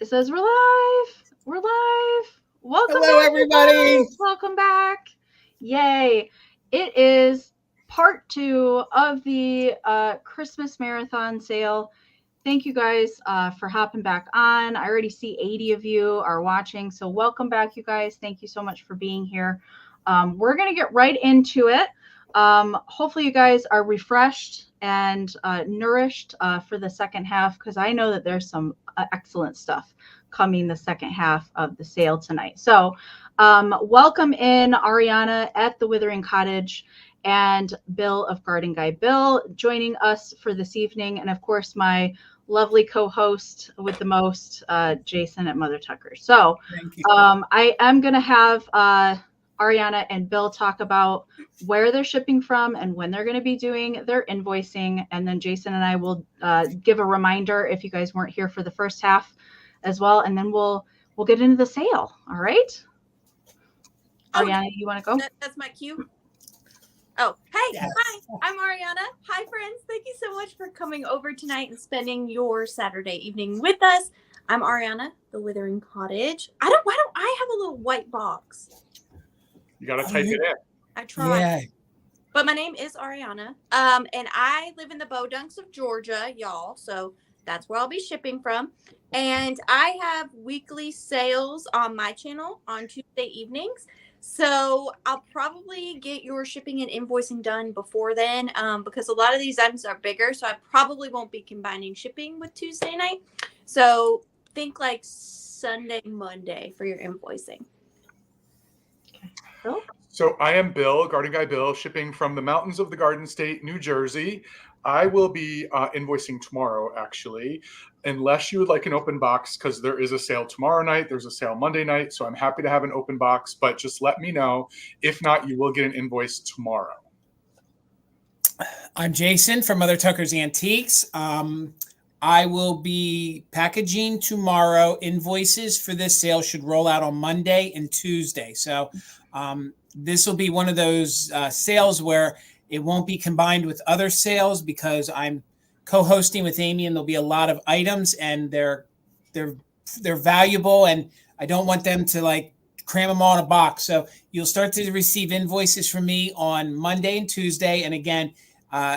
It says we're live. We're live. Welcome Hello, back, everybody. guys. Welcome back. Yay. It is part 2 of the Christmas Marathon sale. Thank you guys for hopping back on. I already see 80 of you are watching. So welcome back, you guys. Thank you so much for being here. We're going to get right into it. Hopefully you guys are refreshed and nourished for the second half, because I know that there's some excellent stuff coming the second half of the sale tonight. So welcome in Arianna at The.Withering.Cottage and Bill of GardenGuyBill joining us for this evening. And of course, my lovely co-host with the most, Jason at Mother Tucker. So I am going to have Arianna and Bill talk about where they're shipping from and when they're going to be doing their invoicing. And then Jason and I will give a reminder if you guys weren't here for the first half as well. And then we'll get into the sale. All right. Arianna, you want to go? That's my cue. Oh, hey, yes. Hi, I'm Arianna. Hi, friends. Thank you so much for coming over tonight and spending your Saturday evening with us. I'm Arianna, the Withering Cottage. Why don't I have a little white box? You got to type it in. I tried. Yeah. But my name is Arianna. And I live in the Bodunks of Georgia, y'all. So that's where I'll be shipping from. And I have weekly sales on my channel on Tuesday evenings. So I'll probably get your shipping and invoicing done before then, because a lot of these items are bigger. So I probably won't be combining shipping with Tuesday night. So think like Sunday, Monday for your invoicing. Bill? So I am Bill, Garden Guy Bill, shipping from the mountains of the Garden State, New Jersey. I will be invoicing tomorrow, actually, unless you would like an open box, because there is a sale tomorrow night. There's a sale Monday night, so I'm happy to have an open box, but just let me know. If not, you will get an invoice tomorrow. I'm Jason from MothertuckersAntiques. I will be packaging tomorrow. Invoices for this sale should roll out on Monday and Tuesday. So this will be one of those sales where it won't be combined with other sales, because I'm co-hosting with Amy, and there'll be a lot of items, and they're valuable, and I don't want them to like cram them all in a box. So you'll start to receive invoices from me on Monday and Tuesday, and again,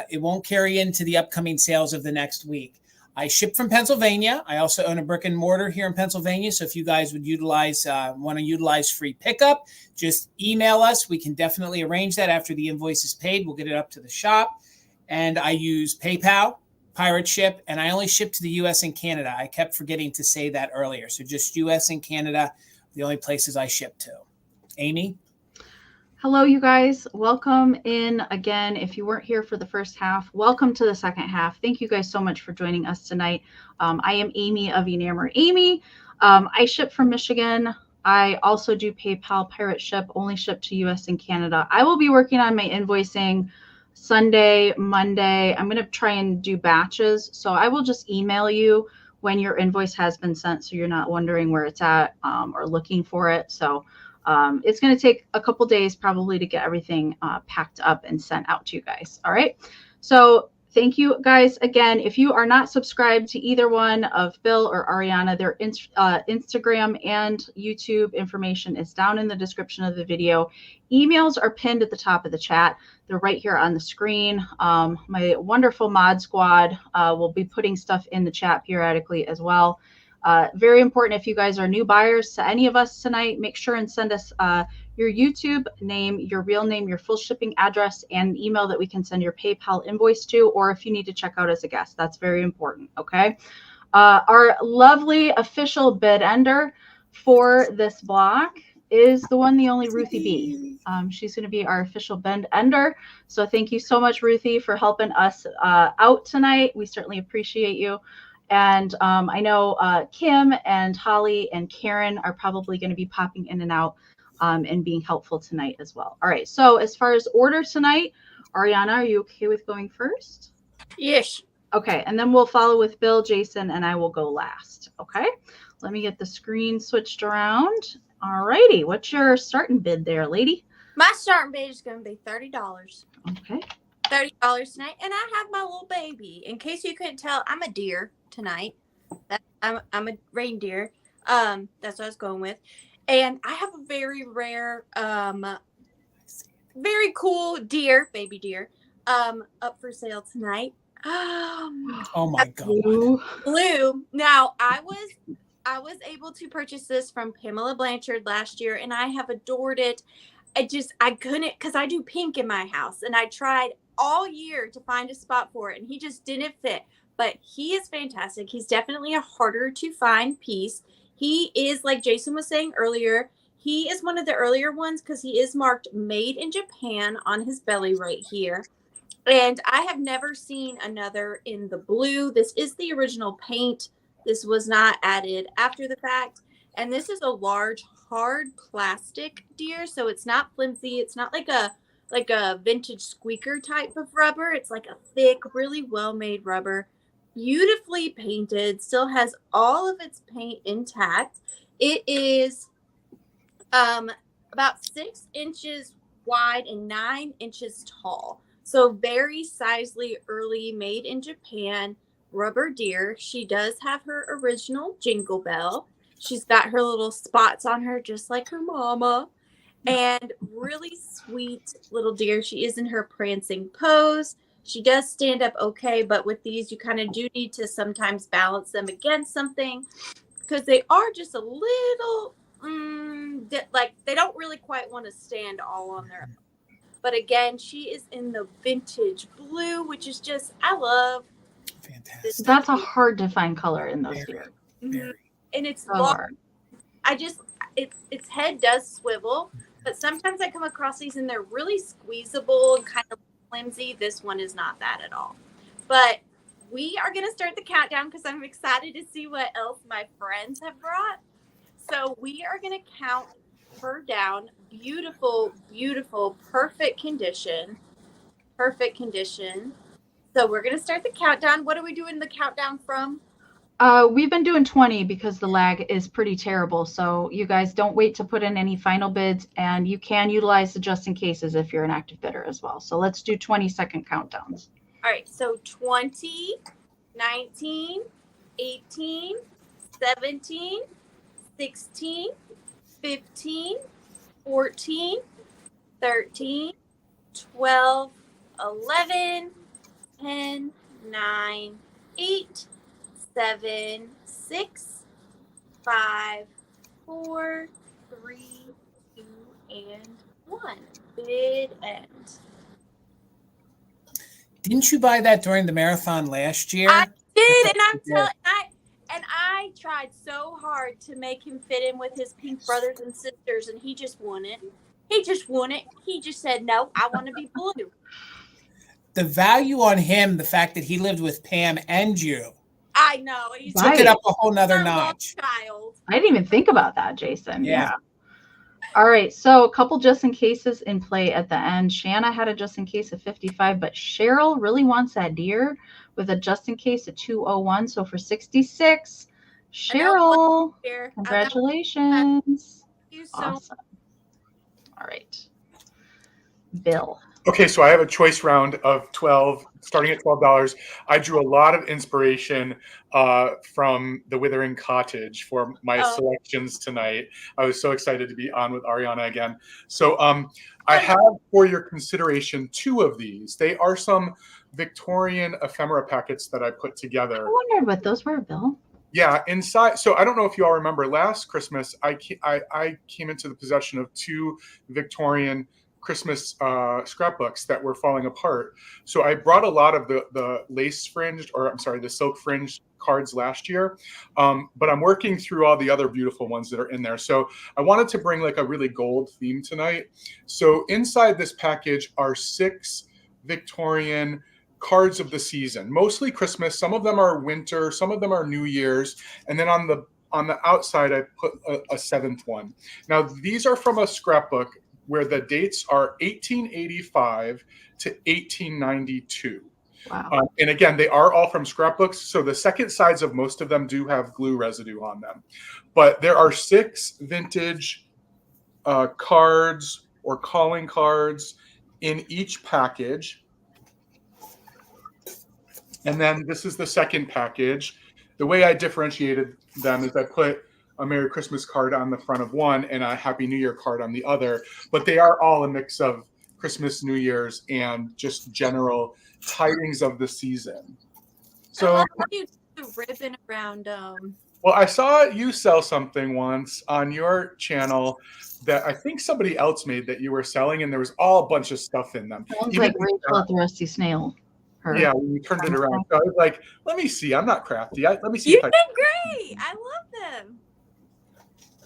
it won't carry into the upcoming sales of the next week. I ship from Pennsylvania. I also own a brick and mortar here in Pennsylvania. So if you guys would want to utilize free pickup, just email us. We can definitely arrange that after the invoice is paid. We'll get it up to the shop. And I use PayPal, Pirate Ship, and I only ship to the US and Canada. I kept forgetting to say that earlier. So just US and Canada, the only places I ship to. Amy? Hello, you guys. Welcome in again. If you weren't here for the first half, welcome to the second half. Thank you guys so much for joining us tonight. I am Amy of Enamored Amy. I ship from Michigan. I also do PayPal, Pirate Ship, only ship to US and Canada. I will be working on my invoicing Sunday, Monday. I'm going to try and do batches. So I will just email you when your invoice has been sent, so you're not wondering where it's at or looking for it. So it's going to take a couple days probably to get everything packed up and sent out to you guys. All right. So thank you guys again. If you are not subscribed to either one of Bill or Arianna, their Instagram and YouTube information is down in the description of the video. Emails are pinned at the top of the chat. They're right here on the screen. My wonderful mod squad will be putting stuff in the chat periodically as well. Very important, if you guys are new buyers to any of us tonight, make sure and send us your YouTube name, your real name, your full shipping address, and an email that we can send your PayPal invoice to, or if you need to check out as a guest. That's very important, okay? Our lovely official bid ender for this block is the one, the only Ruthie B. She's going to be our official bid ender. So thank you so much, Ruthie, for helping us out tonight. We certainly appreciate you. And I know Kim and Holly and Karen are probably going to be popping in and out and being helpful tonight as well. All right. So as far as order tonight, Arianna, are you okay with going first? Yes. Okay. And then we'll follow with Bill, Jason, and I will go last. Okay. Let me get the screen switched around. All righty. What's your starting bid there, lady? My starting bid is going to be $30. Okay. $30 tonight. And I have my little baby. In case you couldn't tell, I'm a deer tonight. I'm a reindeer. That's what I was going with. And I have a very rare, very cool deer, baby deer, up for sale tonight. Oh my God. Blue. Now I was able to purchase this from Pamela Blanchard last year, and I have adored it. I couldn't, because I do pink in my house, and I tried all year to find a spot for it, and he just didn't fit. But he is fantastic. He's definitely a harder to find piece. He is, like Jason was saying earlier, he is one of the earlier ones because he is marked made in Japan on his belly right here. And I have never seen another in the blue. This is the original paint. This was not added after the fact. And this is a large, hard plastic deer. So it's not flimsy. It's not like a vintage squeaker type of rubber. It's like a thick, really well-made rubber. Beautifully painted. Still has all of its paint intact. It is about 6 inches wide and 9 inches tall. So very sizely, early, made in Japan rubber deer. She does have her original jingle bell. She's got her little spots on her just like her mama. And really sweet little deer. She is in her prancing pose. She does stand up okay, but with these, you kind of do need to sometimes balance them against something because they are just a little, like they don't really quite want to stand all on their own. But again, she is in the vintage blue, which is just, I love. Fantastic. That's a hard to find color in those deer. And it's So long. hard. Its head does swivel, but sometimes I come across these and they're really squeezable and kind of flimsy. This one is not that at all. But we are going to start the countdown because I'm excited to see what else my friends have brought. So we are going to count her down. Beautiful, beautiful, perfect condition. Perfect condition. So we're going to start the countdown. What are we doing the countdown from? We've been doing 20 because the lag is pretty terrible. So you guys don't wait to put in any final bids, and you can utilize the just in cases if you're an active bidder as well. So let's do 20-second countdowns. All right. So 20, 19, 18, 17, 16, 15, 14, 13, 12, 11, 10, 9, 8, 7, 6, 5, 4, 3, 2, and 1. Bid end. Didn't you buy that during the marathon last year? I did, and I tried so hard to make him fit in with his pink brothers and sisters, and he just wouldn't. He just said, no, I want to be blue. The value on him, the fact that he lived with Pam and you. I know. He's took it up a whole nother notch. Child. I didn't even think about that, Jason. Yeah. All right. So a couple just in cases in play at the end. Shanna had a just in case of 55, but Cheryl really wants that deer with a just in case of 201. So for 66, Cheryl, congratulations. Thank you so awesome. All right. Bill. Okay, so I have a choice round of 12, starting at $12. I drew a lot of inspiration from the Withering.Cottage for my selections tonight. I was so excited to be on with Arianna again. So I have for your consideration 2 of these. They are some Victorian ephemera packets that I put together. I wondered what those were, Bill. Yeah, inside. So I don't know if you all remember last Christmas, I came into the possession of 2 Victorian Christmas scrapbooks that were falling apart. So I brought a lot of the lace fringed, or I'm sorry, the silk fringed cards last year. But I'm working through all the other beautiful ones that are in there. So I wanted to bring like a really gold theme tonight. So inside this package are 6 Victorian cards of the season, mostly Christmas. Some of them are winter, some of them are New Year's. And then on the outside, I put a 7th one. Now, these are from a scrapbook where the dates are 1885 to 1892. Wow. And again, they are all from scrapbooks. So the second sides of most of them do have glue residue on them. But there are 6 vintage cards or calling cards in each package. And then this is the second package. the way I differentiated them is I put a Merry Christmas card on the front of one and a Happy New Year card on the other, but they are all a mix of Christmas, New Year's, and just general tidings of the season. So I love how you do the ribbon around them. Well, I saw you sell something once on your channel that I think somebody else made that you were selling, and there was all a bunch of stuff in them. Sounds like Rachel at the Rusty Snail. Yeah, when you turned it around. So I was like, let me see. I'm not crafty. Let me see. You did great. I love them.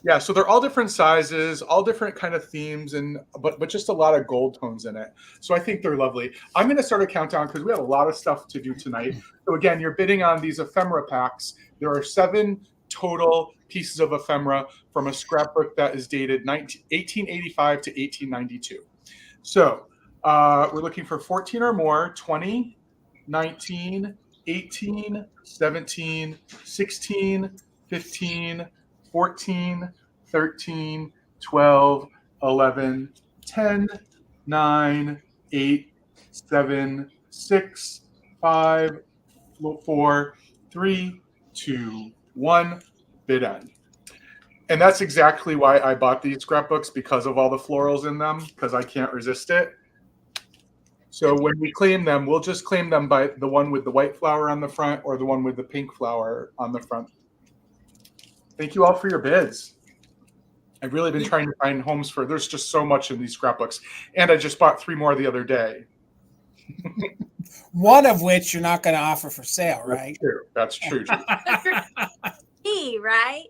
Yeah, so they're all different sizes, all different kind of themes, and but just a lot of gold tones in it. So I think they're lovely. I'm going to start a countdown because we have a lot of stuff to do tonight. So again, you're bidding on these ephemera packs. There are 7 total pieces of ephemera from a scrapbook that is dated 1885 to 1892. So we're looking for 14 or more, 20, 19, 18, 17, 16, 15, 14, 13, 12, 11, 10, 9, 8, 7, 6, 5, 4, 3, 2, 1, bid end. And that's exactly why I bought these scrapbooks, because of all the florals in them, because I can't resist it. So when we claim them, we'll just claim them by the one with the white flower on the front or the one with the pink flower on the front. Thank you all for your bids. I've really been trying to find homes for, there's just so much in these scrapbooks. And I just bought 3 more the other day. One of which you're not going to offer for sale, right? That's true. Me, right?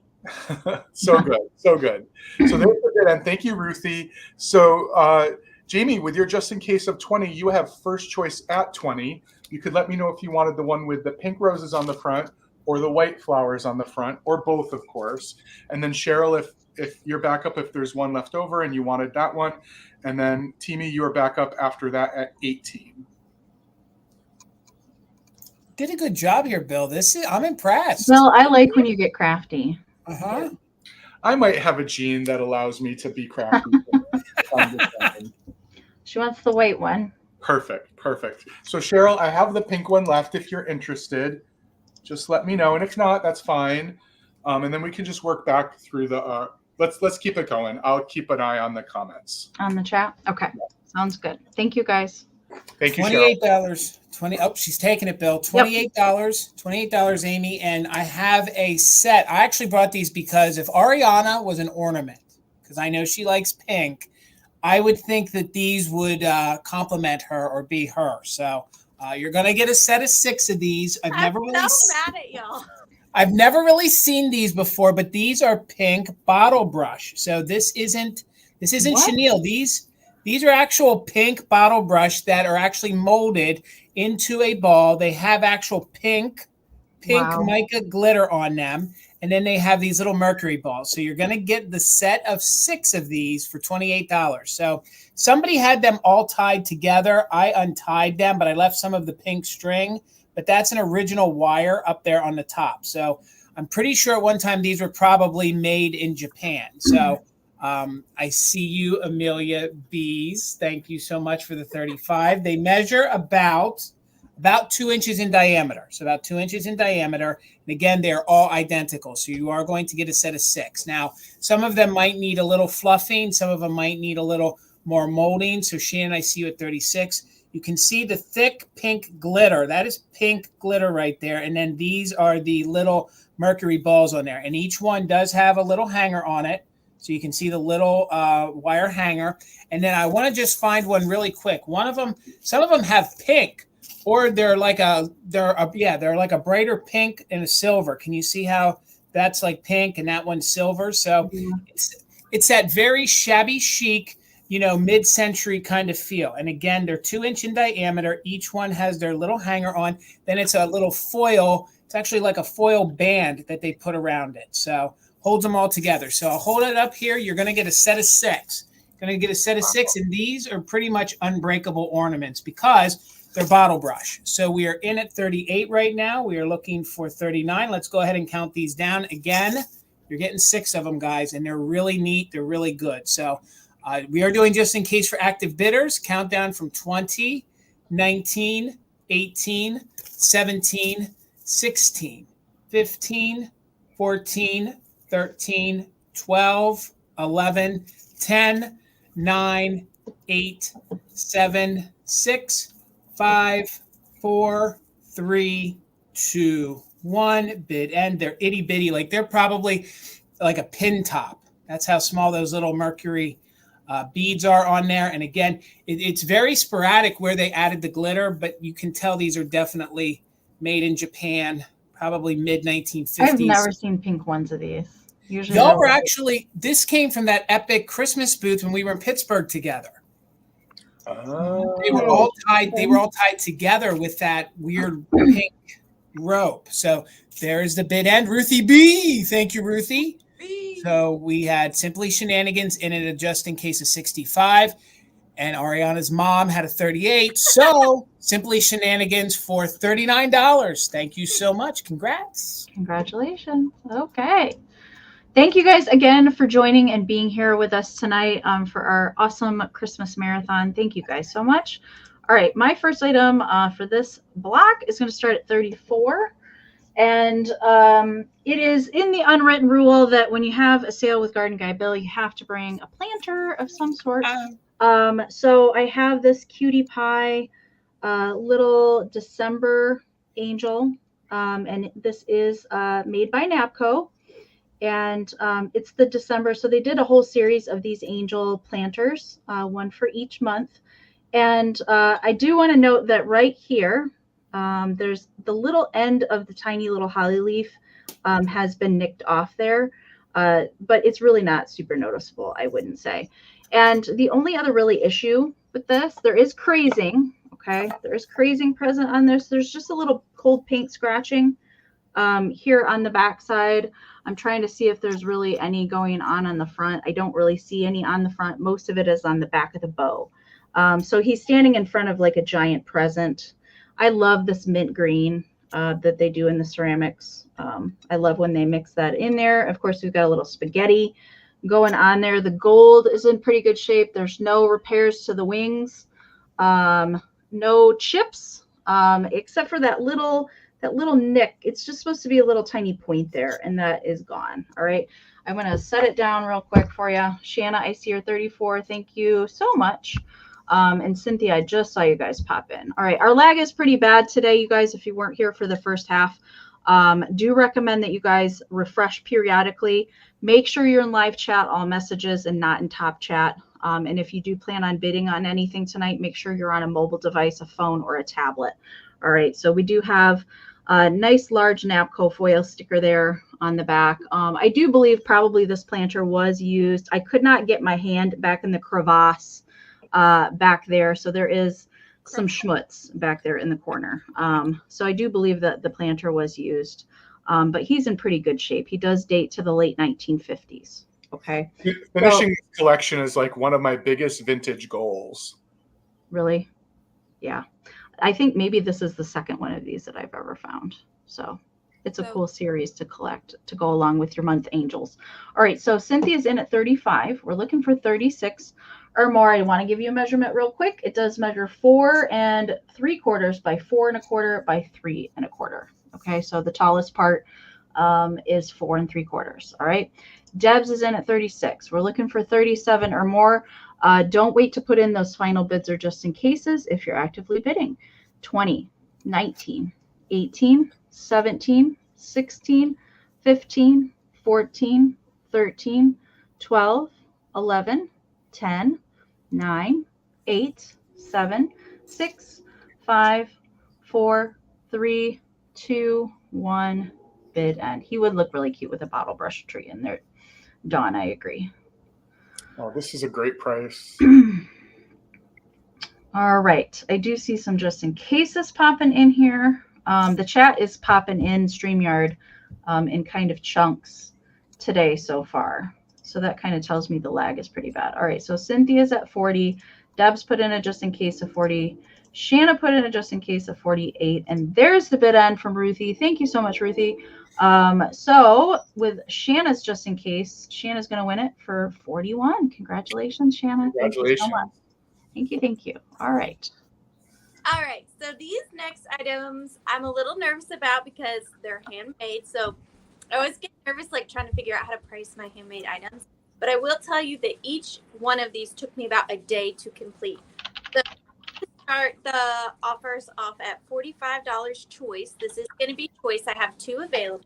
So good. So good. So there's the bid end. Thank you, Ruthie. So Jamie, with your just in case of 20, you have first choice at 20. You could let me know if you wanted the one with the pink roses on the front or the white flowers on the front, or both, of course. And then Cheryl, if you're back up, if there's one left over and you wanted that one. And then Timmy, you're back up after that at 18. Did a good job here, Bill. I'm impressed. Well, I like when you get crafty. Uh-huh. I might have a gene that allows me to be crafty. She wants the white one. Perfect. So Cheryl, I have the pink one left if you're interested. Just let me know, and if not, that's fine. And then we can just work back through the. Let's keep it going. I'll keep an eye on the comments. On the chat. Okay, sounds good. Thank you, guys. Thank you, $28. Cheryl. Oh, she's taking it, Bill. $28. $28, Amy. And I have a set. I actually brought these because if Arianna was an ornament, because I know she likes pink, I would think that these would complement her or be her. So you're going to get a set of 6 of these. I'm so mad at y'all. I've never really seen these before, but these are pink bottle brush. So this isn't chenille. These are actual pink bottle brush that are actually molded into a ball. They have actual pink mica glitter on them. And then they have these little mercury balls. So you're going to get the set of 6 of these for $28. So somebody had them all tied together. I untied them, but I left some of the pink string. But that's an original wire up there on the top. So I'm pretty sure at one time these were probably made in Japan. So I see you, Amelia Bees. Thank you so much for the 35. They measure about 2 inches in diameter. So about 2 inches in diameter. And again, they're all identical. So you are going to get a set of 6. Now, some of them might need a little fluffing. Some of them might need a little more molding. So Shannon, I see you at 36. You can see the thick pink glitter. That is pink glitter right there. And then these are the little mercury balls on there. And each one does have a little hanger on it. So you can see the little wire hanger. And then I want to just find one really quick. Some of them have pink. Or they're like a brighter pink and a silver. Can you see how that's like pink and that one's silver? So it's that very shabby chic, mid-century kind of feel. And again, they're 2 inch in diameter. Each one has their little hanger on. Then it's a little foil. It's actually like a foil band that they put around it. So holds them all together. So I'll hold it up here. You're going to get a set of 6. You're going to get a set of 6. And these are pretty much unbreakable ornaments because they're bottle brush. So we are in at 38 right now. We are looking for 39. Let's go ahead and count these down. Again, you're getting 6 of them, guys, and they're really neat. They're really good. So we are doing just in case for active bidders. Countdown from 20, 19, 18, 17, 16, 15, 14, 13, 12, 11, 10, 9, 8, 7, 6, 5, 4, 3, 2, 1. Bid end. They're itty bitty. Like they're probably like a pin top. That's how small those little mercury beads are on there. And again, it's very sporadic where they added the glitter, but you can tell these are definitely made in Japan, probably mid-1950s. I've never seen pink ones of these. Usually Y'all were actually, this came from that epic Christmas booth when we were in Pittsburgh together. They were all tied. They were all tied together with that weird pink rope. So there's the bid end. Ruthie B. Thank you, Ruthie. So we had Simply Shenanigans in it just in case of 65. And Ariana's mom had a 38. So Simply Shenanigans for $39. Thank you so much. Congrats. Congratulations. Okay. Thank you guys again for joining and being here with us tonight for our awesome Christmas marathon. Thank you guys so much. All right. My first item for this block is going to start at 34. And it is in the unwritten rule that when you have a sale with Garden Guy Bill, you have to bring a planter of some sort. So I have this cutie pie little December angel, and this is made by Napco, and it's the December. So they did a whole series of these angel planters, one for each month. And I do want to note that right here, there's the little end of the tiny little holly leaf has been nicked off there, but it's really not super noticeable, I wouldn't say. And the only other really issue with this, there is crazing, okay? There is crazing present on this. There's just a little cold paint scratching here on the back side. I'm trying to see if there's really any going on the front. I don't really see any on the front. Most of it is on the back of the bow. So he's standing in front of like a giant present. I love this mint green that they do in the ceramics. I love when they mix that in there. Of course, we've got a little spaghetti going on there. The gold is in pretty good shape. There's no repairs to the wings, no chips, except for that little nick. It's just supposed to be a little tiny point there, and that is gone. All right. I'm going to set it down real quick for you. Shanna, I see your 34. Thank you so much. And Cynthia, I just saw you guys pop in. All right. Our lag is pretty bad today, you guys, if you weren't here for the first half. Do recommend that you guys refresh periodically. Make sure you're in live chat, all messages, and not in top chat. And if you do plan on bidding on anything tonight, make sure you're on a mobile device, a phone, or a tablet. All right. So we do have a nice large Napco foil sticker there on the back. I do believe probably this planter was used. I could not get my hand back in the crevasse back there. So there is some schmutz back there in the corner. So I do believe that the planter was used, but he's in pretty good shape. He does date to the late 1950s. Okay. Finishing this collection is like one of my biggest vintage goals. Really? Yeah. I think maybe this is the second one of these that I've ever found. So it's a cool series to collect to go along with your month angels. All right. So Cynthia's in at 35. We're looking for 36 or more. I want to give you a measurement real quick. It does measure 4 3/4 by 4 1/4 by 3 1/4. Okay. So the tallest part is 4 3/4. All right. Debs is in at 36. We're looking for 37 or more. Don't wait to put in those final bids or just in cases if you're actively bidding. 20, 19, 18, 17, 16, 15, 14, 13, 12, 11, 10, 9, 8, 7, 6, 5, 4, 3, 2, 1. Bid end. He would look really cute with a bottle brush tree in there. Dawn, I agree. Oh, this is a great price. All right. I do see some just in cases popping in here. The chat is popping in StreamYard in kind of chunks today so far. So that kind of tells me the lag is pretty bad. All right. So Cynthia's at 40. Debs put in a just in case of 40. Shanna put in a just in case of 48. And there's the bid end from Ruthie. Thank you so much, Ruthie. So with Shanna's just in case, Shanna's going to win it for 41. Congratulations, Shanna. Congratulations. Thank you so much. Thank you. Thank you. All right. All right, so these next items I'm a little nervous about because they're handmade. So I always get nervous like trying to figure out how to price my handmade items. But I will tell you that each one of these took me about a day to complete. So start the offers off at $45 choice. This is going to be choice. I have two available.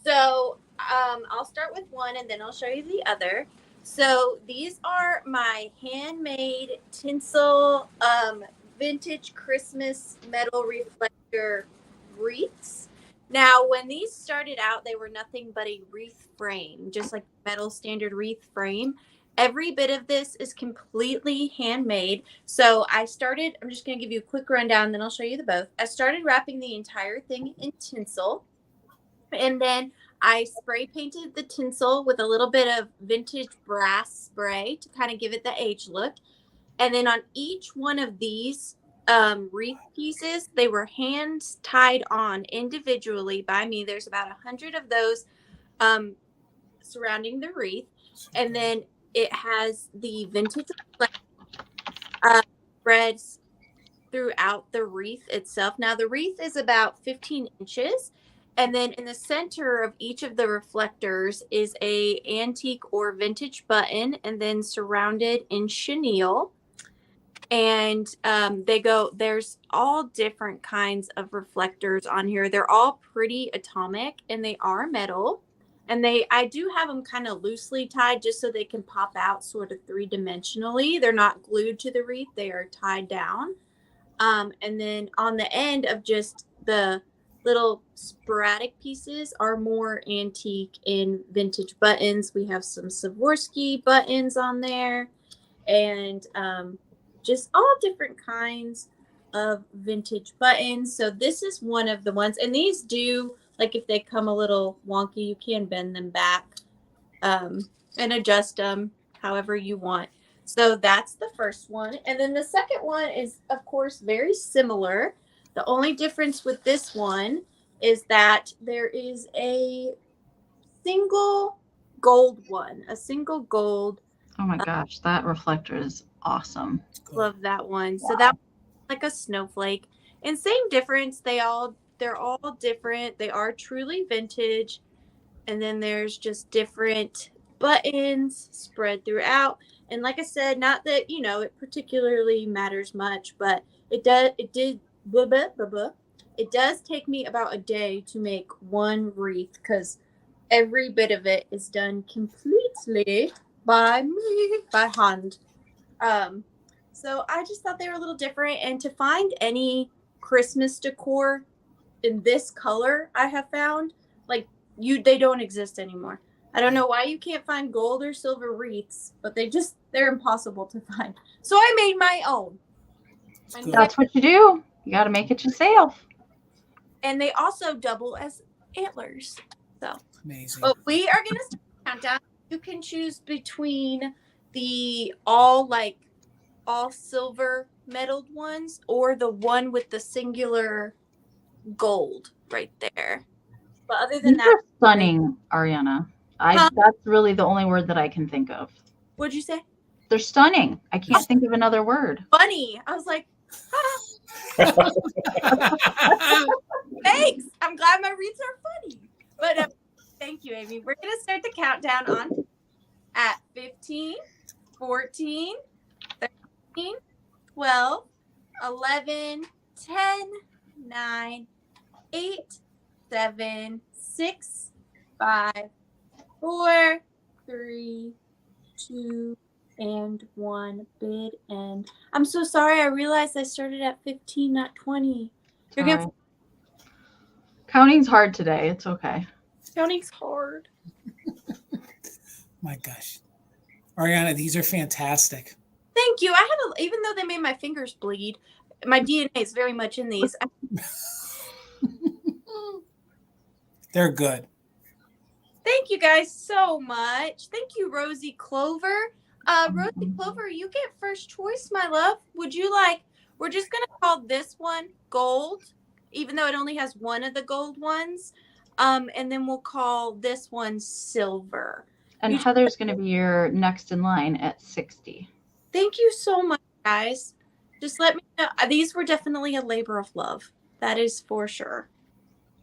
So I'll start with one and then I'll show you the other. So these are my handmade tinsel vintage Christmas metal reflector wreaths. Now, when these started out, they were nothing but a wreath frame, just like metal standard wreath frame. Every bit of this is completely handmade. So I'm just going to give you a quick rundown, then I'll show you the both. I started wrapping the entire thing in tinsel. And then I spray painted the tinsel with a little bit of vintage brass spray to kind of give it the age look. And then on each one of these wreath pieces, they were hand tied on individually by me. There's about 100 of those surrounding the wreath. And then it has the vintage threads throughout the wreath itself. Now, the wreath is about 15 inches. And then in the center of each of the reflectors is a antique or vintage button, and then surrounded in chenille. And there's all different kinds of reflectors on here. They're all pretty atomic, and they are metal. And I do have them kind of loosely tied just so they can pop out sort of three-dimensionally. They're not glued to the wreath. They are tied down. And then on the end of just the little sporadic pieces are more antique and vintage buttons. We have some Swarovski buttons on there, and just all different kinds of vintage buttons. So this is one of the ones, and these do, like if they come a little wonky, you can bend them back and adjust them however you want. So that's the first one. And then the second one is, of course, very similar. The only difference with this one is that there is a single gold one, a single gold. Oh my gosh, that reflector is awesome. Love that one. So that's like a snowflake. And same difference. They're all different. They are truly vintage. And then there's just different buttons spread throughout. And like I said, not that, it particularly matters much, but it does take me about a day to make one wreath because every bit of it is done completely by me, by hand. So I just thought they were a little different. And to find any Christmas decor in this color, I have found, they don't exist anymore. I don't know why you can't find gold or silver wreaths, but they're impossible to find. So I made my own. That's what you do. You got to make it yourself. And they also double as antlers. So amazing. But we are going to start the countdown. You can choose between the all silver metalled ones or the one with the singular gold right there. But other than that, stunning, Arianna. That's really the only word that I can think of. What'd you say? They're stunning. I can't think of another word. Funny. I was like, thanks. I'm glad my reads are funny. But thank you, Amy. We're going to start the countdown on at 15, 14, 13, 12, 11, 10, 9, 8, 7, 6, 5, 4, 3, 2, and 1. Bid end. I'm so sorry. I realized I started at 15, not 20. Counting's hard today. It's okay. Counting's hard. My gosh. Arianna, these are fantastic. Thank you. Even though they made my fingers bleed, my DNA is very much in these. They're good. Thank you guys so much. Thank you, Rosie Clover. Rosie Clover, you get first choice, my love. Would you like, we're just going to call this one gold, even though it only has one of the gold ones. And then we'll call this one silver. And Heather's going to be your next in line at 60. Thank you so much, guys. Just let me know. These were definitely a labor of love. That is for sure.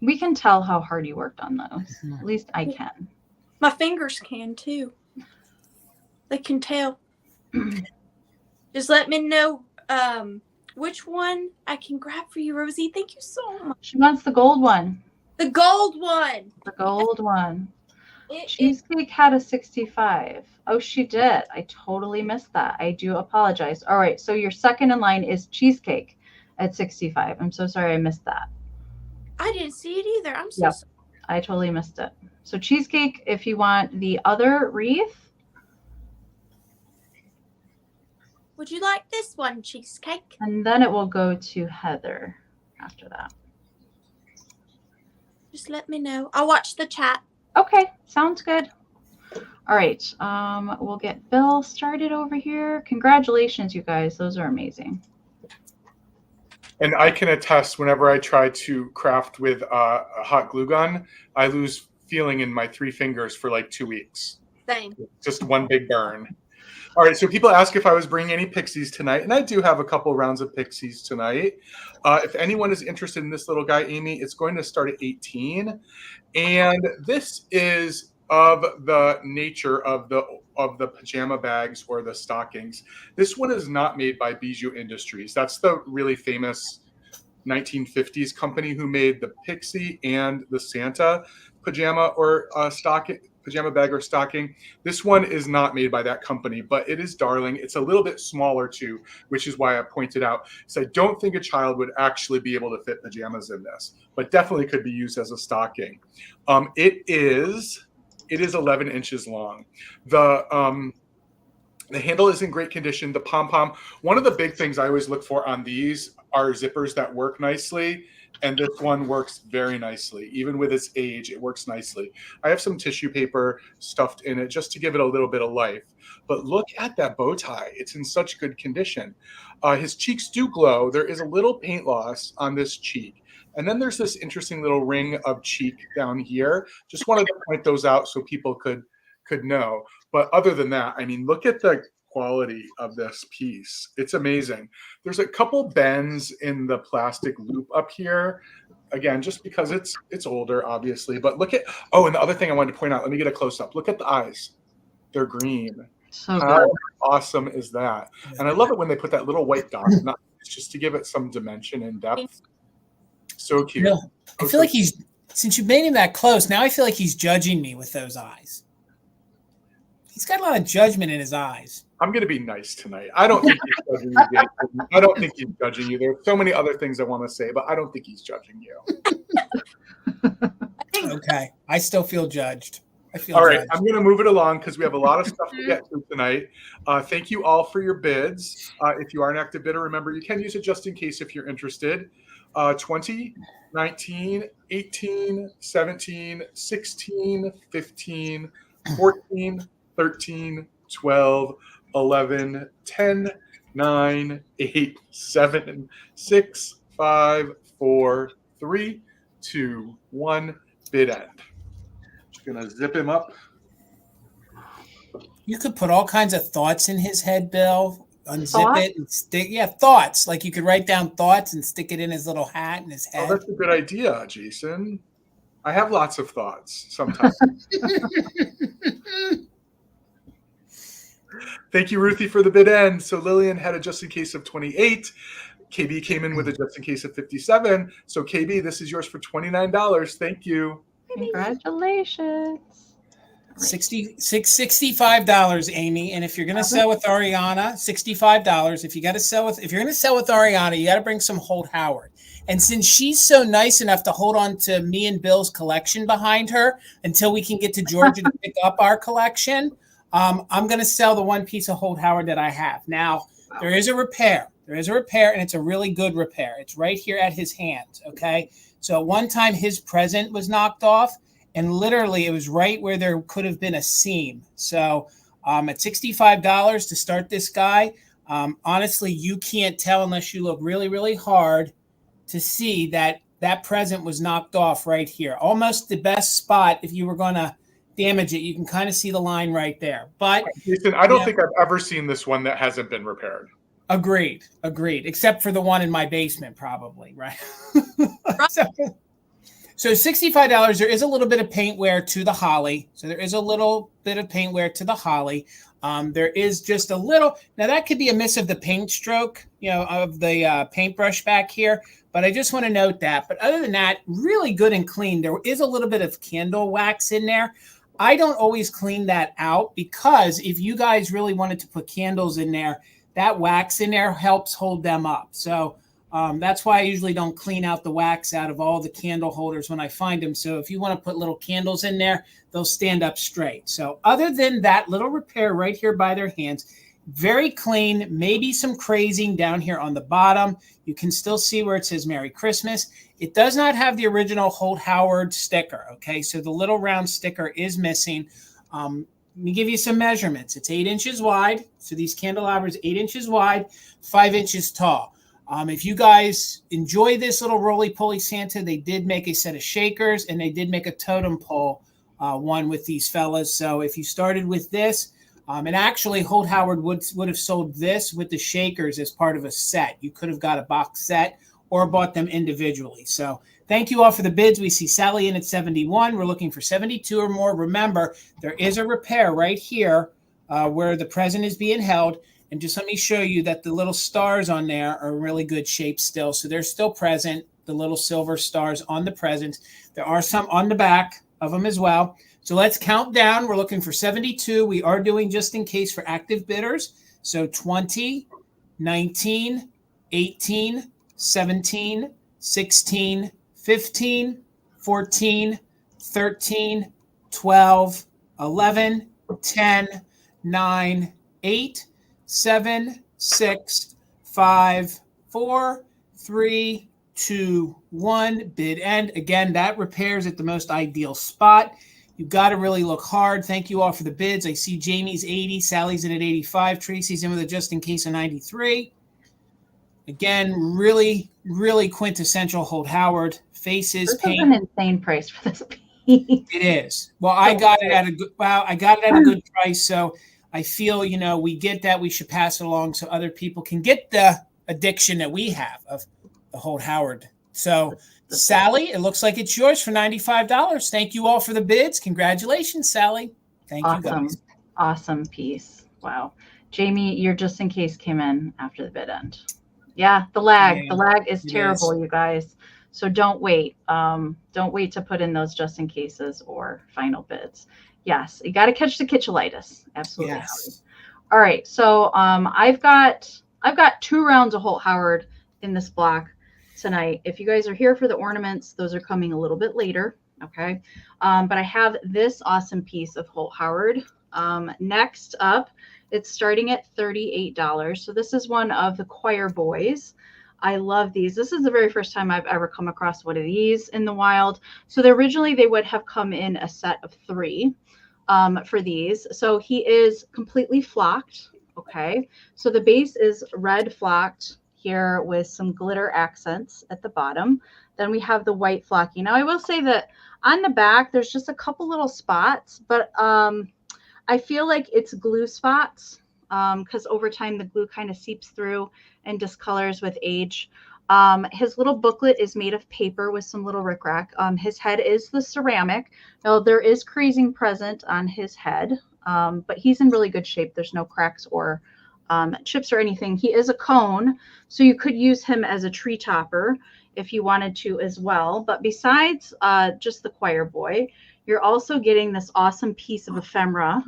We can tell how hard you worked on those. At least I can. My fingers can too. They can tell. Just let me know which one I can grab for you, Rosie. Thank you so much. She wants the gold one. The gold one. The gold one. It Cheesecake had a 65. Oh, she did. I totally missed that. I do apologize. All right. So your second in line is Cheesecake at 65. I'm so sorry I missed that. I didn't see it either. I'm so sorry. I totally missed it. So Cheesecake, if you want the other wreath. Would you like this one, Cheesecake? And then it will go to Heather after that. Just let me know. I'll watch the chat. Okay, sounds good. All right, we'll get Bill started over here. Congratulations, you guys. Those are amazing. And I can attest, whenever I try to craft with a hot glue gun, I lose feeling in my 3 fingers for like 2 weeks. Same. Just one big burn. All right, so people ask if I was bringing any pixies tonight, and I do have a couple rounds of pixies tonight. If anyone is interested in this little guy, Amy, it's going to start at 18, and this is of the nature of the pajama bags or the stockings. This one is not made by Bijou Industries. That's the really famous 1950s company who made the Pixie and the Santa pajama or pajama bag or stocking. This one is not made by that company, but it is darling. It's a little bit smaller too, which is why I pointed out. So I don't think a child would actually be able to fit pajamas in this, but definitely could be used as a stocking. It is 11 inches long. The handle is in great condition. The pom-pom, one of the big things I always look for on these are zippers that work nicely. And this one works very nicely. Even with its age, it works nicely. I have some tissue paper stuffed in it just to give it a little bit of life. But look at that bow tie. It's in such good condition. His cheeks do glow. There is a little paint loss on this cheek. And then there's this interesting little ring of cheek down here. Just wanted to point those out so people could know. But other than that, I mean, look at the quality of this piece. It's amazing. There's a couple bends in the plastic loop up here. Again, just because it's older, obviously. But look at, oh, and the other thing I wanted to point out, let me get a close-up. Look at the eyes. They're green. So How good. awesome is that? And I love it when they put that little white dot, just to give it some dimension and depth. So cute. You know, I feel like since you made him that close, now I feel like he's judging me with those eyes. He's got a lot of judgment in his eyes. I'm going to be nice tonight. I don't think he's judging you, Jason. I don't think he's judging you. There's so many other things I want to say, but I don't think he's judging you. Okay. I still feel judged. All right. I'm going to move it along because we have a lot of stuff to get to tonight. Thank you all for your bids. If you are an active bidder, remember you can use it just in case if you're interested. 20, 19, 18, 17, 16, 15, 14, 13, 12, 11, 10, 9, 8, 7, 6, 5, 4, 3, 2, 1. Bid end. Just going to zip him up. You could put all kinds of thoughts in his head, Bill. Unzip it and stick. Yeah, thoughts. Like you could write down thoughts and stick it in his little hat and his head. Oh, that's a good idea, Jason. I have lots of thoughts sometimes. Thank you, Ruthie, for the bid end. So Lillian had a just in case of 28. KB came in with a just in case of 57. So KB, this is yours for $29. Thank you. Congratulations. $65, Amy. And if you're going to sell with Arianna, $65. If you're going to sell with Arianna, you got to bring some Holt Howard. And since she's so nice enough to hold on to me and Bill's collection behind her until we can get to Georgia to pick up our collection, I'm going to sell the one piece of Holt Howard that I have. Now, there is a repair. And it's a really good repair. It's right here at his hand, okay? So at one time, his present was knocked off, and literally it was right where there could have been a seam. So at $65 to start this guy, honestly, you can't tell unless you look really, really hard to see that that present was knocked off right here. Almost the best spot if you were going to damage it. You can kind of see the line right there. But Jason, I don't think I've ever seen this one that hasn't been repaired. Agreed. Except for the one in my basement, probably, right? So $65, there is a little bit of paint wear to the holly. So there is a little bit of paint wear to the holly. There is just a little, now that could be a miss of the paint stroke, of the paintbrush back here, but I just want to note that. But other than that, really good and clean. There is a little bit of candle wax in there. I don't always clean that out because if you guys really wanted to put candles in there, that wax in there helps hold them up. So that's why I usually don't clean out the wax out of all the candle holders when I find them. So if you want to put little candles in there, they'll stand up straight. So other than that little repair right here by their hands, very clean, maybe some crazing down here on the bottom. You can still see where it says Merry Christmas. It does not have the original Holt Howard sticker, okay? So the little round sticker is missing. Let me give you some measurements. It's 8 inches wide. So these candelabras, 8 inches wide, 5 inches tall. If you guys enjoy this little roly-poly Santa, they did make a set of shakers, and they did make a totem pole one with these fellas. So if you started with this, and actually Holt Howard would have sold this with the shakers as part of a set. You could have got a box set or bought them individually. So thank you all for the bids. We see Sally in at 71. We're looking for 72 or more. Remember, there is a repair right here where the present is being held. And just let me show you that the little stars on there are in really good shape still. So they're still present, the little silver stars on the present. There are some on the back of them as well. So let's count down. We're looking for 72. We are doing just in case for active bidders. So 20, 19, 18, 17, 16, 15, 14, 13, 12, 11, 10, 9, 8, 7, 6, 5, 4, 3, 2, 1. Bid end. Again, that repairs at the most ideal spot. You've got to really look hard. Thank you all for the bids. I see Jamie's 80, Sally's in at 85, Tracy's in with a just in case of 93. Again, really, really quintessential Holt Howard. Faces, This paint. is an insane price for this piece. It is. Well, I got it at a good price. So I feel, we get that. We should pass it along so other people can get the addiction that we have of the Holt Howard. So, Sally, it looks like it's yours for $95. Thank you all for the bids. Congratulations, Sally. Thank you, guys. Awesome piece. Wow. Jamie, your just in case came in after the bid end. Yeah, the lag. Yeah, the lag is it terrible, is. you guys. So don't wait. Don't wait to put in those just in cases or final bids. Yes, you got to catch the kitchulitis. Absolutely. Yes. All right. So I've got 2 rounds of Holt Howard in this block tonight. If you guys are here for the ornaments, those are coming a little bit later. Okay. But I have this awesome piece of Holt Howard. Next up, it's starting at $38. So this is one of the choir boys. I love these. This is the very first time I've ever come across one of these in the wild. So originally they would have come in a set of 3 for these. So he is completely flocked. Okay. So the base is red flocked here with some glitter accents at the bottom. Then we have the white flocky. Now I will say that on the back, there's just a couple little spots, but I feel like it's glue spots because over time the glue kind of seeps through and discolors with age. His little booklet is made of paper with some little rickrack. His head is the ceramic. Now there is crazing present on his head, but he's in really good shape. There's no cracks or chips or anything. He is a cone, so you could use him as a tree topper if you wanted to as well. But besides just the choir boy, you're also getting this awesome piece of ephemera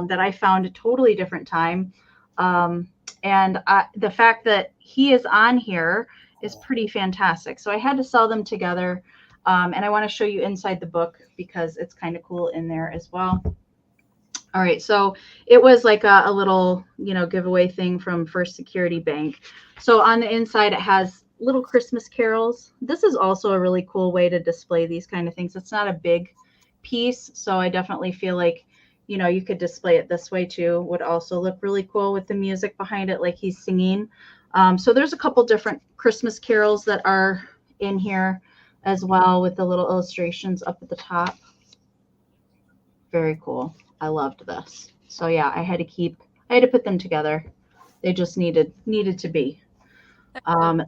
that I found a totally different time. And the fact that he is on here is pretty fantastic. So I had to sell them together. And I want to show you inside the book because it's kind of cool in there as well. All right. So it was like a little, giveaway thing from First Security Bank. So on the inside, it has little Christmas carols. This is also a really cool way to display these kind of things. It's not a big piece. So I definitely feel like, you could display it this way too. Would also look really cool with the music behind it, like he's singing. So there's a couple different Christmas carols that are in here as well with the little illustrations up at the top. Very cool. I loved this. So yeah, I had to put them together. They just needed to be.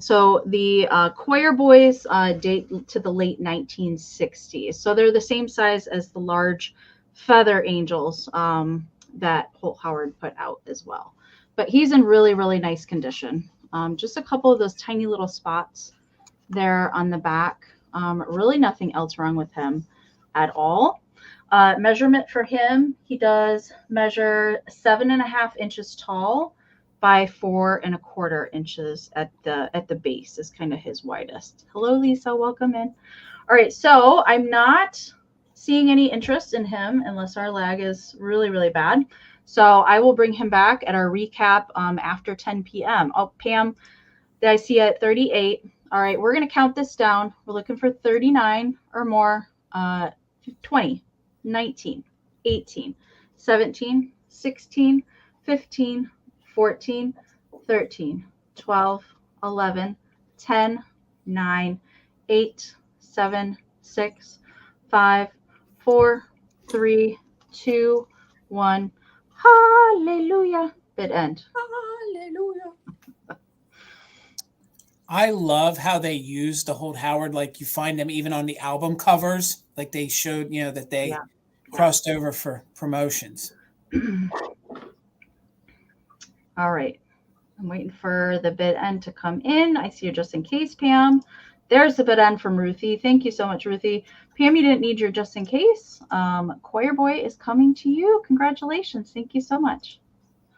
So the Choir Boys date to the late 1960s. So they're the same size as the large feather angels that Holt Howard put out as well. But he's in really, really nice condition. Just a couple of those tiny little spots there on the back. Really nothing else wrong with him at all. Measurement for him, he does measure 7.5 inches tall by 4.25 inches at the base is kind of his widest. Hello, Lisa. Welcome in. All right, so I'm not seeing any interest in him unless our lag is really, really bad. So I will bring him back at our recap after 10 p.m. Oh, Pam, did I see at 38? All right, we're going to count this down. We're looking for 39 or more. 20, 19, 18, 17, 16, 15, 14, 13, 12, 11, 10, 9, 8, 7, 6, 5, 4, 3, 2, 1. Hallelujah. Bid end. Hallelujah. I love how they use the Holt Howard. Like you find them even on the album covers. Like they showed, that they crossed over for promotions. All right. I'm waiting for the bid end to come in. I see you just in case, Pam. There's the bid end from Ruthie. Thank you so much, Ruthie. Pam, you didn't need your just in case. Choir Boy is coming to you. Congratulations. Thank you so much.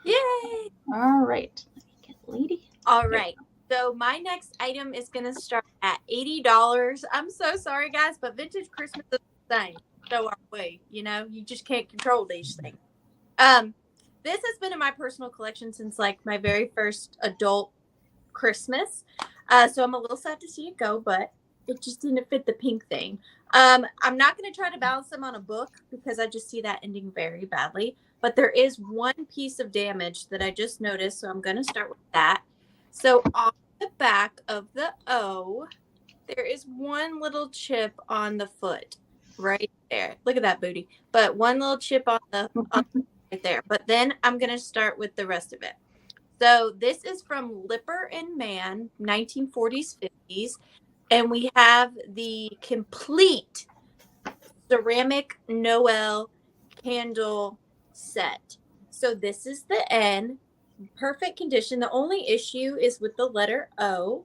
Yay. All right. Let me get lady. All right. So my next item is going to start at $80. I'm so sorry, guys, but vintage Christmas is the same. So our way, you just can't control these things. This has been in my personal collection since like my very first adult Christmas. So I'm a little sad to see it go, but it just didn't fit the pink thing. I'm not going to try to balance them on a book because I just see that ending very badly. But there is one piece of damage that I just noticed, so I'm going to start with that. So on the back of the O, there is one little chip on the foot right there. Look at that booty. But one little chip on the right there. But then I'm going to start with the rest of it. So this is from Lipper and Man, 1940s, 50s. And we have the complete ceramic Noel candle set. So this is the N. Perfect condition. The only issue is with the letter O.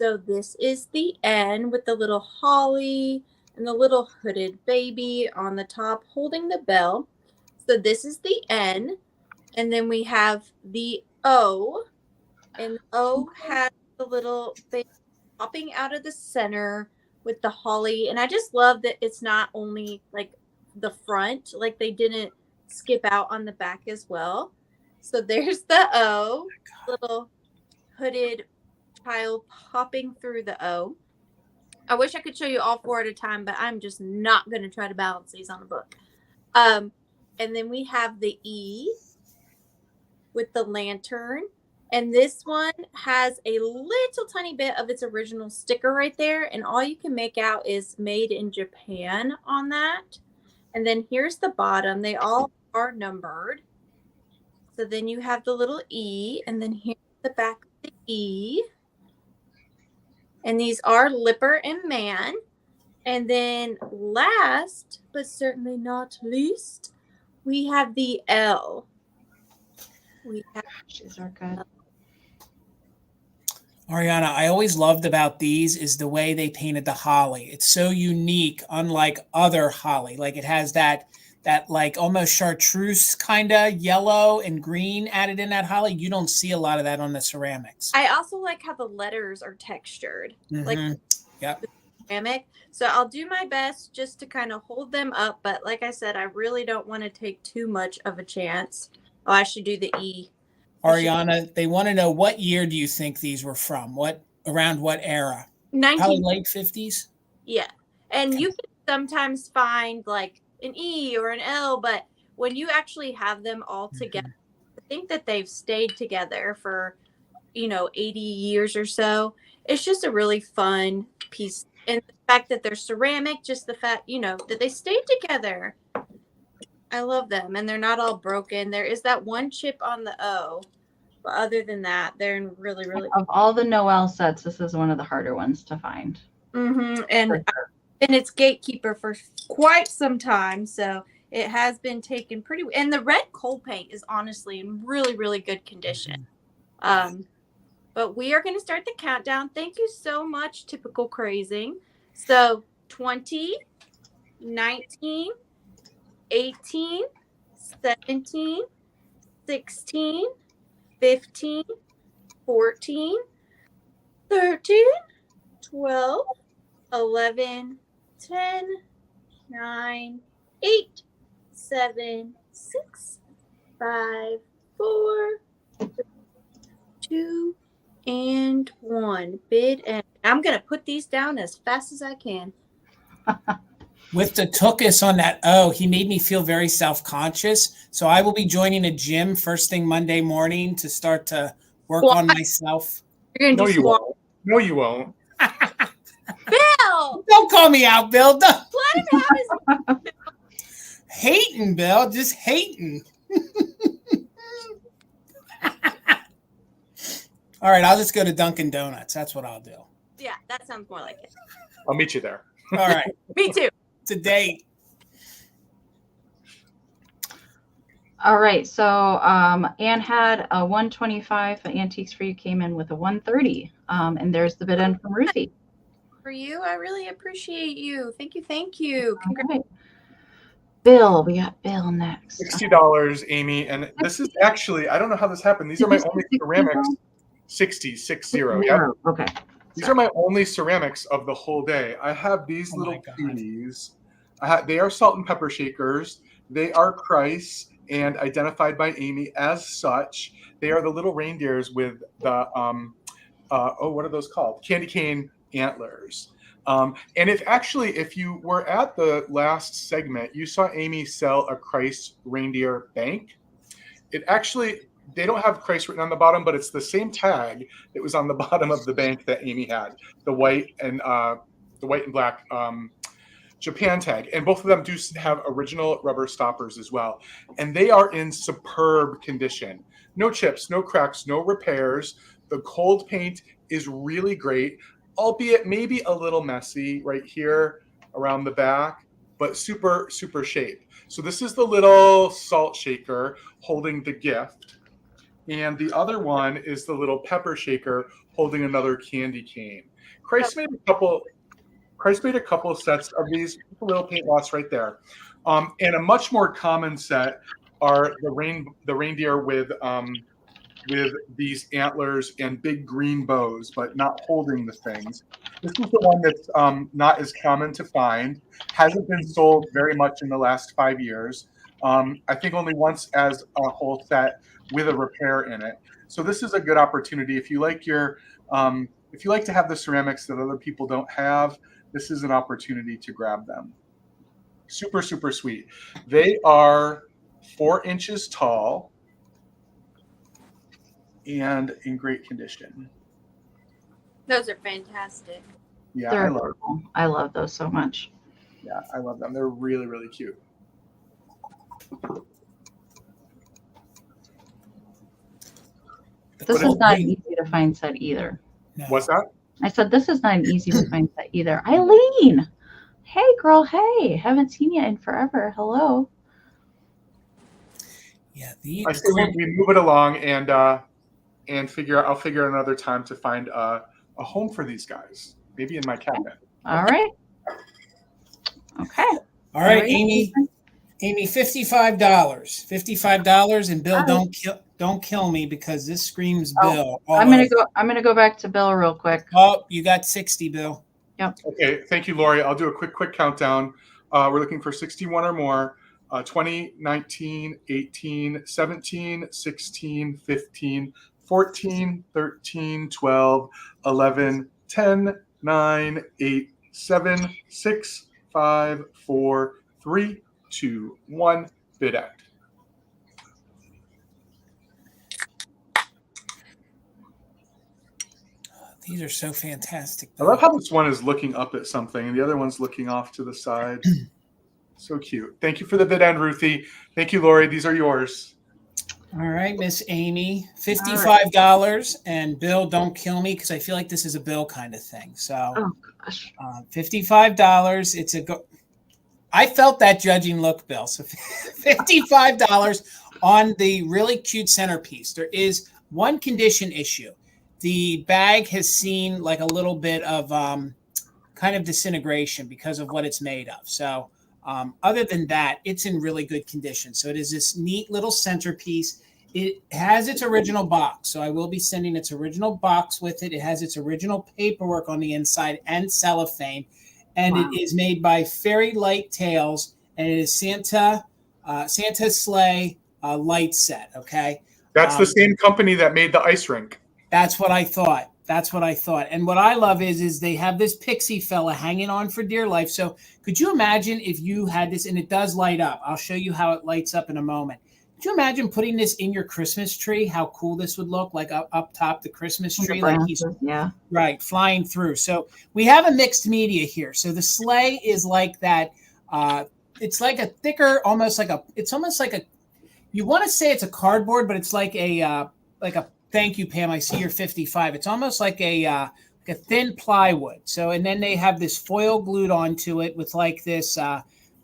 So this is the N with the little holly and the little hooded baby on the top holding the bell. So this is the N. And then we have the O. And the O has the little thing popping out of the center with the holly. And I just love that it's not only like the front, like they didn't skip out on the back as well. So there's the O, little hooded child popping through the O. I wish I could show you all four at a time, but I'm just not going to try to balance these on the book. And then we have the E with the lantern. And this one has a little tiny bit of its original sticker right there. And all you can make out is made in Japan on that. And then here's the bottom. They all are numbered. So then you have the little E, and then here's the back of the E. And these are Lipper and Man. And then last, but certainly not least, we have the L. These are good. Arianna, I always loved about these is the way they painted the holly. It's so unique, unlike other holly. Like it has that like almost chartreuse kind of yellow and green added in that holly. You don't see a lot of that on the ceramics. I also like how the letters are textured. Like ceramic. So I'll do my best just to kind of hold them up. But like I said, I really don't want to take too much of a chance. Oh, I should do the E. Arianna, they want to know what year do you think these were from? Around what era? Probably late 50s? Yeah. And you can sometimes find like an E or an L, but when you actually have them all together, I think that they've stayed together for, 80 years or so. It's just a really fun piece. And the fact that they're ceramic, just the fact, that they stayed together. I love them. And they're not all broken. There is that one chip on the O, But other than that, they're in really, really. Of all the Noel sets, this is one of the harder ones to find. And it's gatekeeper for quite some time, so it has been taken pretty. And the red coal paint is honestly in really, really good condition. But we are going to start the countdown. Thank you so much, Typical Crazing. So 20, 19, 18, 17, 16, 15, 14, 13, 12, 11, 10, 9, 8, 7, 6, 5, 4, 2, and 1. Bid and I'm going to put these down as fast as I can. With the tuchus on that O, he made me feel very self-conscious. So I will be joining a gym first thing Monday morning to start to work on myself. You're No, gonna you won't. No, you won't. Bill! Don't call me out, Bill. Don't. Let him have his. Hating, Bill. Just hating. All right, I'll just go to Dunkin' Donuts. That's what I'll do. Yeah, that sounds more like it. I'll meet you there. All right. Me too. It's a date. All right, so Anne had a 125. Antiques for You came in with a 130. And there's the bid end from Ruthie. For you, I really appreciate you. Thank you, thank you. Right. Bill, we got Bill next. $60, Amy. And this is actually, I don't know how this happened. These are my only ceramics. 60. Yeah. Okay. These are my only ceramics of the whole day. I have these little cuties. They are salt and pepper shakers. They are Christ and identified by Amy as such. They are the little reindeers with the, what are those called? Candy cane antlers. And if you were at the last segment, you saw Amy sell a Christ reindeer bank. It actually, they don't have Christ written on the bottom, but it's the same tag that was on the bottom of the bank that Amy had, the white and black Japan tag. And both of them do have original rubber stoppers as well. And they are in superb condition. No chips, no cracks, no repairs. The cold paint is really great, albeit maybe a little messy right here around the back, but super, super shape. So this is the little salt shaker holding the gift. And the other one is the little pepper shaker holding another candy cane. Christ made a couple of sets of these little paint lots right there. And a much more common set are the reindeer with these antlers and big green bows, but not holding the things. This is the one that's not as common to find. Hasn't been sold very much in the last 5 years. I think only once as a whole set with a repair in it. So this is a good opportunity if you like to have the ceramics that other people don't have. This is an opportunity to grab them. Super, super sweet. They are 4 inches tall and in great condition. Those are fantastic. Yeah, They're adorable. I love those so much. Yeah, I love them. They're really, really cute. This is not an easy to find set either. No. What's that? I said this is not an easy to find set either. Eileen, hey girl, hey, haven't seen you in forever. Hello. Yeah, I say we move it along and I'll figure out another time to find a home for these guys. Maybe in my cabinet. All right. Okay. All right, Amy, $55. $55, and Bill, don't kill me because this screams Bill. I'm gonna go back to Bill real quick. Oh, you got 60, Bill. Yep. Okay, thank you, Lori. I'll do a quick countdown. We're looking for 61 or more. 20, 19, 18, 17, 16, 15, 14, 13, 12, 11, 10, 9, 8, 7, 6, 5, 4, 3, 2, 1. Bid end. These are so fantastic. I love how this one is looking up at something and the other one's looking off to the side. So cute. Thank you for the bid end, Ruthie. Thank you, Lori. These are yours. All right, Miss Amy, $55. And Bill, don't kill me because I feel like this is a Bill kind of thing. So, Oh gosh. $55. I felt that judging look, Bill. So, $55 on the really cute centerpiece. There is one condition issue. The bag has seen like a little bit of kind of disintegration because of what it's made of. So, other than that, it's in really good condition. So it is this neat little centerpiece. It has its original box. So I will be sending its original box with it. It has its original paperwork on the inside and cellophane. And Wow. it is made by Fairy Light Tales. And it is Santa Sleigh light set. Okay. That's the same company that made the ice rink. That's what I thought. And what I love is they have this pixie fella hanging on for dear life. So could you imagine if you had this, and it does light up. I'll show you how it lights up in a moment. Could you imagine putting this in your Christmas tree? How cool this would look, like up top the Christmas tree, like he's right flying through. So we have a mixed media here. So the sleigh is like that. It's like a thicker, almost like a. You want to say it's a cardboard, but it's like a. Thank you, Pam. I see you're 55. It's almost like a thin plywood. So, and then they have this foil glued onto it with like this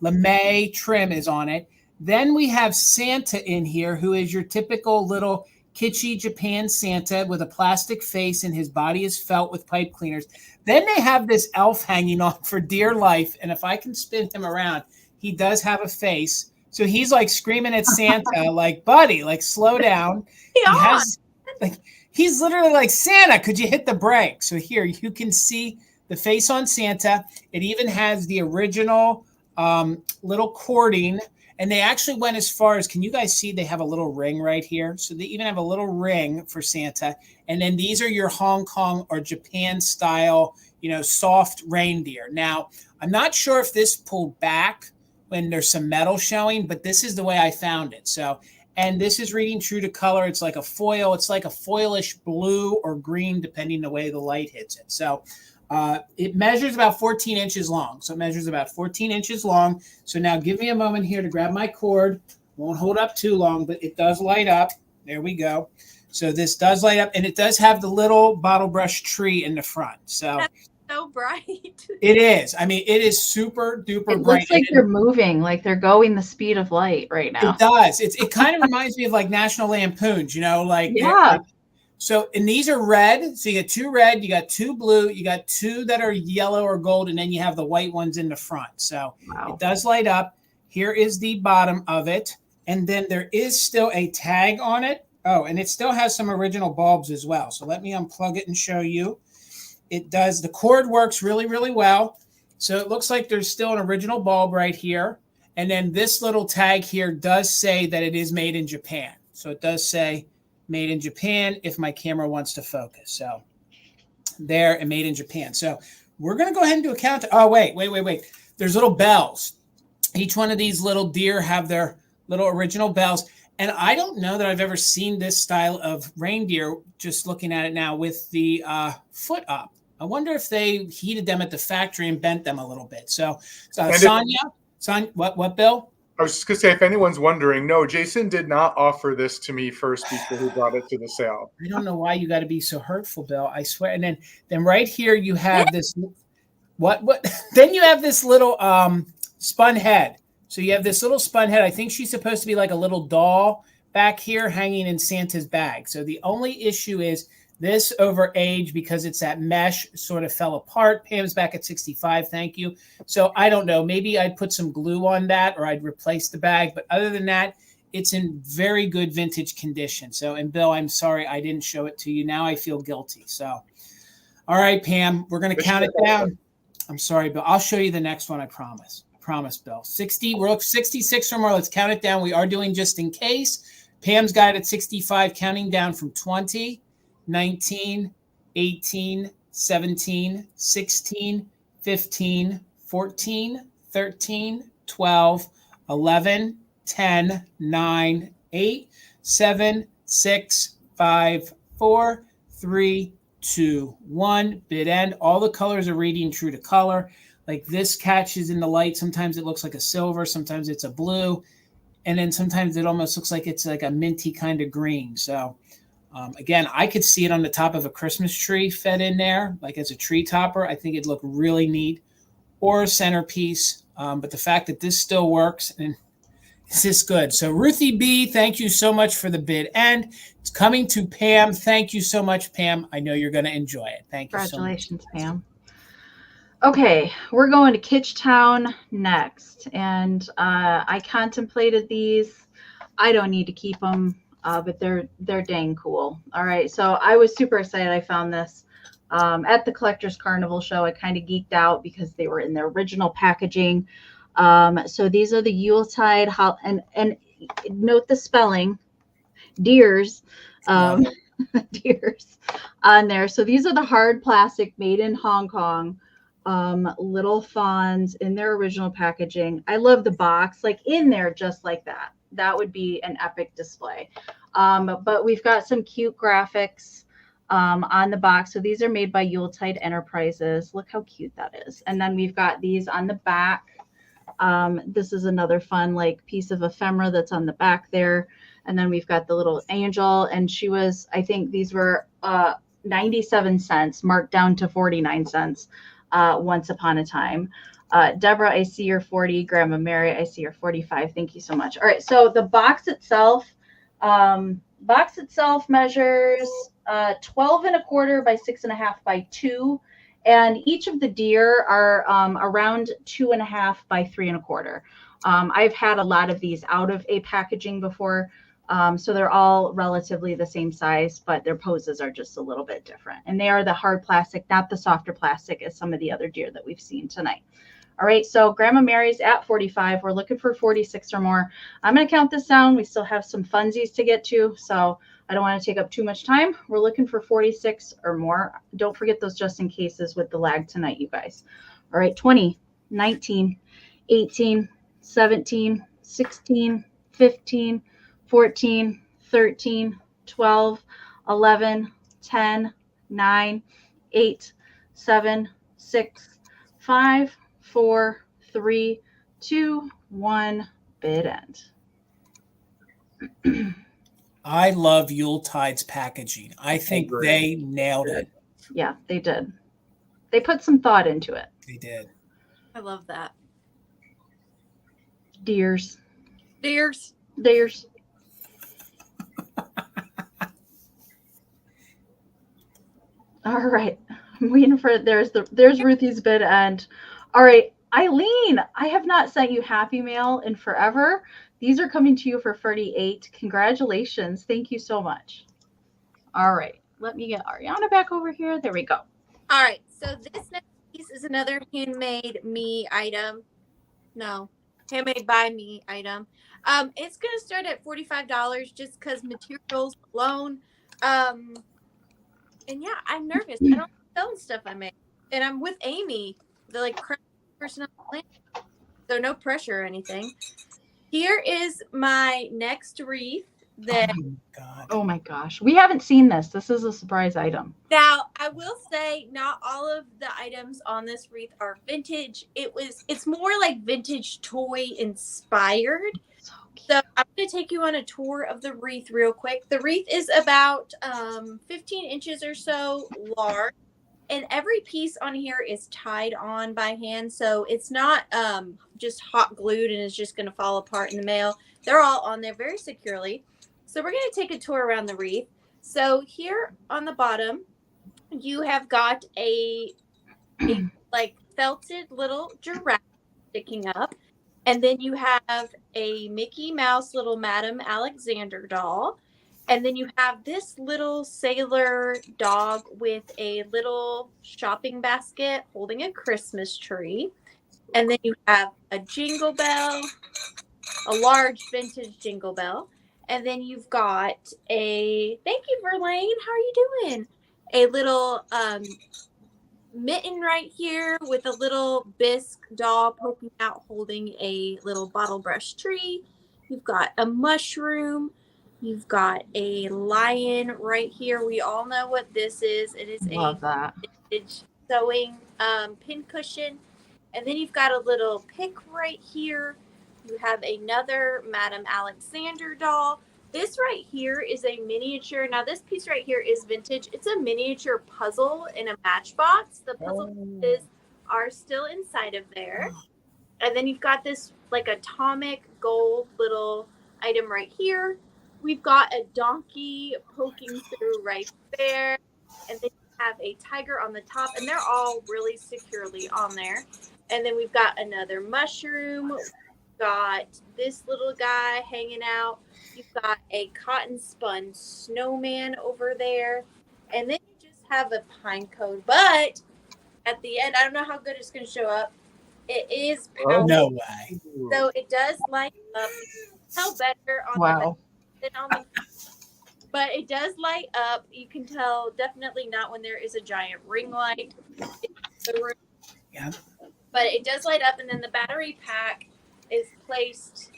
lame trim is on it. Then we have Santa in here, who is your typical little kitschy Japan Santa with a plastic face, and his body is felt with pipe cleaners. Then they have this elf hanging on for dear life. And if I can spin him around, he does have a face. So he's like screaming at Santa, like, buddy, like, slow down. He's literally like, Santa, could you hit the brake? So here you can see the face on Santa. It even has the original little cording. And they actually went as far as, can you guys see they have a little ring right here? So they even have a little ring for Santa. And then these are your Hong Kong or Japan style, soft reindeer. Now, I'm not sure if this pulled back when there's some metal showing, but this is the way I found it. So, and this is reading true to color. It's like a foil. It's like a foilish blue or green, depending the way the light hits it. So it measures about 14 inches long. So it measures about 14 inches long. So now give me a moment here to grab my cord. Won't hold up too long, but it does light up. There we go. So this does light up, and it does have the little bottle brush tree in the front. So that's so bright. It is. I mean, it is super duper bright. It looks like they're moving, like they're going the speed of light right now. It does. It kind of reminds me of like National Lampoons, like yeah. So, and these are red. So you get 2 red, you got 2 blue, you got 2 that are yellow or gold, and then you have the white ones in the front. So It does light up. Here is the bottom of it. And then there is still a tag on it. Oh, and it still has some original bulbs as well. So let me unplug it and show you. It does. The cord works really, really well. So it looks like there's still an original bulb right here. And then this little tag here does say that it is made in Japan. So it does say made in Japan if my camera wants to focus. So there, and made in Japan. So we're going to go ahead and do a count. Oh, wait. There's little bells. Each one of these little deer have their little original bells. And I don't know that I've ever seen this style of reindeer, just looking at it now, with the foot up. I wonder if they heated them at the factory and bent them a little bit. So Sonia, what, Bill? I was just going to say, if anyone's wondering, no, Jason did not offer this to me first before he brought it to the sale. I don't know why you got to be so hurtful, Bill. I swear. And then right here you have this. What? Then you have this little spun head. So you have this little spun head. I think she's supposed to be like a little doll back here hanging in Santa's bag. So the only issue is this over age, because it's that mesh, sort of fell apart. Pam's back at 65. Thank you. So I don't know. Maybe I'd put some glue on that, or I'd replace the bag. But other than that, it's in very good vintage condition. So, and Bill, I'm sorry I didn't show it to you. Now I feel guilty. So, all right, Pam, we're going to count it down. I'm sorry, Bill. I'll show you the next one. I promise. Bill. 60. We're up 66 or more. Let's count it down. We are doing just in case. Pam's got it at 65, counting down from 20, 19, 18, 17, 16, 15, 14, 13, 12, 11, 10, 9, 8, 7, 6, 5, 4, 3, 2, 1. Bid end. All the colors are reading true to color. Like this catches in the light. Sometimes it looks like a silver. Sometimes it's a blue. and then sometimes it almost looks like it's like a minty kind of green. So again, I could see it on the top of a Christmas tree fed in there, like as a tree topper. I think it'd look really neat, or a centerpiece. But the fact that this still works, and this is good. So Ruthie B, thank you so much for the bid. And it's coming to Pam. Thank you so much, Pam. I know you're going to enjoy it. Thank you so much. Congratulations, Pam. Okay, we're going to Kitschtown next. And I contemplated these. I don't need to keep them, but they're dang cool. All right, so I was super excited I found this. At the Collectors Carnival show, I kind of geeked out because they were in their original packaging. So these are the Yuletide, and note the spelling, deers, deers on there. So these are the hard plastic made in Hong Kong, little fawns in their original packaging. I love the box, like in there, just like that. That would be an epic display. But we've got some cute graphics on the box. So these are made by Yuletide Enterprises. Look how cute that is. And then we've got these on the back. This is another fun like piece of ephemera that's on the back there. And then we've got the little angel, and she was, I think these were 97 cents, marked down to 49 cents once upon a time. Deborah, I see you're 40. Grandma Mary, I see you're 45. Thank you so much. All right, so the box itself measures 12 1/4 by 6 1/2 by 2. And each of the deer are around 2 1/2 by 3 1/4. I've had a lot of these out of a packaging before. So they're all relatively the same size, but their poses are just a little bit different. And they are the hard plastic, not the softer plastic as some of the other deer that we've seen tonight. All right, so Grandma Mary's at 45. We're looking for 46 or more. I'm going to count this down. We still have some funsies to get to, so I don't want to take up too much time. We're looking for 46 or more. Don't forget those just in cases with the lag tonight, you guys. All right, 20, 19, 18, 17, 16, 15, 14, 13, 12, 11, 10, 9, 8, 7, 6, 5, 4, 3, 2, 1, bid end. I love Yuletide's packaging. I think they nailed it. Yeah, they did. They put some thought into it. They did. I love that. Deers. Deers. Deers. All right. I'm waiting for it. There's Ruthie's bid end. All right. Eileen, I have not sent you Happy Mail in forever. These are coming to you for 38. Congratulations. Thank you so much. All right. Let me get Arianna back over here. There we go. All right. So this next piece is another handmade me item. No, handmade by me item. It's going to start at $45 just because materials alone. And yeah, I'm nervous. I don't selling stuff I make. And I'm with Amy, the like person on the planet. So no pressure or anything. Here is my next wreath that oh my gosh. We haven't seen this. This is a surprise item. Now, I will say not all of the items on this wreath are vintage. It's more like vintage toy inspired. So I'm going to take you on a tour of the wreath real quick. The wreath is about 15 inches or so large. And every piece on here is tied on by hand. So it's not just hot glued and it's just going to fall apart in the mail. They're all on there very securely. So we're going to take a tour around the wreath. So here on the bottom, you have got a like felted little giraffe sticking up. And then you have a Mickey Mouse little Madame Alexander doll. And then you have this little sailor dog with a little shopping basket holding a Christmas tree. And then you have a jingle bell, a large vintage jingle bell. And then you've got thank you, Verlaine. How are you doing? A little mitten right here with a little bisque doll poking out holding a little bottle brush tree. You've got a mushroom. You've got a lion right here. We all know what this is. It is a vintage sewing pin cushion. And then you've got a little pick right here. You have another Madame Alexander doll. This right here is a miniature. Now, this piece right here is vintage. It's a miniature puzzle in a matchbox. The puzzle pieces are still inside of there. And then you've got this like atomic gold little item right here. We've got a donkey poking through right there. And then you have a tiger on the top. And they're all really securely on there. And then we've got another mushroom. We've got this little guy hanging out. You've got a cotton spun snowman over there. And then you just have a pine cone. But at the end, I don't know how good it's going to show up. It is power. No way. So it does light up. Tell better on Wow. the than on the, but it does light up. You can tell definitely not when there is a giant ring light in the room. Yeah. But it does light up, and then the battery pack is placed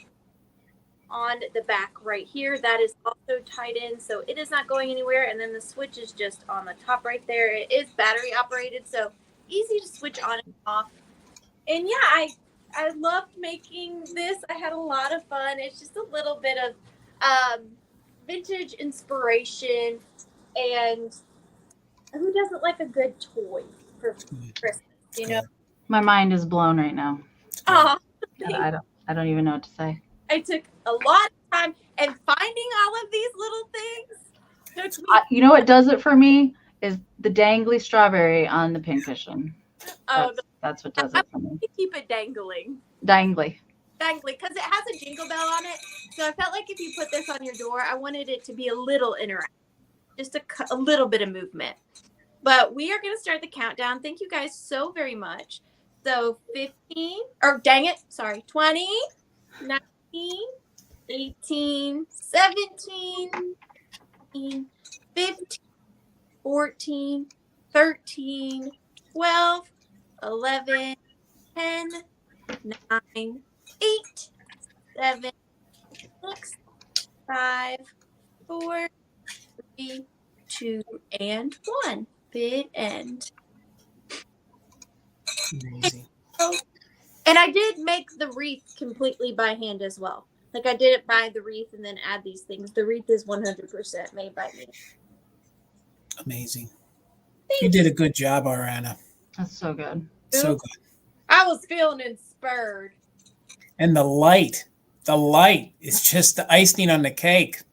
on the back right here. That is also tied in, so it is not going anywhere. And then the switch is just on the top right there. It is battery operated, so easy to switch on and off. And yeah, I loved making this. I had a lot of fun. It's just a little bit of vintage inspiration, and who doesn't like a good toy for Christmas? You know, My mind is blown right now. oh, I don't even know what to say. I took a lot of time, and finding all of these little things took me. You know what does it for me is the dangly strawberry on the pincushion. That's what does it for me. To keep it dangling, Dangly. because it has a jingle bell on it. So I felt like if you put this on your door, I wanted it to be a little interactive, just a little bit of movement. But we are going to start the countdown. Thank you guys so very much. So 15, or dang it, sorry, 20, 19, 18, 17, 18, 15, 14, 13, 12, 11, 10, 9, 8, 7, 6, 5, 4, 3, 2, and 1. Bid end. Amazing. And I did make the wreath completely by hand as well. Like I did it by the wreath and then add these things. The wreath is 100% made by me. Amazing. You did a good job, Arianna. That's so good. So good. I was feeling inspired. And the light is just the icing on the cake.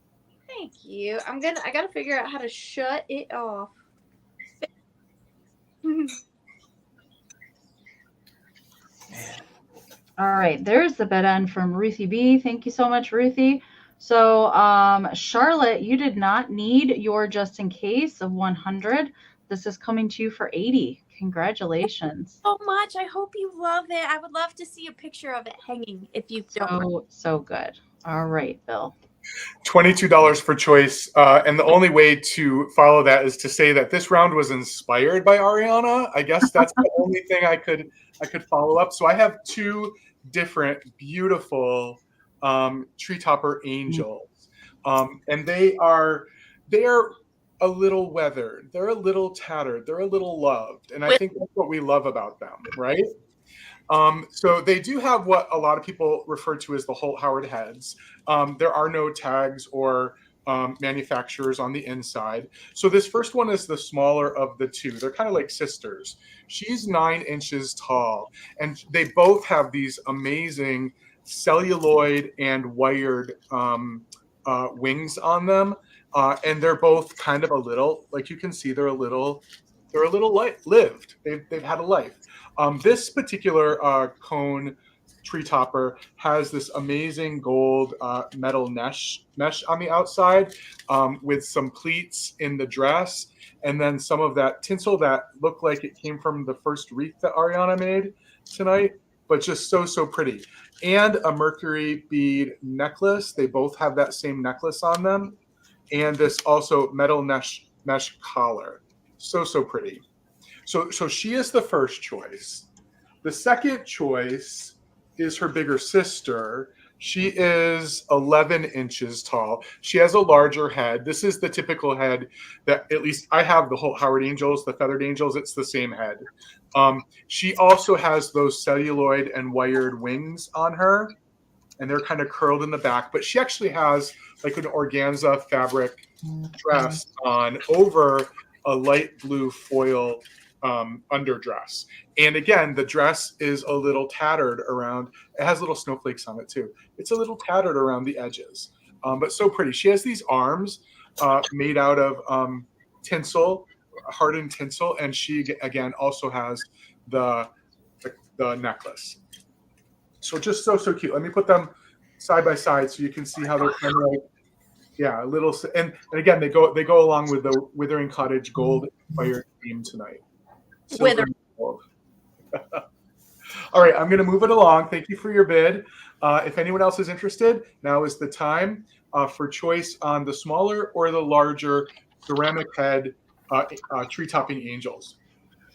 Thank you. I gotta figure out how to shut it off. All right, there's the bed end from Ruthie B. Thank you so much, Ruthie. So, Charlotte, you did not need your just in case of 100. This is coming to you for 80. Congratulations. So much. I hope you love it. I would love to see a picture of it hanging if you don't. So good. All right, Bill. $22 for choice. And the only way to follow that is to say that this round was inspired by Arianna. I guess that's the only thing I could follow up. So I have two different beautiful tree topper angels. And they are a little weathered. They're a little tattered. They're a little loved. And I think that's what we love about them, right? So they do have what a lot of people refer to as the Holt Howard heads. There are no tags or manufacturers on the inside. So this first one is the smaller of the two. They're kind of like sisters. She's 9 inches tall, and they both have these amazing celluloid and wired wings on them. And they're both kind of a little, like you can see, they're a little lived. They've had a life. This particular cone tree topper has this amazing gold metal mesh on the outside with some pleats in the dress, and then some of that tinsel that looked like it came from the first wreath that Arianna made tonight, but just so pretty. And a mercury bead necklace. They both have that same necklace on them. And this also metal mesh collar. So pretty. So she is the first choice. The second choice is her bigger sister. She is 11 inches tall. She has a larger head. This is the typical head that, at least I have the Holt Howard angels, the feathered angels. It's the same head. She also has those celluloid and wired wings on her. and they're kind of curled in the back. But she actually has like an organza fabric dress on over a light blue foil underdress. And again, the dress is a little tattered around. It has little snowflakes on it too. It's a little tattered around the edges, but so pretty. She has these arms made out of tinsel, hardened tinsel, and she again also has the necklace. So just so cute. Let me put them side by side so you can see how they're kind of like, yeah, a little. And again, they go along with the Withering Cottage gold fire theme tonight. Wither. Gold. All right, I'm going to move it along. Thank you for your bid. If anyone else is interested, now is the time for choice on the smaller or the larger ceramic head tree topping angels.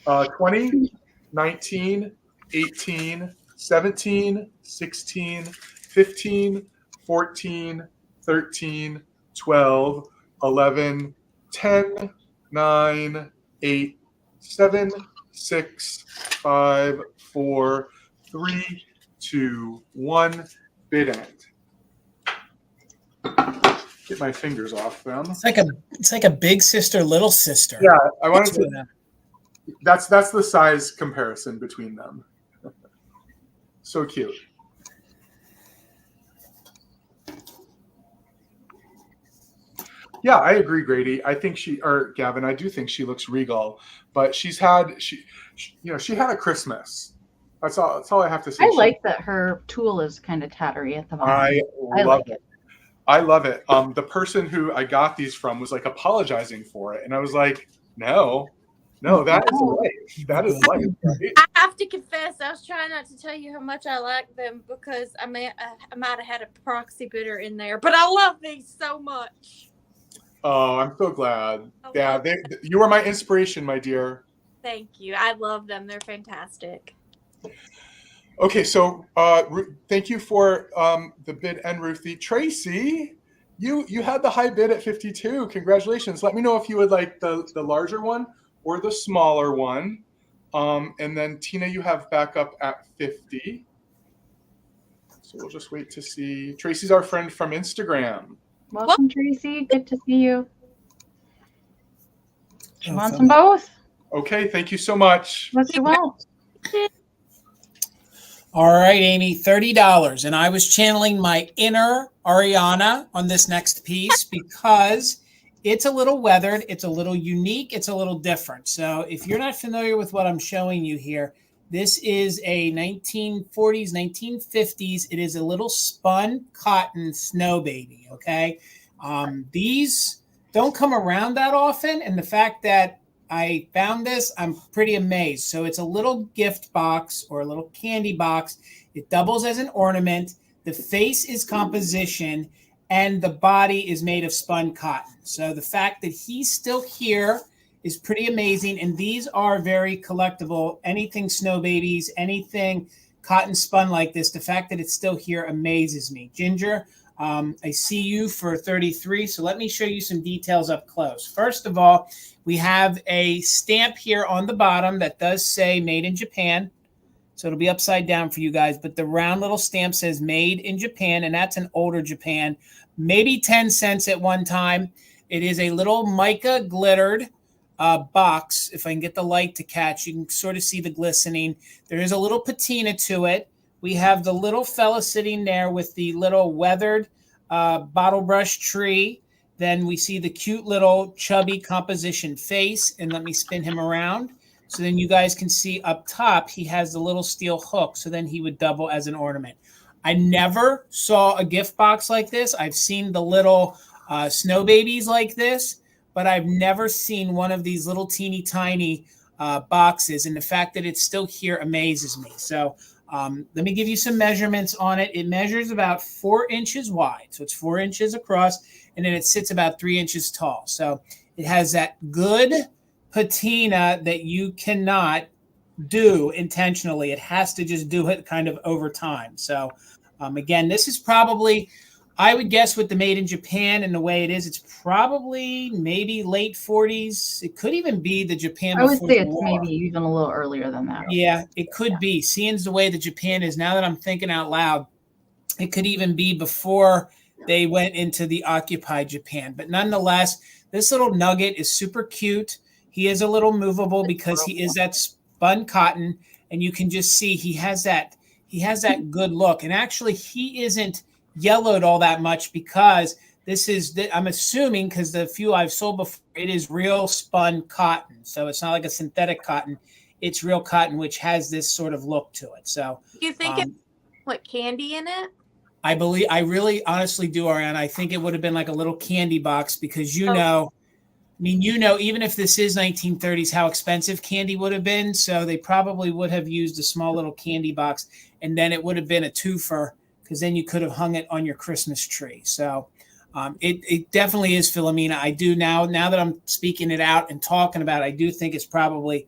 20, 19, 18, 17, 16, 15, 14, 13, 12, 11, 10, 9, 8, 7, 6, 5, 4, 3, 2, 1. Bid end. Get my fingers off them. It's like a big sister, little sister. Yeah, I wanted to. That's the size comparison between them. So cute. Yeah, I agree, Grady. I think Gavin, I do think she looks regal, but she had a Christmas. That's all I have to say. I like that her tool is kind of tattery at the moment. I love it. I love it. The person who I got these from was like apologizing for it, and I was like, no, that is life. That is life. Right? I have to confess, I was trying not to tell you how much I like them because I might have had a proxy bidder in there, but I love these so much. Oh, I'm so glad. Yeah, you are my inspiration, my dear. Thank you. I love them. They're fantastic. Okay, so thank you for the bid and Ruthie. Tracy, you had the high bid at 52. Congratulations. Let me know if you would like the larger one or the smaller one. And then Tina, you have backup at 50. So we'll just wait to see. Tracy's our friend from Instagram. Welcome, Tracy. Good to see you. She wants them both. Okay, thank you so much. Yes, you will. All right, Amy, $30. And I was channeling my inner Arianna on this next piece because it's a little weathered, it's a little unique, it's a little different. So if you're not familiar with what I'm showing you here, this is a 1940s, 1950s. It is a little spun cotton snow baby, okay? These don't come around that often, and the fact that I found this, I'm pretty amazed. So it's a little gift box or a little candy box. It doubles as an ornament. The face is composition, and the body is made of spun cotton. So the fact that he's still here is pretty amazing. And these are very collectible. Anything snow babies, anything cotton spun like this, the fact that it's still here amazes me. Ginger, I see you for 33. So let me show you some details up close. First of all, we have a stamp here on the bottom that does say made in Japan. So it'll be upside down for you guys. But the round little stamp says made in Japan, and that's an older Japan. Maybe 10 cents at one time. It is a little mica glittered box. If I can get the light to catch, you can sort of see the glistening. There is a little patina to it. We have the little fella sitting there with the little weathered bottle brush tree. Then we see the cute little chubby composition face. And let me spin him around. So then you guys can see up top, he has the little steel hook. So then he would double as an ornament. I never saw a gift box like this. I've seen the little snow babies like this, but I've never seen one of these little teeny tiny boxes. And the fact that it's still here amazes me. So let me give you some measurements on it. It measures about 4 inches wide. So it's 4 inches across, and then it sits about 3 inches tall. So it has that good patina that you cannot do intentionally. It has to just do it kind of over time. So again, this is probably, I would guess with the made in Japan and the way it is, it's probably maybe late 40s. It could even be the Japan I would before say the it's war. maybe even a little earlier than that. Yeah, it could be. Seeing the way the Japan is, now that I'm thinking out loud, It could even be before they went into the occupied Japan. But nonetheless, this little nugget is super cute. He is a little movable because he is that spun cotton, and you can just see he has that good look. And actually, he isn't yellowed all that much because this is, I'm assuming, because the few I've sold before, it is real spun cotton. So it's not like a synthetic cotton. It's real cotton, which has this sort of look to it. So You think it put candy in it? I really honestly do, Arianna. I think it would have been like a little candy box because even if this is 1930s, how expensive candy would have been. So they probably would have used a small little candy box, and then it would have been a twofer because then you could have hung it on your Christmas tree. So it definitely is Philomena. I do now that I'm speaking it out and talking about it, I do think it's probably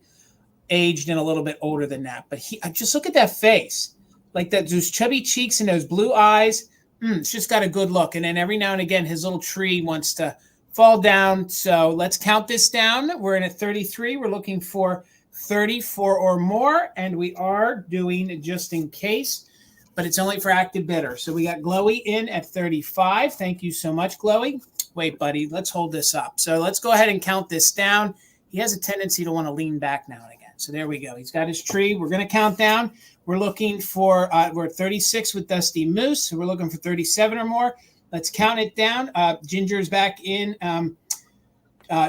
aged and a little bit older than that. But just look at that face. Like those chubby cheeks and those blue eyes. It's just got a good look. And then every now and again, his little tree wants to fall down. So let's count this down. We're in at 33. We're looking for 34 or more. And we are doing just in case, but it's only for active bidder. So we got Glowy in at 35. Thank you so much, Glowy. Wait, buddy, let's hold this up. So let's go ahead and count this down. He has a tendency to want to lean back now and again. So there we go. He's got his tree. We're going to count down. We're looking for, we're at 36 with Dusty Moose. So we're looking for 37 or more. Let's count it down. Ginger's back in.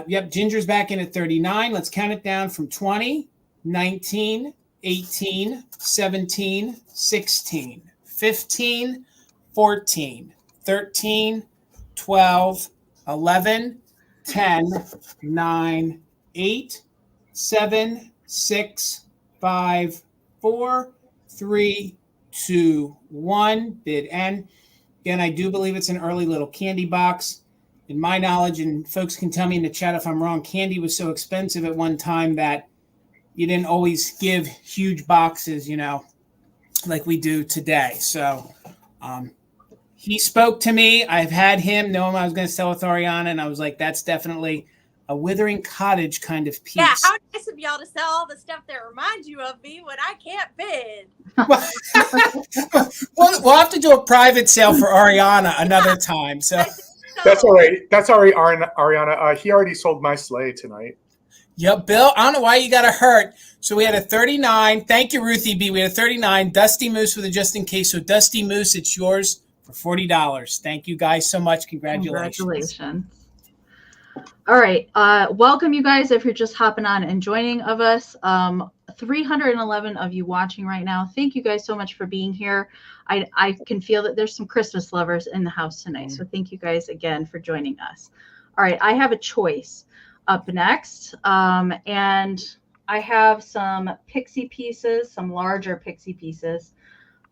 Ginger's back in at 39. Let's count it down from 20, 19, 18, 17, 16, 15, 14, 13, 12, 11, 10, 9, 8, 7, 6, 5, 4, 3, 2, 1. Bid end. Again, I do believe it's an early little candy box. In my knowledge, and folks can tell me in the chat if I'm wrong, candy was so expensive at one time that you didn't always give huge boxes, like we do today. So he spoke to me. I've had him know him I was going to sell with Arianna, and I was like, that's definitely a Withering Cottage kind of piece. Yeah, how nice of y'all to sell all the stuff that reminds you of me when I can't bid. We'll have to do a private sale for Arianna another time. So that's all right. That's all right, Arianna. He already sold my sleigh tonight. Yep, Bill, I don't know why you got to hurt. So we had a 39. Thank you, Ruthie B. We had a 39. Dusty Moose with a just in case. So Dusty Moose, it's yours for $40. Thank you guys so much. Congratulations. All right. Welcome, you guys, if you're just hopping on and joining of us. 311 of you watching right now. Thank you guys so much for being here. I can feel that there's some Christmas lovers in the house tonight. So thank you guys again for joining us. All right. I have a choice up next. And I have some pixie pieces, some larger pixie pieces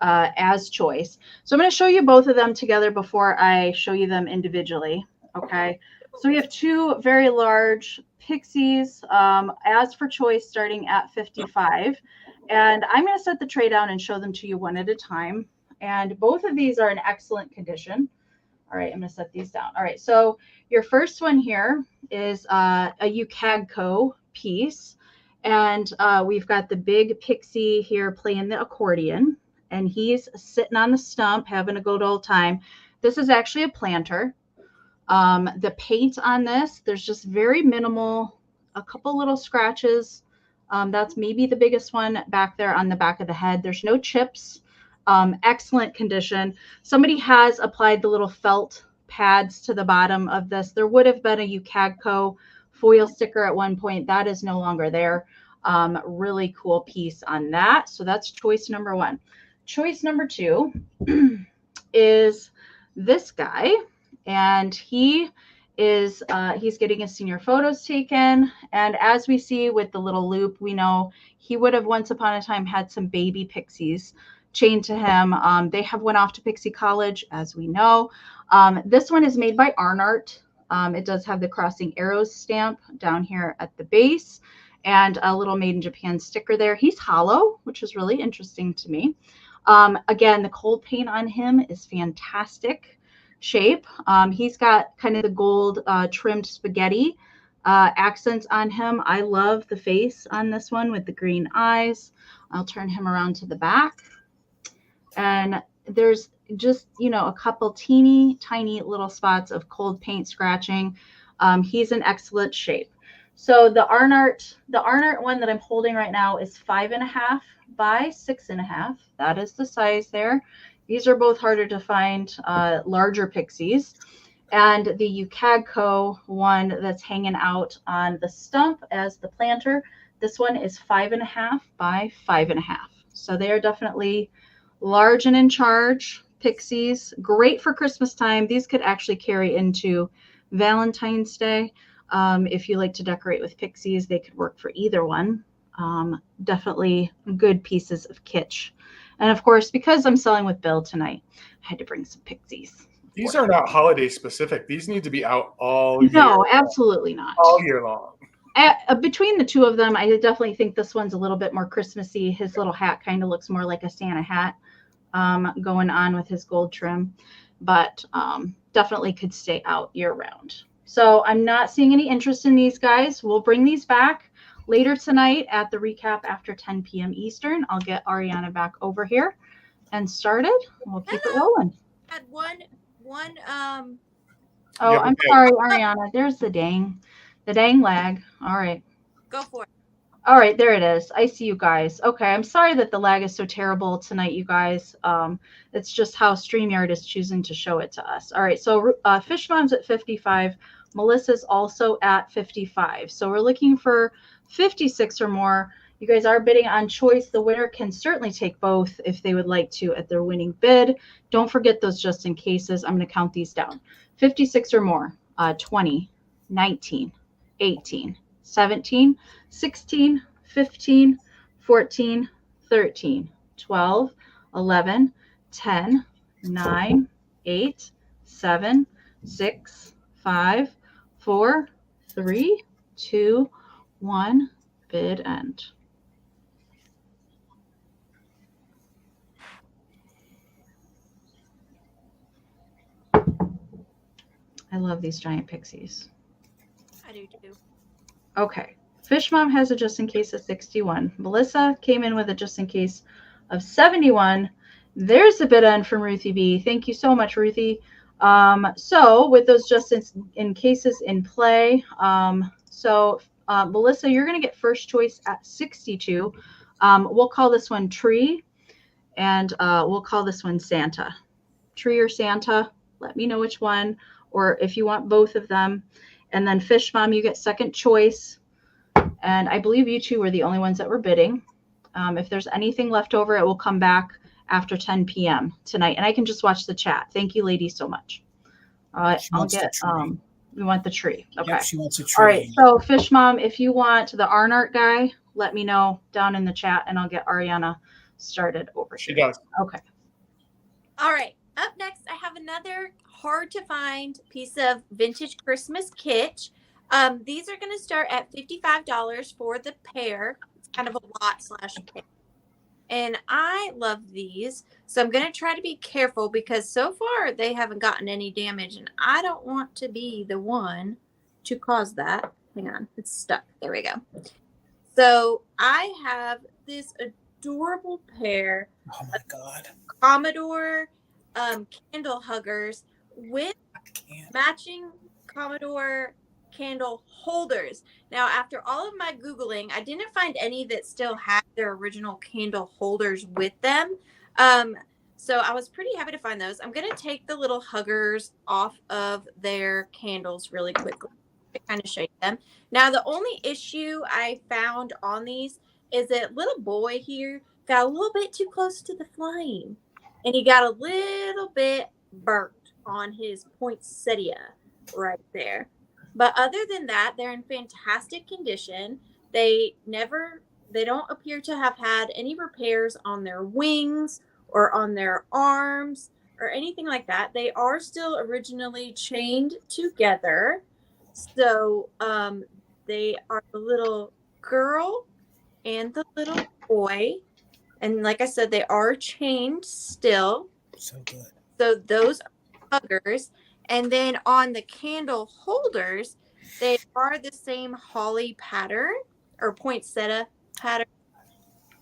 as choice. So I'm going to show you both of them together before I show you them individually. Okay. So we have two very large pixies as for choice starting at 55. And I'm going to set the tray down and show them to you one at a time. And both of these are in excellent condition. All right, I'm going to set these down. All right, so your first one here is a UCAGCO piece. And we've got the big pixie here playing the accordion. And he's sitting on the stump having a good old time. This is actually a planter. The paint on this, there's just very minimal, a couple little scratches. That's maybe the biggest one back there on the back of the head. There's no chips. Excellent condition. Somebody has applied the little felt pads to the bottom of this. There would have been a UCAGCO foil sticker at one point. That is no longer there. Really cool piece on that. So that's choice number one. Choice number two is this guy. And he is he's getting his senior photos taken. And as we see with the little loop, we know he would have once upon a time had some baby pixies chained to him. They have went off to Pixie College, as we know. This one is made by Arnart. It does have the crossing arrows stamp down here at the base and a little made in Japan sticker there. He's hollow, which is really interesting to me. Again, the cold paint on him is fantastic shape. He's got kind of the gold trimmed spaghetti accents on him. I love the face on this one with the green eyes. I'll turn him around to the back. And there's just, a couple teeny tiny little spots of cold paint scratching. He's in excellent shape. So the Arnart one that I'm holding right now is 5.5 by 6.5. That is the size there. These are both harder to find, larger pixies. And the UCAGCO one that's hanging out on the stump as the planter, this one is 5.5 by 5.5. So they are definitely large and in charge pixies. Great for Christmas time. These could actually carry into Valentine's Day. If you like to decorate with pixies, they could work for either one. Definitely good pieces of kitsch. And of course, because I'm selling with Bill tonight, I had to bring some pixies. These are not holiday specific. These need to be out all year. No, absolutely not. All year long. Between the two of them, I definitely think this one's a little bit more Christmassy. His little hat kind of looks more like a Santa hat going on with his gold trim, but definitely could stay out year round. So I'm not seeing any interest in these guys. We'll bring these back later tonight at the recap after 10 p.m. Eastern. I'll get Arianna back over here and started. We'll keep it rolling. Had one. Oh, I'm sorry, Arianna. There's the dang lag. All right. Go for it. All right, there it is. I see you guys. Okay, I'm sorry that the lag is so terrible tonight, you guys. It's just how StreamYard is choosing to show it to us. All right, so Fish Mom's at 55. Melissa's also at 55. So we're looking for 56 or more. You guys are bidding on choice. The winner can certainly take both if they would like to at their winning bid. Don't forget those just in cases. I'm going to count these down. 56 or more. 20, 19, 18, 17, 16, 15, 14, 13, 12, 11, 10, 9, 8, 7, 6, 5, 4, 3, 2, 1. Bid end. I love these giant pixies. I do too. Okay. Fish Mom has a just in case of 61. Melissa came in with a just in case of 71. There's a bid end from Ruthie B. Thank you so much, Ruthie. So with those just in cases in play, Melissa, you're going to get first choice at 62. We'll call this one Tree, and we'll call this one Santa. Tree or Santa, let me know which one, or if you want both of them. And then Fish Mom, you get second choice. And I believe you two were the only ones that were bidding. If there's anything left over, it will come back after 10 p.m. tonight. And I can just watch the chat. Thank you, ladies, so much. I'll get, we want the tree. Okay. Yep, she wants a tree. All right. So Fish Mom, if you want the Arnart guy, let me know down in the chat and I'll get Arianna started over She here. does. Okay. All right. Up next, I have another hard to find piece of vintage Christmas kitsch. These are going to start at $55 for the pair. It's kind of a lot / pair. And I love these. So I'm going to try to be careful because so far they haven't gotten any damage. And I don't want to be the one to cause that. Hang on. It's stuck. There we go. So I have this adorable pair Oh my God. Commodore candle huggers with matching Commodore candle holders. Now, after all of my Googling, I didn't find any that still had their original candle holders with them. So I was pretty happy to find those. I'm going to take the little huggers off of their candles really quickly to kind of shake them. Now, the only issue I found on these is that little boy here got a little bit too close to the flame. And he got a little bit burnt on his poinsettia right there. But other than that, they're in fantastic condition. They don't appear to have had any repairs on their wings or on their arms or anything like that. They are still originally chained together. So they are the little girl and the little boy. And like I said, they are chained still. So good. So those are huggers. And then on the candle holders, they are the same holly pattern or poinsettia pattern.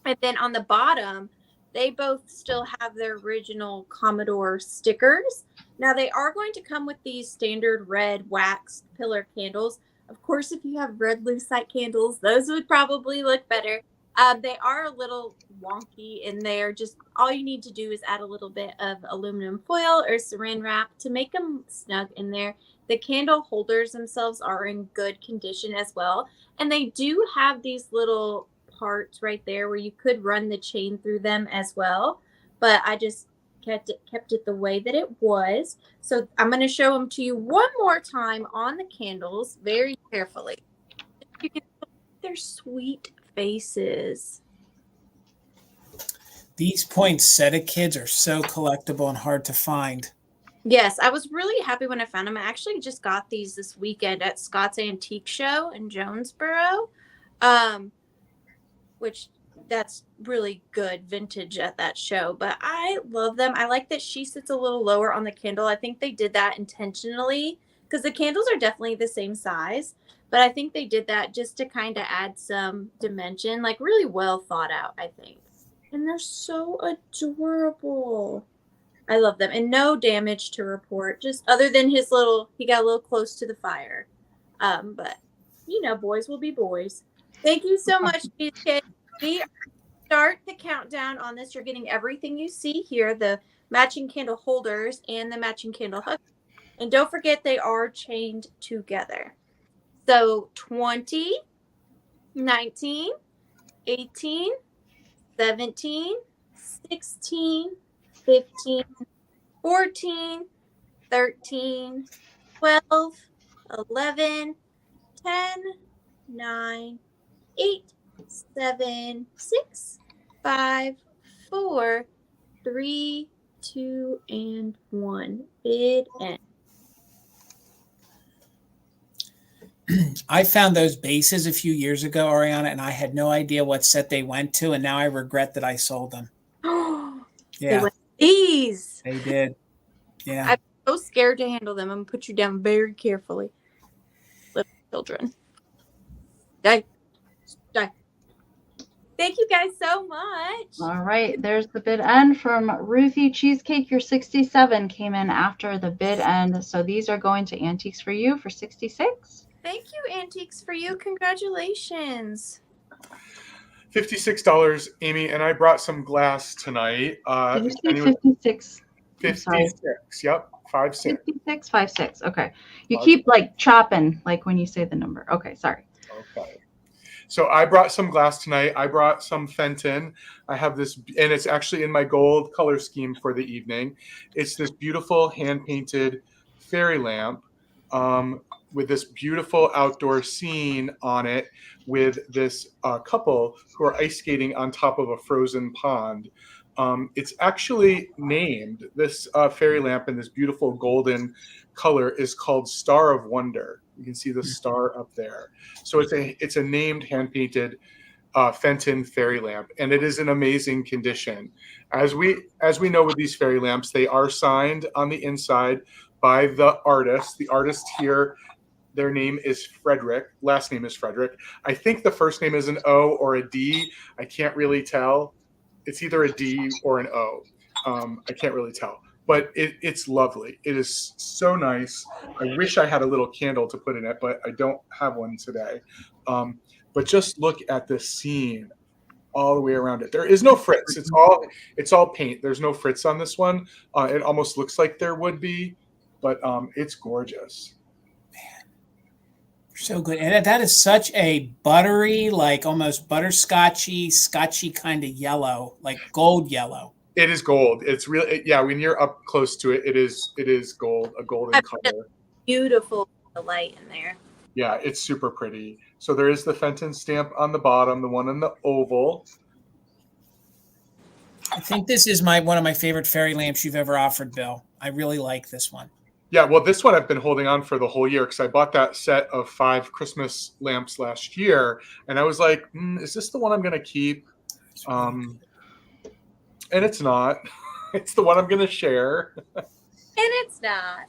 And then on the bottom, They both still have their original Commodore stickers. Now they are going to come with these standard red wax pillar candles. Of course, if you have red lucite candles, those would probably look better. They are a little wonky in there. Just all you need to do is add a little bit of aluminum foil or saran wrap to make them snug in there. The candle holders themselves are in good condition as well. And they do have these little parts right there where you could run the chain through them as well. But I just kept it the way that it was. So I'm going to show them to you one more time on the candles very carefully. You can see their sweet faces. These poinsettia kids are so collectible and hard to find. Yes, I was really happy when I found them. I actually just got these this weekend at Scott's Antique Show in Jonesboro, which that's really good vintage at that show. But I love them. I like that she sits a little lower on the candle. I think they did that intentionally because the candles are definitely the same size. But I think they did that just to kind of add some dimension, like really well thought out, I think. And they're so adorable. I love them. And no damage to report, just other than he got a little close to the fire. But, boys will be boys. Thank you so much, kids. We start the countdown on this. You're getting everything you see here, the matching candle holders and the matching candle hook. And don't forget they are chained together. So 20, 19, 18, 17, 16, 15, 14, 13, 12, 11, 10, 9, 8, 7, 6, 5, 4, 3, 2, and 1. Bid end. I found those bases a few years ago, Arianna, and I had no idea what set they went to, and now I regret that I sold them. They went these. They did. Yeah. I'm so scared to handle them. I'm going to put you down very carefully. Little children. Die. Thank you guys so much. All right, there's the bid end from Ruthie Cheesecake. Your 67 came in after the bid end. So these are going to Antiques for You for 66. Thank you, Antiques for You. Congratulations. $56, Amy, and I brought some glass tonight. Did you say 56? 56, yep, 56. 56, 56. Okay. You keep like chopping, like when you say the number. Okay, sorry. Okay. So I brought some glass tonight. I brought some Fenton. I have this, and it's actually in my gold color scheme for the evening. It's this beautiful hand-painted fairy lamp with this beautiful outdoor scene on it with this couple who are ice skating on top of a frozen pond. It's actually named, this fairy lamp in this beautiful golden color is called Star of Wonder. You can see the star up there. So it's a named hand-painted Fenton fairy lamp, and it is in amazing condition. As we know with these fairy lamps, they are signed on the inside by the artist. The artist here, their name is Frederick. Last name is Frederick. I think the first name is an O or a D. I can't really tell. It's either a D or an O. I can't really tell. But it's lovely. It is so nice. I wish I had a little candle to put in it, but I don't have one today. But just look at this scene all the way around it. There is no fritz. It's all paint. There's no fritz on this one. It almost looks like there would be, but it's gorgeous. Man, so good. And that is such a buttery, like almost butterscotchy, scotchy kind of yellow, like gold yellow. It is gold. It's really, yeah. When you're up close to it, it is gold, a golden color. Beautiful, the light in there. Yeah, it's super pretty. So there is the Fenton stamp on the bottom, the one in the oval. I think this is one of my favorite fairy lamps you've ever offered, Bill. I really like this one. Yeah, well, this one I've been holding on for the whole year because I bought that set of 5 Christmas lamps last year, and I was like, is this the one I'm going to keep? And it's not. It's the one I'm going to share. And it's not.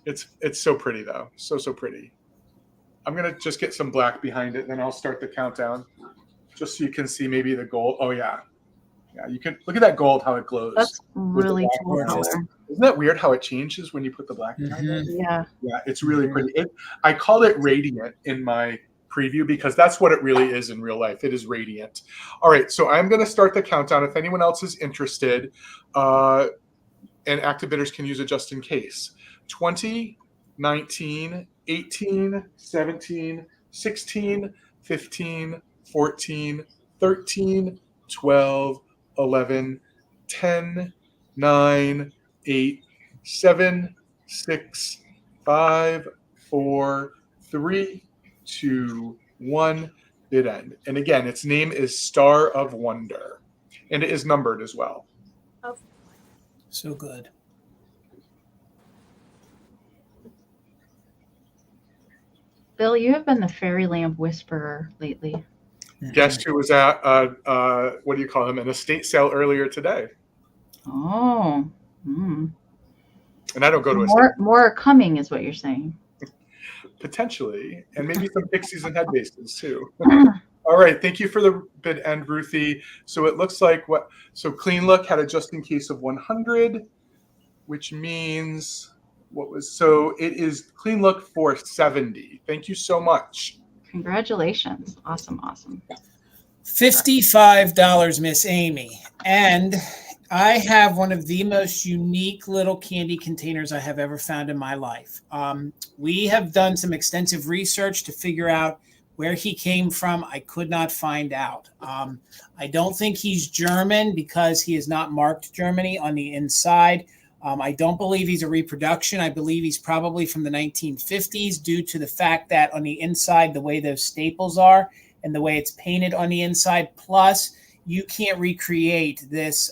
It's so pretty, though. So pretty. I'm going to just get some black behind it, then I'll start the countdown just so you can see maybe the gold. Oh, yeah. Yeah, you can look at that gold, how it glows. That's with the really black cool behind it. color. Isn't that weird how it changes when you put the black behind it? Yeah. Yeah, it's really pretty. I called it radiant in my preview because that's what it really is in real life. It is radiant. All right, so I'm going to start the countdown. If anyone else is interested, and active bidders can use it just in case. 20, 19, 18, 17, 16, 15, 14, 13, 12, 11, 10, 9, 8, 7, 6, 5, 4, 3, 2, 1. Bid end. And again, its name is Star of Wonder. And it is numbered as well. So good. Bill, you have been the fairyland whisperer lately. Guest who was at what do you call him, an estate sale earlier today. Oh. Mm. And I don't go to more are coming, is what you're saying. potentially, and maybe some pixies and head bases too. All right, thank you for the bid end, Ruthie. So it looks like Clean Look had a just in case of 100, which means it is Clean Look for 70. Thank you so much. Congratulations. Awesome. $55, Miss Amy. And I have one of the most unique little candy containers I have ever found in my life. We have done some extensive research to figure out where he came from. I could not find out. I don't think he's German because he is not marked Germany on the inside. I don't believe he's a reproduction. I believe he's probably from the 1950s due to the fact that on the inside, the way those staples are and the way it's painted on the inside. Plus, you can't recreate this,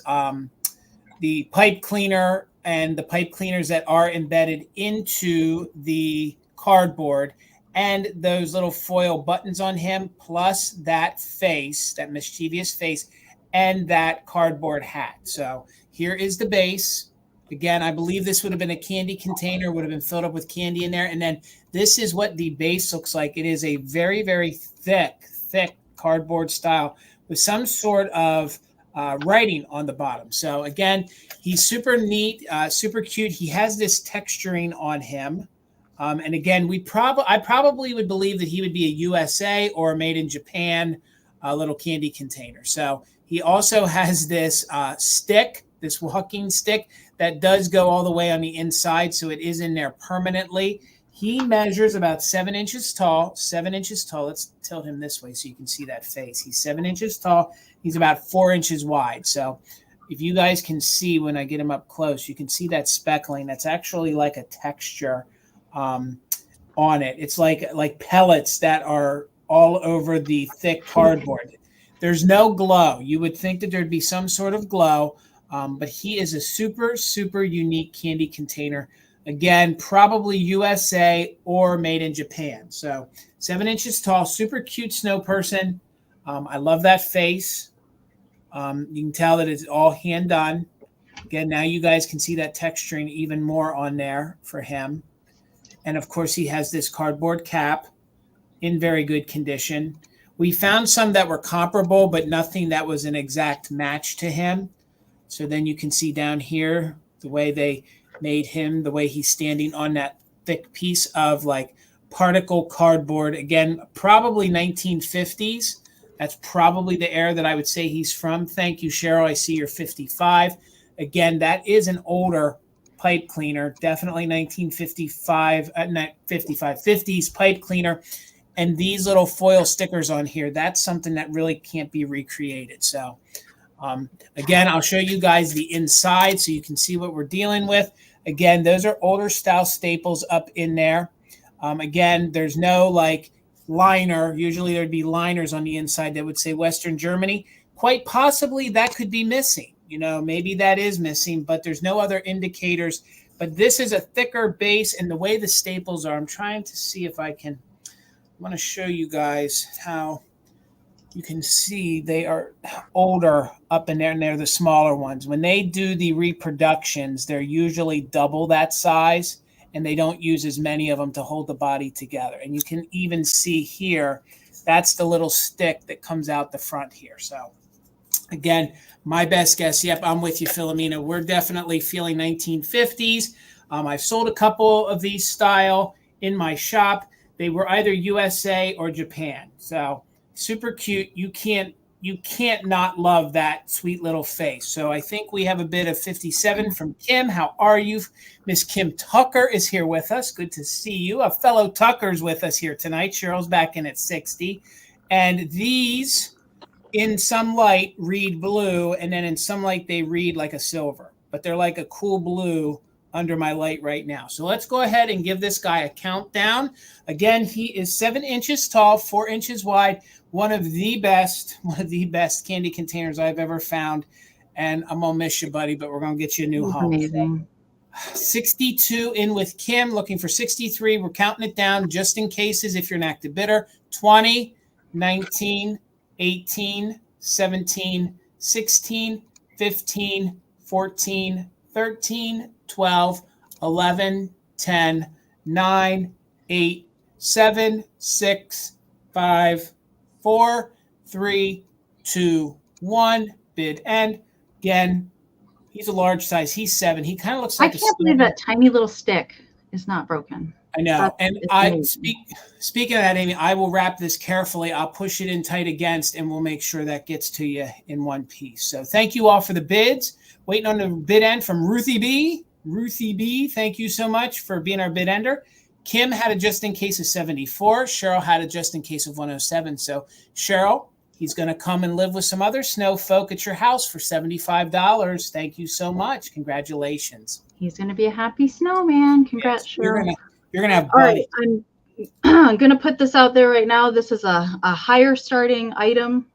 the pipe cleaner and the pipe cleaners that are embedded into the cardboard and those little foil buttons on him, plus that face, that mischievous face, and that cardboard hat. So here is the base. Again, I believe this would have been a candy container, would have been filled up with candy in there. And then this is what the base looks like. It is a very, very thick cardboard style with some sort of writing on the bottom. So again, he's super neat, super cute. He has this texturing on him. And again, I probably would believe that he would be a USA or made in Japan little candy container. So he also has this stick, this walking stick that does go all the way on the inside. So it is in there permanently. He measures about 7 inches tall, 7 inches tall. Let's tilt him this way so you can see that face. He's 7 inches tall. He's about 4 inches wide. So if you guys can see when I get him up close, you can see that speckling. That's actually like a texture on it. It's like pellets that are all over the thick cardboard. There's no glow. You would think that there'd be some sort of glow, but he is a super, super unique candy container. Again, probably USA or made in Japan. So 7 inches tall, super cute snow person. I love that face. You can tell that it's all hand done. Again, now you guys can see that texturing even more on there for him. And of course, he has this cardboard cap in very good condition. We found some that were comparable, but nothing that was an exact match to him. So then you can see down here the way they made him, the way he's standing on that thick piece of like particle cardboard. Again, probably 1950s. That's probably the era that I would say he's from. Thank you, Cheryl. I see you're 55. Again, that is an older pipe cleaner, definitely 1955, 50s pipe cleaner. And these little foil stickers on here, that's something that really can't be recreated. So again, I'll show you guys the inside so you can see what we're dealing with. Again, those are older style staples up in there. Again, there's no like liner. Usually there'd be liners on the inside that would say Western Germany. Quite possibly that could be missing. You know, maybe that is missing, but there's no other indicators. But this is a thicker base, and the way the staples are, I'm trying to see if I want to show you guys how you can see they are older up in there, and they're the smaller ones. When they do the reproductions, they're usually double that size, and they don't use as many of them to hold the body together. And you can even see here, that's the little stick that comes out the front here. So Again, my best guess. Yep, I'm with you, Philomena. We're definitely feeling 1950s. I've sold a couple of these style in my shop. They were either USA or Japan. So super cute. You can't not love that sweet little face. So I think we have a bid of 57 from Kim. How are you? Miss Kim Tucker is here with us. Good to see you. A fellow Tucker's with us here tonight. Cheryl's back in at 60. And these, in some light, read blue, and then in some light they read like a silver, but they're like a cool blue under my light right now. So let's go ahead and give this guy a countdown. Again, he is 7 inches tall, 4 inches wide, one of the best candy containers I've ever found. And I'm gonna miss you, buddy, but we're gonna get you a new home. Amazing. 62 in with Kim, looking for 63. We're counting it down just in cases if you're an active bidder. 20, 19, 18, 17, 16, 15, 14, 13, 12, 11, 10, 9, 8, 7, 6, 5, 4, 3, 2, 1. Bid end. Again, he's a large size. He's 7. He kind of looks like I can't believe that tiny little stick is not broken. I know. And amazing. Speaking of that, Amy, I will wrap this carefully. I'll push it in tight against, and we'll make sure that gets to you in one piece. So thank you all for the bids. Waiting on the bid end from Ruthie B. Ruthie B, thank you so much for being our bid ender. Kim had a just in case of 74. Cheryl had a just in case of 107. So Cheryl, he's going to come and live with some other snow folk at your house for $75. Thank you so much. Congratulations. He's going to be a happy snowman. Congrats, Yes, Cheryl. You're gonna have All right, I'm going to put this out there right now. This is a higher starting item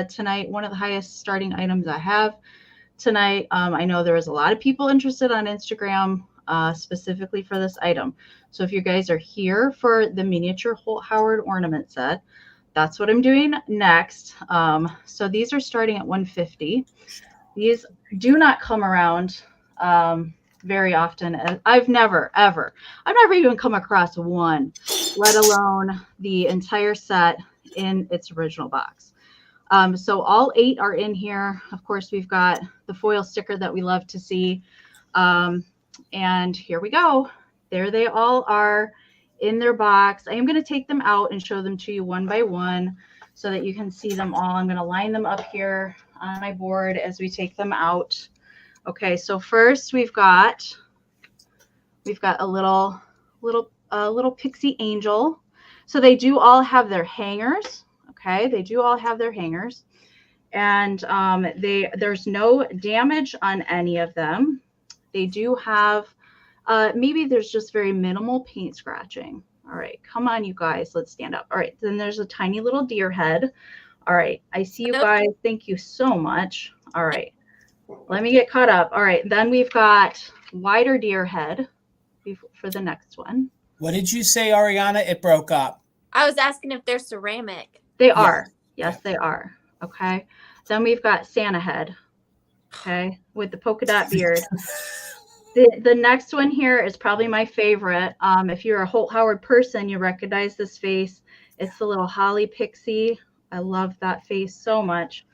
tonight, one of the highest starting items I have tonight. I know there was a lot of people interested on Instagram specifically for this item. So if you guys are here for the miniature Holt Howard ornament set, that's what I'm doing next. So these are starting at $150. These do not come around very often. I've never even come across one, let alone the entire set in its original box. So all 8 are in here. Of course, we've got the foil sticker that we love to see. And here we go. There they all are in their box. I am going to take them out and show them to you one by one so that you can see them all. I'm going to line them up here on my board as we take them out. Okay, so first we've got a little pixie angel. So they do all have their hangers. Okay, they do all have their hangers, and there's no damage on any of them. They do have maybe there's just very minimal paint scratching. All right, come on, you guys, let's stand up. All right, then there's a tiny little deer head. All right, I see you guys. Thank you so much. All right. Let me get caught up. All right, then we've got wider deer head for the next one. What did you say, Arianna? It broke up. I was asking if they're ceramic. They are. Yes, they are. Okay. Then we've got Santa head. Okay, with the polka dot beard. The next one here is probably my favorite. If you're a Holt Howard person, you recognize this face. It's the little Holly Pixie. I love that face so much.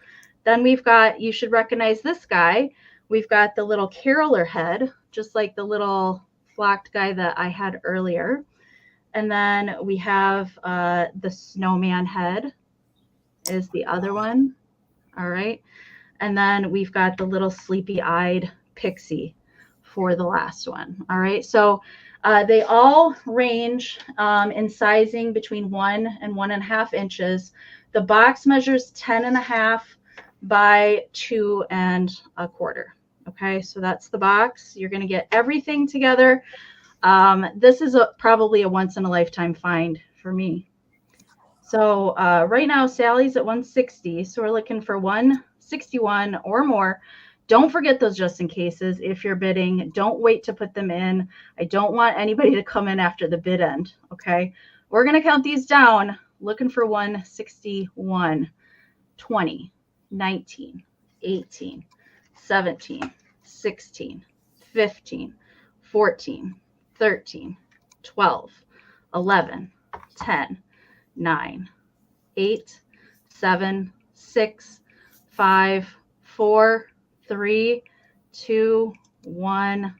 Then we've got, you should recognize this guy. We've got the little caroler head, just like the little flocked guy that I had earlier. And then we have the snowman head is the other one. All right. And then we've got the little sleepy-eyed pixie for the last one. All right. So they all range in sizing between 1 and 1.5 inches. The box measures 10.5 by 2 1/4. Okay, so that's the box. You're going to get everything together. This is probably a once in a lifetime find for me. So right now Sally's at 160, so we're looking for 161 or more. Don't forget those just in cases. If you're bidding, don't wait to put them in. I don't want anybody to come in after the bid end. Okay, we're going to count these down, looking for 161, 20, 19, 18, 17, 16, 15, 14, 13, 12, 11, 10, 9, 8, 7, 6, 5, 4, 3, 2, 1.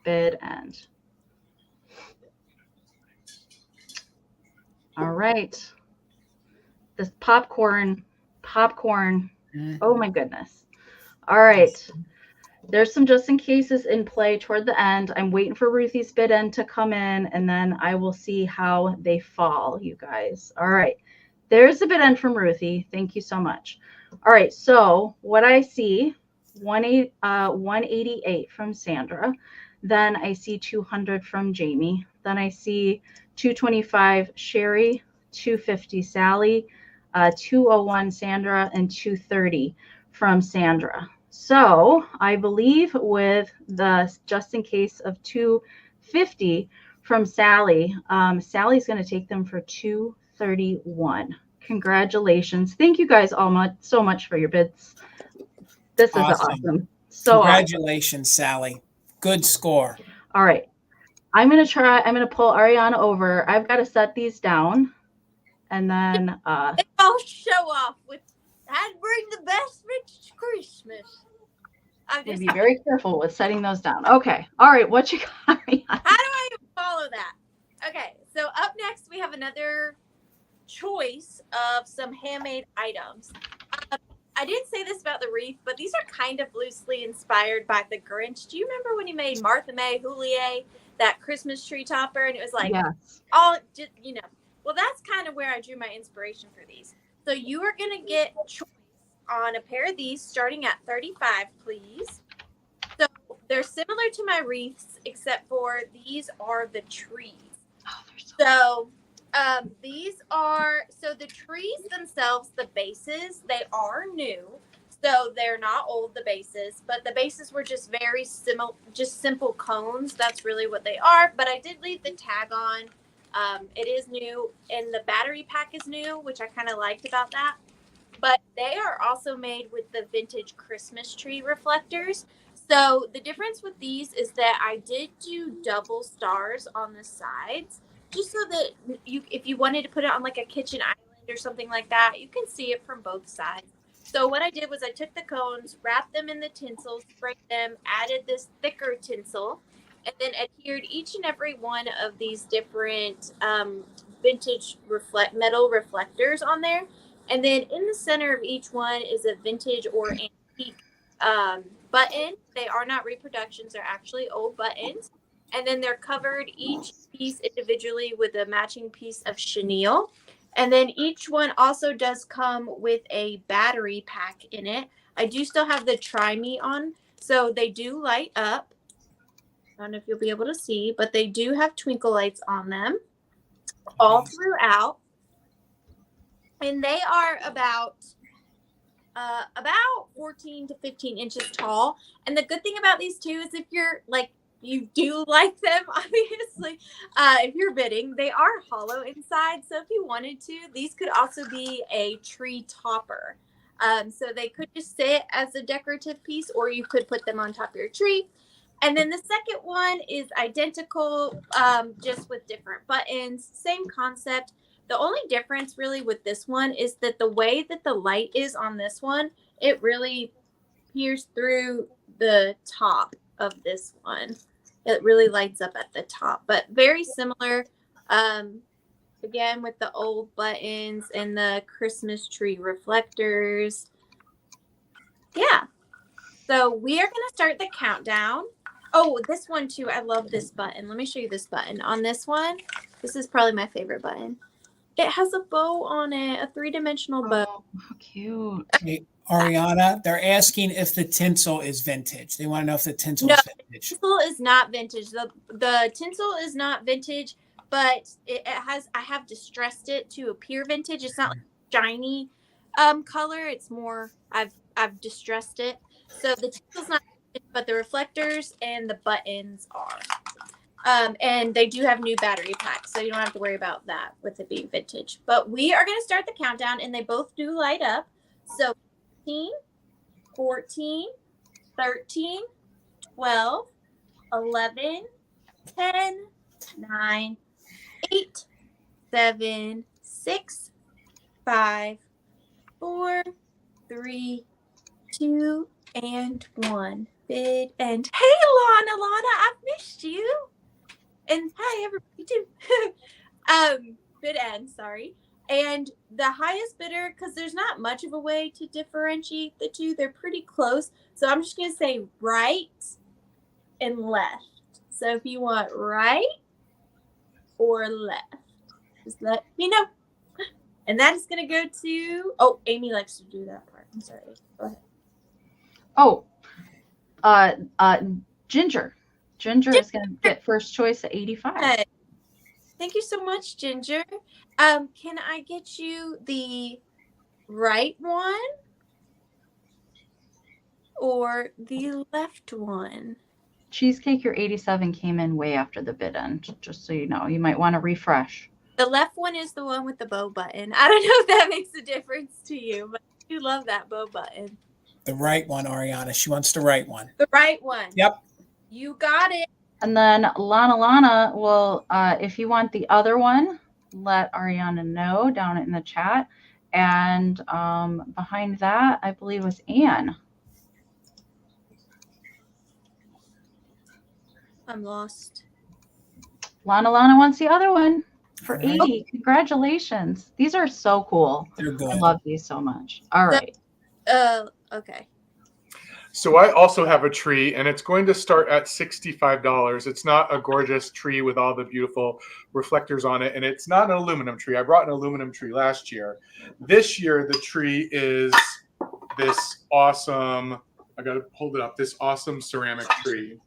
Bid end. All right. This popcorn. Oh my goodness. All right. There's some just in cases in play toward the end. I'm waiting for Ruthie's bid end to come in, and then I will see how they fall, you guys. All right. There's the bid end from Ruthie. Thank you so much. All right. So what I see, 188 from Sandra. Then I see 200 from Jamie. Then I see 225 Sherry, 250 Sally, 201 Sandra, and 230 from Sandra. So I believe with the just in case of 250 from Sally, Sally's going to take them for 231. Congratulations. Thank you guys all so much for your bids. This is awesome. So congratulations, Sally. Good score. All right. I'm going to pull Arianna over. I've got to set these down. And then I'll show off with I'd bring the best vintage Christmas. I'm going to be very careful with setting those down. Okay. All right. What you got, Arianna? How do I follow that? Okay. So up next, we have another choice of some handmade items. I didn't say this about the wreath, but these are kind of loosely inspired by the Grinch. Do you remember when he made Martha May Houlier, that Christmas tree topper? And it was like, all, you know, well, that's kind of where I drew my inspiration for these. So you are going to get choice on a pair of these starting at $35, please. So they're similar to my wreaths, except for these are the trees. Oh, they're so these are, so the trees themselves, the bases, they are new. So they're not old, the bases, but the bases were just very simple, just simple cones. That's really what they are. But I did leave the tag on. It is new, and the battery pack is new, which I kind of liked about that. But they are also made with the vintage Christmas tree reflectors. So the difference with these is that I did do double stars on the sides, just so that you, if you wanted to put it on like a kitchen island or something like that, you can see it from both sides. So what I did was I took the cones, wrapped them in the tinsel, sprayed them, added this thicker tinsel, and then adhered each and every one of these different vintage metal reflectors on there. And then in the center of each one is a vintage or antique button. They are not reproductions. They're actually old buttons. And then they're covered each piece individually with a matching piece of chenille. And then each one also does come with a battery pack in it. I do still have the Try Me on, so they do light up. I don't know if you'll be able to see, but they do have twinkle lights on them all throughout. And they are about 14 to 15 inches tall. And the good thing about these two is if you're like, you do like them, obviously, if you're bidding, they are hollow inside. So if you wanted to, these could also be a tree topper. So they could just sit as a decorative piece, or you could put them on top of your tree. And then the second one is identical, just with different buttons, same concept. The only difference really with this one is that the way that the light is on this one, it really peers through the top of this one. It really lights up at the top, but very similar. Again, with the old buttons and the Christmas tree reflectors. Yeah. So we are going to start the countdown. Oh, this one too. I love this button. Let me show you this button. On this one, this is probably my favorite button. It has a bow on it, a three-dimensional bow. Oh, how cute. Hey, Arianna, they're asking if the tinsel is vintage. They want to know if the tinsel is vintage. The tinsel is not vintage. The tinsel is not vintage, but it has, I have distressed it to appear vintage. It's not like shiny color. It's more, I've distressed it. So the tinsel's not vintage, but the reflectors and the buttons are. And they do have new battery packs, so you don't have to worry about that with it being vintage. But we are going to start the countdown, and they both do light up. So 15, 14, 13, 12, 11, 10, 9, 8, 7, 6, 5, 4, 3, 2 and 1. Bid end. Hey, Lana, I've missed you. And hi, everybody, too. Bid end, sorry. And the highest bidder, because there's not much of a way to differentiate the two, they're pretty close. So I'm just going to say right and left. So if you want right or left, just let me know. And that is going to go to, oh, Amy likes to do that part. I'm sorry. Go ahead. Oh, Ginger. Ginger is going to get first choice at 85. Thank you so much, Ginger. Can I get you the right one or the left one? Cheesecake, your 87 came in way after the bid end, just so you know. You might want to refresh. The left one is the one with the bow button. I don't know if that makes a difference to you, but I do love that bow button. The right one, Arianna. She wants the right one. The right one. Yep. You got it. And then Lana will, if you want the other one, let Arianna know down in the chat. And behind that, I believe was Anne. I'm lost. Lana wants the other one for 80. Congratulations. These are so cool. They're good. I love these so much. All right. Okay. So I also have a tree, and it's going to start at $65. It's not a gorgeous tree with all the beautiful reflectors on it, and it's not an aluminum tree. I brought an aluminum tree last year. This year, the tree is this awesome, I got to hold it up, this awesome ceramic tree.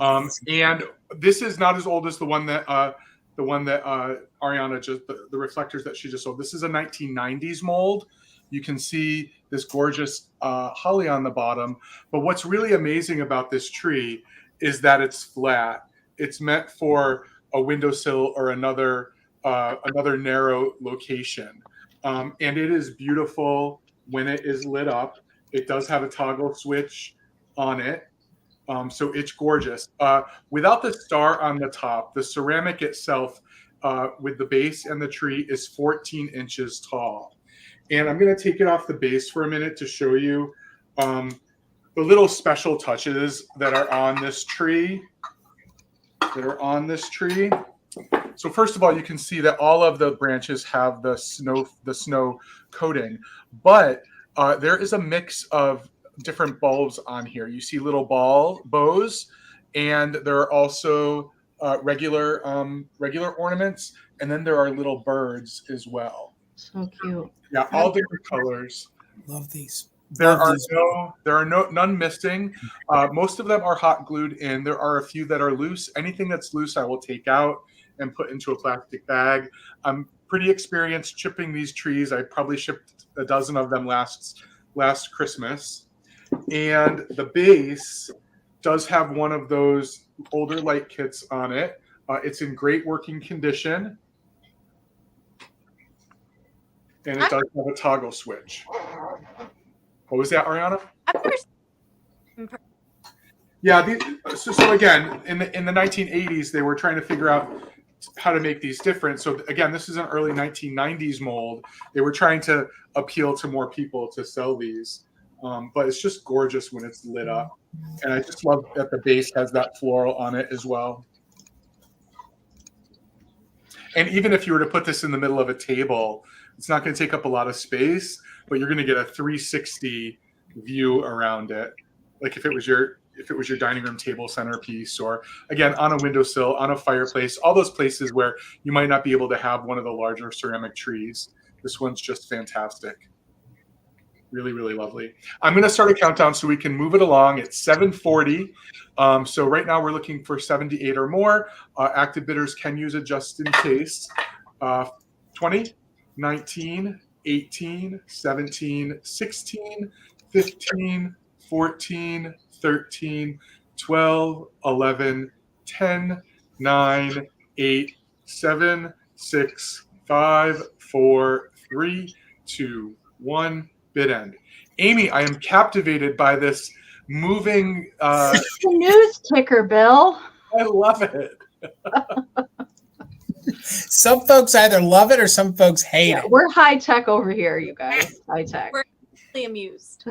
And this is not as old as the one that Arianna just, the reflectors that she just sold. This is a 1990s mold. You can see this gorgeous holly on the bottom. But what's really amazing about this tree is that it's flat. It's meant for a windowsill or another narrow location. And it is beautiful when it is lit up. It does have a toggle switch on it. So it's gorgeous. Without the star on the top, the ceramic itself with the base and the tree is 14 inches tall. And I'm going to take it off the base for a minute to show you the little special touches that are on this tree. So first of all, you can see that all of the branches have the snow coating, but there is a mix of different bulbs on here. You see little bows, and there are also regular ornaments, and then there are little birds as well. So cute. Yeah, all different colors. Love these. There are none missing. Most of them are hot glued in. There are a few that are loose. Anything that's loose, I will take out and put into a plastic bag. I'm pretty experienced chipping these trees. I probably shipped a dozen of them last Christmas. And the base does have one of those older light kits on it. It's in great working condition. And it does have a toggle switch. What was that, Arianna? Yeah. So again, in the 1980s, they were trying to figure out how to make these different. So again, this is an early 1990s mold. They were trying to appeal to more people to sell these. But it's just gorgeous when it's lit up. And I just love that the base has that floral on it as well. And even if you were to put this in the middle of a table, it's not going to take up a lot of space, but you're going to get a 360 view around it. Like if it was your dining room table centerpiece, or again, on a windowsill, on a fireplace, all those places where you might not be able to have one of the larger ceramic trees. This one's just fantastic. Really, really lovely. I'm going to start a countdown so we can move it along. It's 7:40. So right now we're looking for 78 or more. Active bidders can use it just in case. 20, 19, 18, 17, 16, 15, 14, 13, 12, 11, 10, 9, 8, 7, 6, 5, 4, 3, 2, 1. Bid end. Amy, I am captivated by this moving news ticker, Bill. I love it. Some folks either love it or some folks hate it. We're high tech over here, you guys. High tech. We're really amused.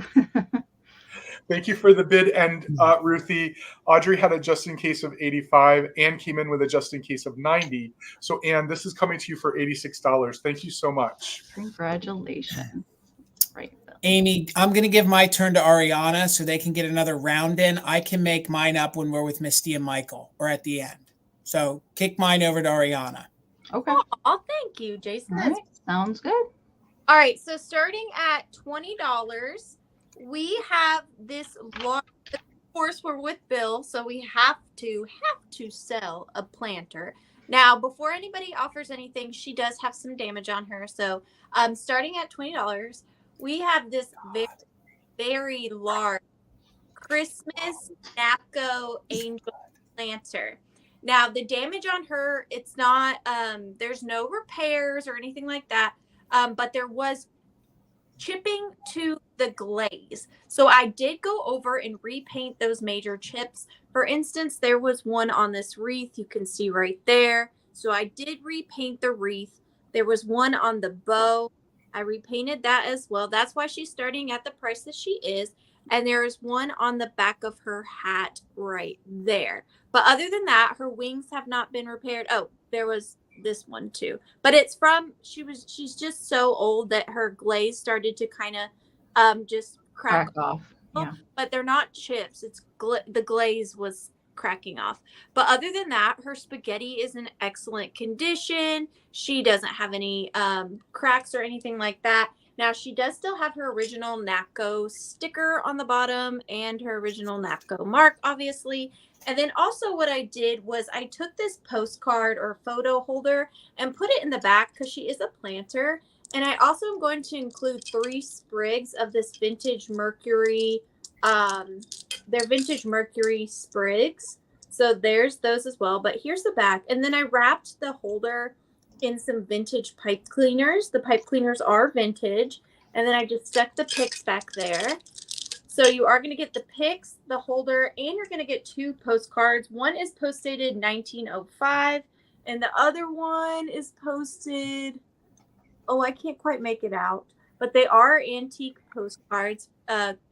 Thank you for the bid. And Ruthie, Audrey had a just in case of 85. Ann came in with a just in case of 90. So Ann, this is coming to you for $86. Thank you so much. Congratulations. Right, Bill. Amy, I'm going to give my turn to Arianna so they can get another round in. I can make mine up when we're with Misty and Michael or at the end. So kick mine over to Arianna. Okay. Oh, thank you, Jason. All right. Sounds good. All right, so starting at $20, we have this large, of course, we're with Bill, so we have to sell a planter. Now, before anybody offers anything, she does have some damage on her. So starting at $20, we have this very, very large Christmas Napco Angel planter. Now, the damage on her, it's not, there's no repairs or anything like that, but there was chipping to the glaze. So I did go over and repaint those major chips. For instance, there was one on this wreath you can see right there. So I did repaint the wreath. There was one on the bow. I repainted that as well. That's why she's starting at the price that she is. And there is one on the back of her hat right there. But other than that, her wings have not been repaired. Oh, there was this one too. But it's from, she's just so old that her glaze started to kind of just crack off. Yeah. But they're not chips. It's the glaze was cracking off. But other than that, her spaghetti is in excellent condition. She doesn't have any cracks or anything like that. Now, she does still have her original NAPCO sticker on the bottom and her original NAPCO mark, obviously. And then also what I did was I took this postcard or photo holder and put it in the back because she is a planter. And I also am going to include 3 sprigs of this vintage Mercury, they're vintage Mercury sprigs. So there's those as well. But here's the back. And then I wrapped the holder in some vintage pipe cleaners. The pipe cleaners are vintage. And then I just stuck the picks back there. So you are going to get the picks, the holder, and you're going to get 2 postcards. One is posted 1905, and the other one is posted, oh, I can't quite make it out. But they are antique postcards,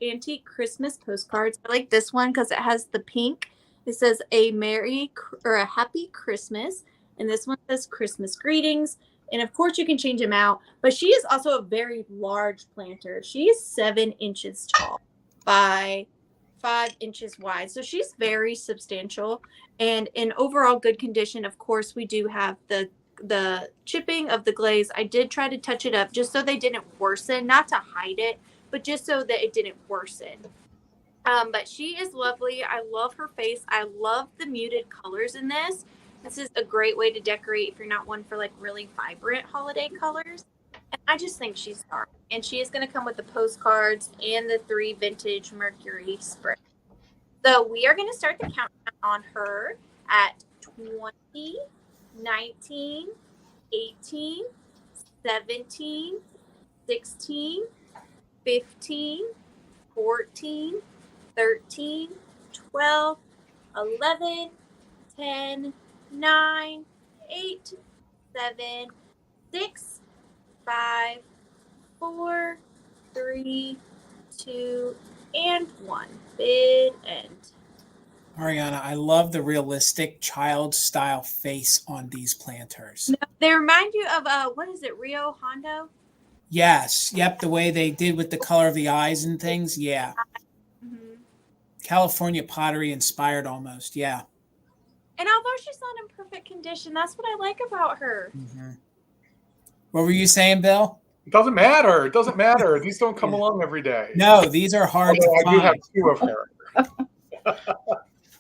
antique Christmas postcards. I like this one because it has the pink. It says a merry or a happy Christmas. And this one says Christmas greetings. And of course you can change them out. But she is also a very large planter. She is 7 inches tall by 5 inches wide. So she's very substantial and in overall good condition. Of course, we do have the chipping of the glaze. I did try to touch it up just so they didn't worsen, not to hide it, but just so that it didn't worsen. But she is lovely. I love her face. I love the muted colors in this. This is a great way to decorate if you're not one for like really vibrant holiday colors. And I just think she's dark. And she is going to come with the postcards and the 3 vintage Mercury sprigs. So we are going to start the countdown on her at 20, 19, 18, 17, 16, 15, 14, 13, 12, 11, 10, 9, 8, 7, 6, 5, 4, 3, 2, and 1. Bid end. Arianna, I love the realistic child-style face on these planters. No, they remind you of, what is it, Rio Hondo? Yes. Yep, the way they did with the color of the eyes and things. Yeah. Mm-hmm. California pottery inspired almost. Yeah. And although she's not in perfect condition, that's what I like about her. Mm-hmm. What were you saying, Bill? It doesn't matter. It doesn't matter. These don't come along every day. No, these are hard to find. I do have 2 of her.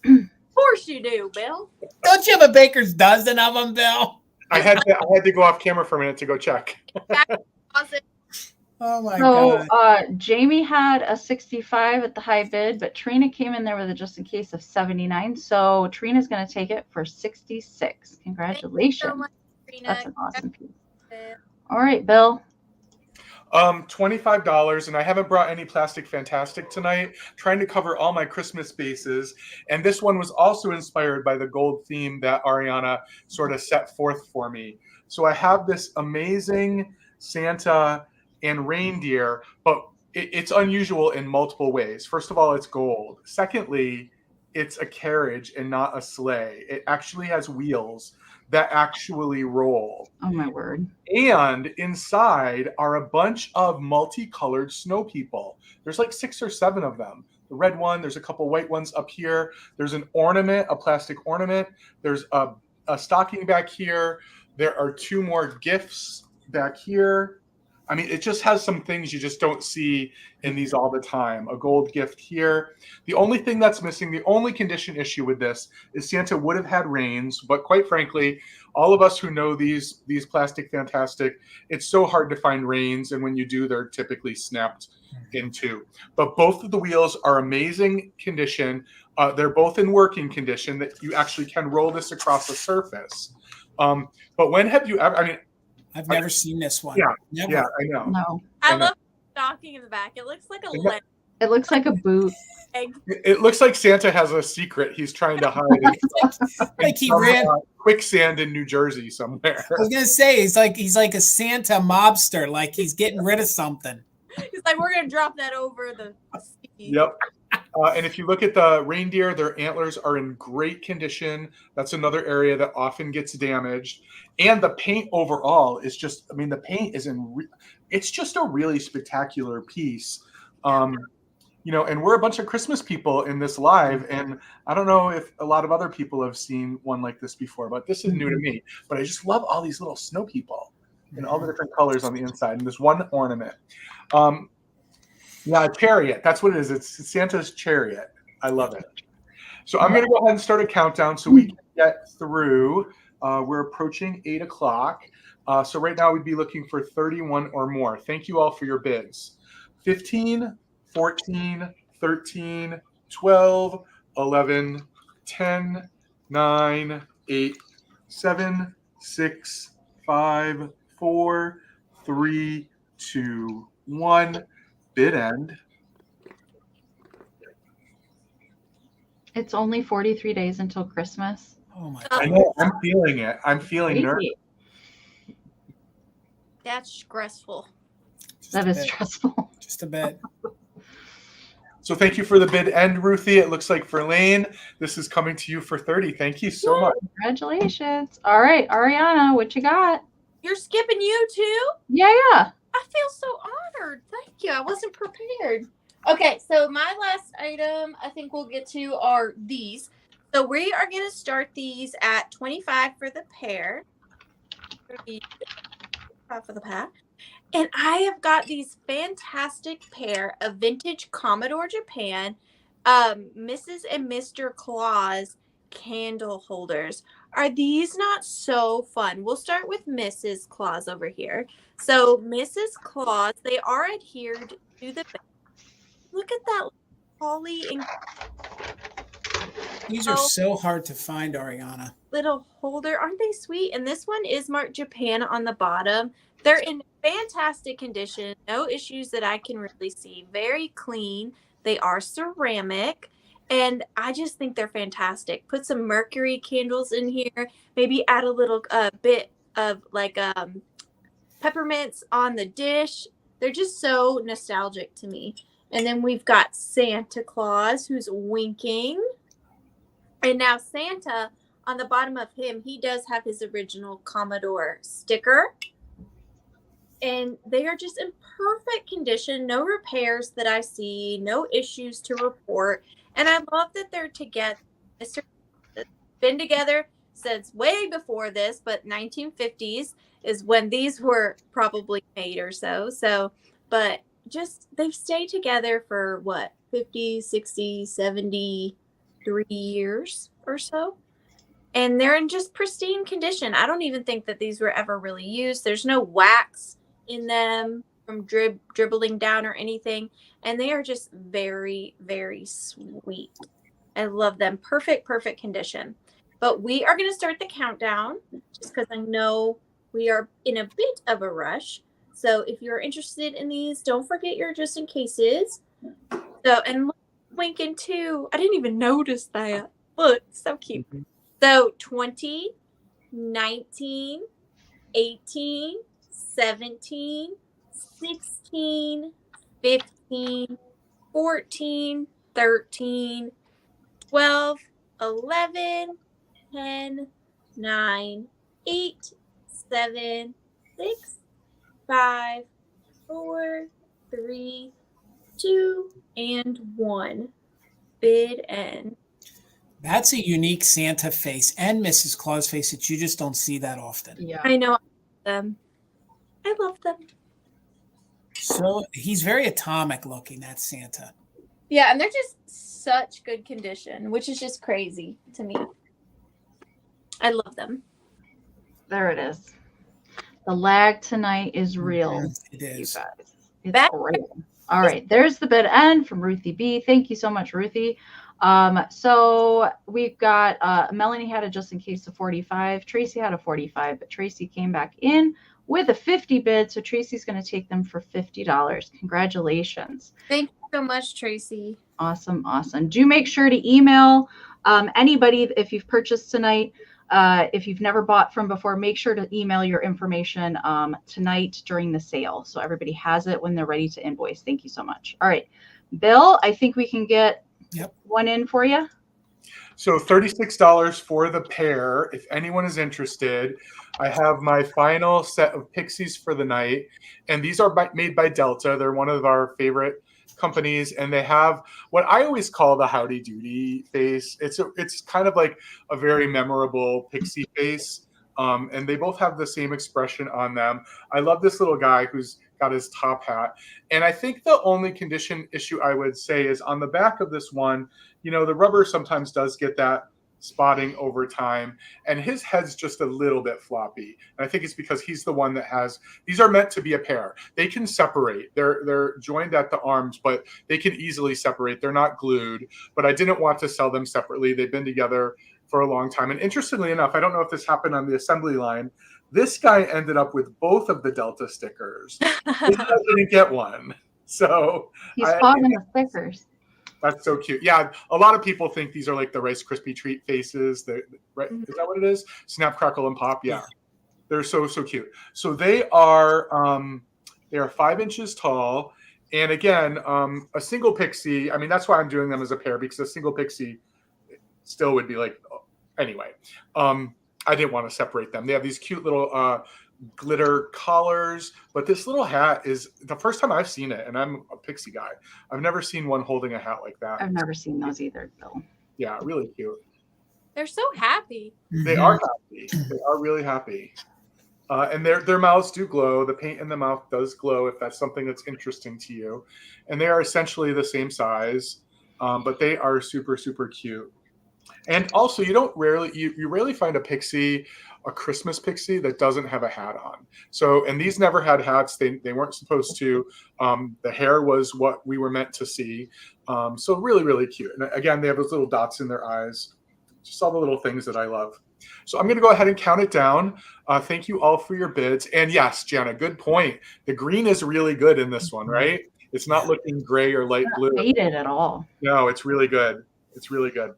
Of course you do, Bill. Don't you have a baker's dozen of them, Bill? I had to go off camera for a minute to go check. Oh my God. Jamie had a 65 at the high bid, but Trina came in there with a just in case of 79. So Trina's going to take it for 66. Congratulations. Thank you so much, Trina. That's an awesome piece. All right, Bill. $25, and I haven't brought any Plastic Fantastic tonight. Trying to cover all my Christmas bases, and this one was also inspired by the gold theme that Arianna sort of set forth for me. So I have this amazing Santa and reindeer, but it's unusual in multiple ways. First of all, it's gold. Secondly, it's a carriage and not a sleigh. It actually has wheels that actually roll. Oh my word. And inside are a bunch of multicolored snow people. There's like 6 or 7 of them. The red one, there's a couple white ones up here. There's an ornament, a plastic ornament. There's a stocking back here. There are 2 more gifts back here. I mean, it just has some things you just don't see in these all the time. A gold gift here. The only thing that's missing, the only condition issue with this is Santa would have had reins, but quite frankly, all of us who know these plastic fantastic, it's so hard to find reins, and when you do, they're typically snapped in 2. But both of the wheels are amazing condition. They're both in working condition that you actually can roll this across the surface. But when have you ever, I mean, I've never seen this one. Yeah, Never. yeah, I know. No. I love the stocking in the back. It looks like a leg. It looks like a boot. It looks like Santa has a secret he's trying to hide. Like he ran quicksand in New Jersey somewhere. I was gonna say he's like a Santa mobster, like he's getting rid of something. He's like, we're gonna drop that over the sea. Yep. And if you look at the reindeer, their antlers are in great condition. That's another area that often gets damaged. And the paint overall is just, I mean, the paint is it's just a really spectacular piece. You know, and we're a bunch of Christmas people in this live, and I don't know if a lot of other people have seen one like this before, but this is new to me. But I just love all these little snow people and all the different colors on the inside, and this one ornament. Yeah, chariot. That's what it is. It's Santa's chariot. I love it. So I'm going to go ahead and start a countdown so we can get through. We're approaching 8 o'clock. So right now we'd be looking for 31 or more. Thank you all for your bids. 15, 14, 13, 12, 11, 10, 9, 8, 7, 6, 5, 4, 3, 2, 1. Bid end. It's only 43 days until Christmas. Oh my I god. know. I'm feeling it. I'm feeling nervous. Crazy. That's stressful. That is stressful. Just a bit. So thank you for the bid end, Ruthie. It looks like for Lane, this is coming to you for 30. Thank you so much. Congratulations. All right, Arianna, what you got? You're skipping you too? Yeah. I feel so honored. Thank you. I wasn't prepared. Okay, so my last item I think we'll get to are these. So we are going to start these at $25 for the pair. For the pack. And I have got these fantastic pair of vintage Commodore Japan Mrs. and Mr. Claus candle holders. Are these not so fun? We'll start with Mrs. Claus over here. So Mrs. Claus, they are adhered to the base. Look at that holly and These are so hard to find, Arianna. little holder. Aren't they sweet? And this one is marked Japan on the bottom. They're in fantastic condition. No issues that I can really see. Very clean. They are ceramic. And I just think they're fantastic. Put some mercury candles in here. Maybe add a little bit of like peppermints on the dish. They're just so nostalgic to me. And then we've got Santa Claus who's winking. And now Santa, on the bottom of him, he does have his original Commodore sticker. And they are just in perfect condition. No repairs that I see. No issues to report. And I love that they're together. It's been together since way before this, but 1950s is when these were probably made or so. So, but just they've stayed together for what, 50, 60, 73 years or so. And they're in just pristine condition. I don't even think that these were ever really used. There's no wax in them from dribbling down or anything. And they are just very, very sweet. I love them. Perfect condition. But we are going to start the countdown just because I know we are in a bit of a rush. So if you're interested in these, don't forget your just in cases. So, and look, winking too. I didn't even notice that. Look, so cute. So 20, 19, 18, 17, 16, 15, 13, 14, 13, 12, 11, 10, 9, 8, 7, 6, 5, 4, 3, 2, and 1. Bid end. That's a unique Santa face and Mrs. Claus face that you just don't see that often. Yeah. I know them. I love them. So he's very atomic looking, that Santa. Yeah, and they're just such good condition, which is just crazy to me. I love them. There it is. The lag tonight is real. It is. You guys. It's great. All right. There's the bid end from Ruthie B. Thank you so much, Ruthie. So we've got Melanie had a just in case of 45. Tracy had a 45, but Tracy came back in with a 50 bid. So Tracy's going to take them for $50. Congratulations. Thank you so much, Tracy. Awesome. Awesome. Do make sure to email anybody if you've purchased tonight. If you've never bought from before, make sure to email your information tonight during the sale. So everybody has it when they're ready to invoice. Thank you so much. All right. Bill, I think we can get one in for you. So $36 for the pair. If anyone is interested, I have my final set of pixies for the night. And these are made by Delta. They're one of our favorite companies, and they have what I always call the howdy doody face. It's kind of like a very memorable pixie face. And they both have the same expression on them. I love this little guy who's got his top hat. And I think the only condition issue I would say is on the back of this one, you know, the rubber sometimes does get that spotting over time, and his head's just a little bit floppy. And I think it's because he's the one that has, these are meant to be a pair. They can separate. They're joined at the arms, but they can easily separate. They're not glued, but I didn't want to sell them separately. They've been together for a long time. And interestingly enough, I don't know if this happened on the assembly line, this guy ended up with both of the Delta stickers. This guy didn't get one. So he's fogging the stickers. That's so cute. Yeah, a lot of people think these are like the Rice Krispie treat faces. Right? Is that what it is? Snap, crackle, and pop. Yeah, they're so cute. So they are 5 inches tall, and again, a single pixie. I mean, that's why I'm doing them as a pair, because a single pixie still would be like. Anyway, I didn't want to separate them. They have these cute little glitter collars, but this little hat is the first time I've seen it, and I'm a pixie guy. I've never seen one holding a hat like that. I've never seen those either, Bill. Yeah, really cute. They're so happy. They are happy. They are really happy. And their mouths do glow. The paint in the mouth does glow if that's something that's interesting to you. And they are essentially the same size, but they are super cute. And also, you rarely find a pixie, a Christmas pixie that doesn't have a hat on. So, and these never had hats. They weren't supposed to. The hair was what we were meant to see. So really cute. And again, they have those little dots in their eyes. Just all the little things that I love. So I'm going to go ahead and count it down. Thank you all for your bids. And yes, Jana, good point. The green is really good in this one, right? It's not looking gray or light blue. Not faded at all. No, it's really good. It's really good.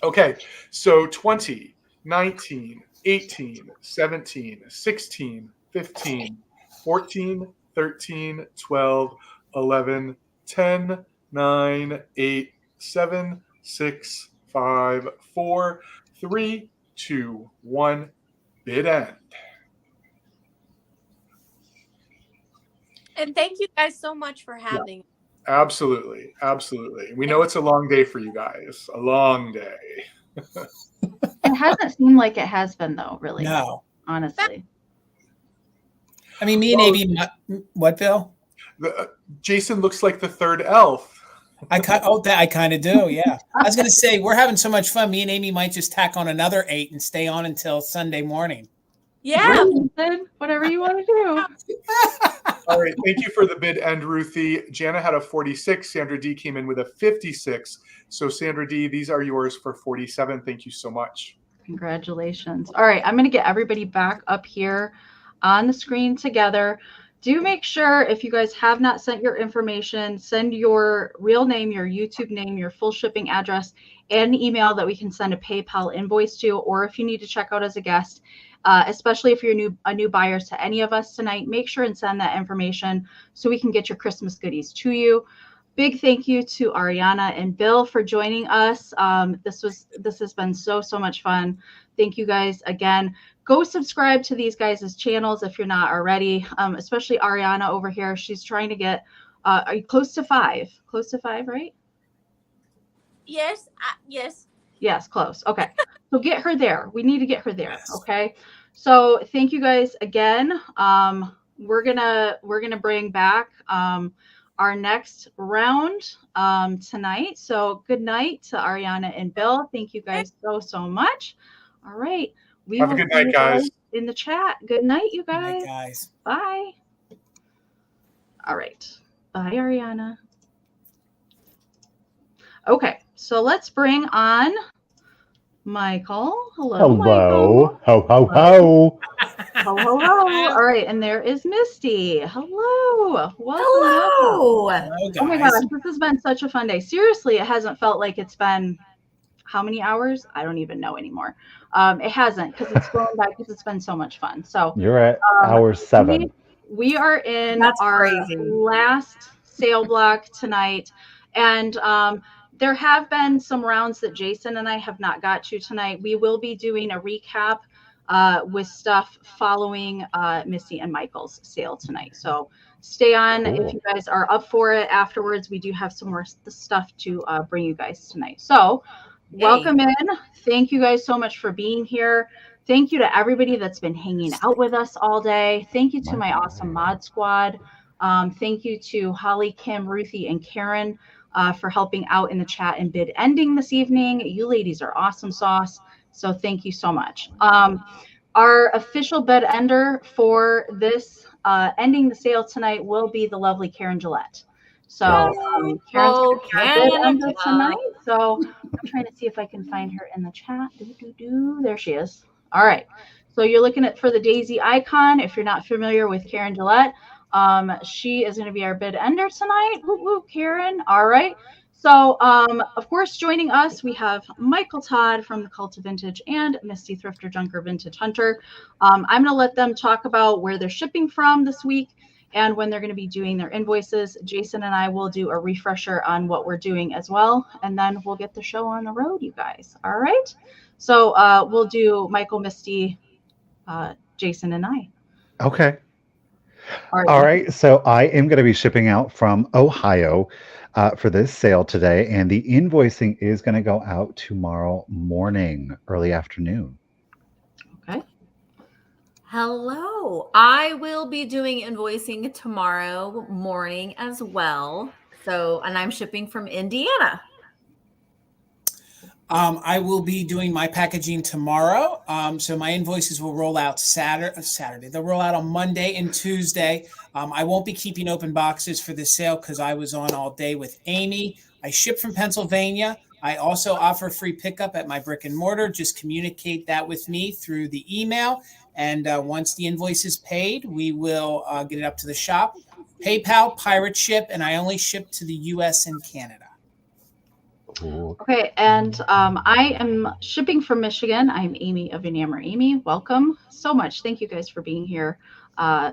Okay, so 20, 19, 18, 17, 16, 15, 14, 13, 12, 11, 10, 9, 8, 7, 6, 5, 4, 3, 2, 1, bid end. And thank you guys so much for having me. Absolutely. We know it's a long day for you guys. A long day. It hasn't seemed like it has been, though, really. No. Honestly. I mean, me and Amy, what, Bill? Jason looks like the third elf. I kind of do, yeah. I was going to say, we're having so much fun. Me and Amy might just tack on another 8 and stay on until Sunday morning. Yeah. Whatever you want to do. All right. Thank you for the bid end, Ruthie. Jana had a 46. Sandra D came in with a 56. So Sandra D, these are yours for 47. Thank you so much. Congratulations. All right. I'm going to get everybody back up here on the screen together. Do make sure, if you guys have not sent your information, send your real name, your YouTube name, your full shipping address, and an email that we can send a PayPal invoice to, or if you need to check out as a guest, especially if you're a new buyer to any of us tonight. Make sure and send that information so we can get your Christmas goodies to you. Big thank you to Arianna and Bill for joining us. This has been so much fun. Thank you guys again. Go subscribe to these guys' channels if you're not already, especially Arianna over here. She's trying to get are you close to 5? Close to 5, right? Yes. Yes. Yes, close. Okay. So get her there. We need to get her there. Yes. Okay. So thank you guys again. We're gonna bring back our next round tonight. So good night to Arianna and Bill. Thank you guys so much. All right. We Have will a good see night, you guys. in the chat. Good night, you guys. Good night, guys. Bye. All right. Bye, Arianna. Okay, so let's bring on Michael. Hello, Michael. Ho, ho, ho. Ho, ho, ho. All right, and there is Misty. Hello. Welcome. Hello. Hello, guys. Oh my gosh, this has been such a fun day. Seriously, it hasn't felt like it's been how many hours? I don't even know anymore. It hasn't because it's flown by because it's been so much fun. So You're at hour 7. We are in That's our crazy. last sale block tonight. And there have been some rounds that Jason and I have not got to tonight. We will be doing a recap with stuff following Missy and Michael's sale tonight. So stay on if you guys are up for it. Afterwards, we do have some more stuff to bring you guys tonight. So welcome in. Thank you guys so much for being here. Thank you to everybody that's been hanging out with us all day. Thank you to my awesome mod squad. Thank you to Holly, Kim, Ruthie, and Karen for helping out in the chat and bid ending this evening. You ladies are awesome sauce. So thank you so much. Our official bid ender for this ending the sale tonight will be the lovely Karen Gillette. So Karen's going to be our bid ender tonight. So I'm trying to see if I can find her in the chat. There she is. All right. So you're looking for the daisy icon. If you're not familiar with Karen Gillette, she is going to be our bid ender tonight. Woo woo, Karen. All right. So, of course, joining us, we have Michael Todd from The.Cult.Of.Vintage and Misty ThrifterJunkerVintageHunter. I'm going to let them talk about where they're shipping from this week and when they're going to be doing their invoices. Jason and I will do a refresher on what we're doing as well, and then we'll get the show on the road, you guys. All right. So we'll do Michael, Misty, Jason, and I. Okay. All right. So I am going to be shipping out from Ohio for this sale today, and the invoicing is going to go out tomorrow morning, early afternoon. Okay. Hello. I will be doing invoicing tomorrow morning as well. So, and I'm shipping from Indiana. I will be doing my packaging tomorrow. So my invoices will roll out Saturday. They'll roll out on Monday and Tuesday. I won't be keeping open boxes for this sale because I was on all day with Amy. I ship from Pennsylvania. I also offer free pickup at my brick and mortar. Just communicate that with me through the email. And once the invoice is paid, we will get it up to the shop. PayPal, pirate ship, and I only ship to the U.S. and Canada. Okay, and I am shipping from Michigan. I'm Amy of Enamour. Amy, welcome so much. Thank you guys for being here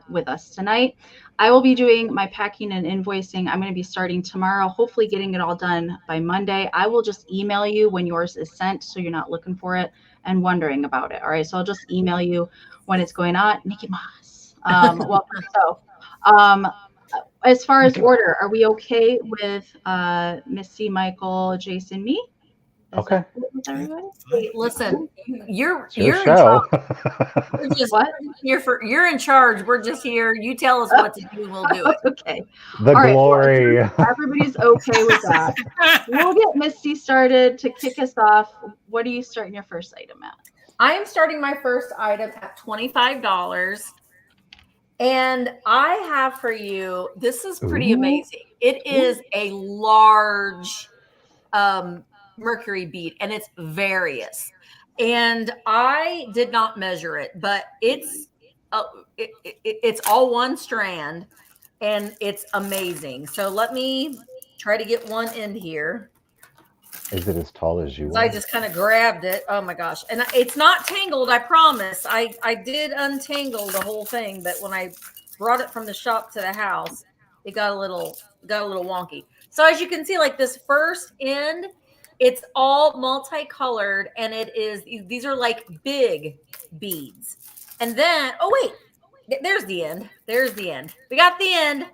with us tonight. I will be doing my packing and invoicing. I'm going to be starting tomorrow, hopefully getting it all done by Monday. I will just email you when yours is sent so you're not looking for it and wondering about it. All right, so I'll just email you when it's going on. Nikki Moss, welcome. So, as far as order, are we okay with Missy, Michael, Jason, me? Is that good with everybody? Hey, listen, you're your in show. charge. We're just What? you're in charge. We're just here. You tell us what to do, we'll do it. Okay. The All right, glory. everybody's okay with that. We'll get Misty started to kick us off. What are you starting your first item at? I am starting my first item at $25. And I have for you, this is pretty amazing. It is a large mercury bead, and it's various. And I did not measure it, but it's all one strand, and it's amazing. So let me try to get one in here. Is it as tall as you I are? just kind of grabbed it. Oh my gosh. And it's not tangled, I promise. I did untangle the whole thing, but when I brought it from the shop to the house, it got a little wonky. So as you can see, like this first end, it's all multicolored, and these are like big beads. And then, oh wait, there's the end. There's the end. We got the end.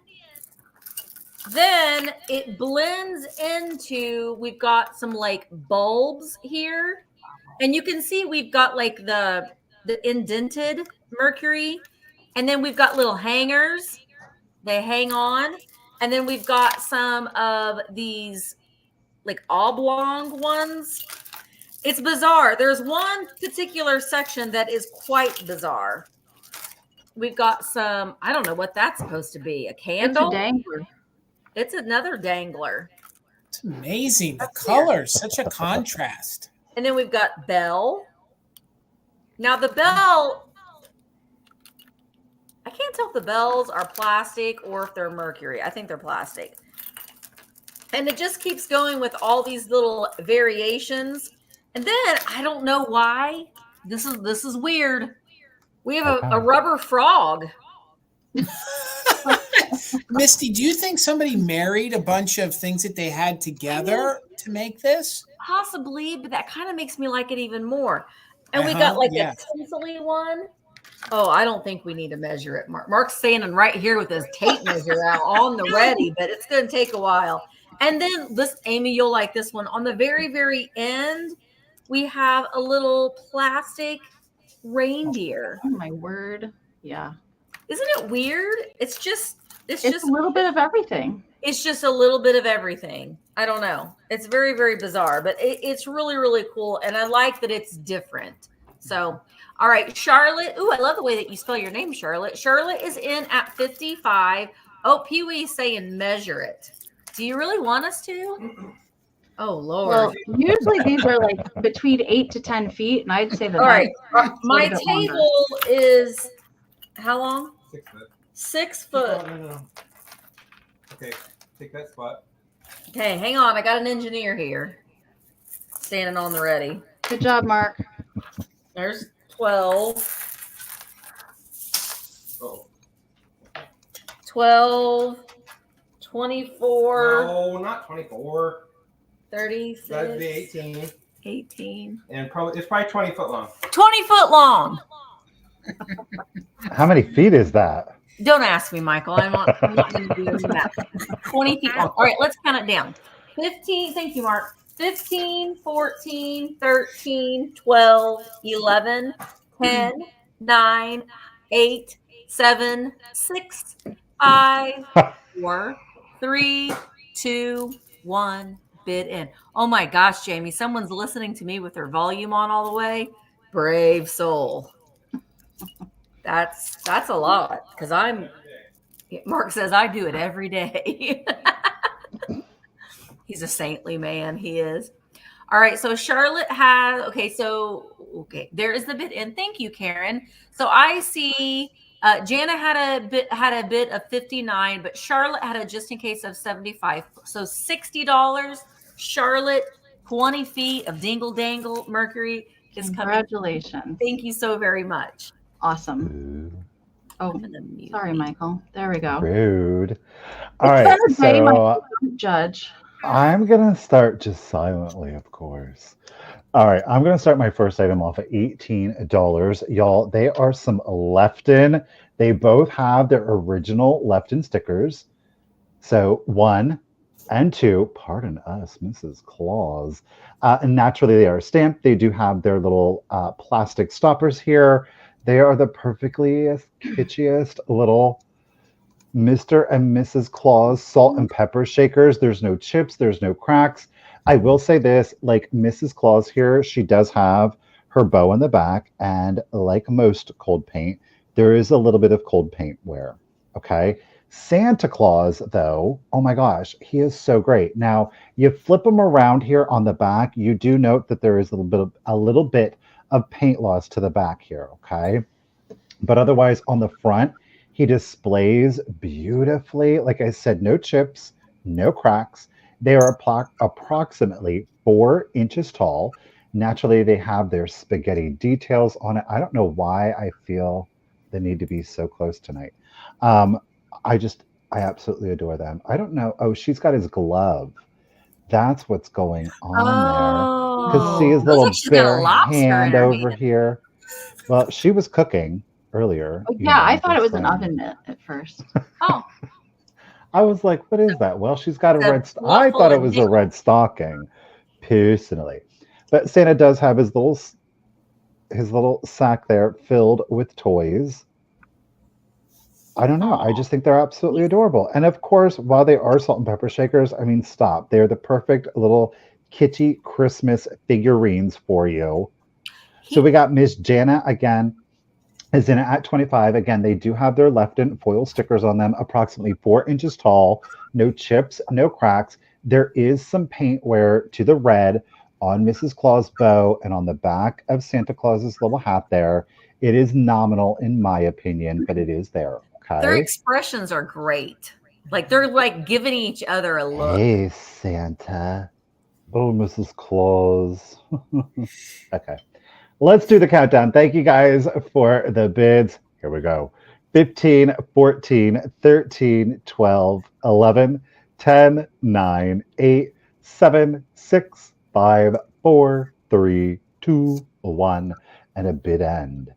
Then it blends into, we've got some like bulbs here. And you can see we've got like the indented Mercury. And then we've got little hangers. They hang on. And then we've got some of these like oblong ones. It's bizarre. There's one particular section that is quite bizarre. We've got some, I don't know what that's supposed to be. A candle? It's a dangler. It's another dangler. It's amazing. The colors, such a contrast. And then we've got bell. Now the bell, I can't tell if the bells are plastic or if they're mercury. I think they're plastic. And it just keeps going with all these little variations. And then I don't know why. This is weird. We have a rubber frog. Misty, do you think somebody married a bunch of things that they had together to make this? Possibly, but that kind of makes me like it even more. And we got like a tinsel-y one. Oh, I don't think we need to measure it. Mark's standing right here with his tape measure out on the ready, but it's going to take a while. And then this, Amy, you'll like this one. On the very, very end, we have a little plastic reindeer. Oh my word. Yeah. Isn't it weird? It's just a little bit of everything. It's just a little bit of everything. I don't know. It's very, very bizarre, but it's really, really cool. And I like that it's different. So, all right, Charlotte. Ooh, I love the way that you spell your name, Charlotte. Charlotte is in at 55. Oh, Pee-wee's saying measure it. Do you really want us to? Oh, Lord. Well, usually these are like between 8 to 10 feet, and I'd say that. All right. My table is how long? 6 foot. 6 foot. No. Okay, take that spot. Okay, hang on. I got an engineer here standing on the ready. Good job, Mark. There's 12. Oh. 12, 24. No, not 24. 36. That'd be 18. 18. And it's probably 20 foot long. 20 foot long. How many feet is that? Don't ask me, Michael. I'm not going to do this math. 20 feet long. All right, let's count it down. 15. Thank you, Mark. 15, 14, 13, 12, 11, 10, 9, 8, 7, 6, 5, 4, 3, 2, 1. Bid in. Oh my gosh, Jamie, someone's listening to me with their volume on all the way. Brave soul. That's a lot because Mark says I do it every day. He's a saintly man. He is. All right. So Charlotte has, okay. There is the bid in. Thank you, Karen. So I see Jana had a bid of 59, but Charlotte had a just in case of 75. So $60. Charlotte, 20 feet of dingle dangle Mercury is coming. Congratulations. Thank you so very much. Awesome. Oh, sorry, Michael. There we go. Rude. All right. So judge. I'm going to start just silently, of course. All right. I'm going to start my first item off at $18. Y'all, they are some Lefton. They both have their original Lefton stickers. So 1 and 2, pardon us, Mrs. Claus. And naturally, they are stamped. They do have their little plastic stoppers here. They are the perfectly kitschiest little Mr. and Mrs. Claus salt and pepper shakers. There's no chips. There's no cracks. I will say this, like Mrs. Claus here, she does have her bow in the back. And like most cold paint, there is a little bit of cold paint wear. Okay. Santa Claus, though, oh my gosh, he is so great. Now, you flip him around here on the back. You do note that there is a little bit of paint loss to the back here, okay? But otherwise, on the front, he displays beautifully. Like I said, no chips, no cracks. They are approximately 4 inches tall. Naturally, they have their spaghetti details on it. I don't know why I feel the need to be so close tonight. Um, I just, I absolutely adore them. I don't know. Oh, she's got his glove. That's what's going on there. Because see Oh, his looks like little she's got a bare lobster in hand her over hand. here. Well, she was cooking earlier. Oh, You yeah, I know, thought it just was an saying. oven mitt at first. Oh, I was like, what is that? Well, she's got a the red. I waffle thought it and was a nickel. red stocking, personally. But Santa does have his little sack there filled with toys. I don't know. I Oh, just think they're absolutely adorable. And of course, while they are salt and pepper shakers, I mean, stop. They're the perfect little kitschy Christmas figurines for you. So he we got Miss Jana again is in it at 25. Again, they do have their Lefton foil stickers on them, approximately 4 inches tall. No chips, no cracks. There is some paint wear to the red on Mrs. Claus' bow and on the back of Santa Claus's little hat there. It is nominal in my opinion, but it is there. their Okay. expressions are great. Like they're like giving each other a look. Hey, Santa. Oh, Mrs. Claus. Okay. Let's do the countdown. Thank you guys for the bids. Here we go. 15, 14, 13, 12, 11, 10, 9, 8, 7, 6, 5, 4, 3, 2, 1, and a bid end.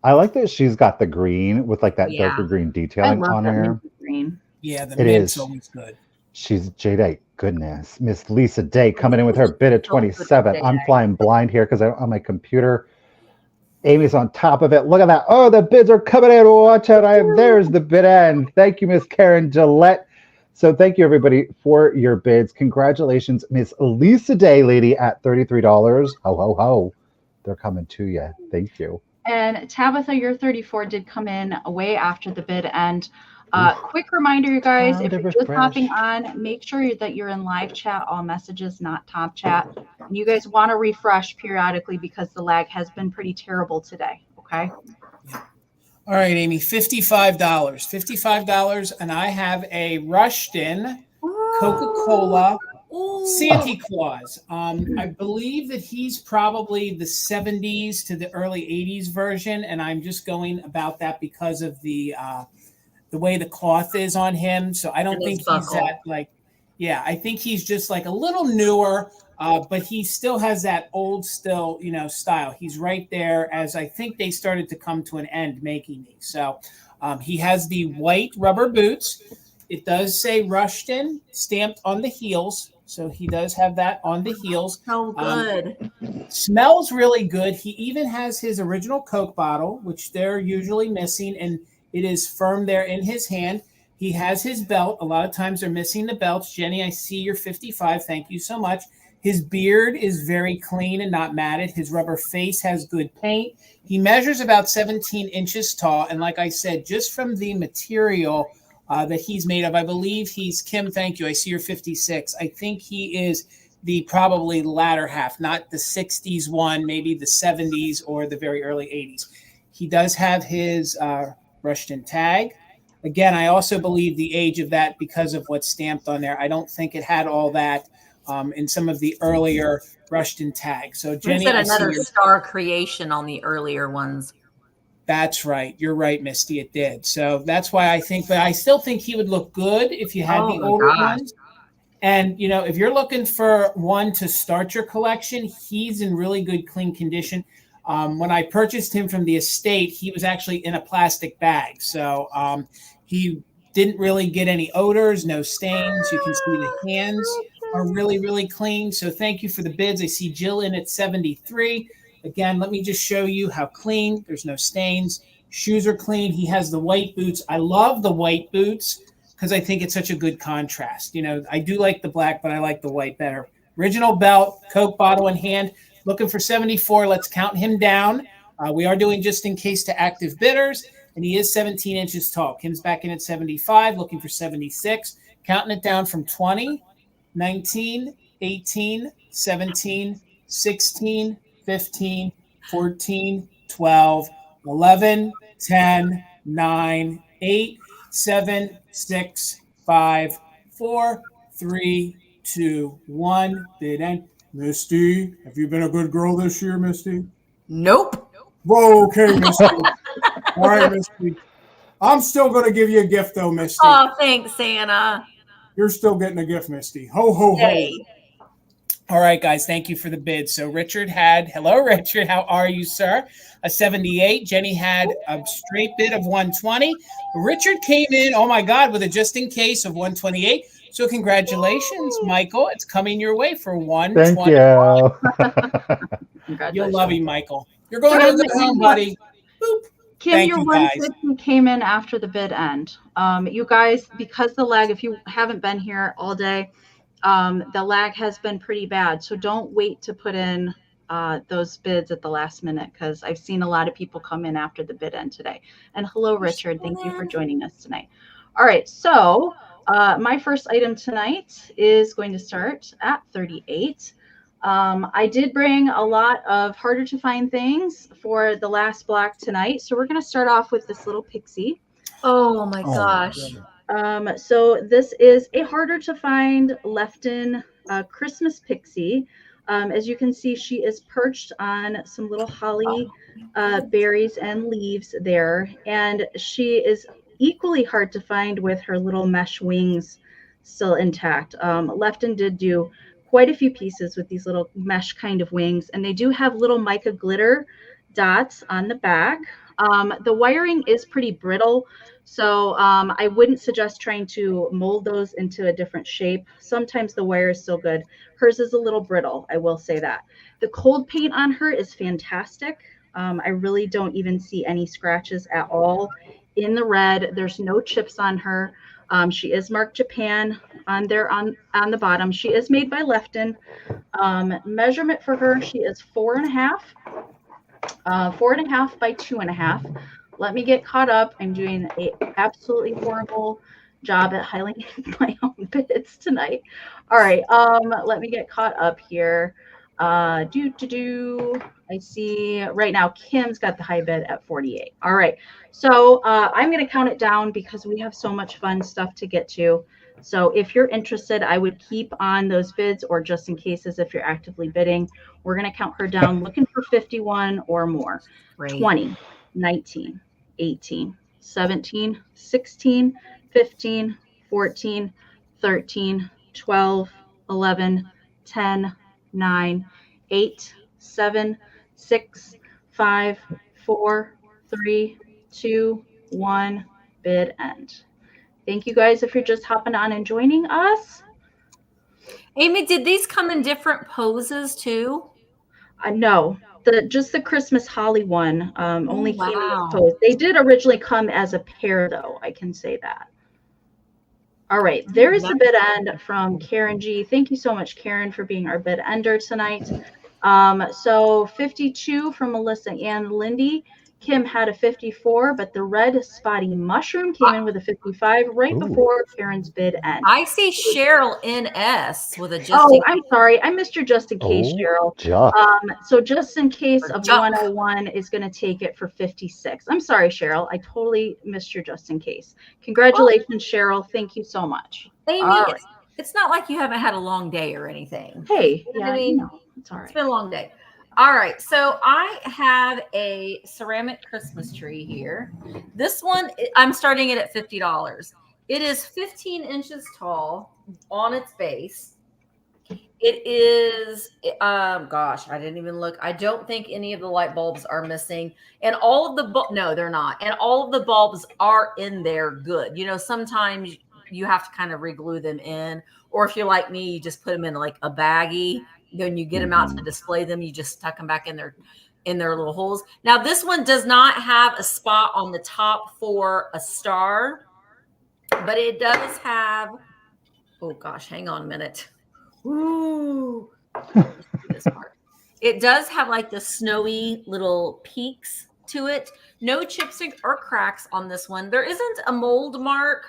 I like that she's got the green with like that Yeah. darker green I detailing love on that her. minty green. Yeah, the It mint's is. always good. She's Jadeite. Goodness. Miss Lisa Day coming in with Those her look bid of so good 27. today. I'm flying blind here because I'm on my computer. Amy's on top of it. Look at that. Oh, the bids are coming in. Watch out. There's the bid end. Thank you, Miss Karen Gillette. So thank you, everybody, for your bids. Congratulations, Miss Lisa Day, lady, at $33. Ho, ho, ho. They're coming to you. Thank you. And Tabitha, your 34 did come in way after the bid end. Oof. Quick reminder, you guys, Time if to you're just hopping refresh. on, make sure that you're in live chat, all messages, not top chat. And you guys want to refresh periodically because the lag has been pretty terrible today. Okay. All right, Amy, $55. $55, and I have a Rushton Coca-Cola Santa Claus. I believe that he's probably the 70s to the early 80s version, and I'm just going about that because of the way the cloth is on him. So I don't And think his he's buckle. that like, yeah, I think he's just like a little newer, but he still has that old style. He's right there as I think they started to come to an end making these. So he has the white rubber boots. It does say Rushton stamped on the heels. So he does have that on the heels. So good. Smells really good. He even has his original Coke bottle, which they're usually missing, and it is firm there in his hand. He has his belt. A lot of times they're missing the belts. Jenny, I see you're 55. Thank you so much. His beard is very clean and not matted. His rubber face has good paint. He measures about 17 inches tall. And like I said, just from the material that he's made of, I believe he's, Kim, thank you. I see you're 56. I think he is the probably latter half, not the 60s one, maybe the 70s or the very early 80s. He does have his Rushton tag. Again, I also believe the age of that because of what's stamped on there. I don't think it had all that in some of the earlier Rushton tags. So, Jenny, Said I see another your... star creation on the earlier ones. That's right. You're right, Misty. It did. So that's why I think, but I still think he would look good if you had the older ones. And, if you're looking for one to start your collection, he's in really good, clean condition. When I purchased him from the estate, he was actually in a plastic bag. So he didn't really get any odors, no stains. You can see the hands are really, really clean. So thank you for the bids. I see Jill in at 73. Again, let me just show you how clean. There's no stains. Shoes are clean. He has the white boots. I love the white boots because I think it's such a good contrast. I do like the black, but I like the white better. Original belt, Coke bottle in hand, looking for 74. Let's count him down. We are doing just in case to active bidders, and he is 17 inches tall. Kim's back in at 75, looking for 76. Counting it down from 20, 19, 18, 17, 16, 15, 14, 12, 11, 10, 9, 8, 7, 6, 5, 4, 3, 2, 1. Bid end. Misty, have you been a good girl this year, Misty? Nope. Whoa, okay, Misty. All right, Misty. I'm still going to give you a gift, though, Misty. Oh, thanks, Santa. You're still getting a gift, Misty. Ho, ho, ho. Yay. All right, guys, thank you for the bid. So Richard had, hello, Richard. How are you, sir? A 78. Jenny had a straight bid of 120. Richard came in, oh, my God, with a just in case of 128. So congratulations, Michael. It's coming your way for 120. Thank you. You'll love him, Michael. You're going to a good home, buddy. Boop. Kim, Thank your you, guys. 150 came in after the bid end. You guys, because the lag, if you haven't been here all day, the lag has been pretty bad. So don't wait to put in those bids at the last minute, because I've seen a lot of people come in after the bid end today. And hello, Richard. Thank you for joining us tonight. All right. So my first item tonight is going to start at 38. I did bring a lot of harder to find things for the last block tonight. So we're going to start off with this little pixie. Oh my gosh. So this is a harder to find Lefton Christmas pixie. As you can see, she is perched on some little holly berries and leaves there. And she is equally hard to find with her little mesh wings still intact. Lefton did do quite a few pieces with these little mesh kind of wings, and they do have little mica glitter dots on the back. The wiring is pretty brittle, so I wouldn't suggest trying to mold those into a different shape. Sometimes the wire is still good. Hers is a little brittle, I will say that. The cold paint on her is fantastic. I really don't even see any scratches at all in the red. There's no chips on her. She is marked Japan on there on the bottom. She is made by Lefton. Measurement for her, she is 4.5 by 2.5. Let me get caught up. I'm doing an absolutely horrible job at highlighting my own bits tonight. All right, let me get caught up here. I see right now Kim's got the high bid at 48. All right, so I'm going to count it down because we have so much fun stuff to get to. So if you're interested, I would keep on those bids, or just in cases if you're actively bidding, we're going to count her down looking for 51 or more. Great. 20, 19, 18, 17, 16, 15, 14, 13, 12, 11, 10, 9, 8, 7, 6, 5, 4, 3, 2, 1, bid end. Thank you guys if you're just hopping on and joining us. Amy, did these come in different poses too? No, just the Christmas holly one only came in this wow. pose. They did originally come as a pair, though. I can say that. All right, there is the bid end from Karen G. Thank you so much, Karen, for being our bid ender tonight. So 52 from Melissa and Lindy. Kim had a 54, but the red spotty mushroom came in with a 55 right before Karen's bid end. I see Cheryl NS with a just. Oh, I'm sorry. I missed your just in case, Cheryl. So just in case of Juck. 101 is going to take it for 56. I'm sorry, Cheryl. I totally missed your just in case. Congratulations, Cheryl. Thank you so much. Amy, right. it's not like you haven't had a long day or anything. Hey, You know yeah, what I mean? it's all right. It's been a long day. All right, so I have a ceramic Christmas tree here. This one, I'm starting it at $50. It is 15 inches tall on its base. It is, gosh, I didn't even look. I don't think any of the light bulbs are missing. And all of the, no, they're not. And all of the bulbs are in there good. You know, sometimes you have to kind of re-glue them in. Or if you're like me, you just put them in like a baggie. When you get them out to display them, you just tuck them back in their little holes. Now, this one does not have a spot on the top for a star, but it does have, oh gosh, hang on a minute. Ooh, this part. It does have like the snowy little peaks to it. No chips or cracks on this one. There isn't a mold mark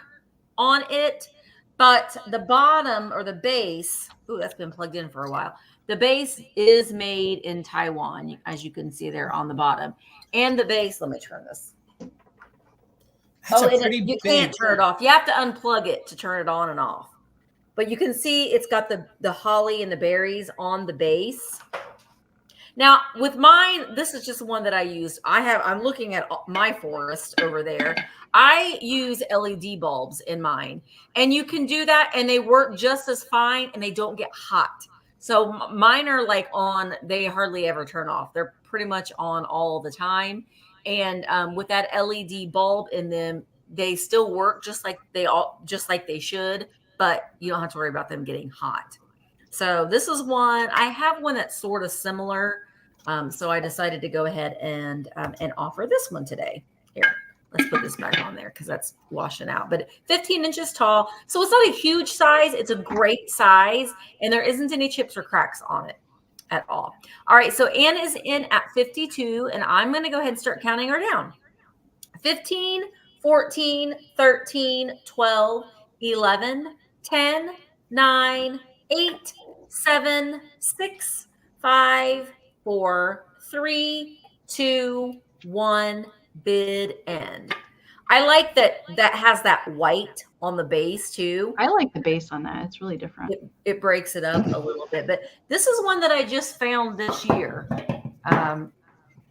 on it, but the bottom or the base, ooh, that's been plugged in for a while. The base is made in Taiwan, as you can see there on the bottom. And the base, let me turn this. That's a pretty you big. can't turn it off. You have to unplug it to turn it on and off. but you can see it's got the holly and the berries on the base. Now with mine, this is just one that I used. I'm looking at my forest over there. I use LED bulbs in mine, and you can do that and they work just as fine and they don't get hot. So mine are like on, they hardly ever turn off. They're pretty much on all the time. And with that LED bulb in them, they still work just like they should, but you don't have to worry about them getting hot. So this is one. I have one that's sort of similar. So I decided to go ahead and offer this one today. Here, let's put this back on there because that's washing out. But 15 inches tall. So it's not a huge size. It's a great size. And there isn't any chips or cracks on it at all. All right. So Anne is in at 52. And I'm going to go ahead and start counting her down. 15, 14, 13, 12, 11, 10, 9, 8, 7, 6, 5, 4, 3, 2, 1, bid end. I like that has that white on the base too. I like the base on that. It's really different. It breaks it up a little bit. But this is one that I just found this year.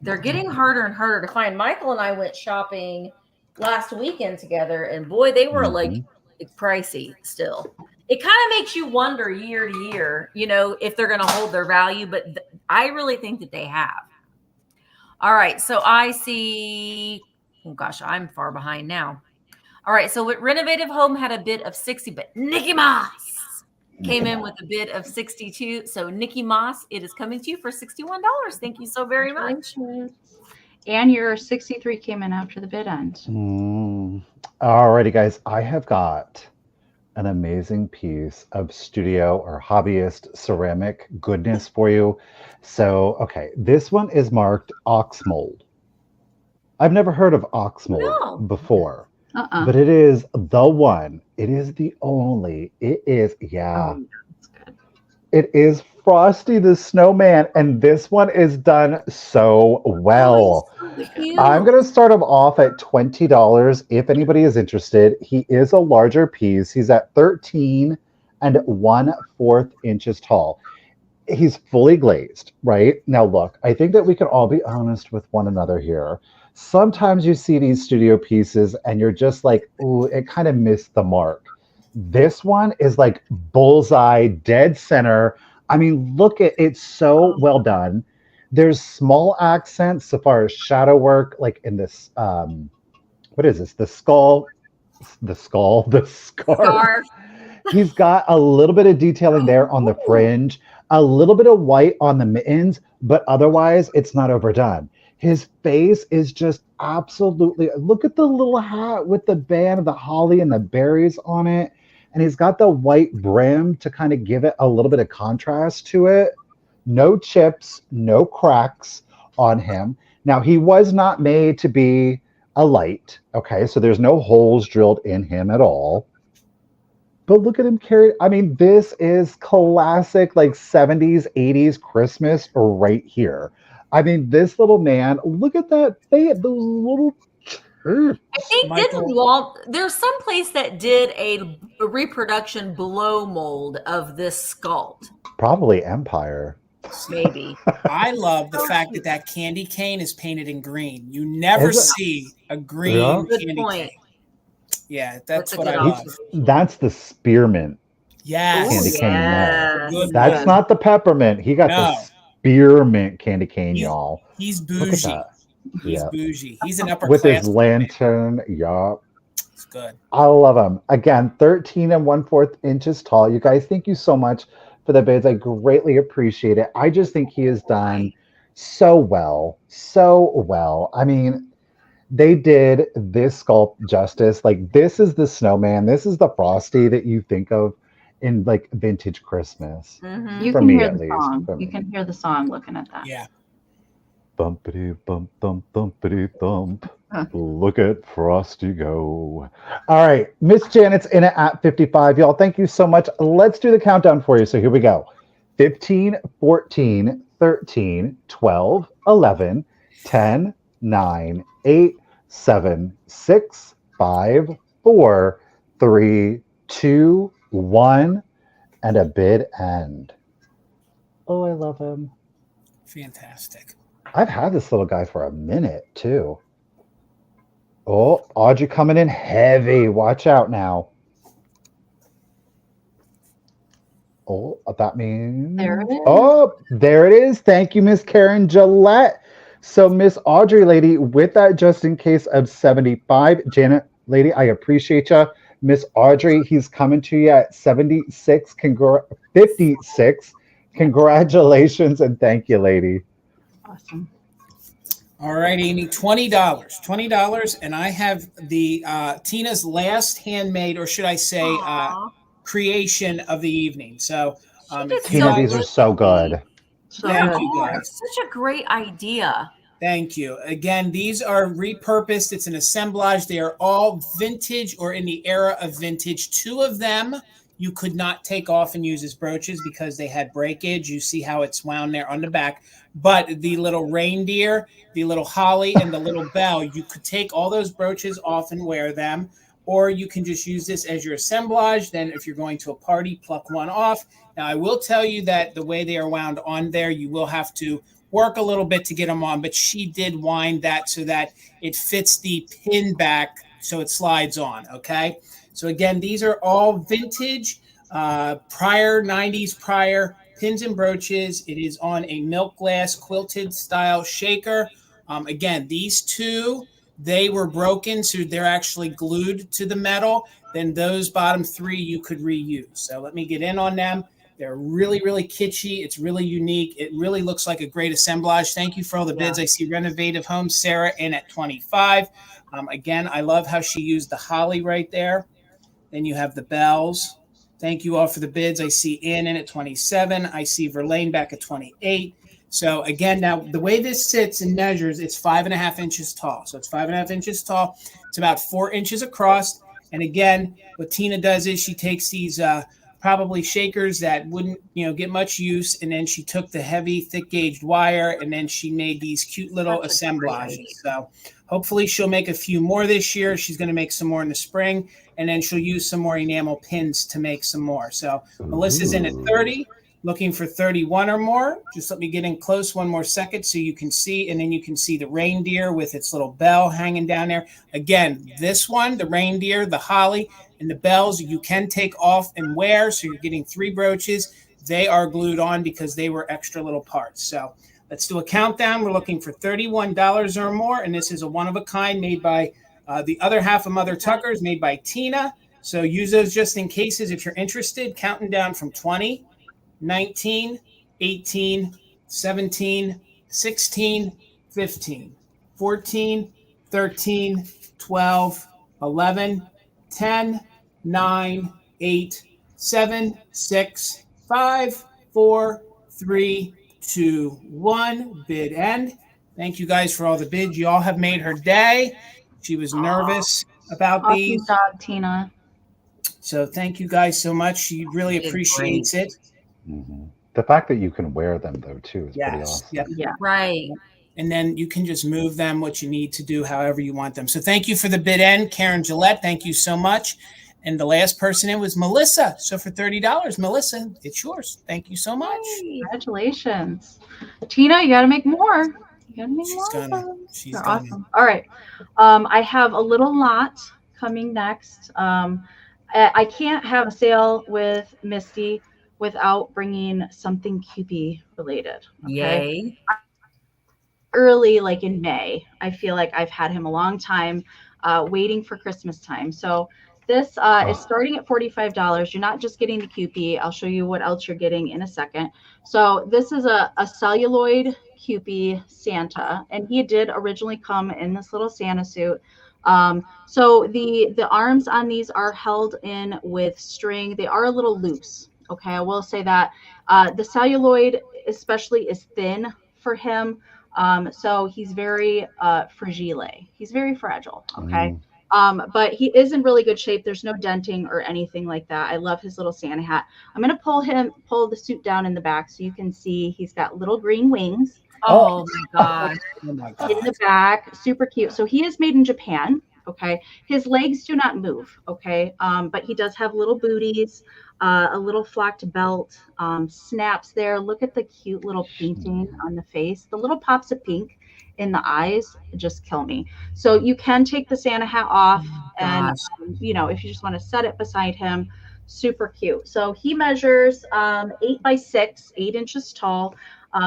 They're getting harder and harder to find. Michael and I went shopping last weekend together, and boy, they were like pricey still. It kind of makes you wonder year to year, if they're going to hold their value, but I really think that they have. All right. So I see, oh gosh, I'm far behind now. All right. So with Renovative Home had a bid of 60, but Nikki Moss came in with a bid of 62. So Nikki Moss, it is coming to you for $61. Thank you so very much. And your 63 came in after the bid end. All righty, guys. I have got an amazing piece of studio or hobbyist ceramic goodness for you. So, okay, this one is marked ox mold. I've never heard of ox mold before, but it is the one. It is the only. It is, that's good. It is Frosty the Snowman, and this one is done so well. I'm going to start him off at $20 if anybody is interested. He is a larger piece. He's at 13 1/4 inches tall. He's fully glazed, right? Now, look, I think that we can all be honest with one another here. Sometimes you see these studio pieces and you're just like, ooh, it kind of missed the mark. This one is like bullseye, dead center. I mean, look at it, so well done. There's small accents so far as shadow work, like in this, what is this? The scarf. He's got a little bit of detailing there on the fringe, a little bit of white on the mittens, but otherwise it's not overdone. His face is just absolutely, look at the little hat with the band of the holly and the berries on it. And he's got the white brim to kind of give it a little bit of contrast to it. No chips, no cracks on him. Now, he was not made to be a light, okay? So there's no holes drilled in him at all. But look at him carry. I mean, this is classic, like 70s, 80s Christmas right here. I mean, this little man, look at that face, those little chirps. I think there's some place that did a reproduction blow mold of this sculpt. Probably Empire. Maybe. I love the fact that that candy cane is painted in green. You never see a green candy cane. Yeah, that's what I love. That's the spearmint candy cane. That's not the peppermint. He got the spearmint candy cane, y'all. He's bougie. He's bougie. He's an upper with class his lantern. Yeah. It's good. I love him. Again, 13 1/4 inches tall. You guys, thank you so much for the bids. I greatly appreciate it. I just think he has done so well. So well. I mean, they did this sculpt justice. Like, this is the snowman. This is the Frosty that you think of in like vintage Christmas. Mm-hmm. You can hear the song. You can hear the song looking at that. Yeah. Bumpity bump thump thumpity thump. Look at Frosty go. All right, Miss Janet's in it at 55. Y'all, thank you so much. Let's do the countdown for you. So here we go. 15, 14, 13, 12, 11, 10, 9, 8, 7, 6, 5, 4, 3, 2, 1. and a bid end. Oh, I love him. Fantastic. I've had this little guy for a minute too. Oh, Audrey coming in heavy. Watch out now. Oh, that means... There it is. Oh, there it is. Thank you, Miss Karen Gillette. So, Miss Audrey, lady, with that just in case of 75. Janet, lady, I appreciate you. Miss Audrey, he's coming to you at 76. 56. Congratulations and thank you, lady. Awesome. All right, Amy, $20. $20, and I have the Tina's last handmade, or should I say, creation of the evening. So, Tina, these are so good. Thank you, guys. Such a great idea. Thank you. Again, these are repurposed. It's an assemblage. They are all vintage or in the era of vintage. 2 of them you could not take off and use as brooches because they had breakage. You see how it's wound there on the back. But the little reindeer, the little holly, and the little bell, you could take all those brooches off and wear them. Or you can just use this as your assemblage. Then if you're going to a party, pluck one off. Now, I will tell you that the way they are wound on there, you will have to work a little bit to get them on. But she did wind that so that it fits the pin back so it slides on, okay? So again, these are all vintage, prior 90s prior pins and brooches. It is on a milk glass quilted style shaker. Again, these 2, they were broken, so they're actually glued to the metal. Then those bottom 3 you could reuse. So let me get in on them. They're really, really kitschy. It's really unique. It really looks like a great assemblage. Thank you for all the bids. I see Renovative Home, Sarah, in at 25. Again, I love how she used the holly right there. Then you have the bells. Thank you all for the bids. I see Ann in at 27. I see Verlaine back at 28. So again, now the way this sits and measures, it's 5.5 inches tall. So it's 5.5 inches tall. It's about 4 inches across. And again, what Tina does is she takes these probably shakers that wouldn't, get much use, and then she took the heavy, thick gauged wire, and then she made these cute little assemblages. So hopefully she'll make a few more this year. She's going to make some more in the spring, and then she'll use some more enamel pins to make some more. So Melissa's in at 30, looking for 31 or more. Just let me get in close one more second so you can see, and then you can see the reindeer with its little bell hanging down there. Again, this one, the reindeer, the holly, and the bells, you can take off and wear. So you're getting 3 brooches. They are glued on because they were extra little parts. So let's do a countdown. We're looking for $31 or more. And this is a one-of-a-kind made by the other half of Mother Tuckers, made by Tina. So use those just in cases if you're interested. Counting down from 20, 19, 18, 17, 16, 15, 14, 13, 12, 11, 10, 9, 8, 7, 6, 5, 4, 3, 2, 1. Bid end. Thank you guys for all the bids. You all have made her day. She was nervous about these. Awesome job, Tina. So thank you guys so much. She really appreciates it. Mm-hmm. The fact that you can wear them though too is pretty awesome. Yep. Yeah. Right. And then you can just move them what you need to do however you want them. So thank you for the bid end, Karen Gillette. Thank you so much. And the last person in was Melissa. So for $30, Melissa, it's yours. Thank you so much. Congratulations. Tina, you got to make more. You got to make more. She's awesome. All right. I have a little lot coming next. I can't have a sale with Misty without bringing something Cupid related. Okay? Yay. Early, like in May, I feel like I've had him a long time, waiting for Christmas time. So this is starting at $45. You're not just getting the Cupid. I'll show you what else you're getting in a second. So this is a celluloid Cupid Santa, and he did originally come in this little Santa suit. So the arms on these are held in with string. They are a little loose. Okay, I will say that the celluloid especially is thin for him. So he's very fragile. He's very fragile. Okay. But he is in really good shape. There's no denting or anything like that. I love his little Santa hat. I'm going to pull the suit down in the back so you can see he's got little green wings. Oh my God. In the back. Super cute. So he is made in Japan. Okay. His legs do not move. Okay. But he does have little booties, a little flocked belt, snaps there. Look at the cute little painting on the face. The little pops of pink in the eyes just kill me. So you can take the Santa hat off and, you know, if you just want to set it beside him, super cute. So he measures 8 by 6, 8 inches tall.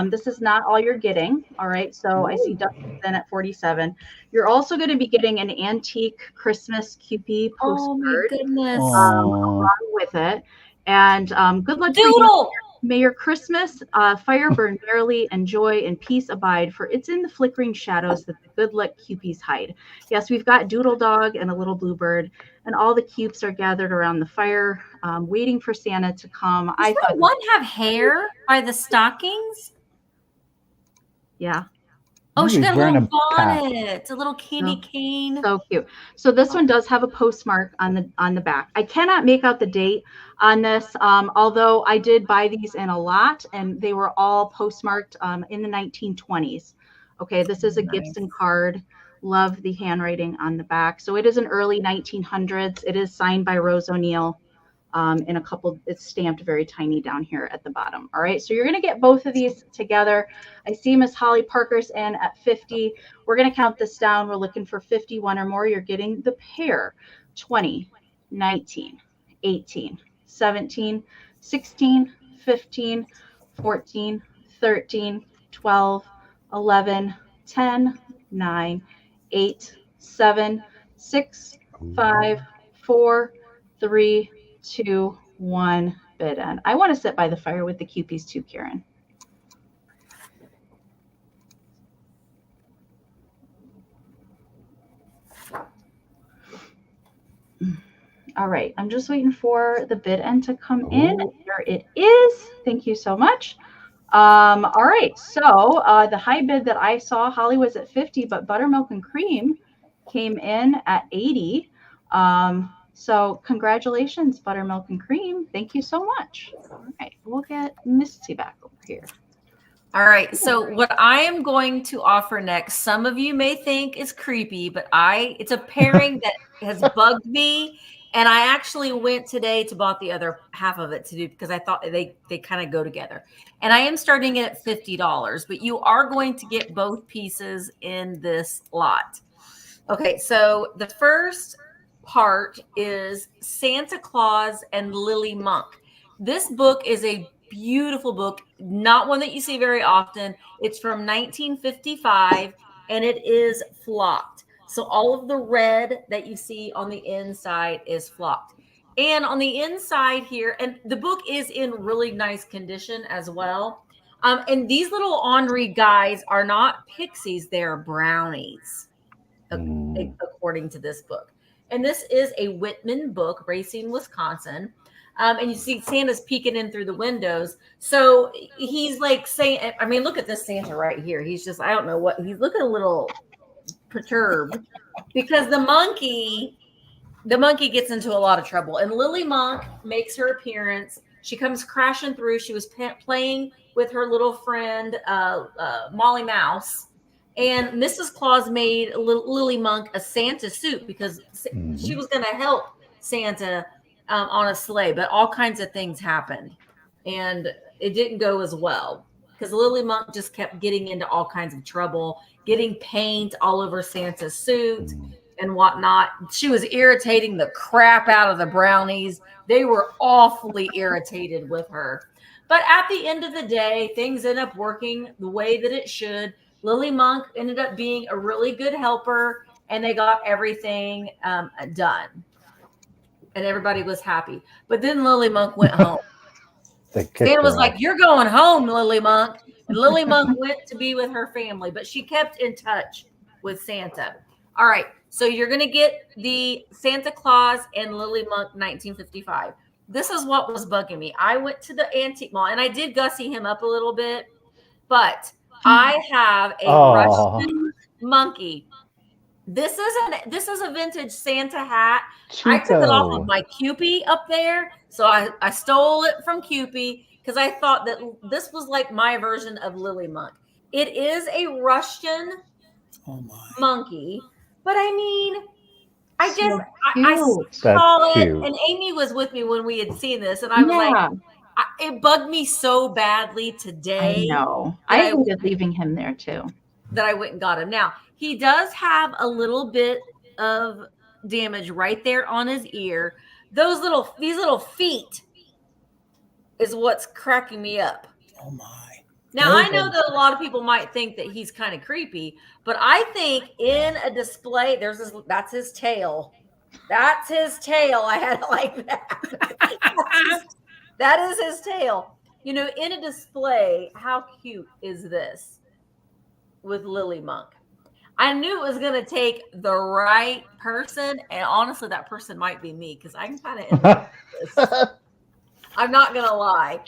This is not all you're getting. All right. So I see Dustin's in at 47. You're also going to be getting an antique Christmas QP postcard. Oh my goodness. Along with it. And good luck for you. Doodle. May your Christmas fire burn merrily and joy and peace abide, for it's in the flickering shadows that the good luck Cupies hide. Yes, we've got Doodle Dog and a little bluebird, and all the Cupes are gathered around the fire, waiting for Santa to come. Does that one have hair by the stockings? Yeah. Oh, she He's got a wearing little a cap. bonnet, a little candy cane. So cute. So this one does have a postmark on the back. I cannot make out the date on this, although I did buy these in a lot, and they were all postmarked in the 1920s. Okay, this is a Gibson card. Love the handwriting on the back. So it is an early 1900s. It is signed by Rose O'Neill. In a couple, it's stamped very tiny down here at the bottom. All right, so you're going to get both of these together. I see Miss Holly Parker's in at 50. We're going to count this down. We're looking for 51 or more. You're getting the pair: 20, 19, 18, 17, 16, 15, 14, 13, 12, 11, 10, 9, 8, 7, 6, 5, 4, 3, 2, 1, bid end. I want to sit by the fire with the Cupies too, Karen. All right, I'm just waiting for the bid end to come in. There it is. Thank you so much. All right, so the high bid that I saw, Holly, was at 50, but Buttermilk and Cream came in at 80. So congratulations, Buttermilk and Cream. Thank you so much. All right, we'll get Misty back over here. All right, so what I am going to offer next, some of you may think is creepy, but it's a pairing that has bugged me, and I actually went today to bought the other half of it to do because I thought they kind of go together. And I am starting it at $50, but you are going to get both pieces in this lot. Okay, so the first part is Santa Claus and Lily Monk. This book is a beautiful book, not one that you see very often. It's from 1955 and it is flocked. So all of the red that you see on the inside is flocked. And on the inside here, and the book is in really nice condition as well. And these little ornery guys are not pixies, they're brownies, according to this book. And this is a Whitman book, Racine, Wisconsin. And you see Santa's peeking in through the windows. So he's like saying, I mean, look at this Santa right here. He's just, I don't know what, he's looking a little perturbed because the monkey gets into a lot of trouble. And Lily Monk makes her appearance. She comes crashing through. She was playing with her little friend, Molly Mouse. And Mrs. Claus made Lily Monk a Santa suit because she was going to help Santa on a sleigh, but all kinds of things happened. And it didn't go as well because Lily Monk just kept getting into all kinds of trouble, getting paint all over Santa's suit and whatnot. She was irritating the crap out of the brownies. They were awfully irritated with her. But at the end of the day, things ended up working the way that it should. Lily Monk ended up being a really good helper, and they got everything done. And everybody was happy. But then Lily Monk went home. Santa was like, "You're going home, Lily Monk." And Lily Monk went to be with her family, but she kept in touch with Santa. All right, so you're going to get the Santa Claus and Lily Monk 1955. This is what was bugging me. I went to the antique mall, and I did gussy him up a little bit, but I have a Russian monkey. This is a vintage Santa hat. Cheeto. I took it off of my Cupie up there. So I stole it from Cupie because I thought that this was like my version of Lily Monk. It is a Russian monkey, but I mean, I So I cute. saw That's it, cute. and Amy was with me when we had seen this, and I was like, Yeah, it bugged me so badly I today know. that I I hated leaving him there too. went and got him. Now he does have a little bit of damage right there on his ear. These little feet is what's cracking me up. Oh my. Now, Very, I know very that a lot of people might think that he's kind of creepy, but I think in a display, that's his tail. That's his tail. I had it like that. That is his tail. You know, in a display, how cute is this with Lily Monk? I knew it was going to take the right person, and honestly, that person might be me because I'm kind of in love with this. I'm not gonna lie.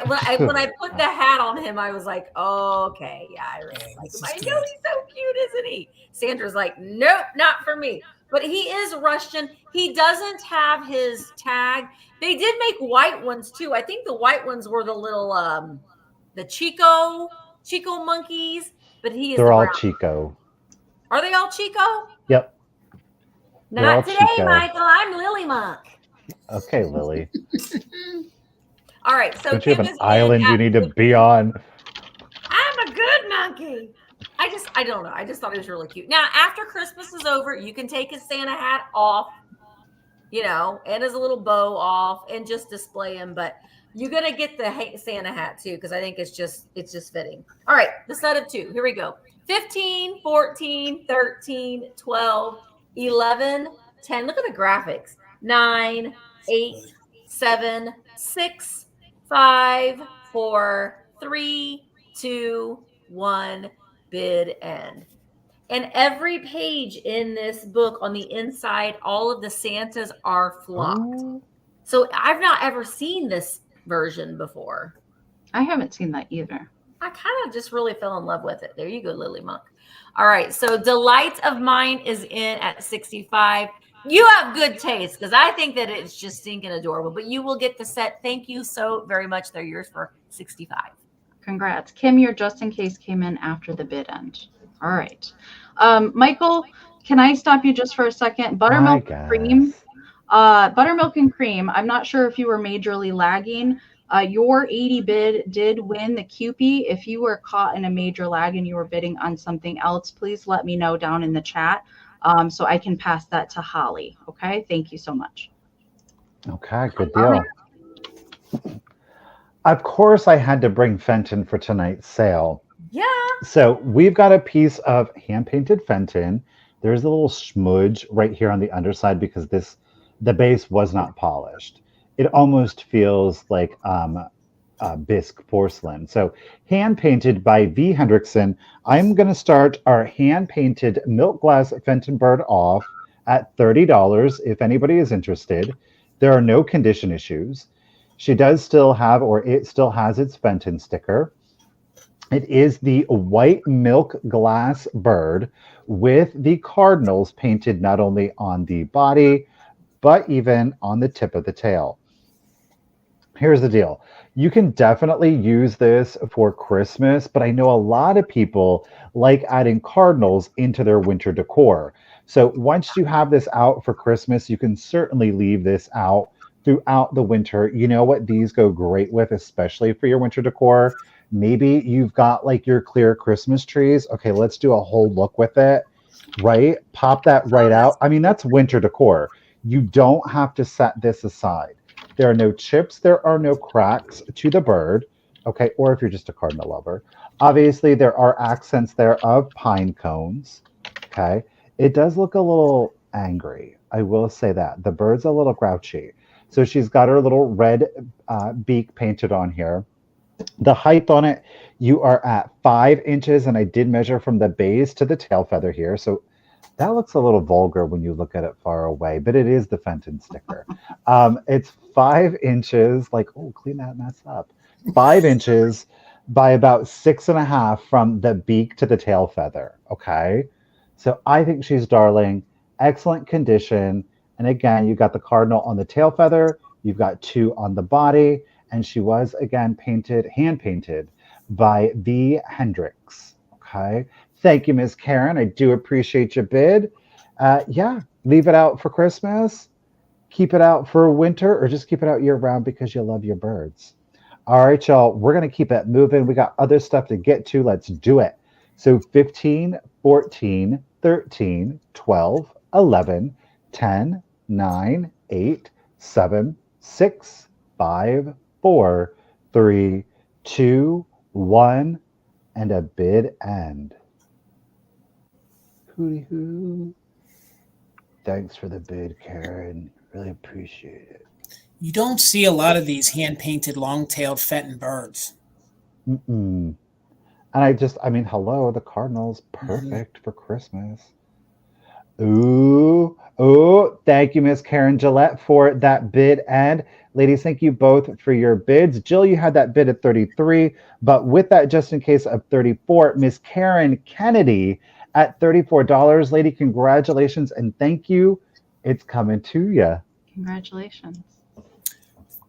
When I put the hat on him, I was like, oh, okay, yeah, I really like him. I know he's so cute, isn't he? Sandra's like, nope, not for me. But he is Russian. He doesn't have his tag. They did make white ones too. I think the white ones were the little the Chico monkeys, but he is They're the all brown. Chico. Are they all Chico? Yep. They're all Not today, Chico. Michael. I'm Lily Monk. Okay, Lily. All right, so Don't you Kim have an is island you need to be on? I'm a good monkey. I don't know. I just thought it was really cute. Now, after Christmas is over, you can take his Santa hat off, you know, and his little bow off and just display him. But you're going to get the Santa hat too, because I think it's just fitting. All right, the set of two. Here we go. 15, 14, 13, 12, 11, 10. Look at the graphics. 9, 8, 7, 6, 5, 4, 3, 2, 1, bid end. And every page in this book on the inside, all of the Santas are flocked. Oh. So I've not ever seen this version before. I haven't seen that either. I kind of just really fell in love with it. There you go, Lily Monk. All right. So Delight of Mine is in at 65. You have good taste because I think that it's just stinking adorable, but you will get the set. Thank you so very much. They're yours for 65. Congrats. Kim, your just in case came in after the bid end. All right. Michael, can I stop you just for a second? Buttermilk and cream. Buttermilk and cream. I'm not sure if you were majorly lagging. Your 80 bid did win the Cupie. If you were caught in a major lag and you were bidding on something else, please let me know down in the chat so I can pass that to Holly. Okay. Thank you so much. Okay, good deal. Of course, I had to bring Fenton for tonight's sale. Yeah. So we've got a piece of hand-painted Fenton. There's a little smudge right here on the underside because the base was not polished. It almost feels like bisque porcelain. So hand-painted by V. Hendrickson. I'm going to start our hand-painted milk glass Fenton bird off at $30 if anybody is interested. There are no condition issues. She does still have, or it still has its Fenton sticker. It is the white milk glass bird with the cardinals painted not only on the body, but even on the tip of the tail. Here's the deal. You can definitely use this for Christmas, but I know a lot of people like adding cardinals into their winter decor. So once you have this out for Christmas, you can certainly leave this out throughout the winter. You know what these go great with, especially for your winter decor? Maybe you've got like your clear Christmas trees. Okay, let's do a whole look with it, right? Pop that right out. I mean, that's winter decor. You don't have to set this aside. There are no chips. There are no cracks to the bird. Okay, or if you're just a cardinal lover. Obviously, there are accents there of pine cones. Okay, it does look a little angry. I will say that. The bird's a little grouchy. So she's got her little red beak painted on here. The height on it, you are at 5 inches, and I did measure from the base to the tail feather here. So that looks a little vulgar when you look at it far away, but it is the Fenton sticker. It's 5 inches, like, oh, clean that mess up. 5 inches by about 6.5 from the beak to the tail feather, okay? So I think she's darling, excellent condition. And again, you've got the cardinal on the tail feather, you've got 2 on the body, and she was, again, hand-painted by V. Hendricks, okay? Thank you, Ms. Karen. I do appreciate your bid. Yeah, leave it out for Christmas, keep it out for winter, or just keep it out year round because you love your birds. All right, y'all, we're going to keep it moving. We got other stuff to get to. Let's do it. So 15, 14, 13, 12, 11, 10, 9, 8, 7, 6, 5, 4, 3, 2, 1, and a bid end. Hooty hoo. Thanks for the bid, Karen. Really appreciate it. You don't see a lot of these hand-painted long-tailed Fenton birds. Mm-mm. And I mean, hello, the Cardinals, perfect for Christmas. Ooh, thank you, Miss Karen Gillette, for that bid. And ladies, thank you both for your bids. Jill, you had that bid at 33, but with that, just in case, of 34, Miss Karen Kennedy at $34. Lady, congratulations and thank you. It's coming to you. Congratulations.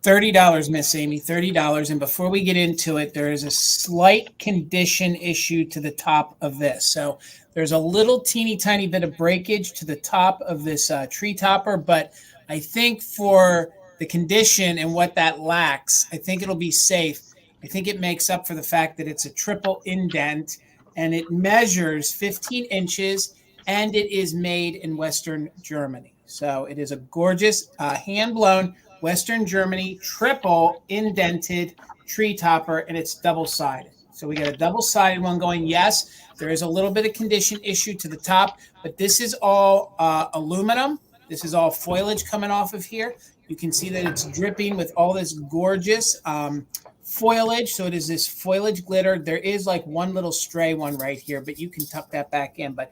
$30, Miss Amy, $30. And before we get into it, there is a slight condition issue to the top of this. So there's a little teeny tiny bit of breakage to the top of this tree topper, but I think for the condition and what that lacks, I think it'll be safe. I think it makes up for the fact that it's a triple indent and it measures 15 inches and it is made in Western Germany. So it is a gorgeous hand-blown Western Germany triple indented tree topper, and it's double-sided. So we got a double-sided one going. Yes, there is a little bit of condition issue to the top, but this is all aluminum. This is all foliage coming off of here. You can see that it's dripping with all this gorgeous foliage. So it is this foliage glitter. There is like one little stray one right here, but you can tuck that back in. But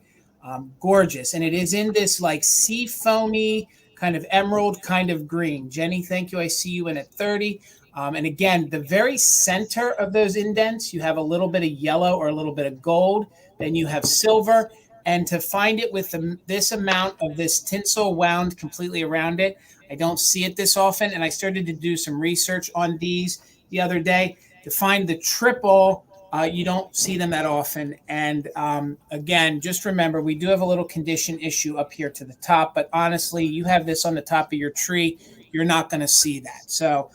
gorgeous. And it is in this like sea foamy kind of emerald kind of green. Jenny, thank you. I see you in at 30. And again, the very center of those indents, you have a little bit of yellow or a little bit of gold. Then you have silver. And to find it with this amount of this tinsel wound completely around it, I don't see it this often. And I started to do some research on these the other day. To find the triple, you don't see them that often. And again, just remember, we do have a little condition issue up here to the top. But honestly, you have this on the top of your tree, you're not going to see that. So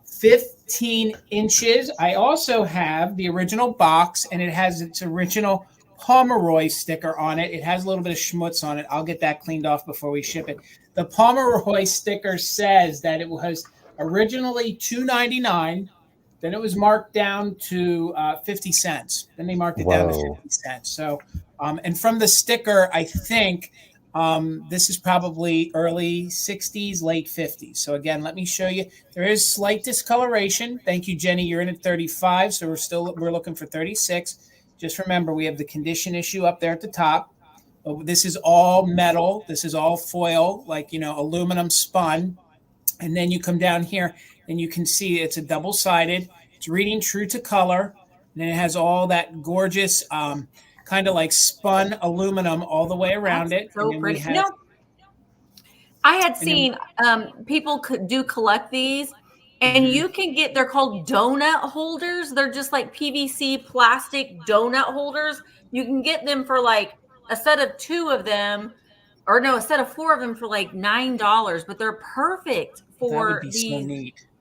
15 inches. I also have the original box, and it has its original Pomeroy sticker on it. It has a little bit of schmutz on it. I'll get that cleaned off before we ship it. The Pomeroy sticker says that it was originally $2.99. Then it was marked down to 50 cents. Then they marked it down to 50 cents. So, and from the sticker, I think this is probably early 60s, late 50s. So again, let me show you. There is slight discoloration. Thank you, Jenny. You're in at 35. So we're looking for 36. Just remember, we have the condition issue up there at the top. This is all metal. This is all foil, like, aluminum spun. And then you come down here and you can see it's a double-sided. It's reading true to color. And then it has all that gorgeous kind of like spun aluminum all the way around it. So and pretty. I had seen people collect these. And you can get, they're called donut holders. They're just like PVC plastic donut holders. You can get them for like a set of 2 of them, or no, a set of 4 of them for like $9. But they're perfect for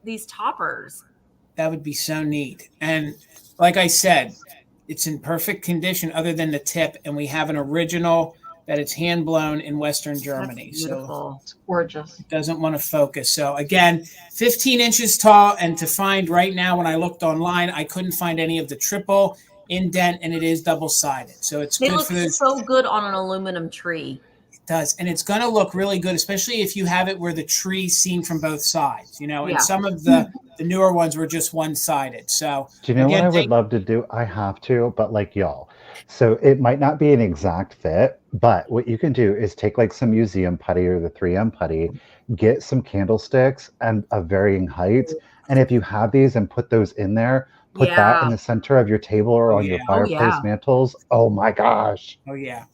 these toppers. That would be so neat. And like I said, it's in perfect condition other than the tip. And we have an original that it's hand blown in Western Germany. That's beautiful. So it's gorgeous. It doesn't want to focus. So again, 15 inches tall. And to find right now, when I looked online, I couldn't find any of the triple indent, and it is double-sided. So it looks so good on an aluminum tree. It does. And it's going to look really good, especially if you have it where the tree's seen from both sides, and some of the newer ones were just one-sided. So do you know what I would love to do? I have to, but like y'all. So it might not be an exact fit, but what you can do is take like some museum putty or the 3M putty, get some candlesticks and of varying heights. And if you have these and put those in there, put that in the center of your table or on your fireplace mantles. Oh my gosh. Oh yeah.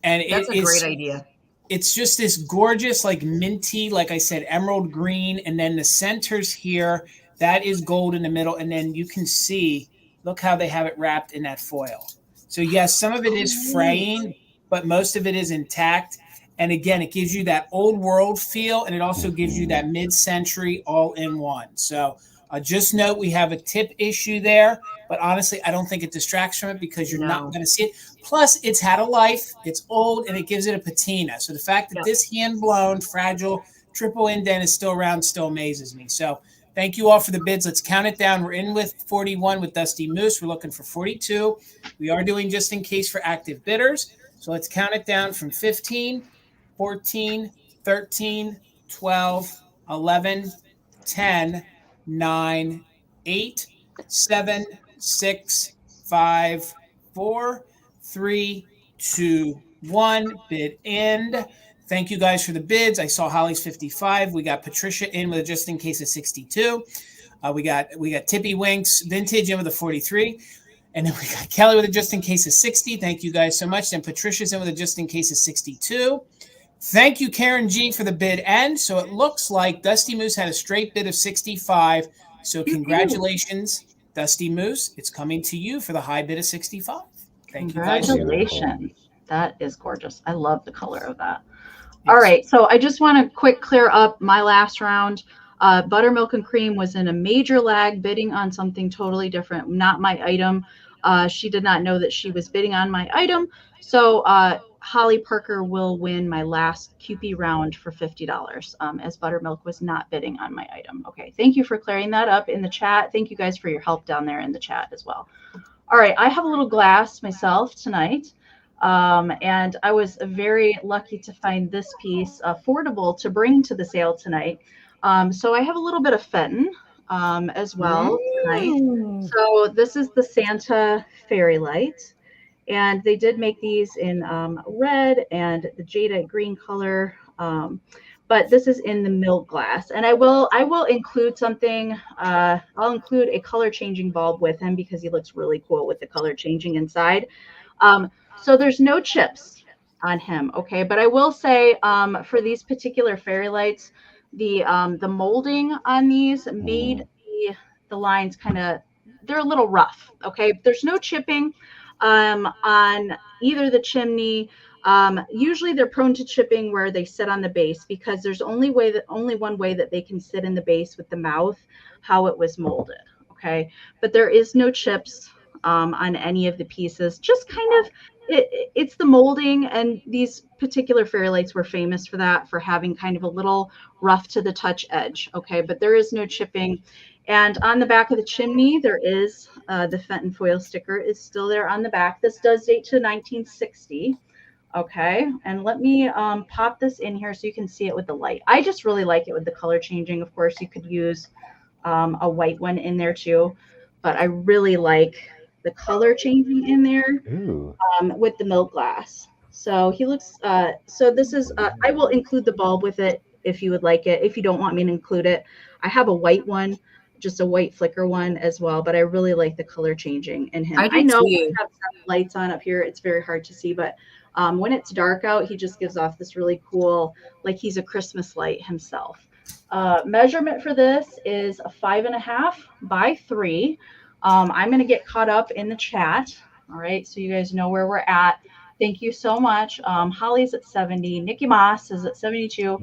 And that's a great idea. It's just this gorgeous, like minty, like I said, emerald green. And then the centers here, that is gold in the middle. And then you can see, look how they have it wrapped in that foil. So yes, some of it is fraying, but most of it is intact. And again, it gives you that old world feel, and it also gives you that mid-century all in one. So just note we have a tip issue there, but honestly, I don't think it distracts from it because you're not going to see it. Plus, it's had a life, it's old, and it gives it a patina. So the fact that this hand-blown, fragile, triple indent is still around still amazes me. So thank you all for the bids. Let's count it down. We're in with 41 with Dusty Moose. We're looking for 42. We are doing just in case for active bidders. So let's count it down from 15, 14, 13, 12, 11, 10, 9, 8, 7, 6, 5, 4, 3, 2, 1. Bid end. Thank you guys for the bids. I saw Holly's 55. We got Patricia in with a just in case of 62. We got Tippy Winks Vintage in with a 43. And then we got Kelly with a just in case of 60. Thank you guys so much. Then Patricia's in with a just in case of 62. Thank you, Karen G, for the bid end. So it looks like Dusty Moose had a straight bid of 65. So congratulations, Dusty Moose. It's coming to you for the high bid of 65. Thank you guys. Congratulations. That is gorgeous. I love the color of that. All right. So I just want to quick clear up my last round. Buttermilk and Cream was in a major lag bidding on something totally different, not my item. She did not know that she was bidding on my item. So Holly Parker will win my last QP round for $50 as Buttermilk was not bidding on my item. Okay. Thank you for clearing that up in the chat. Thank you guys for your help down there in the chat as well. All right. I have a little glass myself tonight. And I was very lucky to find this piece affordable to bring to the sale tonight. So I have a little bit of Fenton as well tonight. So this is the Santa Fairy Light. And they did make these in red and the jadeite green color. But this is in the milk glass. And I will include something. I'll include a color changing bulb with him because he looks really cool with the color changing inside. So there's no chips on him, okay? But I will say for these particular fairy lights, the molding on these made the lines they're a little rough, okay? There's no chipping on either the chimney. Usually they're prone to chipping where they sit on the base because there's only one way that they can sit in the base with the mouth, how it was molded, okay? But there is no chips on any of the pieces, just kind of it's the molding, and these particular fairy lights were famous for that, for having kind of a little rough to the touch edge, okay? But there is no chipping. And on the back of the chimney, there is the Fenton foil sticker is still there on the back. This does date to 1960, okay? And let me pop this in here so you can see it with the light. I just really like it with the color changing. Of course, you could use a white one in there too, but I really like the color changing in there with the milk glass. So he looks, so this is, I will include the bulb with it if you would like it. If you don't want me to include it, I have a white one, just a white flicker one as well, but I really like the color changing in him. I know we have some lights on up here. It's very hard to see, but when it's dark out, he just gives off this really cool, like he's a Christmas light himself. Measurement for this is a 5.5 by 3. I'm going to get caught up in the chat. All right. So you guys know where we're at. Thank you so much. Holly's at 70. Nikki Moss is at 72.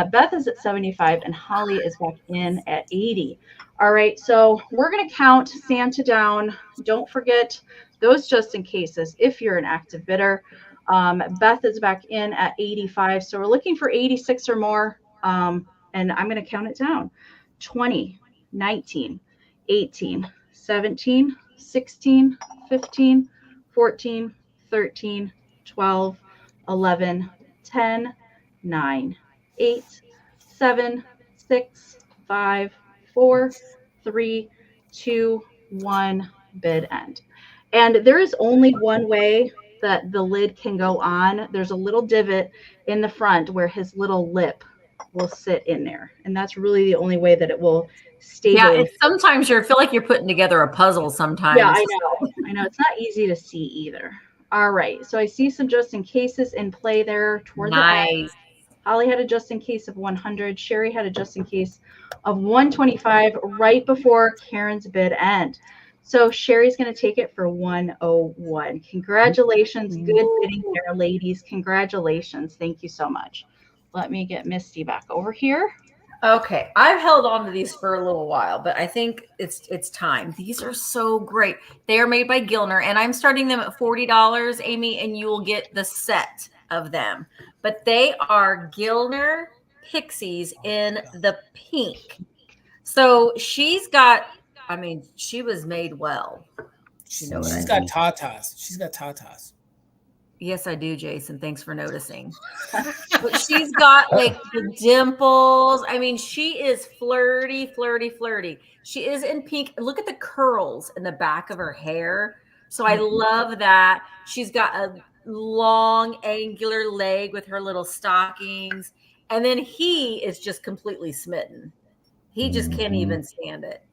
Beth is at 75. And Holly is back in at 80. All right. So we're going to count Santa down. Don't forget those just in cases if you're an active bidder. Beth is back in at 85. So we're looking for 86 or more. And I'm going to count it down. 20, 19, 18, 17, 16, 15, 14, 13, 12, 11, 10, 9, 8, 7, 6, 5, 4, 3, 2, 1, bid end. And there is only one way that the lid can go on. There's a little divot in the front where his little lip will sit in there. And that's really the only way that it will stay. Yeah, sometimes you feel like you're putting together a puzzle sometimes. Yeah, I know. It's not easy to see either. All right. So I see some just in cases in play there toward the end. Holly had a just in case of 100. Sherry had a just in case of 125 right before Karen's bid end. So Sherry's going to take it for 101. Congratulations. Good bidding there, ladies. Congratulations. Thank you so much. Let me get Misty back over here. Okay, I've held on to these for a little while, but I think it's time. These are so great. They are made by Gilner, and I'm starting them at $40, Amy, and you will get the set of them. But they are Gilner Pixies in the pink. So she's got, I mean, she was made well. You know what I mean? She's got tatas. She's got tatas. Yes, I do, Jason. Thanks for noticing. But she's got like the dimples. I mean, she is flirty, flirty, flirty. She is in pink. Look at the curls in the back of her hair. So I love that. She's got a long, angular leg with her little stockings. And then he is just completely smitten. He just can't even stand it.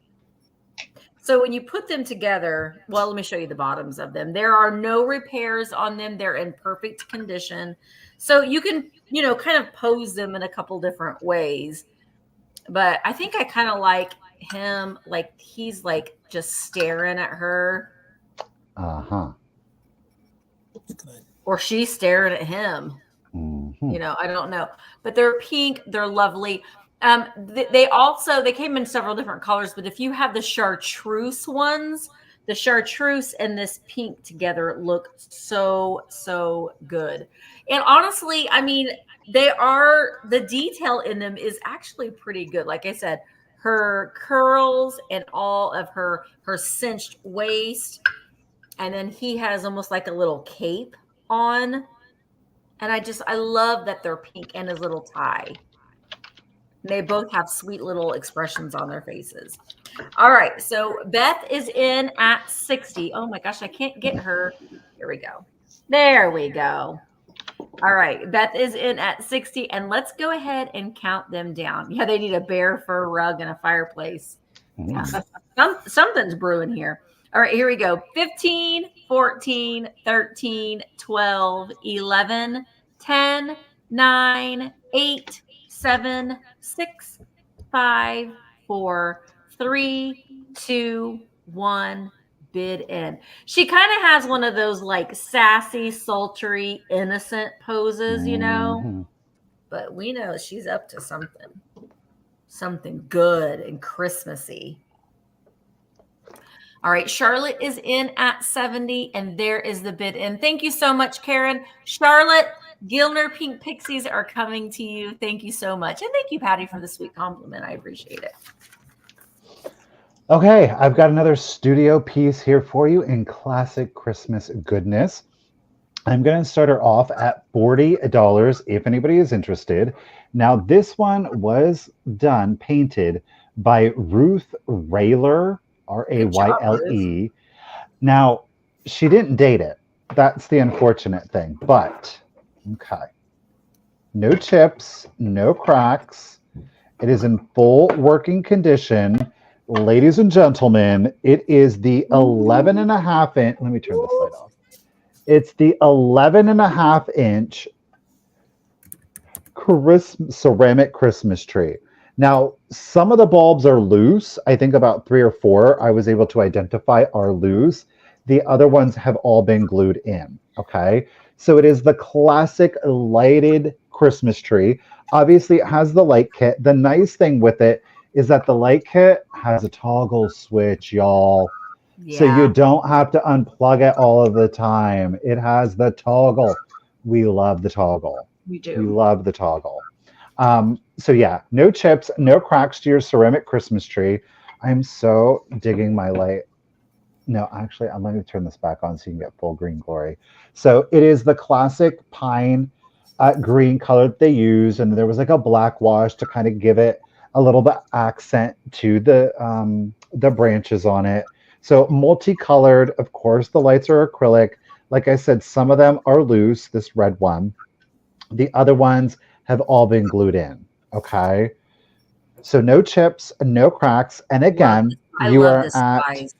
So when you put them together, well, let me show you the bottoms of them. There are no repairs on them. They're in perfect condition. So you can, you know, kind of pose them in a couple different ways. But I think I kind of like him, like he's like just staring at her. Uh-huh. Or she's staring at him. Mm-hmm. You know, I don't know. But they're pink. They're lovely. They came in several different colors, but if you have the chartreuse ones, the chartreuse and this pink together look so good. And honestly, I mean, the detail in them is actually pretty good. Like I said, her curls and all of her cinched waist. And then he has almost like a little cape on. And I love that they're pink and his little tie. They both have sweet little expressions on their faces. All right. So Beth is in at 60. Oh my gosh, I can't get her. Here we go. There we go. All right. Beth is in at 60. And let's go ahead and count them down. Yeah, they need a bear fur rug and a fireplace. Yeah. Something's brewing here. All right, here we go. 15, 14, 13, 12, 11, 10, 9, 8, 7, 6, 5, 4, 3, 2, 1, bid in. She kind of has one of those like sassy, sultry, innocent poses, you know, but we know she's up to something good and Christmassy. All right, Charlotte is in at 70, and there is the bid in. Thank you so much, Karen. Charlotte, Gilner Pink Pixies are coming to you. Thank you so much. And thank you, Patty, for the sweet compliment. I appreciate it. Okay, I've got another studio piece here for you in classic Christmas goodness. I'm going to start her off at $40 if anybody is interested. Now, this one was painted by Ruth Rayle, Rayle. Now, she didn't date it. That's the unfortunate thing. But, okay. No chips, no cracks. It is in full working condition. Ladies and gentlemen, it is the 11.5 inch. Let me turn this light off. It's the 11.5 inch ceramic Christmas tree. Now, some of the bulbs are loose. I think about 3 or 4 I was able to identify are loose. The other ones have all been glued in, okay? So it is the classic lighted Christmas tree. Obviously, it has the light kit. The nice thing with it is that the light kit has a toggle switch, y'all. Yeah. So you don't have to unplug it all of the time. It has the toggle. We love the toggle. We do. We love the toggle. So yeah, no chips, no cracks to your ceramic Christmas tree. I'm so digging my light. No, actually, I'm going to turn this back on so you can get full green glory. So it is the classic pine green color that they use. And there was like a black wash to kind of give it a little bit accent to the branches on it. So multicolored, of course, the lights are acrylic. Like I said, some of them are loose, this red one. The other ones have all been glued in, okay? So no chips, no cracks. And again, you are at, size.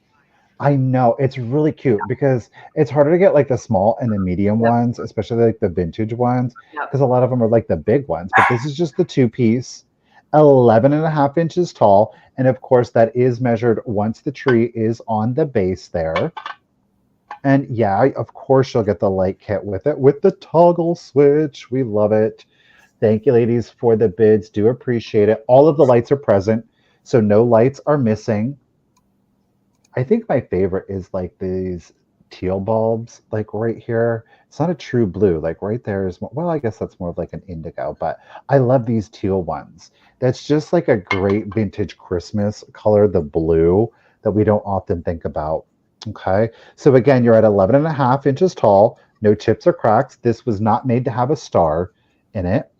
I know, it's really cute because it's harder to get like the small and the medium ones, especially like the vintage ones, because a lot of them are like the big ones. But this is just the 2-piece. 11.5 inches tall. And of course, that is measured once the tree is on the base there. And yeah, of course, you'll get the light kit with it, with the toggle switch. We love it. Thank you, ladies, for the bids. Do appreciate it. All of the lights are present, so no lights are missing. I think my favorite is like these teal bulbs, like right here. It's not a true blue, like right there is more, well, I guess that's more of like an indigo, but I love these teal ones. That's just like a great vintage Christmas color, the blue, that we don't often think about. Okay, so again, you're at 11.5 inches tall, no chips or cracks. This was not made to have a star in it.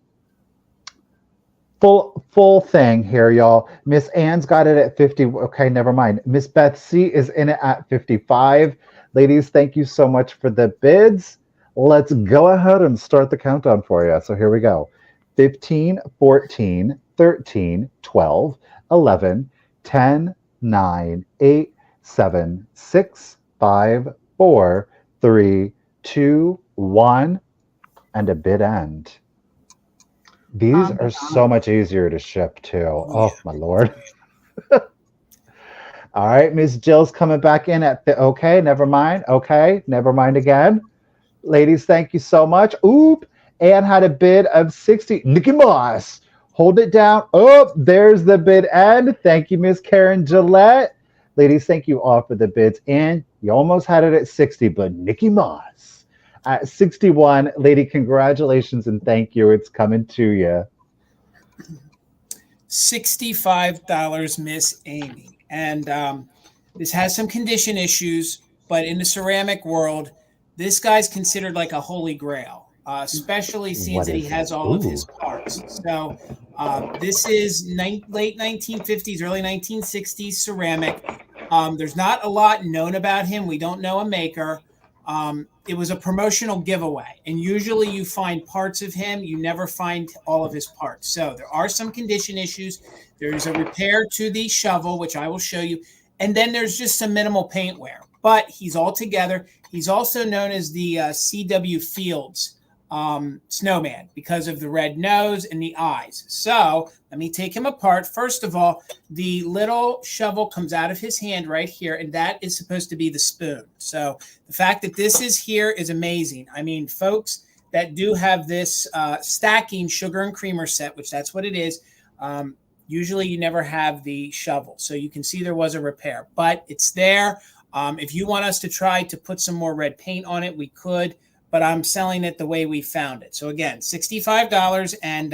Full thing here, y'all. Miss Ann's got it at 50. Okay, never mind. Miss Beth C is in it at 55. Ladies, thank you so much for the bids. Let's go ahead and start the countdown for you. So here we go. 15, 14, 13, 12, 11, 10, 9, 8, 7, 6, 5, 4, 3, 2, 1, and a bid end. These are so much easier to ship too. Oh my Lord. All right, Miss Jill's coming back in at okay, never mind. Okay, never mind again. Ladies, thank you so much. Oop, Ann had a bid of 60. Nikki Moss, hold it down. Oh, there's the bid end. Thank you, Miss Karen Gillette. Ladies, thank you all for the bids. And you almost had it at 60, but Nikki Moss at 61. Lady, congratulations and thank you. It's coming to you. $65, Miss Amy. And this has some condition issues, but in the ceramic world, this guy's considered like a holy grail, especially since he has all of his parts. So this is late 1950s, early 1960s ceramic. There's not a lot known about him. We don't know a maker. It was a promotional giveaway, and usually you find parts of him. You never find all of his parts. So there are some condition issues. There's a repair to the shovel, which I will show you. And then there's just some minimal paint wear, but he's all together. He's also known as the C.W. Fields snowman because of the red nose and the eyes. So let me take him apart. First of all, the little shovel comes out of his hand right here, and that is supposed to be the spoon. So the fact that this is here is amazing. I mean, folks that do have this stacking sugar and creamer set, which that's what it is, usually you never have the shovel. So you can see there was a repair, but it's there. If you want us to try to put some more red paint on it, we could, but I'm selling it the way we found it. So again, $65. And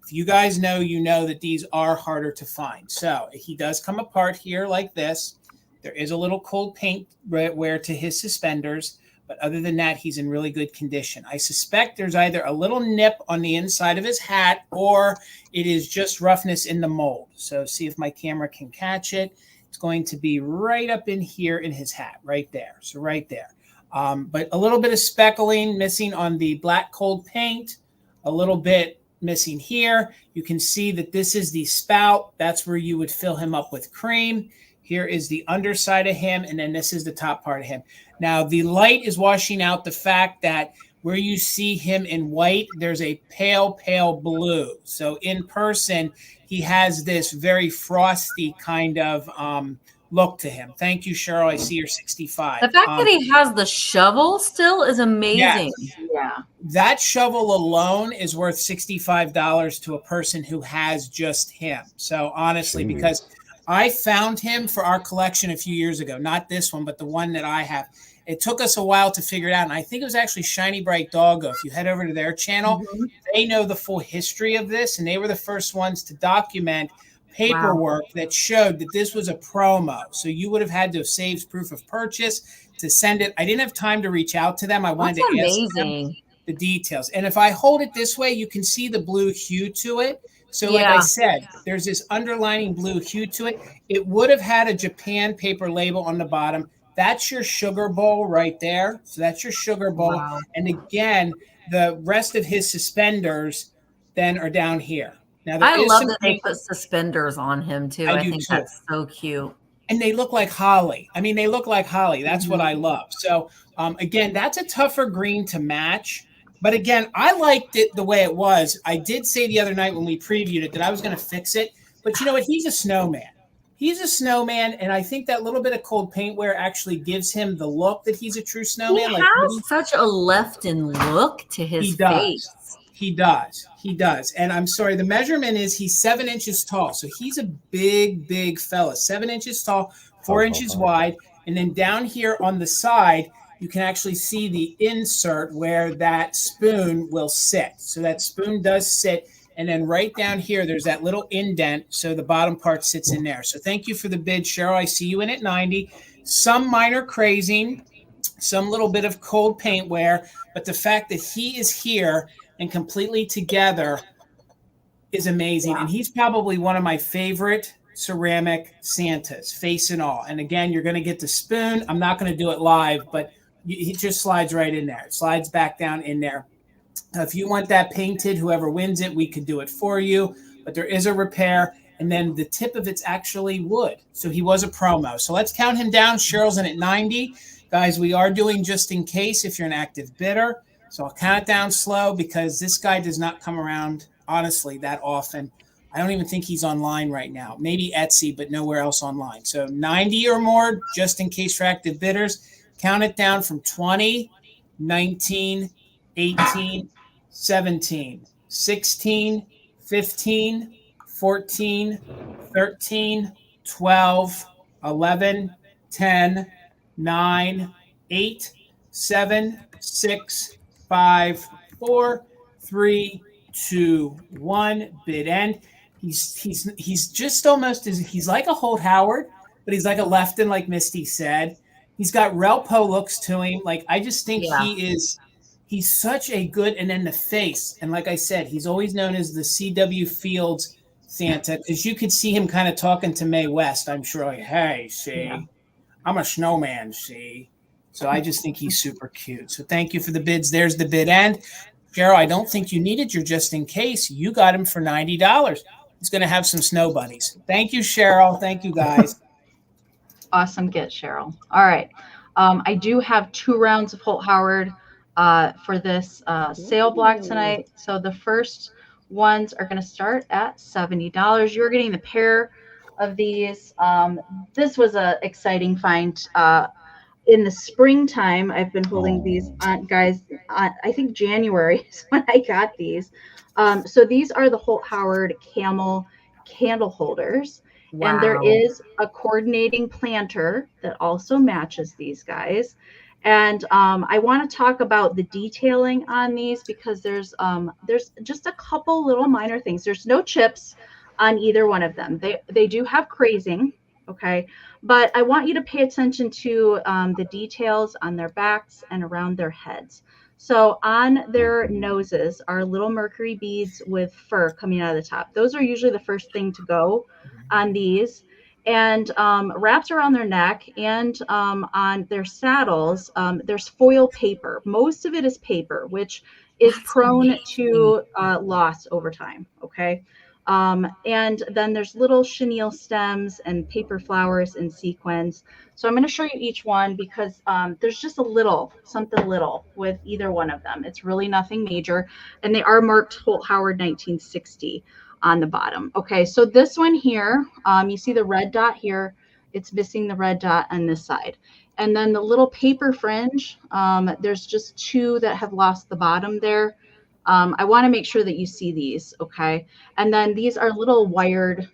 if you guys know, you know that these are harder to find. So he does come apart here like this. There is a little cold paint wear to his suspenders, but other than that, he's in really good condition. I suspect there's either a little nip on the inside of his hat or it is just roughness in the mold. So see if my camera can catch it. It's going to be right up in here in his hat, right there. So right there. But a little bit of speckling missing on the black cold paint, a little bit missing here. You can see that this is the spout. That's where you would fill him up with cream. Here is the underside of him, and then this is the top part of him. Now, the light is washing out the fact that where you see him in white, there's a pale, pale blue. So in person, he has this very frosty kind of look to him. Thank you, Cheryl. I see you're 65. The fact that he has the shovel still is amazing. Yes. Yeah. That shovel alone is worth $65 to a person who has just him. So honestly, because I found him for our collection a few years ago, not this one, but the one that I have. It took us a while to figure it out. And I think it was actually Shiny Bright Doggo. If you head over to their channel, they know the full history of this. And they were the first ones to document paperwork that showed that this was a promo. So you would have had to have saved proof of purchase to send it. I didn't have time to reach out to them. I wanted to ask them the details. And if I hold it this way, you can see the blue hue to it. So like I said, there's this underlining blue hue to it. It would have had a Japan paper label on the bottom. That's your sugar bowl right there. So that's your sugar bowl. Wow. And again, the rest of his suspenders then are down here. Now, I love that they put suspenders on him too. I think that's so cute. And they look like holly. I mean, they look like holly. That's what I love. So again, that's a tougher green to match. But again, I liked it the way it was. I did say the other night when we previewed it that I was going to fix it. But you know what? He's a snowman. He's a snowman, and I think that little bit of cold paint wear actually gives him the look that he's a true snowman. He like has such a Lefton look to his face. He does. And I'm sorry, the measurement is he's 7 inches tall. So he's a big, big fella. 7 inches tall, 4 inches wide. And then down here on the side, you can actually see the insert where that spoon will sit. So that spoon does sit. And then right down here, there's that little indent. So the bottom part sits in there. So thank you for the bid, Cheryl. I see you in at 90. Some minor crazing, some little bit of cold paint wear. But the fact that he is here and completely together is amazing. And he's probably one of my favorite ceramic Santas, face and all. And again, you're going to get the spoon. I'm not going to do it live, but he just slides right in there. It slides back down in there. If you want that painted, whoever wins it, we could do it for you. But there is a repair. And then the tip of it's actually wood. So he was a promo. So let's count him down. Cheryl's in at 90. Guys, we are doing just in case if you're an active bidder. So I'll count it down slow because this guy does not come around, honestly, that often. I don't even think he's online right now. Maybe Etsy, but nowhere else online. So 90 or more, just in case for active bidders. Count it down from 20, 19, 18, 17, 16, 15, 14, 13, 12, 11, 10, 9, 8, 7, 6, 5, 4, 3, 2, 1. Bid end. He's just almost as he's like a Holt Howard, but he's like a Lefton, like Misty said. He's got Relpo looks to him. Like I just think he's such a good, and then the face. And like I said, he's always known as the C.W. Fields Santa because you could see him kind of talking to Mae West. I'm sure, like, hey, see, I'm a snowman, see. So I just think he's super cute. So thank you for the bids. There's the bid end. Cheryl, I don't think you needed your just in case. You got him for $90. He's going to have some snow bunnies. Thank you, Cheryl. Thank you, guys. Awesome get, Cheryl. All right. I do have 2 rounds of Holt Howard for this sale block tonight. So the first ones are going to start at $70. You're getting the pair of these. This was an exciting find. In the springtime, I've been holding these, guys. I think January is when I got these. So these are the Holt Howard Camel candle holders. Wow. And there is a coordinating planter that also matches these guys. And I want to talk about the detailing on these because there's just a couple little minor things. There's no chips on either one of them. They do have crazing, okay? But I want you to pay attention to the details on their backs and around their heads. So on their noses are little mercury beads with fur coming out of the top. Those are usually the first thing to go on these. And wraps around their neck and on their saddles, there's foil paper. Most of it is paper, which is prone to loss over time, okay? And then there's little chenille stems and paper flowers in sequins. So I'm going to show you each one because there's just something little with either one of them. It's really nothing major. And they are marked Holt Howard 1960 on the bottom. Okay, so this one here, you see the red dot here. It's missing the red dot on this side. And then the little paper fringe, there's just 2 that have lost the bottom there. I want to make sure that you see these, okay? And then these are little wired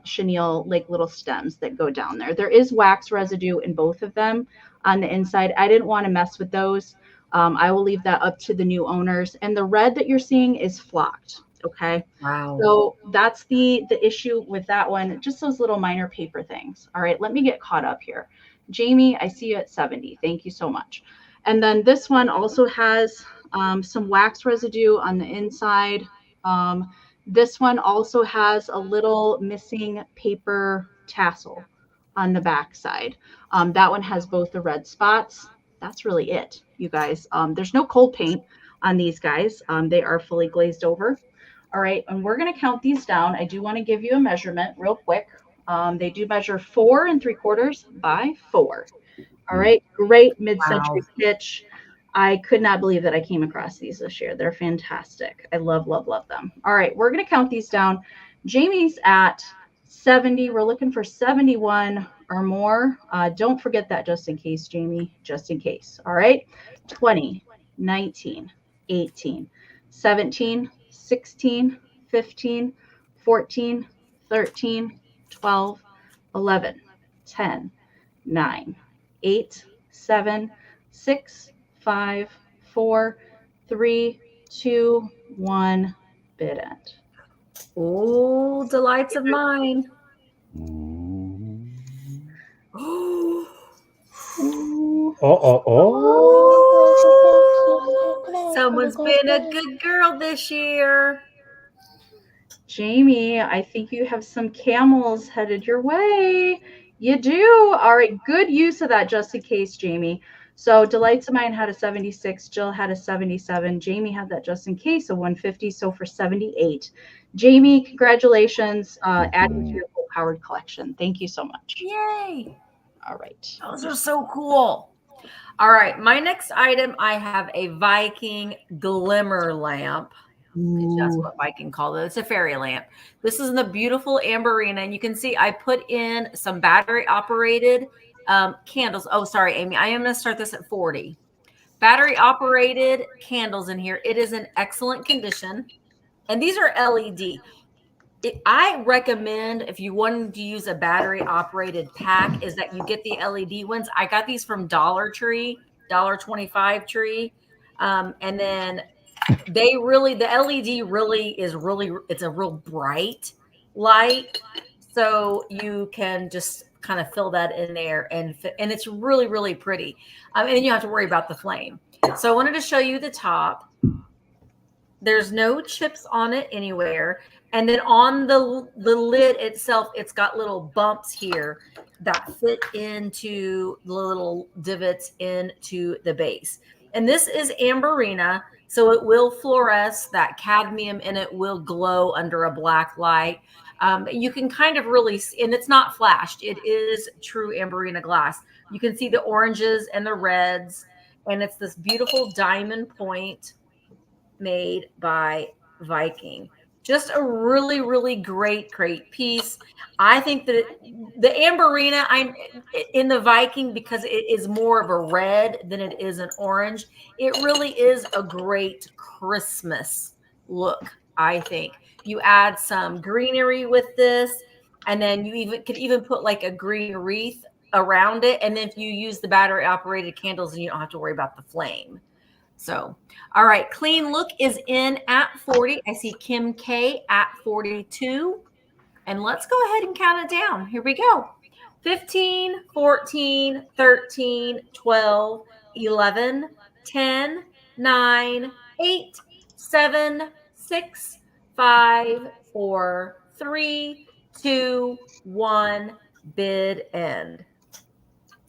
chenille, like little stems that go down there. There is wax residue in both of them on the inside. I didn't want to mess with those. I will leave that up to the new owners. And the red that you're seeing is flocked, okay? Wow. So that's the issue with that one, just those little minor paper things. All right, let me get caught up here. Jamie, I see you at 70. Thank you so much. And then this one also has some wax residue on the inside. This one also has a little missing paper tassel on the back side. That one has both the red spots. That's really it, you guys. There's no cold paint on these guys. They are fully glazed over. All right, and we're going to count these down. I do want to give you a measurement real quick. They do measure 4 3/4 by 4. All right, great mid-century pitch. I could not believe that I came across these this year. They're fantastic. I love, love, love them. All right, we're going to count these down. Jamie's at 70. We're looking for 71 or more. Don't forget that just in case, Jamie, just in case. All right, 20, 19, 18, 17, 16, 15, 14, 13, 12, 11, 10, 9, 8, 7, 6, 5, 4, 3, 2, 1. Bid end. Oh, delights of mine. Someone's been a good girl this year. Jamie, I think you have some camels headed your way. You do. All right. Good use of that just in case, Jamie. So Delights of Mine had a 76. Jill had a 77. Jamie had that just in case, a 150. So for 78. Jamie, congratulations. Adding to your Howard collection. Thank you so much. Yay. All right. Those are so cool. All right. My next item, I have a Viking glimmer lamp. That's what Viking called it. It's a fairy lamp. This is in the beautiful Amberina, and you can see I put in some battery operated candles. Oh, sorry, Amy. I am going to start this at 40. Battery operated candles in here. It is in excellent condition, and these are LED. I recommend, if you wanted to use a battery operated pack, is that you get the LED ones. I got these from Dollar Tree, $1.25 Tree, and then they really, the LED really is it's a real bright light, so you can just kind of fill that in there, and it's really pretty. And then you have to worry about the flame. So I wanted to show you the top. There's no chips on it anywhere. And then on the lid itself, it's got little bumps here that fit into the little divots into the base. And this is Amberina, so it will fluoresce. That cadmium in it will glow under a black light. You can kind of really, and it's not flashed. It is true Amberina glass. You can see the oranges and the reds, and it's this beautiful diamond point made by Viking. Just a really great piece. I think that the Amberina, I'm in the Viking because it is more of a red than it is an orange. It really is a great Christmas look, I think. You add some greenery with this, and then you could even put like a green wreath around it. And then if you use the battery operated candles, and you don't have to worry about the flame. So, all right, clean look is in at 40. I see Kim K at 42. And let's go ahead and count it down. Here we go. 15, 14, 13, 12, 11, 10, 9, 8, 7, 6, 5, 4, 3, 2, 1, bid end.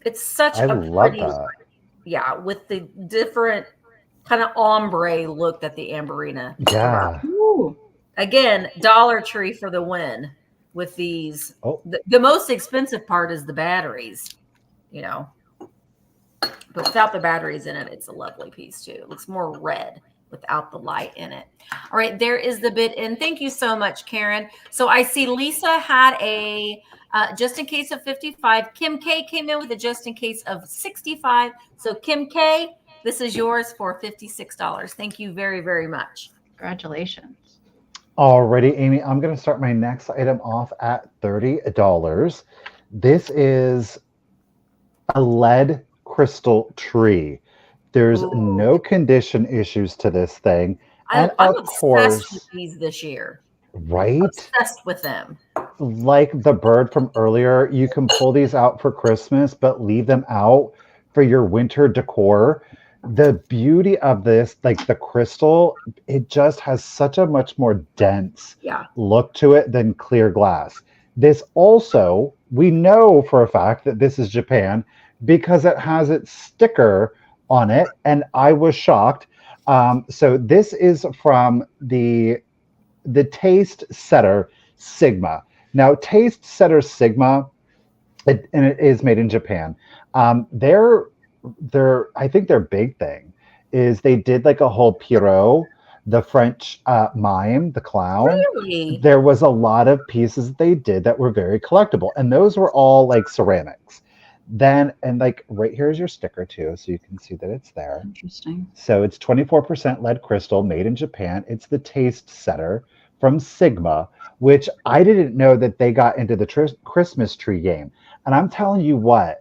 It's such a pretty, yeah, with the different kind of ombre look that the Amberina. Yeah. Again, Dollar Tree for the win with these. Oh. The most expensive part is the batteries, you know. But without the batteries in it, it's a lovely piece too. It looks more red without the light in it. All right, there is the bid in. Thank you so much, Karen. So I see Lisa had a just in case of 55. Kim K came in with a just in case of 65. So Kim K, this is yours for $56. Thank you very much. Congratulations. Alrighty, Amy, I'm going to start my next item off at $30. This is a lead crystal tree. There's no condition issues to this thing. And I'm obsessed with these this year. Right? Obsessed with them. Like the bird from earlier, you can pull these out for Christmas, but leave them out for your winter decor. The beauty of this, like the crystal, it just has such a much more dense look to it than clear glass. This also, we know for a fact that this is Japan because it has its sticker on it, and I was shocked. So this is from the Taste Setter Sigma. Now, Taste Setter Sigma, and it is made in Japan. I think their big thing is they did like a whole Pierrot, the French mime, the clown. Really? There was a lot of pieces they did that were very collectible, and those were all like ceramics. Then, and like right here is your sticker too, so you can see that it's there. Interesting. So it's 24% lead crystal, made in Japan. It's the Taste Setter from Sigma, which I didn't know that they got into the Christmas tree game. And I'm telling you what,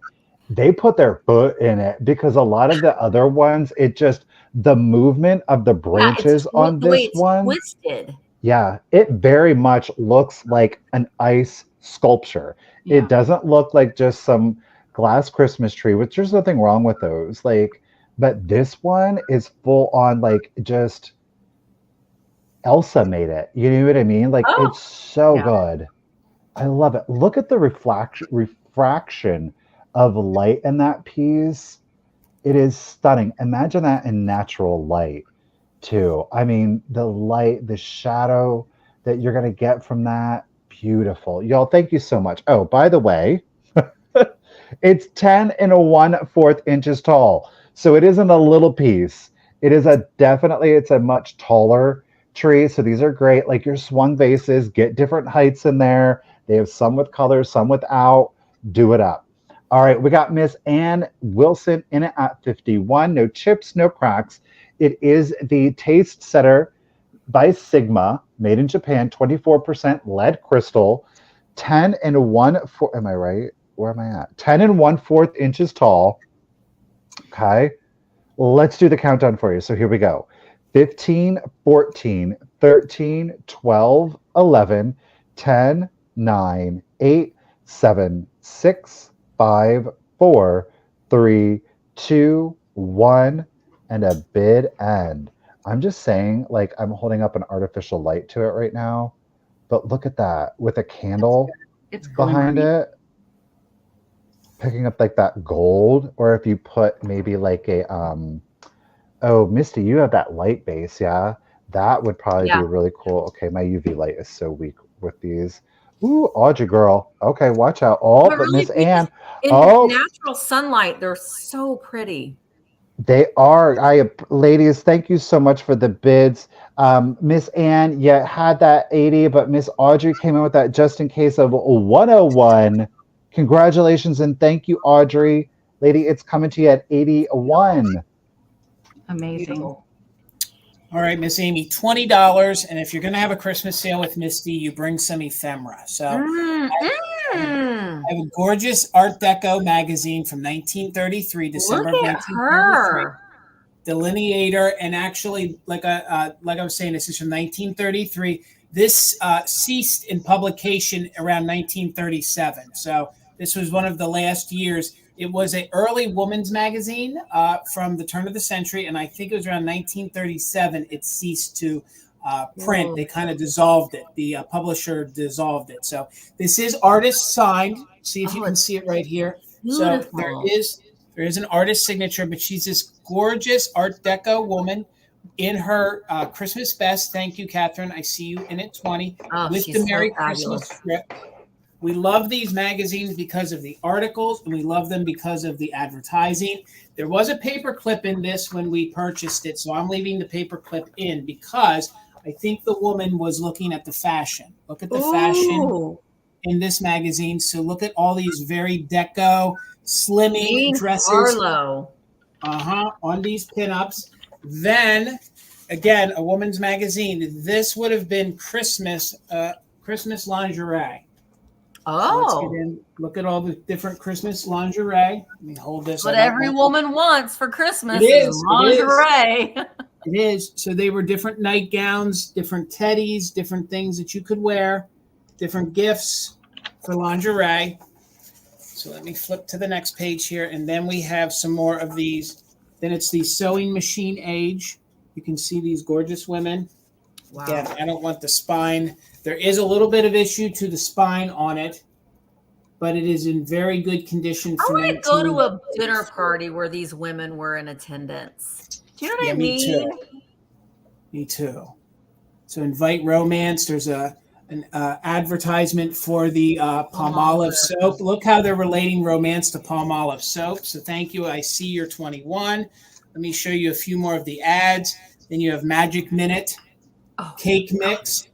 they put their foot in it, because a lot of the other ones, it just, the movement of the branches on the way this it's one, twisted. yeah, it very much looks like an ice sculpture. Yeah. It doesn't look like just some glass Christmas tree, which there's nothing wrong with those. Like, but this one is full on, like, just Elsa made it. You know what I mean? Like, Oh, it's so yeah. good. I love it. Look at the refraction of light in that piece. It is stunning. Imagine that in natural light too. I mean, the light, the shadow that you're going to get from that, beautiful. Y'all, thank you so much. Oh, by the way, it's 10 and 1/4 inches tall. So it isn't a little piece. It is it's a much taller tree. So these are great. Like your swung vases, get different heights in there. They have some with colors, some without. Do it up. All right, we got Miss Ann Wilson in it at 51. No chips, no cracks. It is the Taste Setter by Sigma, made in Japan, 24% lead crystal, 10 and 1/4. Am I right? Where am I at? 10 and 1/4 inches tall. Okay. Let's do the countdown for you. So here we go. 15, 14, 13, 12, 11, 10, 9, 8, 7, 6, 5, 4, 3, 2, 1, and a bid end. I'm just saying, like, I'm holding up an artificial light to it right now, but look at that with a candle It's behind glimmering. it, picking up like that gold. Or if you put maybe like a oh, Misty, you have that light base, yeah, that would probably be really cool. Okay, my UV light is so weak with these. Ooh, Audrey girl, okay, watch out. Oh, but really Miss Ann, in oh, natural sunlight, they're so pretty. they are. Ladies, thank you so much for the bids. Miss Ann, you had that 80, but Miss Audrey came in with that just in case of 101. Congratulations and thank you, Audrey. Lady, it's coming to you at 81. Amazing. Beautiful. All right, Miss Amy, $20. And if you're going to have a Christmas sale with Misty, you bring some ephemera. So I have a gorgeous Art Deco magazine from 1933, December Look of at 1933. her. Delineator, and actually, like I was saying, this is from 1933. This ceased in publication around 1937. So this was one of the last years. It was an early woman's magazine from the turn of the century, and I think it was around 1937 it ceased to print. They kind of dissolved it. The publisher dissolved it. So this is artist signed. See if you can see it right here. Beautiful. So there is an artist signature, but she's this gorgeous Art Deco woman in her Christmas best. Thank you, Catherine. I see you in it 20 with the Merry Christmas strip. We love these magazines because of the articles, and we love them because of the advertising. There was a paper clip in this when we purchased it, so I'm leaving the paper clip in because I think the woman was looking at the fashion. Look at the fashion in this magazine. So look at all these very deco, slimming dresses. On these pinups. Then, again, a woman's magazine. This would have been Christmas lingerie. So let's get in. Look at all the different Christmas lingerie. Let me hold this. What every woman wants for Christmas is lingerie. It is. So they were different nightgowns, different teddies, different things that you could wear, different gifts for lingerie. So let me flip to the next page here. And then we have some more of these. Then it's the sewing machine age. You can see these gorgeous women. Wow. Again, I don't want the spine. There is a little bit of issue to the spine on it, but it is in very good condition. I want to go to a dinner party where these women were in attendance. Do you know what I mean? Me too. So invite romance. There's an advertisement for the Palmolive soap. Look how they're relating romance to Palmolive soap. So thank you. I see you're 21. Let me show you a few more of the ads. Then you have Magic Minute, Cake Mix.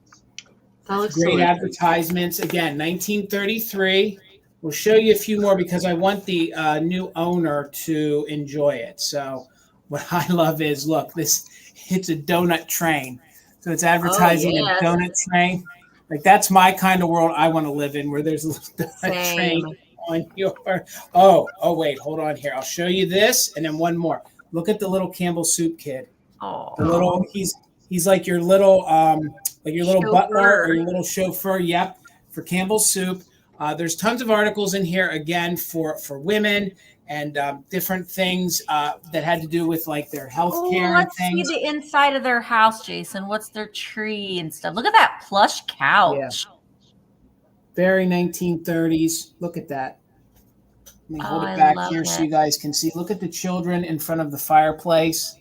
That looks Great delicious. advertisements. Again, 1933. We'll show you a few more because I want the new owner to enjoy it. So what I love is, look, it's a donut train. So it's advertising a donut train. Like, that's my kind of world I want to live in, where there's a little donut train on your. Oh, wait, hold on here. I'll show you this, and then one more. Look at the little Campbell Soup kid. Oh, the little he's like your little butler or your little chauffeur. Yep, for Campbell Soup. There's tons of articles in here again for women and different things that had to do with like their health care and things. Let's see the inside of their house, Jason. What's their tree and stuff? Look at that plush couch. Yeah. Very 1930s. Look at that. Let me hold it back here so you guys can see. Look at the children in front of the fireplace.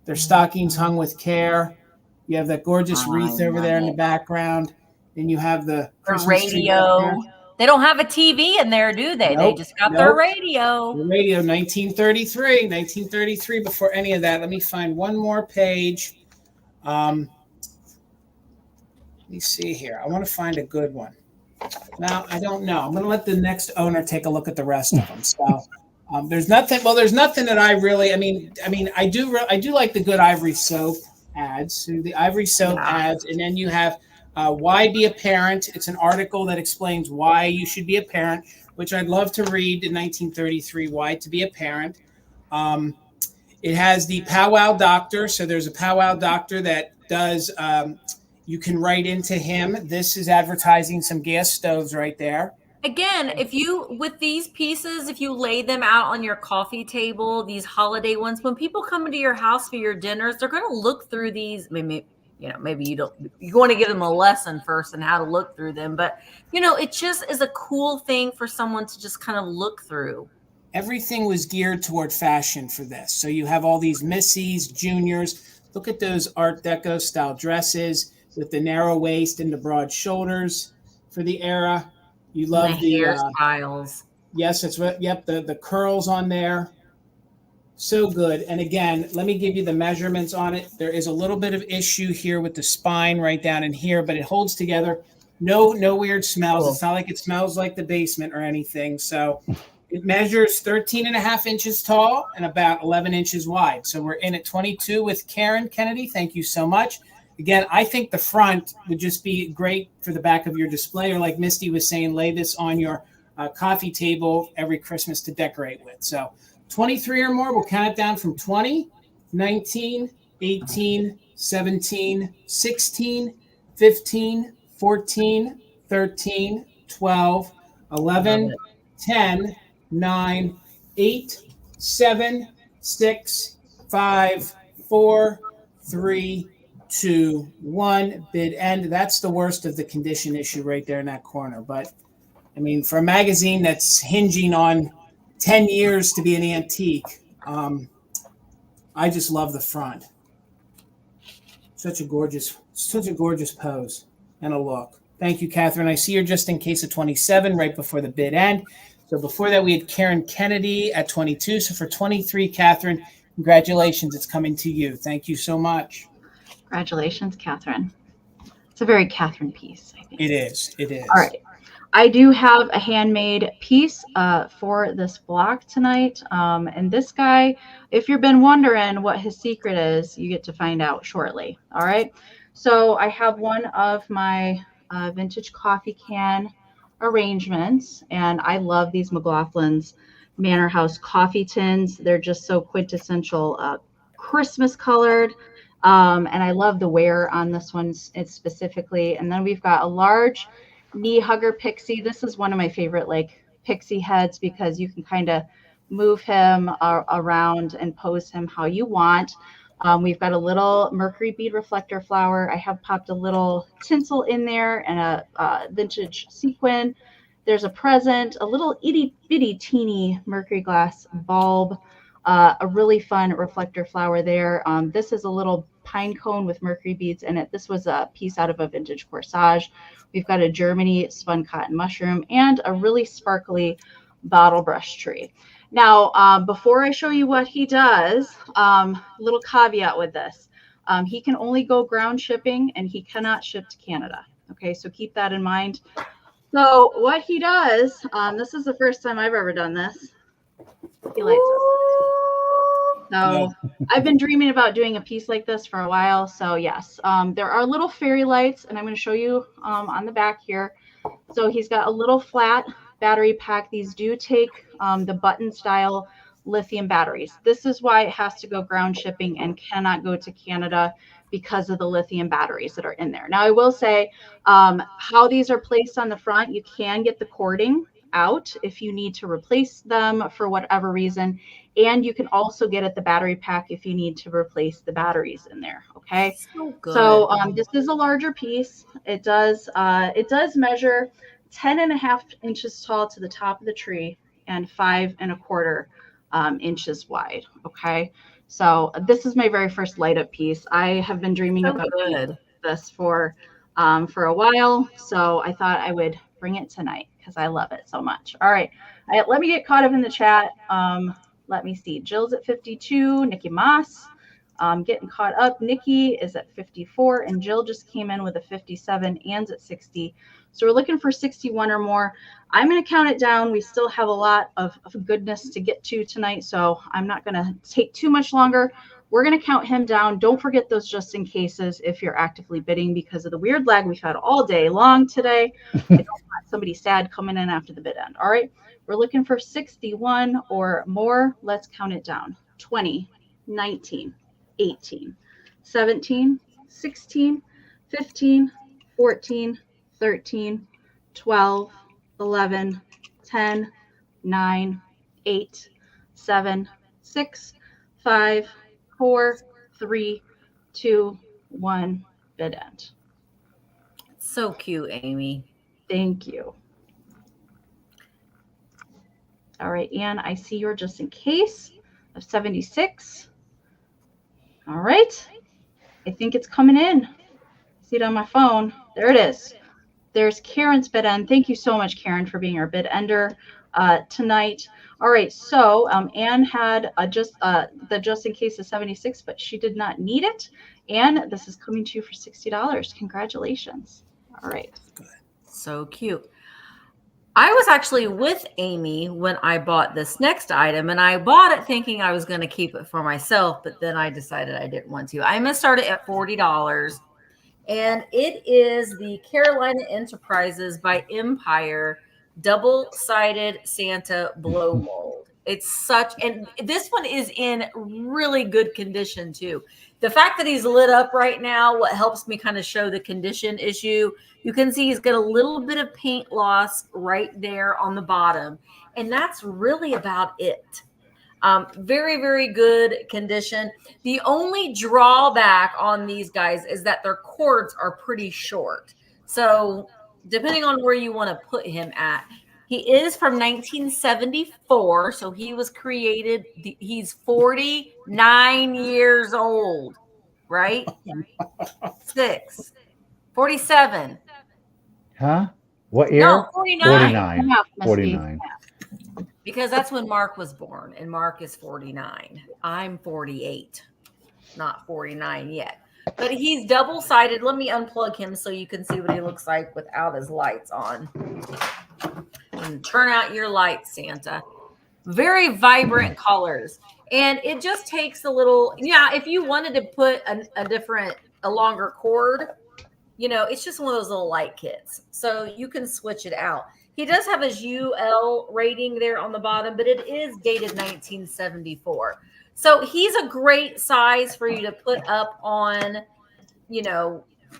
Their stockings hung with care. You have that gorgeous wreath over there in the background. Then you have the Christmas radio. They don't have a TV in there, do they? Nope, they just got their radio. The radio, 1933, before any of that. Let me find one more page. Let me see here. I want to find a good one. Now, I don't know. I'm going to let the next owner take a look at the rest of them. So there's nothing. Well, there's nothing that I really. I mean, I do like the good ivory soap ads. So the ivory soap ads, and then you have why be a parent. It's an article that explains why you should be a parent, which I'd love to read in 1933. Why to be a parent. It has the powwow doctor. So there's a powwow doctor that does. You can write into him. This is advertising some gas stoves right there. Again, with these pieces, if you lay them out on your coffee table, these holiday ones, when people come into your house for your dinners, they're going to look through these. Maybe you don't, you want to give them a lesson first on how to look through them. But, it just is a cool thing for someone to just kind of look through. Everything was geared toward fashion for this. So you have all these Missies, Juniors. Look at those Art Deco style dresses with the narrow waist and the broad shoulders for the era. You love the hairstyles. Yes, that's what. Yep, the curls on there. So good. And again, let me give you the measurements on it. There is a little bit of issue here with the spine right down in here, but it holds together. No weird smells. Cool. It's not like it smells like the basement or anything. So it measures 13 and a half inches tall and about 11 inches wide. So we're in at 22 with Karen Kennedy. Thank you so much. Again, I think the front would just be great for the back of your display, or like Misty was saying, lay this on your coffee table every Christmas to decorate with. So 23 or more, we'll count it down from 20, 19, 18, 17, 16, 15, 14, 13, 12, 11, 10, 9, 8, 7, 6, 5, 4, 3, 2, 1, bid end. That's the worst of the condition issue right there in that corner. But I mean, for a magazine that's hinging on 10 years to be an antique, I just love the front. Such a gorgeous pose and a look. Thank you, Catherine. I see you're just in case of 27 right before the bid end. So before that, we had Karen Kennedy at 22. So for 23, Catherine, congratulations. It's coming to you. Thank you so much. Congratulations, Catherine. It's a very Catherine piece, I think. It is. All right. I do have a handmade piece for this block tonight. And this guy, if you've been wondering what his secret is, you get to find out shortly. All right. So I have one of my vintage coffee can arrangements, and I love these McLaughlin's Manor House coffee tins. They're just so quintessential Christmas colored. And I love the wear on this one specifically. And then we've got a large knee hugger pixie. This is one of my favorite pixie heads because you can kind of move him around and pose him how you want. We've got a little mercury bead reflector flower. I have popped a little tinsel in there and a vintage sequin. There's a present, a little itty bitty teeny mercury glass bulb, a really fun reflector flower there. This is a little pine cone with mercury beads in it. This was a piece out of a vintage corsage. We've got a Germany spun cotton mushroom and a really sparkly bottle brush tree. Now, before I show you what he does, little caveat with this. He can only go ground shipping and he cannot ship to Canada. Okay, so keep that in mind. So what he does, this is the first time I've ever done this. He lights up. So I've been dreaming about doing a piece like this for a while. So yes, there are little fairy lights, and I'm going to show you on the back here. So he's got a little flat battery pack. These do take the button style lithium batteries. This is why it has to go ground shipping and cannot go to Canada, because of the lithium batteries that are in there. Now I will say how these are placed on the front, you can get the cording out if you need to replace them for whatever reason, and you can also get at the battery pack if you need to replace the batteries in there. Okay, so this is a larger piece. It does measure 10.5 inches tall to the top of the tree and 5.25 inches wide. Okay, so this is my very first light up piece. I have been dreaming about doing this for a while, so I thought I would bring it tonight because I love it so much. All right, let me get caught up in the chat. Let me see. Jill's at 52. Nikki Moss, getting caught up. Nikki is at 54, and Jill just came in with a 57. Anne's at 60. So we're looking for 61 or more. I'm going to count it down. We still have a lot of goodness to get to tonight, so I'm not going to take too much longer. We're going to count him down. Don't forget those just in cases if you're actively bidding, because of the weird lag we've had all day long today. I don't want somebody sad coming in after the bid end. All right, we're looking for 61 or more. Let's count it down. 20, 19, 18, 17, 16, 15, 14, 13, 12, 11, 10, 9, 8, 7, 6, 5, 4, 3, 2, 1, bid end. So cute, Amy. Thank you. All right, Anne, I see your just in case of 76. All right, I think it's coming in. I see it on my phone. There it is. There's Karen's bid end. Thank you so much, Karen, for being our bid ender tonight. All right, so Anne had the just in case of 76, but she did not need it. Anne, this is coming to you for $60. Congratulations. All right. So cute. I was actually with Amy when I bought this next item, and I bought it thinking I was going to keep it for myself, but then I decided I didn't want to. I'm going to start it at $40. And it is the Carolina Enterprises by Empire double-sided Santa blow mold. It's such, and this one is in really good condition too. The fact that he's lit up right now, what helps me kind of show the condition issue, you can see he's got a little bit of paint loss right there on the bottom. And that's really about it. Very, very good condition. The only drawback on these guys is that their cords are pretty short. So depending on where you want to put him at, he is from 1974. So he was created, he's 49 years old, right? 47. Huh? What year? No, 49. 49. Because that's when Mark was born, and Mark is 49. I'm 48, not 49 yet. But he's double-sided. Let me unplug him so you can see what he looks like without his lights on. And turn out your lights, Santa. Very vibrant colors. And it just takes a little, if you wanted to put a longer cord, it's just one of those little light kits. So you can switch it out. He does have his UL rating there on the bottom, but it is dated 1974. So he's a great size for you to put up on,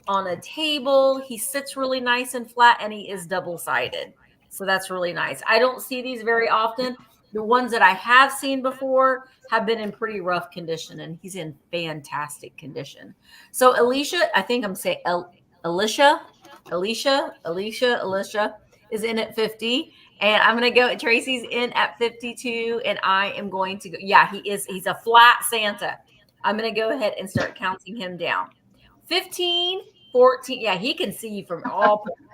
on a table. He sits really nice and flat, and he is double-sided. So that's really nice. I don't see these very often. The ones that I have seen before have been in pretty rough condition, and he's in fantastic condition. So Alicia, I think I'm saying Alicia is in at 50, and I'm going to go. Tracy's in at 52, and I am going to go. Yeah, he's a flat Santa. I'm going to go ahead and start counting him down. 15, 14. Yeah, he can see you from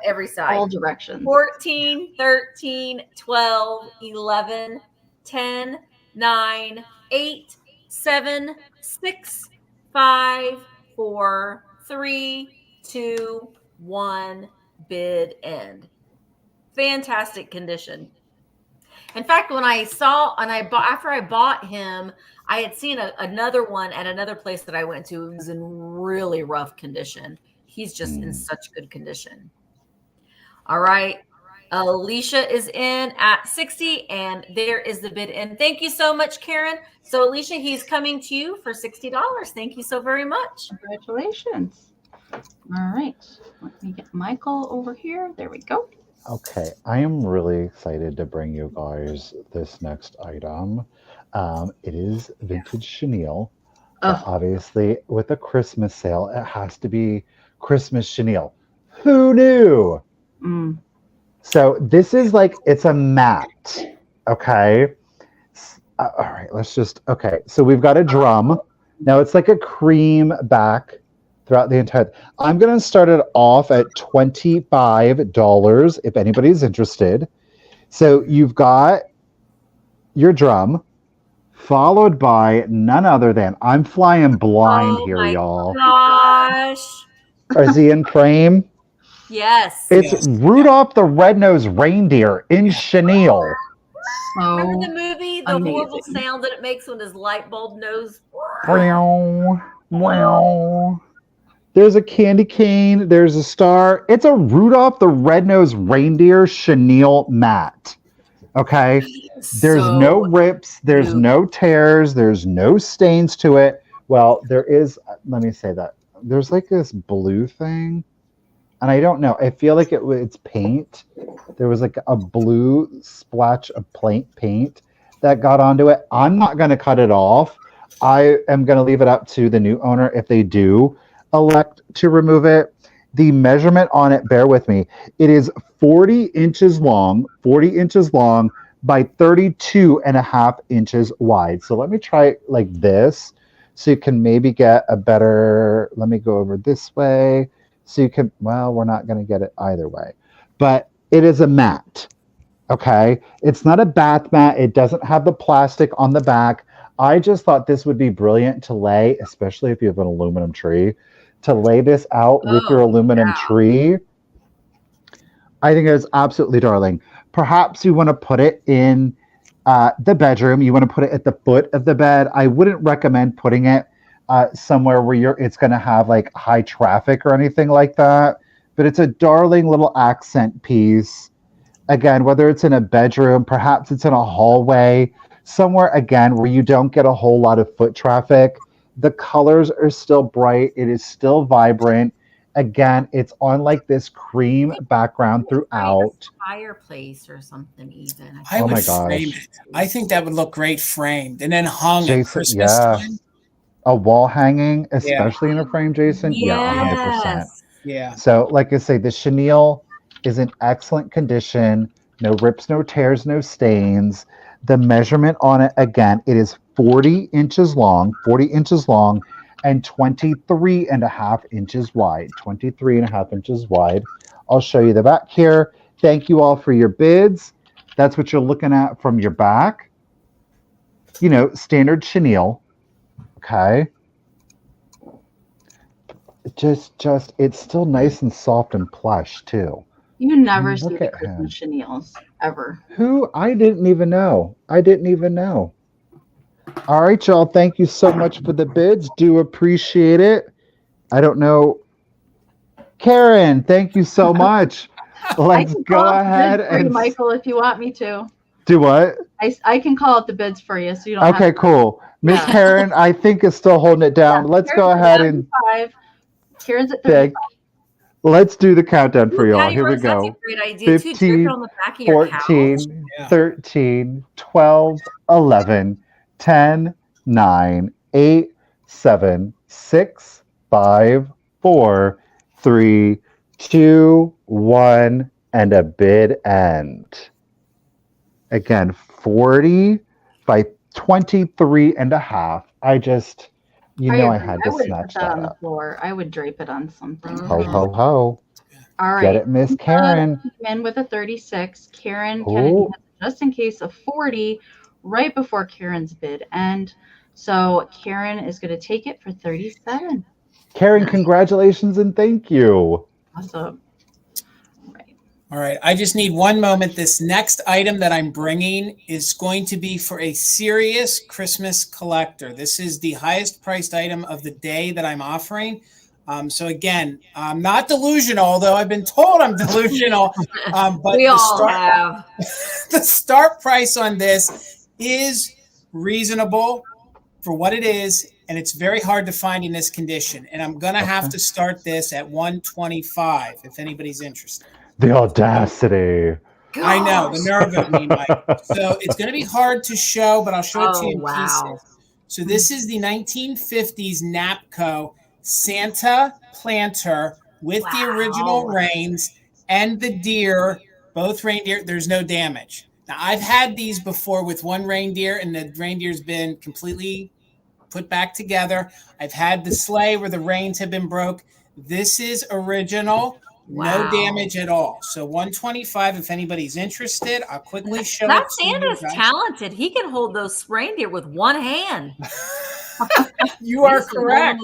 every side. All directions. 14, 13, 12, 11, 10, 9, 8, 7, 6, 5, 4, 3, 2, 1. Bid end. Fantastic condition. In fact, when I saw and I bought after I bought him, I had seen another one at another place that I went to. It was in really rough condition. He's just in such good condition. All right. Alicia is in at 60, and there is the bid in. Thank you so much, Karen. So, Alicia, he's coming to you for $60. Thank you so very much. Congratulations. All right. Let me get Michael over here. There we go. Okay, I am really excited to bring you guys this next item. It is vintage chenille. But obviously, with a Christmas sale, it has to be Christmas chenille. Who knew? So this is like, it's a mat, okay? All right, okay. So we've got a drum. Now it's like a cream back throughout the entire. I'm going to start it off at $25 if anybody's interested. So you've got your drum, followed by none other than, I'm flying blind here, y'all. Gosh. Is he in frame? Yes. It's Rudolph the Red-Nosed Reindeer in chenille. Remember the movie, the horrible sound that it makes when his light bulb nose. There's a candy cane. There's a star. It's a Rudolph the Red-Nosed Reindeer chenille mat. Okay? There's no rips. There's no tears. There's no stains to it. Well, there is. Let me say that. There's like this blue thing. And I don't know. I feel like it's paint. There was like a blue splotch of paint that got onto it. I'm not going to cut it off. I am going to leave it up to the new owner if they do elect to remove it. The measurement on it, bear with me. It is 40 inches long by 32 and a half inches wide. So let me try it like this so you can maybe get a better, let me go over this way. So you can, well, we're not going to get it either way. But it is a mat, okay? It's not a bath mat. It doesn't have the plastic on the back. I just thought this would be brilliant to lay, especially if you have an aluminum tree, to lay this out with your aluminum tree. I think it's absolutely darling. Perhaps you want to put it in the bedroom. You want to put it at the foot of the bed. I wouldn't recommend putting it somewhere where it's going to have like high traffic or anything like that. But it's a darling little accent piece. Again, whether it's in a bedroom, perhaps it's in a hallway, somewhere again where you don't get a whole lot of foot traffic. The colors are still bright. It is still vibrant. Again, it's on like this cream background throughout. Fireplace or something even. I would frame it. I think that would look great framed and then hung at Christmas time. A wall hanging, especially in a frame, Jason. Yeah, 100%. Yeah. So, like I say, the chenille is in excellent condition. No rips, no tears, no stains. The measurement on it, again, it is 40 inches long, and 23 and a half inches wide. 23 and a half inches wide. I'll show you the back here. Thank you all for your bids. That's what you're looking at from your back. You know, standard chenille. Okay. It's still nice and soft and plush too. You never see the Christmas chenilles ever. Who? I didn't even know. All right, y'all. Thank you so much for the bids. Do appreciate it. I don't know. Karen, thank you so much. Let's go ahead and Michael, if you want me to. Do what? I can call out the bids for you, so you don't. Okay, cool. Miss Karen, I think is still holding it down. Let's go ahead and. Karen's at 35. Let's do the countdown for y'all. Here we go. That's a great idea. 15, 14, 13, 12, 11, 10, 9, 8, 7, 6, 5, 4, 3, 2, 1, and a bid end. Again, 40 by 23 and a half. I just, I had to snatch that on the up. floor. I would drape it on something. Ho, ho, ho. All right. Get it, Miss Karen. In with a 36. Karen Kennedy, just in case, a 40. right before Karen's bid end. So Karen is going to take it for 37. Karen, congratulations and thank you. Awesome. Right. All right, I just need one moment. This next item that I'm bringing is going to be for a serious Christmas collector. This is the highest priced item of the day that I'm offering. So again, I'm not delusional, although I've been told I'm delusional. But we all have. The start price on this is reasonable for what it is, and it's very hard to find in this condition. And I'm going to have to start this at $125 if anybody's interested. The audacity. Gosh. I know, the nerve of me, Mike. So it's going to be hard to show, but I'll show it to you in pieces. So this is the 1950s Napco Santa planter with the original reins and the deer, both reindeer. There's no damage. Now, I've had these before with one reindeer, and the reindeer's been completely put back together. I've had the sleigh where the reins have been broke. This is original. No damage at all. So $125 if anybody's interested. I'll quickly show it. That Santa's talented. He can hold those reindeer with one hand. You are correct.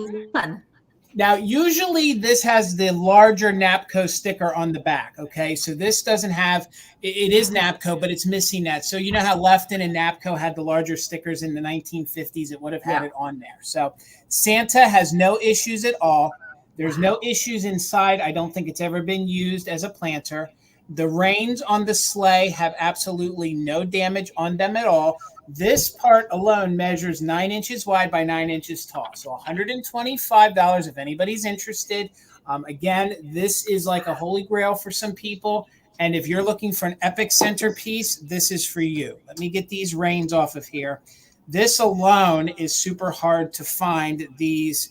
Now, usually this has the larger Napco sticker on the back, okay? So this doesn't have, it is Napco, but it's missing that. So you know how Lefton and Napco had the larger stickers in the 1950s? It would have had it on there. So Santa has no issues at all. There's no issues inside. I don't think it's ever been used as a planter. The reins on the sleigh have absolutely no damage on them at all. This part alone measures 9 inches wide by 9 inches tall. So $125 if anybody's interested. Again, this is like a holy grail for some people. And if you're looking for an epic centerpiece, this is for you. Let me get these reins off of here. This alone is super hard to find, these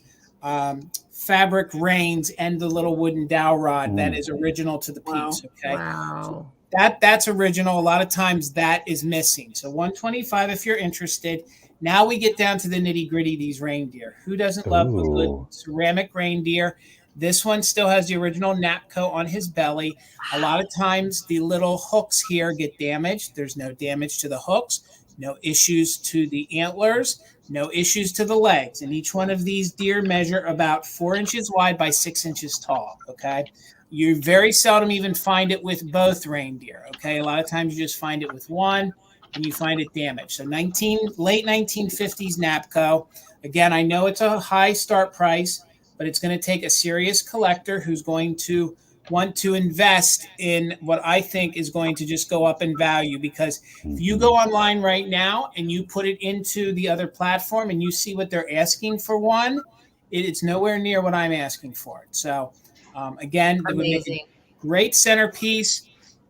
fabric reins and the little wooden dowel rod that is original to the piece. Okay. Wow. That's original. A lot of times that is missing. So $125 if you're interested. Now we get down to the nitty gritty. These reindeer. Who doesn't love a good ceramic reindeer? This one still has the original Napco on his belly. A lot of times the little hooks here get damaged. There's no damage to the hooks. No issues to the antlers. No issues to the legs. And each one of these deer measure about 4 inches wide by 6 inches tall. Okay. You very seldom even find it with both reindeer. Okay. A lot of times you just find it with one and you find it damaged. So late 1950s Napco. Again, I know it's a high start price, but it's going to take a serious collector who's going to want to invest in what I think is going to just go up in value, because if you go online right now and you put it into the other platform and you see what they're asking for one, it's nowhere near what I'm asking for it. So again, it would make a great centerpiece.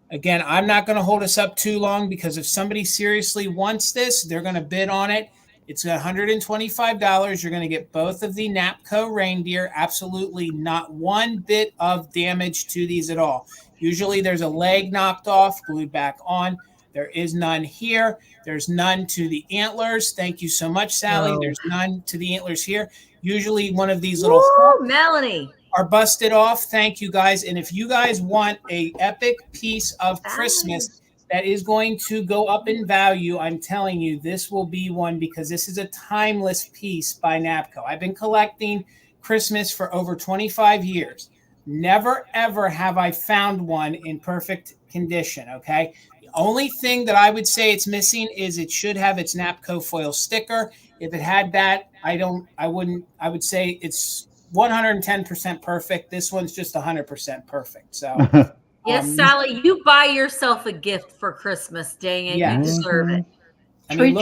Again, I'm not going to hold us up too long, because if somebody seriously wants this, they're going to bid on it. It's $125. You're going to get both of the Napco reindeer. Absolutely not one bit of damage to these at all. Usually there's a leg knocked off, glued back on. There is none here. There's none to the antlers. Thank you so much, Sally. No. There's none to the antlers here. Usually one of these little Melanie are busted off. Thank you, guys. And if you guys want a epic piece of Christmas that is going to go up in value, I'm telling you, this will be one, because this is a timeless piece by Napco. I've been collecting Christmas for over 25 years. Never, ever have I found one in perfect condition, okay? The only thing that I would say it's missing is it should have its Napco foil sticker. If it had that, I would say it's 110% perfect. This one's just 100% perfect. So yes, Sally, you buy yourself a gift for Christmas, dang it. You deserve it. I mean,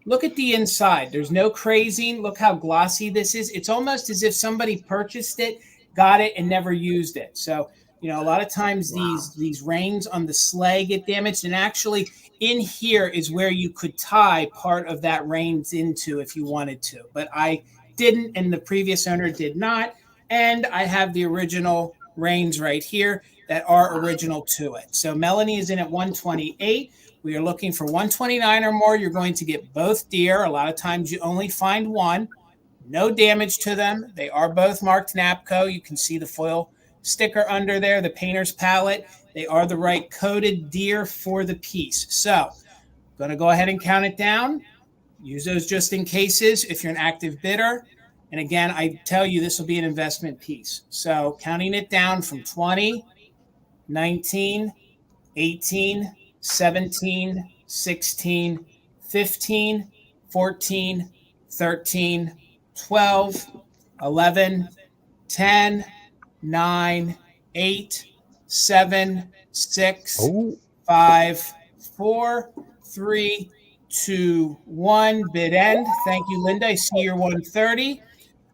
look at the inside. There's no crazing. Look how glossy this is. It's almost as if somebody purchased it, got it, and never used it. So, you know, a lot of times these reins on the sleigh get damaged. And actually in here is where you could tie part of that reins into if you wanted to. But I didn't, and the previous owner did not. And I have the original reins right here that are original to it. So Melanie is in at 128. We are looking for 129 or more. You're going to get both deer. A lot of times you only find one. No damage to them. They are both marked Napco. You can see the foil sticker under there, the painter's palette. They are the right coated deer for the piece. So Going to go ahead and count it down. Use those just in cases if you're an active bidder. And again, I tell you, this will be an investment piece. So counting it down from 20, 19, 18, 17, 16, 15, 14, 13, 12, 11, 10, 9, 8, 7, 6, 5, 4, 3, 2, 1. Bid end. Thank you, Linda. I see your 130.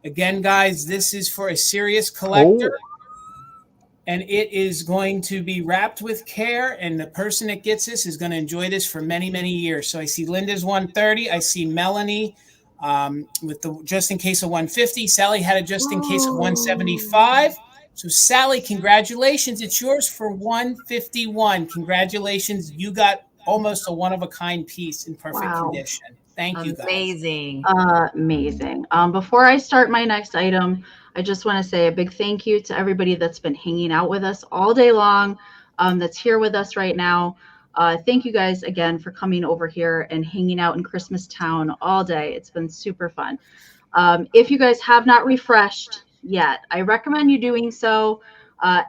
Again, guys, this is for a serious collector. And it is going to be wrapped with care, and the person that gets this is going to enjoy this for many, many years. So I see Linda's 130. I see Melanie with the just in case of 150. Sally had a just in case of 175. So Sally, congratulations. It's yours for 151. Congratulations. You got almost a one-of-a-kind piece in perfect condition. Thank you, guys. Amazing. Amazing. Before I start my next item, I just want to say a big thank you to everybody that's been hanging out with us all day long, that's here with us right now. Thank you guys again for coming over here and hanging out in Christmas Town all day. It's been super fun. If you guys have not refreshed yet, I recommend you doing so.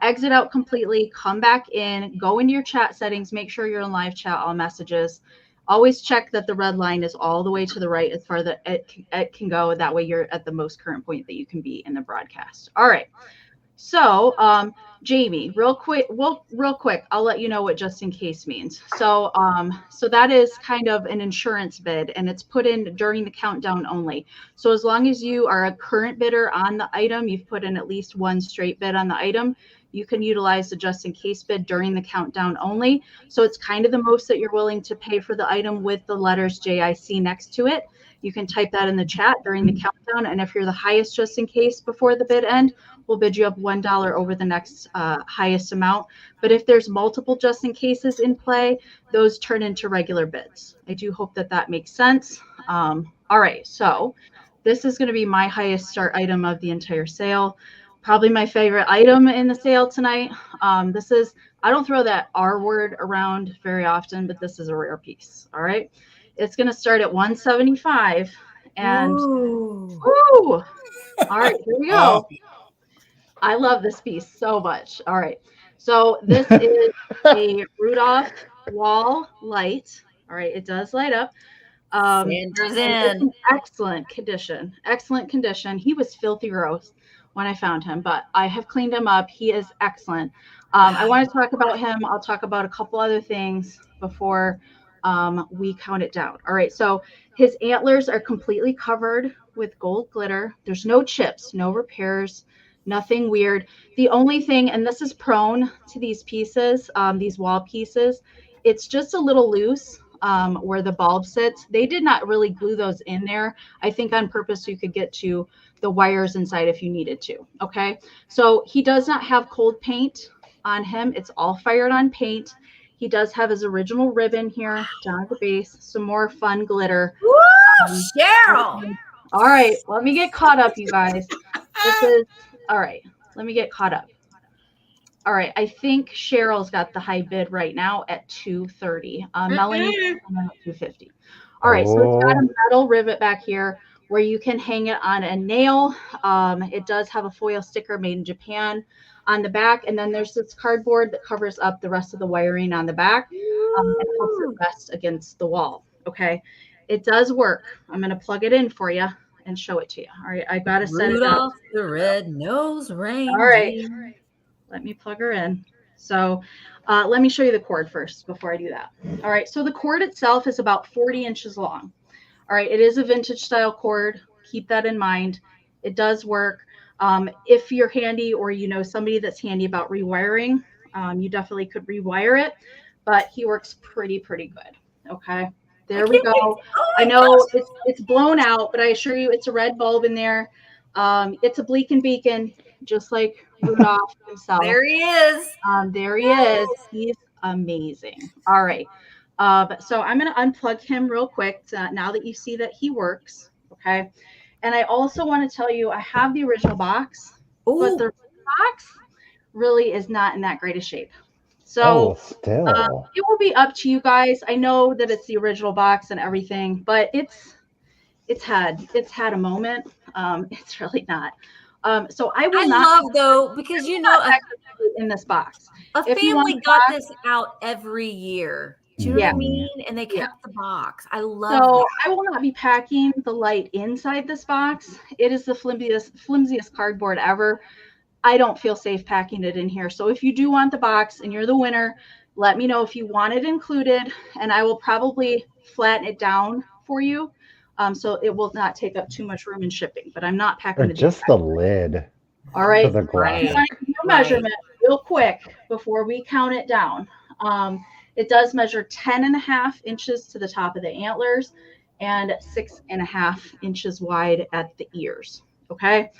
Exit out completely, come back in, go into your chat settings, make sure you're in live chat, all messages. Always check that the red line is all the way to the right as far as it can go. That way you're at the most current point that you can be in the broadcast. All right. So, Jamie, real quick, I'll let you know what just in case means. So that is kind of an insurance bid, and it's put in during the countdown only. So as long as you are a current bidder on the item, you've put in at least one straight bid on the item, you can utilize the just in case bid during the countdown only. So it's kind of the most that you're willing to pay for the item with the letters JIC next to it. You can type that in the chat during the countdown. And if you're the highest just in case before the bid end, we'll bid you up $1 over the next highest amount. But if there's multiple just in cases in play, those turn into regular bids. I do hope that that makes sense. All right, so this is going to be my highest start item of the entire sale. Probably my favorite item in the sale tonight. This is, I don't throw that R word around very often, but this is a rare piece. All right. It's going to start at 175 and ooh. All right, here we go. I love this piece so much. All right. So this is a Rudolph wall light. All right. It does light up. Sandra's in. Excellent condition. Excellent condition. He was filthy gross when I found him, but I have cleaned him up. He is excellent. I want to talk about him. I'll talk about a couple other things before we count it down. All right. So his antlers are completely covered with gold glitter. There's no chips, no repairs, nothing weird. The only thing, and this is prone to these pieces, these wall pieces, it's just a little loose where the bulb sits. They did not really glue those in there. I think on purpose so you could get to the wires inside if you needed to. Okay. So he does not have cold paint on him. It's all fired on paint. He does have his original ribbon here down at the base. Some more fun glitter. Woo, Cheryl. All right. Let me get caught up, you guys. This is, all right. Let me get caught up. All right. I think Cheryl's got the high bid right now at 230. Melanie, at 250. All right. So it's got a metal rivet back here where you can hang it on a nail. It does have a foil sticker made in Japan on the back. And then there's this cardboard that covers up the rest of the wiring on the back. And helps it rest against the wall. Okay. It does work. I'm going to plug it in for you and show it to you. All right. I got to set it up. Rudolph the Red-Nosed Reindeer. All right. Let me plug her in. So let me show you the cord first before I do that. All right. So the cord itself is about 40 inches long. All right. It is a vintage style cord. Keep that in mind. It does work. If you're handy or you know somebody that's handy about rewiring, you definitely could rewire it, but he works pretty good. Okay. There we go. Oh, I know it's blown out, but I assure you it's a red bulb in there. It's a bleaking beacon, just like Rudolph himself. There he is. There he is. He's amazing. All right. So I'm going to unplug him real quick now that you see that he works. Okay. And I also want to tell you, I have the original box, but the box really is not in that great a shape. So still. it will be up to you guys. I know that it's the original box and everything, but it's had a moment. It's really not. So I will not. I love though, because you know in this box. a If you want family the got box, this out every year. Do you know Yeah. what I mean? And they Yeah. kept the box. I love So that. I will not be packing the light inside this box. It is the flimsiest cardboard ever. I don't feel safe packing it in here. So if you do want the box and you're the winner, let me know if you want it included, and I will probably flatten it down for you, so it will not take up too much room in shipping. But I'm not packing Or just the lid. All right. For the glass. You want to do a measurement real quick before we count it down. It does measure 10.5 inches to the top of the antlers and 6.5 inches wide at the ears. Okay.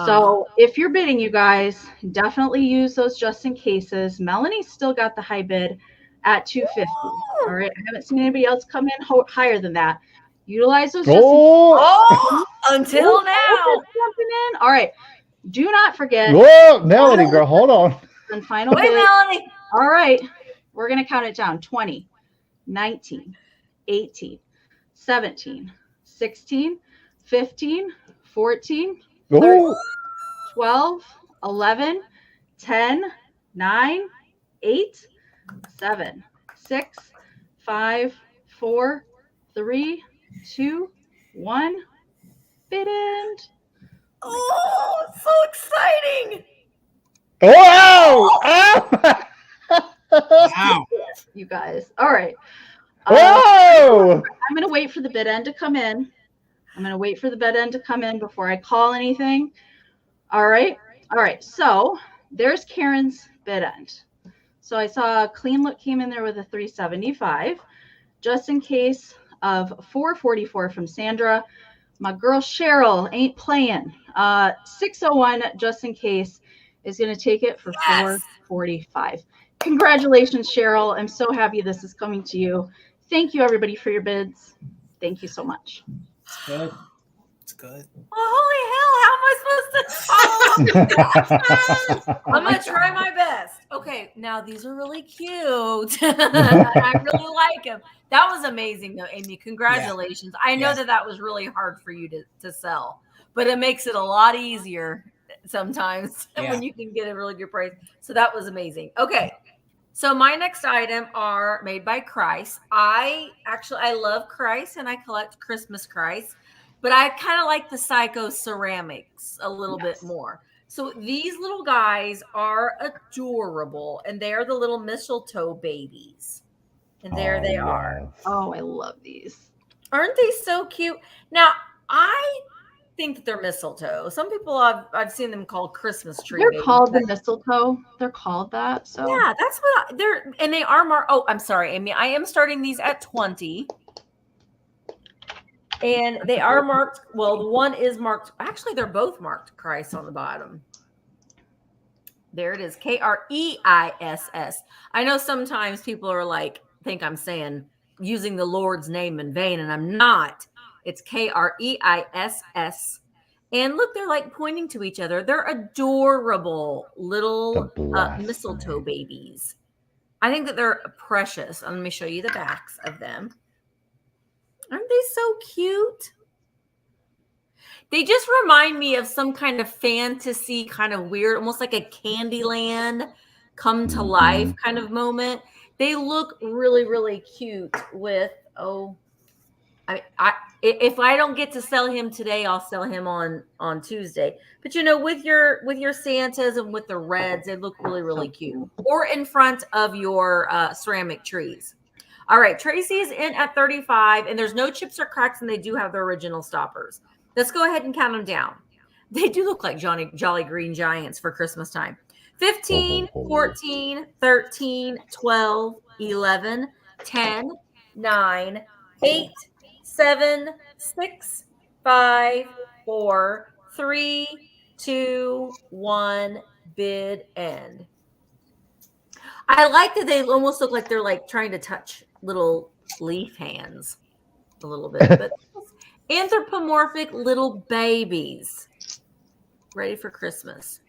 So if you're bidding, you guys definitely use those just in cases. Melanie's still got the high bid at $250. All right. I haven't seen anybody else come in higher than that. Utilize those just until now. All right. Do not forget. Whoa, Melanie, girl, hold on. And final Wait, bid. Melanie. All right. We're going to count it down. 20, 19, 18, 17, 16, 15, 14, 13, 12, 11, 10, 9, 8, 7, 6, 5, 4, 3, 2, 1. Bid end. Oh, so exciting. Whoa! Wow. You guys. All right. Whoa! I'm going to wait for the bid end to come in. Before I call anything. All right. So there's Karen's bid end. So I saw a clean look came in there with a 375, just in case of 444 from Sandra. My girl Cheryl ain't playing. 601, just in case, is going to take it for 445. Congratulations, Cheryl. I'm so happy this is coming to you. Thank you, everybody, for your bids. Thank you so much. It's good. It's good. Holy hell, how am I supposed to I'm going to try my best. Okay, now these are really cute. I really like them. That was amazing, though, Amy. Congratulations. Yeah. I know that was really hard for you to sell, but it makes it a lot easier sometimes when you can get a really good price. So that was amazing. Okay, so my next item are made by Christ. I love Christ, and I collect Christmas Christ, but I kind of like the Psycho ceramics a little bit more. So these little guys are adorable, and they are the little mistletoe babies. And there they are. Oh, I love these. Aren't they so cute? Now, I think that they're mistletoe. Some people I've seen them called Christmas tree. They're called the mistletoe. They're called that. So yeah, that's what they're, and they are marked. Oh, I'm sorry, Amy. I am starting these at 20. And they are marked. Well, the one is marked. Actually, they're both marked Christ on the bottom. There it is. K-R-E-I-S-S. I know sometimes people are like, think I'm saying using the Lord's name in vain, and I'm not. It's K-R-E-I-S-S. And look, they're like pointing to each other. They're adorable little mistletoe babies. I think that they're precious. Let me show you the backs of them. Aren't they so cute? They just remind me of some kind of fantasy, kind of weird, almost like a Candyland come to life kind of moment. They look really, really cute with, if I don't get to sell him today, I'll sell him on Tuesday. But you know, with your Santas and with the reds, they look really, really cute. Or in front of your ceramic trees. All right, Tracy is in at 35, and there's no chips or cracks, and they do have the original stoppers. Let's go ahead and count them down. They do look like Jolly Green Giants for Christmas time. 15, 14, 13, 12, 11, 10, 9, 8, 7, 6, 5, 4, 3, 2, 1, bid end. I like that they almost look like they're like trying to touch little leaf hands a little bit, but anthropomorphic little babies ready for Christmas.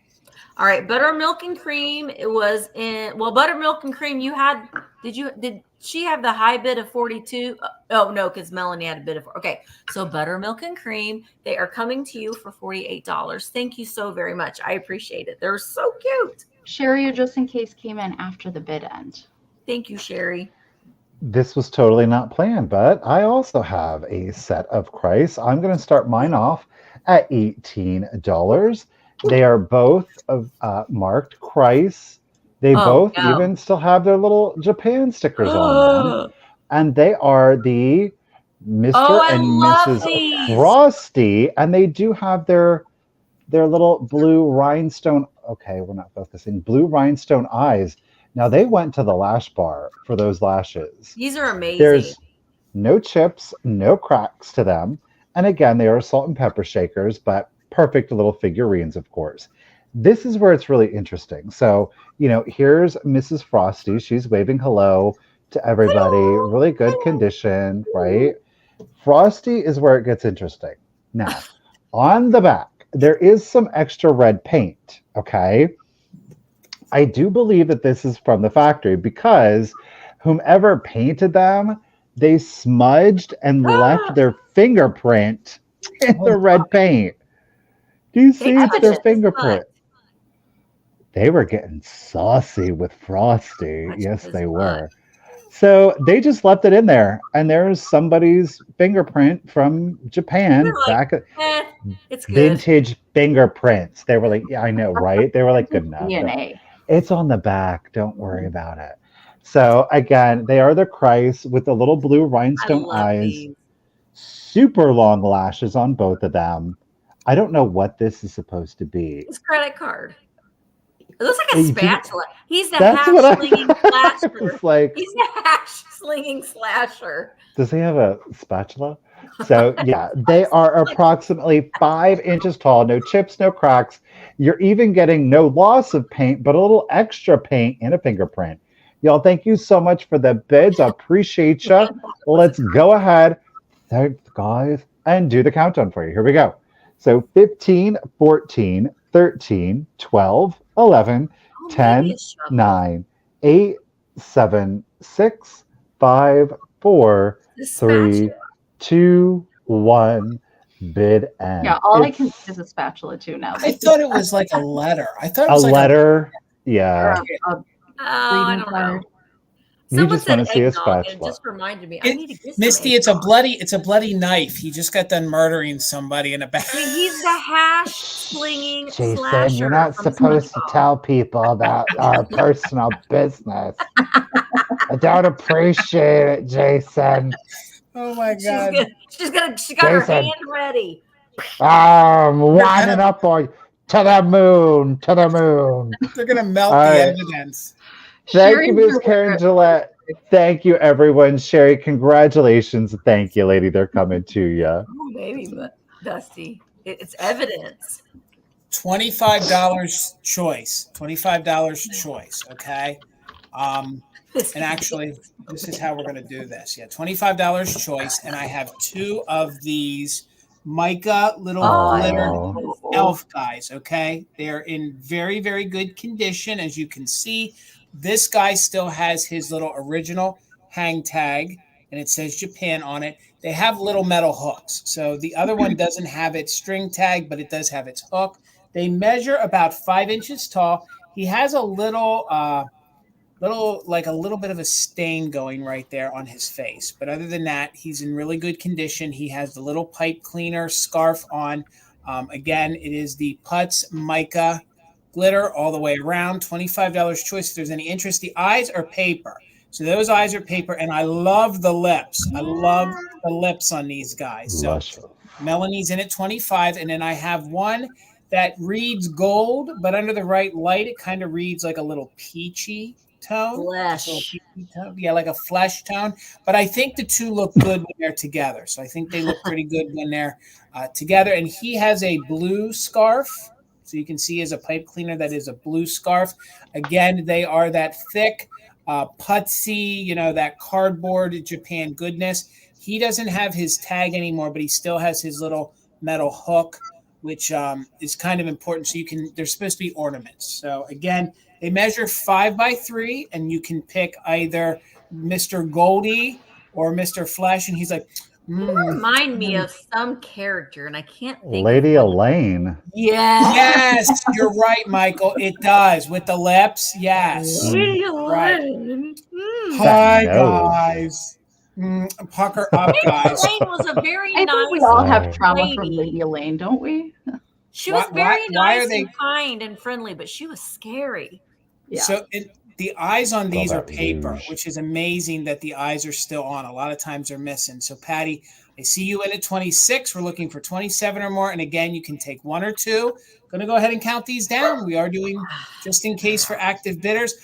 All right, buttermilk and cream. It was in buttermilk and cream. You had did she have the high bid of 42? Oh no, because Melanie had a bid of okay. So buttermilk and cream, they are coming to you for $48. Thank you so very much. I appreciate it. They're so cute. Sherry, just in case, came in after the bid end. Thank you, Sherry. This was totally not planned, but I also have a set of Christ. I'm going to start mine off at $18. They are both marked Christ. They both even still have their little Japan stickers on them. And they are the Mr. and Mrs. Frosty. And they do have their little blue rhinestone. Okay, we're not focusing. Blue rhinestone eyes. Now, they went to the lash bar for those lashes. These are amazing. There's no chips, no cracks to them. And again, they are salt and pepper shakers, but perfect little figurines, of course. This is where it's really interesting. So, here's Mrs. Frosty. She's waving hello to everybody. Hello. Really good condition, right? Frosty is where it gets interesting. Now, on the back, there is some extra red paint, okay? I do believe that this is from the factory because whomever painted them, they smudged and left their fingerprint in the red paint. Do you see their fingerprint? They were getting saucy with Frosty. Yes, they were. So they just left it in there, and there's somebody's fingerprint from Japan back at it's good. Vintage fingerprints. They were like, yeah, I know, right? They were like, good enough. DNA. It's on the back. Don't worry about it. So again, they are the Christ with the little blue rhinestone eyes. These. Super long lashes on both of them. I don't know what this is supposed to be. It's credit card. It looks like a spatula. He's the hash-slinging slasher. He's the hash-slinging slasher. Does he have a spatula? So, yeah, they are approximately 5 inches tall. No chips, no cracks. You're even getting no loss of paint, but a little extra paint and a fingerprint. Y'all, thank you so much for the bids. I appreciate you. Let's go ahead, thanks, guys, and do the countdown for you. Here we go. So 15, 14, 13, 12, 11, 10, 9, 8, 7, 6, 5, 4, 3, 2, 1. Bid end. Yeah, all I can see is a spatula too now. I thought it was like a letter. I thought it a was like letter. Yeah. I don't know. You just want to see a spatula. It just reminded me. I need to get Misty, it's a bloody knife. He just got done murdering somebody in a back. He's the hash slinging Jason, slasher. You're not supposed to tell people about our personal business. I don't appreciate it, Jason. Oh my God. She got her hand ready. Winding up on to the moon. They're gonna melt the evidence. Thank you, Ms. Karen Gillette. Thank you, everyone. Sherry, congratulations. Thank you, lady. They're coming to you. Oh, baby, but Dusty, it's evidence. $25 choice. $25 choice. Okay. And actually, this is how we're going to do this. Yeah, $25 choice. And I have 2 of these mica little glittered elf guys. Okay. They're in very, very good condition. As you can see, this guy still has his little original hang tag, and it says Japan on it. They have little metal hooks. So the other one doesn't have its string tag, but it does have its hook. They measure about 5 inches tall. He has a little bit of a stain going right there on his face. But other than that, he's in really good condition. He has the little pipe cleaner scarf on. Again, it is the Putz Mica glitter all the way around. $25 choice if there's any interest. The eyes are paper. So those eyes are paper, and I love the lips. I love the lips on these guys. So Melanie's in at 25, and then I have one that reads gold, but under the right light, it kind of reads like a little peachy tone. Yeah, like a flesh tone. But I think the 2 look good when they're together. So I think they look pretty good when they're together. And he has a blue scarf. So you can see as a pipe cleaner that is a blue scarf. Again, they are that thick, putsy, that cardboard Japan goodness. He doesn't have his tag anymore, but he still has his little metal hook. which is kind of important. So they're supposed to be ornaments. So again, they measure 5 by 3, and you can pick either Mr. Goldie or Mr. Flesh. And he's like, remind me of some character, and I can't think Lady of Elaine. Yes, you're right, Michael. It does with the lips. Yes. Lady Right. Elaine. Hi, That guys. Pucker up, guys. Elaine was a very I nice think we all have trauma lady. from Lady Elaine, don't we? She was very why nice are they- and kind and friendly, but she was scary. Yeah. So the eyes on these are that paper, rouge. which is amazing that the eyes are still on. A lot of times they're missing. So Patty, I see you in at 26. We're looking for 27 or more. And again, you can take 1 or 2. Going to go ahead and count these down. We are doing just in case for active bidders.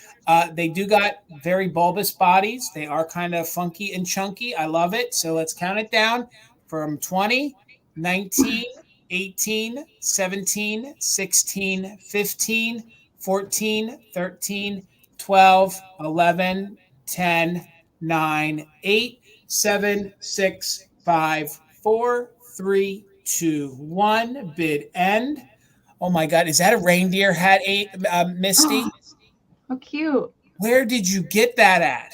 They do got very bulbous bodies. They are kind of funky and chunky. I love it. So let's count it down from 20, 19, 18, 17, 16, 15, 14, 13, 12, 11, 10, 9, 8, 7, 6, 5, 4, 3, 2, 1. Bid end. Oh my God. Is that a reindeer hat, Misty? Oh, how cute. Where did you get that at?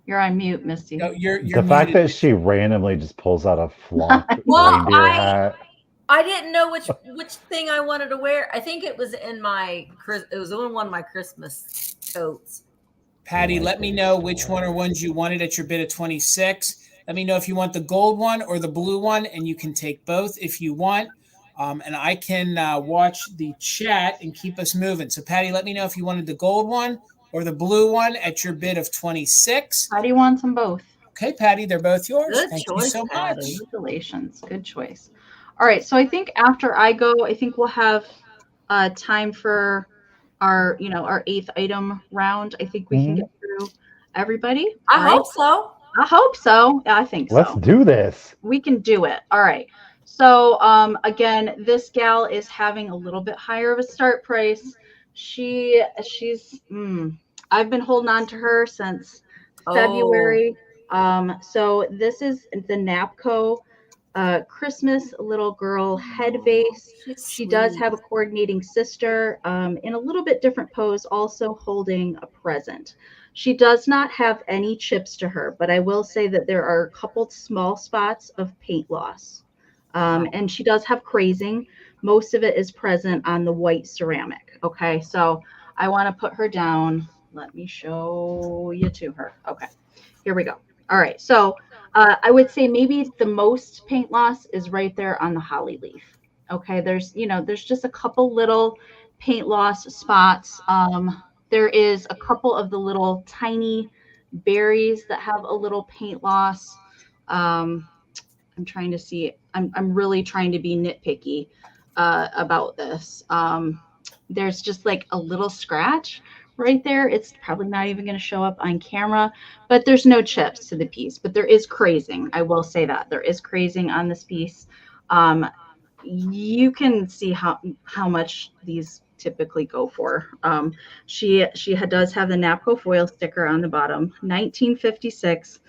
You're on mute, Misty. No, you're The fact muted. that she randomly just pulls out a flocked Well, reindeer hat. I didn't know which thing I wanted to wear. I think it was in one of my Christmas totes. Patty, let me know which one or ones you wanted at your bid of 26. Let me know if you want the gold one or the blue one, and you can take both if you want. And I can watch the chat and keep us moving. So, Patty, let me know if you wanted the gold one or the blue one at your bid of 26. Patty wants them both. Okay, Patty, they're both yours. Good Thank choice, you so much. Patty. Congratulations. Good choice. All right. So I think after I go, I think we'll have time for our 8th item round. I think we can get through everybody. I hope so. I hope so. I think so. Let's do this. We can do it. All right. So again, this gal is having a little bit higher of a start price. She's I've been holding on to her since February. So this is the Napco Christmas little girl head vase. She does have a coordinating sister in a little bit different pose, also holding a present. She does not have any chips to her, but I will say that there are a couple small spots of paint loss. And she does have crazing. Most of it is present on the white ceramic. Okay, so I want to put her down. Let me show you to her. Okay, here we go. All right, so I would say maybe the most paint loss is right there on the holly leaf. Okay, there's just a couple little paint loss spots. There is a couple of the little tiny berries that have a little paint loss. I'm trying to see. I'm really trying to be nitpicky about this. There's just like a little scratch right there. It's probably not even going to show up on camera, but there's no chips to the piece. But there is crazing. I will say that there is crazing on this piece. You can see how much these typically go for. She does have the Napco foil sticker on the bottom. 1956.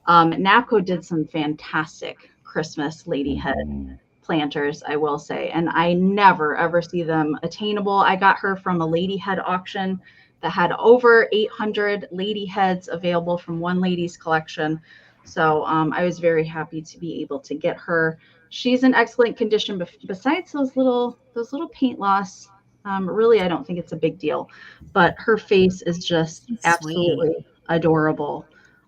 Napco did some fantastic Christmas lady head planters, I will say, and I never ever see them attainable. I got her from a lady head auction that had over 800 lady heads available from one lady's collection. So I was very happy to be able to get her. She's in excellent condition, but besides those little paint loss, really I don't think it's a big deal. But her face is just absolutely adorable.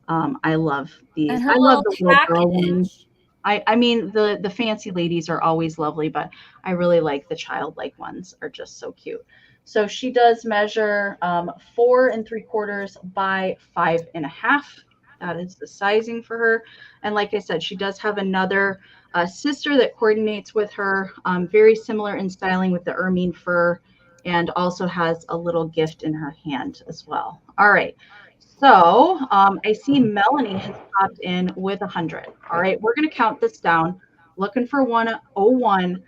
I love these. I love the little girl ones. I mean, the fancy ladies are always lovely, but I really like the childlike ones. Are just so cute. So she does measure 4 3/4 by 5.5. That is the sizing for her. And like I said, she does have another sister that coordinates with her, very similar in styling with the ermine fur, and also has a little gift in her hand as well. All right. So I see Melanie has popped in with 100. All right, we're going to count this down. Looking for 101.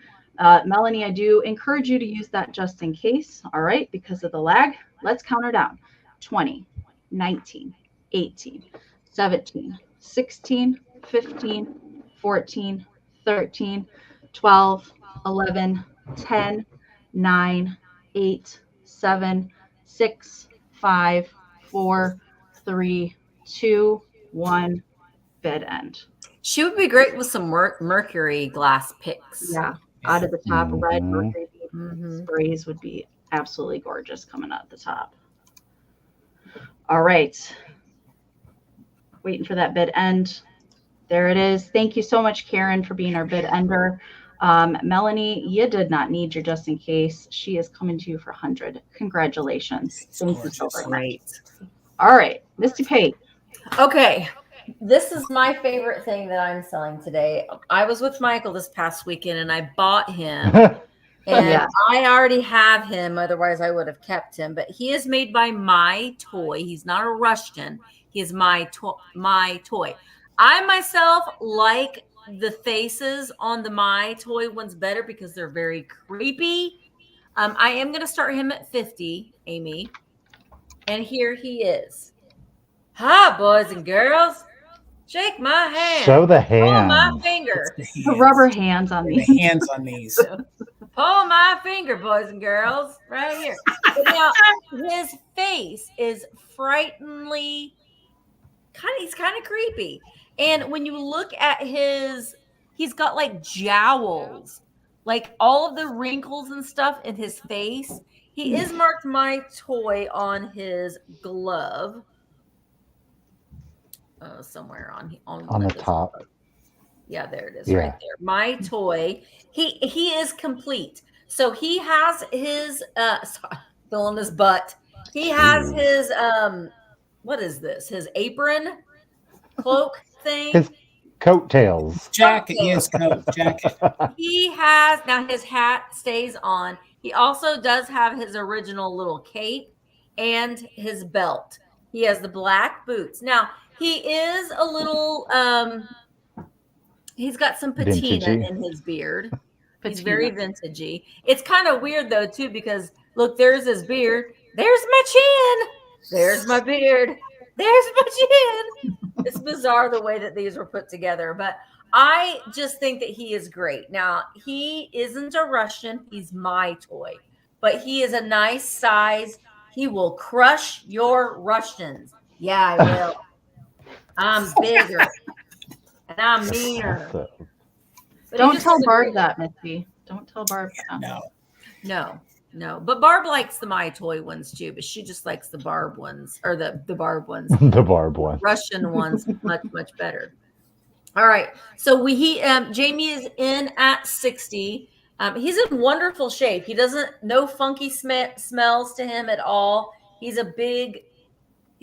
Melanie, I do encourage you to use that just in case. All right, because of the lag. Let's count her down. 20, 19, 18, 17, 16, 15, 14, 13, 12, 11, 10, 9, 8, 7, 6, 5, 4, 3, 2, 1, bid end. She would be great with some mercury glass picks. Yeah, out of the top, red Mhm. mercury sprays would be absolutely gorgeous coming out the top. All right. Waiting for that bid end. There it is. Thank you so much, Karen, for being our bid ender. Melanie, you did not need your just in case. She is coming to you for 100. Congratulations. Thank you so very much. Great. All right, Misty Pate. Okay. This is my favorite thing that I'm selling today. I was with Michael this past weekend and I bought him. And Yeah. I already have him. Otherwise, I would have kept him. But he is made by My Toy. He's not a Russian. He is My Toy. I myself like the faces on the My Toy ones better because they're very creepy. I am going to start him at 50, Amy. And here he is. Hi, boys and girls. Shake my hand. Show the Pull my hand. finger. The rubber hands on these. The hands on these. Pull my finger, boys and girls, right here. But now, his face is frighteningly he's kind of creepy. And when you look at he's got like jowls, like all of the wrinkles and stuff in his face. He is marked My Toy on his glove. Somewhere on the top. Yeah, there it is, Yeah. right there. My Toy. He is complete. So he has his filling his butt. He has his what is this? His apron cloak thing. His coattails. Jacket, yes, coat, jacket. He has now his hat stays on. He also does have his original little cape and his belt. He has the black boots. Now, he is a little he's got some patina Vintagey. in his beard. He's very vintagey. It's kind of weird though too because look, there's his beard. There's my chin. There's my beard. There's my chin. It's bizarre the way that these were put together, but I just think that he is great. Now, he isn't a Russian. He's My Toy, but he is a nice size. He will crush your Russians. Yeah, I will. I'm bigger and I'm meaner. Awesome. But Don't just tell is a Barb great- that, Misty. Don't tell Barb that. No. But Barb likes the My Toy ones too, but she just likes the Barb ones or the Barb ones. The Barb one. Russian ones much better. All right. So Jamie is in at 60. He's in wonderful shape. He no funky smells to him at all. He's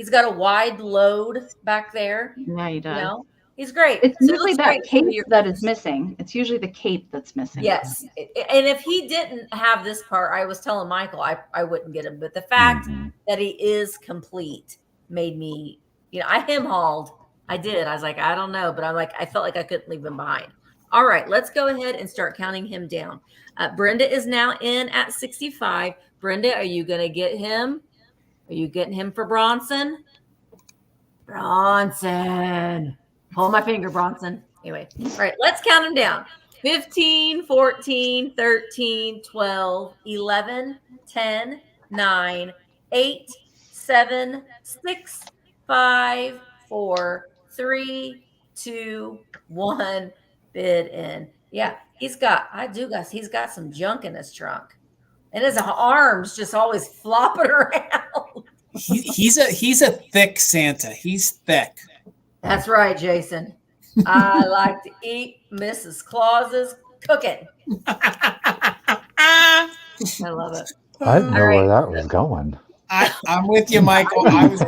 got a wide load back there. Yeah, he does. You know? He's great. It's So it usually looks that great for cape your that is kids. missing. It's usually the cape that's missing. Yes. And if he didn't have this part, I was telling Michael I wouldn't get him. But the fact that he is complete made me, I hem-hauled. I did. I was like, I don't know. But I felt like I couldn't leave him behind. All right. Let's go ahead and start counting him down. Brenda is now in at 65. Brenda, are you going to get him? Are you getting him for Bronson? Bronson. Pull my finger, Bronson. Anyway, all right, let's count them down. 15, 14, 13, 12, 11, 10, 9, 8, 7, 6, 5, 4, 3, 2, 1. Bid in. Yeah, he's got some junk in his trunk. And his arms just always flopping around. He's a thick Santa. He's thick. That's right, Jason. I like to eat Mrs. Claus's cooking. I love it. I didn't know All right. where that was going. I'm with you, Michael. I was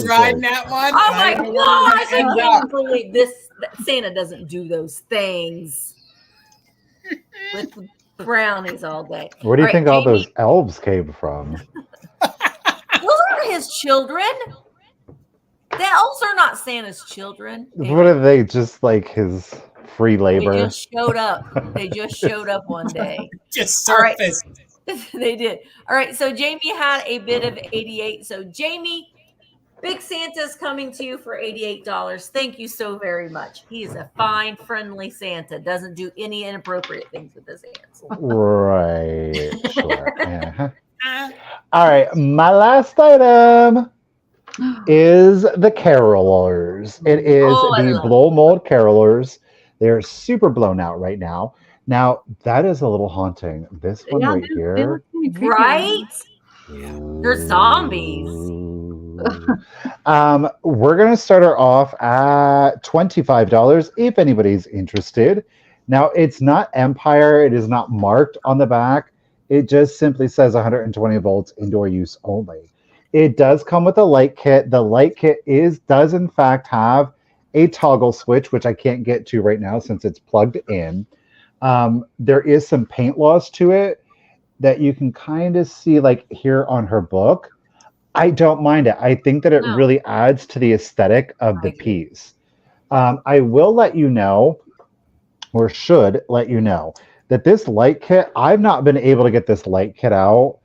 riding that one. Oh my I don't know where gosh! it I ended can't up. believe this. Santa doesn't do those things with brownies all day. Where do you All right, think all those Jamie. elves came from? Those aren't his children. The elves are not Santa's children. What are they? Just like his free They labor? just showed up. They just showed up one day. Just All right. surface. They did. All right. So Jamie had a bid of 88. So Jamie, Big Santa's coming to you for $88. Thank you so very much. He is a fine, friendly Santa. Doesn't do any inappropriate things with his hands. Right. Sure. All right. My last item is the carolers. It is the blow mold carolers. They're super blown out right now. Now, that is a little haunting. This one right here. Right? They're zombies. We're going to start her off at $25 if anybody's interested. Now, it's not Empire. It is not marked on the back. It just simply says 120 volts indoor use only. It does come with a light kit. The light kit does in fact have a toggle switch, which I can't get to right now since it's plugged in. There is some paint loss to it that you can kind of see like here on her book. I don't mind it. I think that it really adds to the aesthetic of the piece. I will let you know, or should let you know, that this light kit, I've not been able to get this light kit out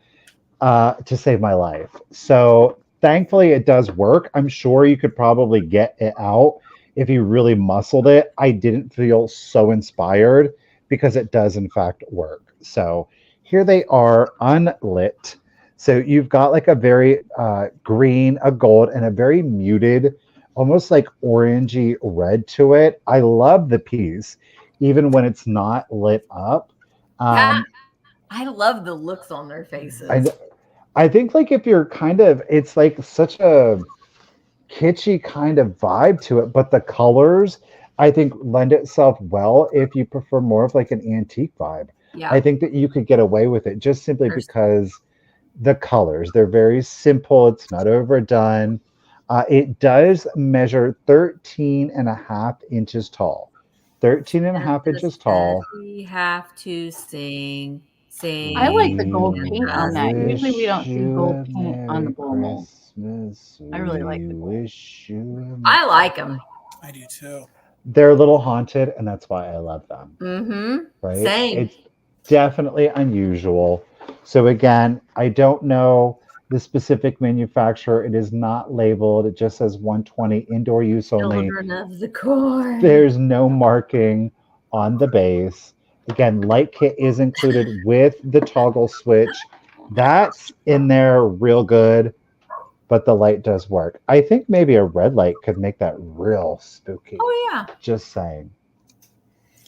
to save my life. So thankfully it does work. I'm sure you could probably get it out if you really muscled it. I didn't feel so inspired because it does in fact work. So here they are unlit. So you've got like a very green, a gold, and a very muted, almost like orangey red to it. I love the piece, even when it's not lit up. I love the looks on their faces. I think like if you're it's like such a kitschy kind of vibe to it, but the colors I think lend itself well if you prefer more of like an antique vibe. Yeah. I think that you could get away with it just simply because the colors, they're very simple. It's not overdone. It does measure 13 and a half inches tall. 13 and a half inches tall. We have to sing. I like the gold paint on that. Usually we don't see gold paint on the blow mold. I really like the gold. I like them. I do too. They're a little haunted, and that's why I love them. Mm-hmm. Right? Same. It's definitely unusual. So again, I don't know the specific manufacturer. It is not labeled. It just says 120 indoor use only. Children of the Corn. There's no marking on the base. Again, light kit is included with the toggle switch. That's in there real good, but the light does work. I think maybe a red light could make that real spooky. Oh, yeah. Just saying.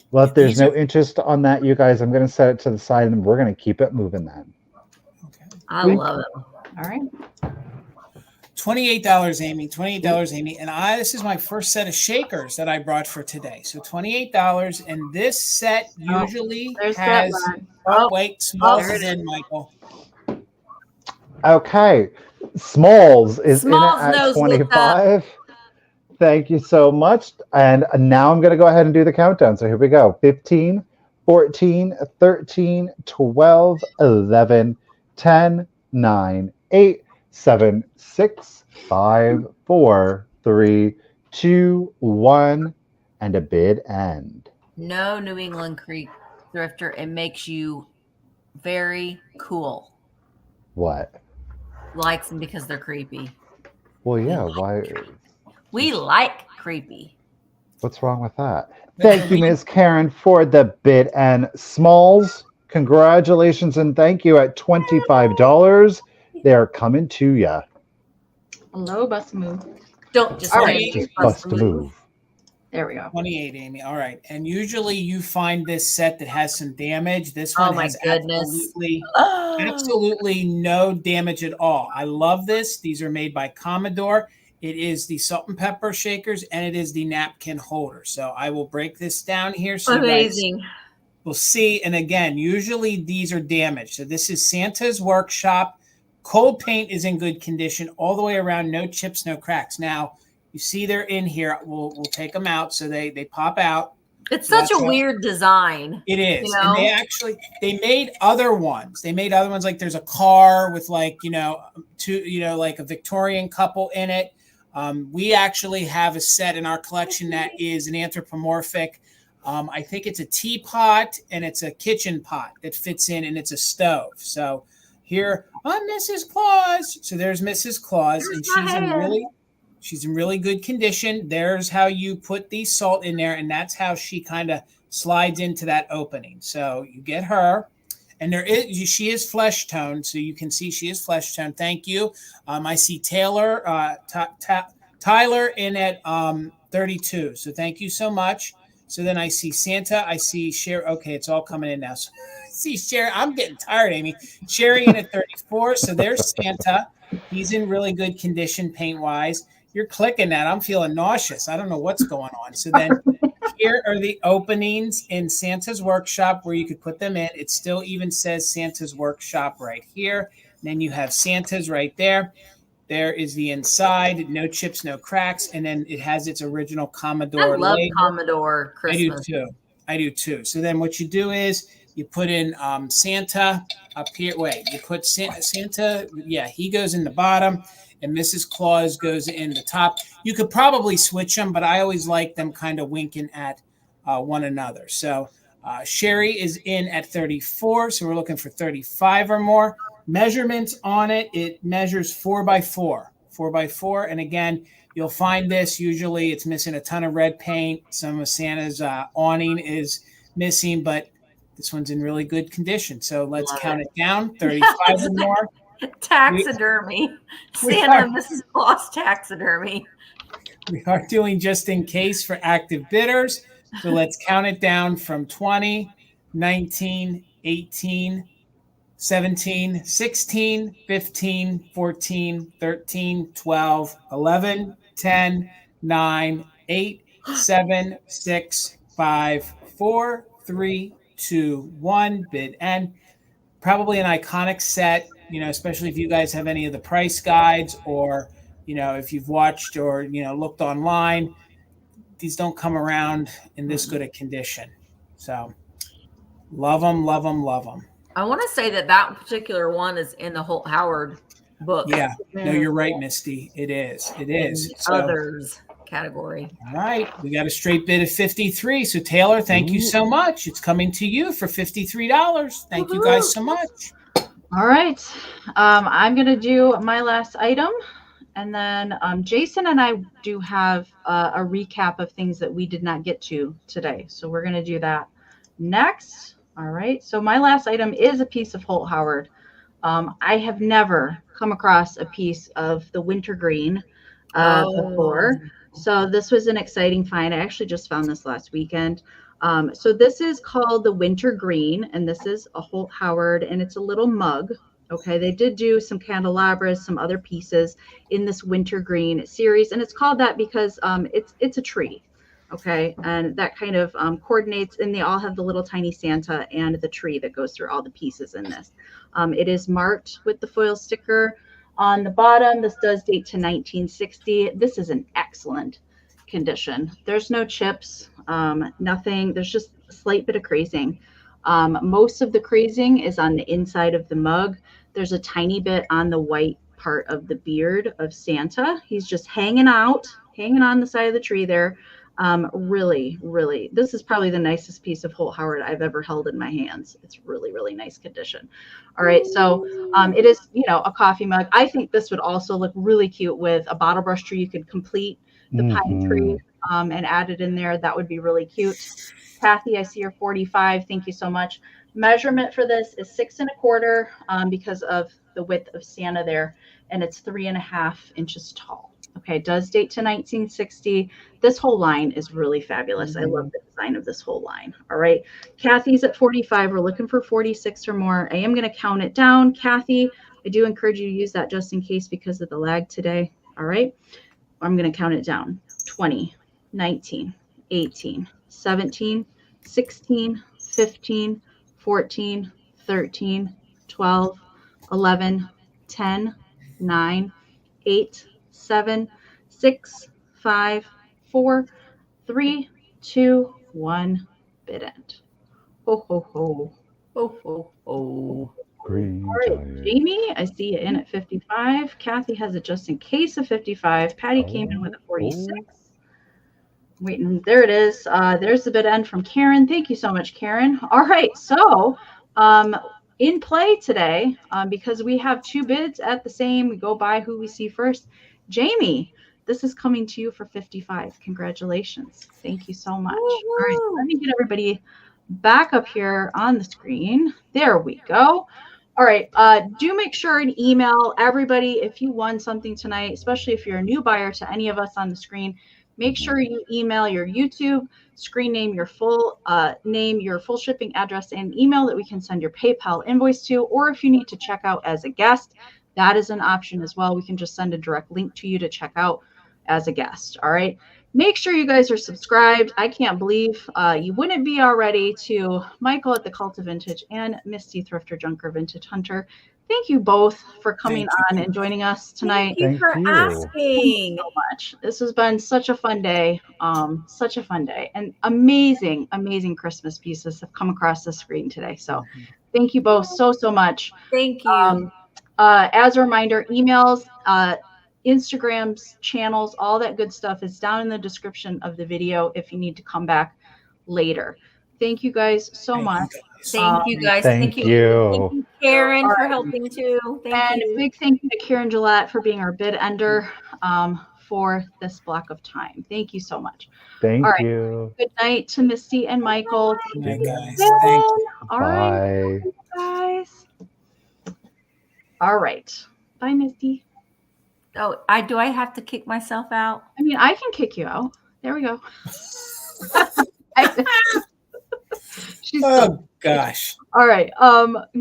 Well, if there's no interest on that, you guys, I'm going to set it to the side and we're going to keep it moving then. Okay. I love it. All right. $28, Amy. $28, Amy. And this is my first set of shakers that I brought for today. So $28. And this set usually has. Smalls is in, Michael. Okay. Smalls is in it at 25. Thank you so much. And now I'm going to go ahead and do the countdown. So here we go. 15, 14, 13, 12, 11, 10, 9, 8, 7, 6, 5, 4, 3, 2, 1, and a bid end. No, New England Creek Thrifter. It makes you very cool. What? Likes them because they're creepy. Well, yeah. Why? We like creepy. What's wrong with that? Thank you, Ms. Karen, for the bid and Smalls. Congratulations and thank you at $25. They're coming to you. Hello, bust move. Don't just bust a move. There we go. 28, Amy. All right. And usually you find this set that has some damage. This one has absolutely no damage at all. I love this. These are made by Commodore. It is the salt and pepper shakers, and it is the napkin holder. So I will break this down here. So amazing. You guys will see. And again, usually these are damaged. So this is Santa's Workshop. Cold paint is in good condition all the way around. No chips, no cracks. Now, you see they're in here. We'll take them out so they pop out. It's such a weird design. It is. You know? And they made other ones. They made other ones like there's a car with like, like a Victorian couple in it. We actually have a set in our collection that is an anthropomorphic. I think it's a teapot and it's a kitchen pot that fits in and it's a stove. So here, I'm Mrs. Claus. So there's Mrs. Claus and she's in really She's in really good condition. There's how you put the salt in there, and that's how she kind of slides into that opening. So you get her, and she is flesh toned, so you can see she is flesh toned. Thank you. I see Tyler in at 32. So thank you so much. So then I see Santa. I see Sherry. Okay, it's all coming in now. So I see Sherry. I'm getting tired, Amy. Sherry in at 34. So there's Santa. He's in really good condition paint-wise. You're clicking that. I'm feeling nauseous. I don't know what's going on. So then here are the openings in Santa's workshop where you could put them in. It still even says Santa's workshop right here. And then you have Santa's right there. There is the inside, no chips, no cracks, and then it has its original Commodore. I love label. Commodore Christmas. I do too. So then what you do is you put in Santa up here. Wait, you put Santa. Yeah, he goes in the bottom, and Mrs. Claus goes in the top. You could probably switch them, but I always like them kind of winking at one another. So Sherry is in at 34, so we're looking for 35 or more. Measurements on it, it measures 4x4, 4x4. And again, you'll find this, usually it's missing a ton of red paint. Some of Santa's awning is missing, but this one's in really good condition. So let's count it down, 35 or more. Taxidermy. Santa and Mrs. Claus taxidermy. We are doing just in case for active bidders. So let's count it down from 20, 19, 18, 17, 16, 15, 14, 13, 12, 11, 10, 9, 8, 7, 6, 5, 4, 3, 2, 1. Bid end. Probably an iconic set, especially if you guys have any of the price guides or, if you've watched or, looked online. These don't come around in this good a condition. So love them, love them, love them. I want to say that particular one is in the Holt Howard book. Yeah. No, you're right, Misty. It is. It is. So, others category. All right. We got a straight bid of 53. So Taylor, thank you so much. It's coming to you for $53. Thank you guys so much. All right. I'm going to do my last item. And then Jason and I do have a recap of things that we did not get to today. So we're going to do that next. All right. So my last item is a piece of Holt Howard. I have never come across a piece of the wintergreen before. So this was an exciting find. I actually just found this last weekend. So this is called the Wintergreen, and this is a Holt Howard, and it's a little mug. Okay, they did do some candelabras, some other pieces in this Wintergreen series, and it's called that because it's a tree. Okay, and that kind of coordinates, and they all have the little tiny Santa and the tree that goes through all the pieces in this. It is marked with the foil sticker on the bottom. This does date to 1960. This is in excellent condition. There's no chips, nothing. There's just a slight bit of crazing. Most of the crazing is on the inside of the mug. There's a tiny bit on the white part of the beard of Santa. He's just hanging on the side of the tree there. Really, really, this is probably the nicest piece of Holt Howard I've ever held in my hands. It's really, really nice condition. All right. So, it is, a coffee mug. I think this would also look really cute with a bottle brush tree. You could complete the pine tree, and add it in there. That would be really cute. Kathy, I see you're 45. Thank you so much. Measurement for this is 6 1/4, because of the width of Santa there. And it's 3.5 inches tall. Okay, it does date to 1960. This whole line is really fabulous. I love the design of this whole line. All right, Kathy's at 45. We're looking for 46 or more. I am going to count it down. Kathy, I do encourage you to use that just in case because of the lag today. All right, I'm going to count it down. 20, 19, 18, 17, 16, 15, 14, 13, 12, 11, 10, 9, 8, 7, 6, 5, 4, 3, 2, 1. Bid end. Ho, ho, ho. Ho, ho, ho. Green All right, giant. Jamie, I see you in at 55. Kathy has it just in case of 55. Patty came in with a 46. Waiting, there it is. There's the bid end from Karen. Thank you so much, Karen. All right, so in play today, because we have two bids at the same, we go by who we see first. Jamie, This is coming to you for $55. Congratulations. Thank you so much. All right, let me get everybody back up here on the screen. There we go. All right, do make sure and email everybody if you won something tonight, especially if you're a new buyer to any of us on the screen. Make sure you email your YouTube screen name, your full name, your full shipping address, and email that we can send your PayPal invoice to. Or if you need to check out as a guest, that is an option as well. We can just send a direct link to you to check out as a guest. All right. Make sure you guys are subscribed. I can't believe you wouldn't be already to Michael at The.Cult.Of.Vintage and Misty ThrifterJunkerVintageHunter. Thank you both for coming on and joining us tonight. Thank you for asking. Thank you so much. This has been such a fun day. Such a fun day. And amazing, amazing Christmas pieces have come across the screen today. So thank you both so much. Thank you. As a reminder, emails, Instagrams, channels, all that good stuff is down in the description of the video if you need to come back later. Thank you guys so much. Thank you guys. Thank you. Thank you, Karen, for helping too. Thank you. A big thank you to Karen Gillette for being our bid ender for this block of time. Thank you so much. Thank you. Good night to Misty and Michael. Good night, guys. Thank you. All right. Bye. Guys. All right. Bye, Misty. Oh, do I have to kick myself out? I mean, I can kick you out. There we go. Gosh. All right.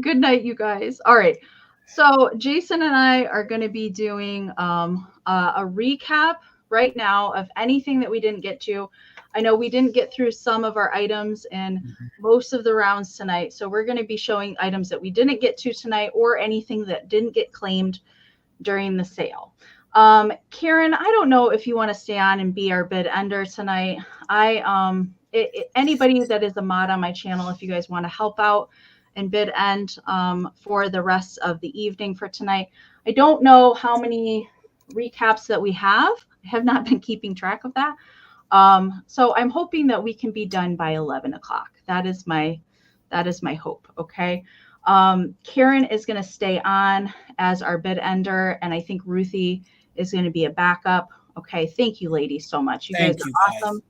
Good night, you guys. All right. So Jason and I are going to be doing a recap right now of anything that we didn't get to. I know we didn't get through some of our items in most of the rounds tonight. So we're going to be showing items that we didn't get to tonight or anything that didn't get claimed during the sale. Karen, I don't know if you want to stay on and be our bid ender tonight. Anybody that is a mod on my channel, if you guys want to help out and bid end for the rest of the evening for tonight. I don't know how many recaps that we have. I have not been keeping track of that. So I'm hoping that we can be done by 11 o'clock. That is my hope. Okay. Karen is going to stay on as our bid ender, and I think Ruthie is going to be a backup. Okay. Thank you, ladies, so much. You guys are awesome.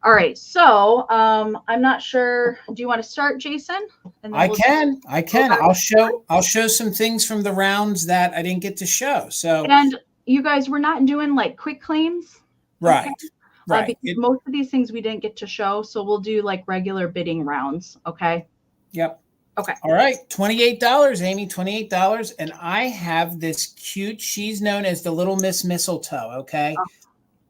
All right. So I'm not sure. Do you want to start, Jason? And then I can. I'll show some things from the rounds that I didn't get to show. So, and you guys, we're not doing like quick claims. Right. Okay? Right. Because most of these things we didn't get to show. So we'll do like regular bidding rounds. Okay. Yep. Okay. All right. $28, Amy, $28. And I have this cute, she's known as the Little Miss Mistletoe. Okay. Oh.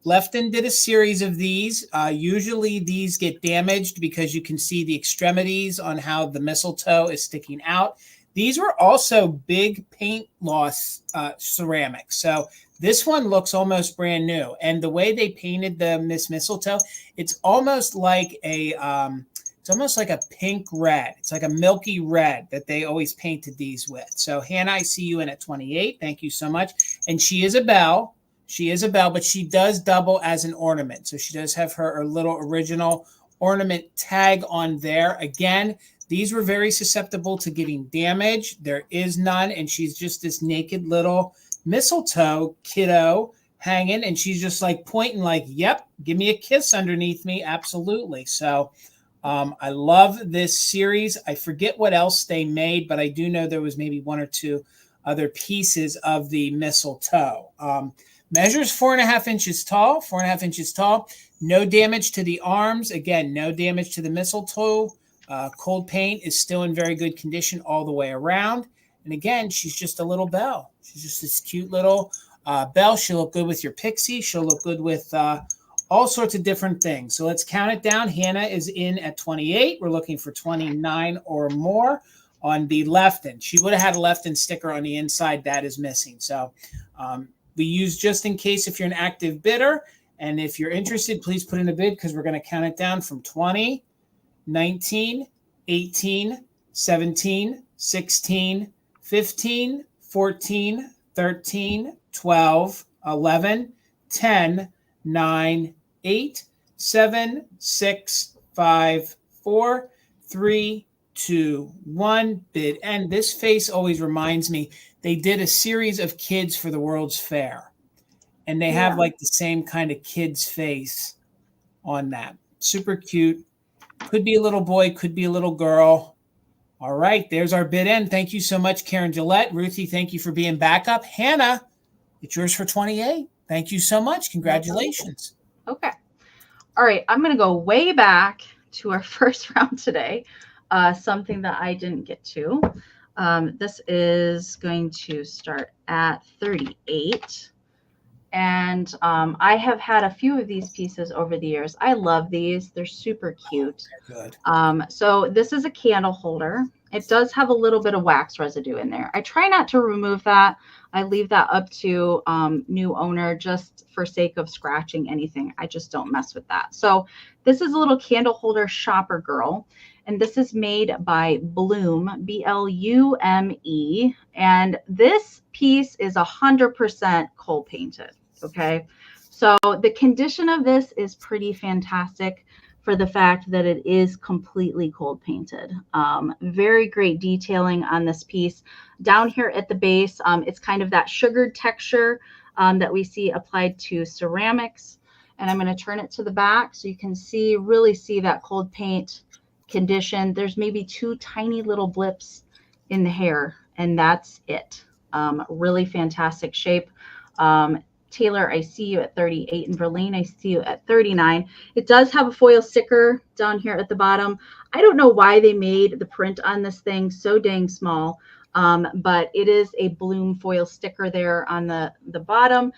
Lefton did a series of these. Usually these get damaged because you can see the extremities on how the mistletoe is sticking out. These were also big paint loss ceramics. So this one looks almost brand new. And the way they painted the Miss Mistletoe, it's almost like a pink red. It's like a milky red that they always painted these with. So Hannah, I see you in at 28. Thank you so much. And she is a bell. She is a bell, but she does double as an ornament. So she does have her little original ornament tag on there. Again, these were very susceptible to getting damaged. There is none. And she's just this naked little mistletoe kiddo hanging. And she's just like pointing like, yep, give me a kiss underneath me. Absolutely. So I love this series. I forget what else they made, but I do know there was maybe one or two other pieces of the mistletoe. Measures 4.5 inches tall, 4.5 inches tall. No damage to the arms. Again, no damage to the mistletoe. Cold paint is still in very good condition all the way around. And again, she's just a little bell. She's just this cute little bell. She'll look good with your pixie. She'll look good with all sorts of different things. So let's count it down. Hannah is in at 28. We're looking for 29 or more on the Lefton. She would have had a Lefton sticker on the inside. That is missing. So we use just in case if you're an active bidder. And if you're interested, please put in a bid because we're going to count it down from 20, 19, 18, 17, 16, 15, 14, 13, 12, 11, 10, 9, 8, 7, 6, 5, 4, 3, 2, 1. Bid. And this face always reminds me, they did a series of kids for the World's Fair. and they have like the same kind of kid's face on that. Super cute. Could be a little boy, could be a little girl. All right, there's our bid in. Thank you so much, Karen Gillette. Ruthie, thank you for being back up. Hannah, it's yours for 28. Thank you so much. Congratulations. Okay. All right, I'm going to go way back to our first round today, something that I didn't get to. This is going to start at 38. And I have had a few of these pieces over the years. I love these. They're super cute. Good. So this is a candle holder. It does have a little bit of wax residue in there. I try not to remove that. I leave that up to new owner just for sake of scratching anything. I just don't mess with that. So this is a little candle holder shopper girl. And this is made by Bloom, B-L-U-M-E. And this piece is 100% coal painted. Okay. So the condition of this is pretty fantastic for the fact that it is completely cold painted. Very great detailing on this piece. Down here at the base, it's kind of that sugared texture that we see applied to ceramics. And I'm going to turn it to the back so you can see, really see that cold paint condition. There's maybe 2 tiny little blips in the hair, and that's it. Really fantastic shape. Taylor, I see you at 38, and Verlaine, I see you at 39. It does have a foil sticker down here at the bottom. I don't know why they made the print on this thing so dang small, but it is a Bloom foil sticker there on the bottom.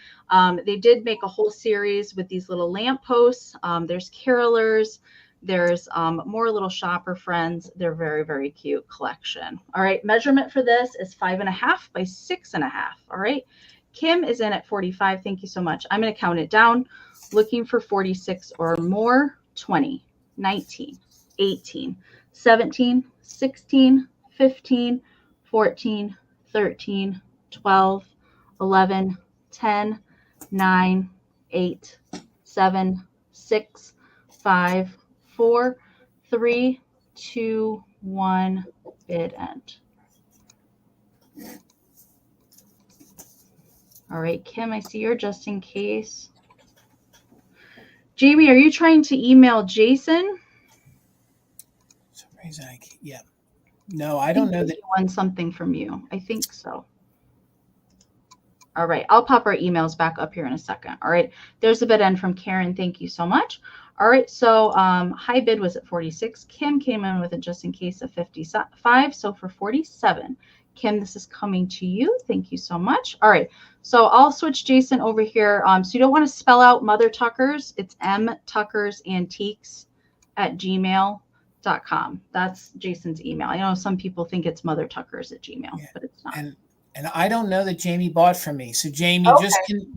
They did make a whole series with these little lamp posts. There's carolers. There's more little shopper friends. They're very, very cute collection. All right, measurement for this is 5.5 by 6.5. All right. Kim is in at 45. Thank you so much. I'm going to count it down. Looking for 46 or more. 20, 19, 18, 17, 16, 15, 14, 13, 12, 11, 10, 9, 8, 7, 6, 5, 4, 3, 2, 1, bid end. All right, Kim, I see you're just in case. Jamie, are you trying to email Jason? For some reason, yeah. No, I don't know that. He won something from you. I think so. All right, I'll pop our emails back up here in a second. All right, there's a bid end from Karen. Thank you so much. All right, so high bid was at 46. Kim came in with a just in case of 55. So for 47, Kim, this is coming to you. Thank you so much. All right, so I'll switch Jason over here. So you don't want to spell out Mother Tuckers. It's MTuckersAntiques@gmail.com. That's Jason's email. I know some people think it's MotherTuckers@gmail, yeah, but it's not. And I don't know that Jamie bought from me. So Jamie, okay,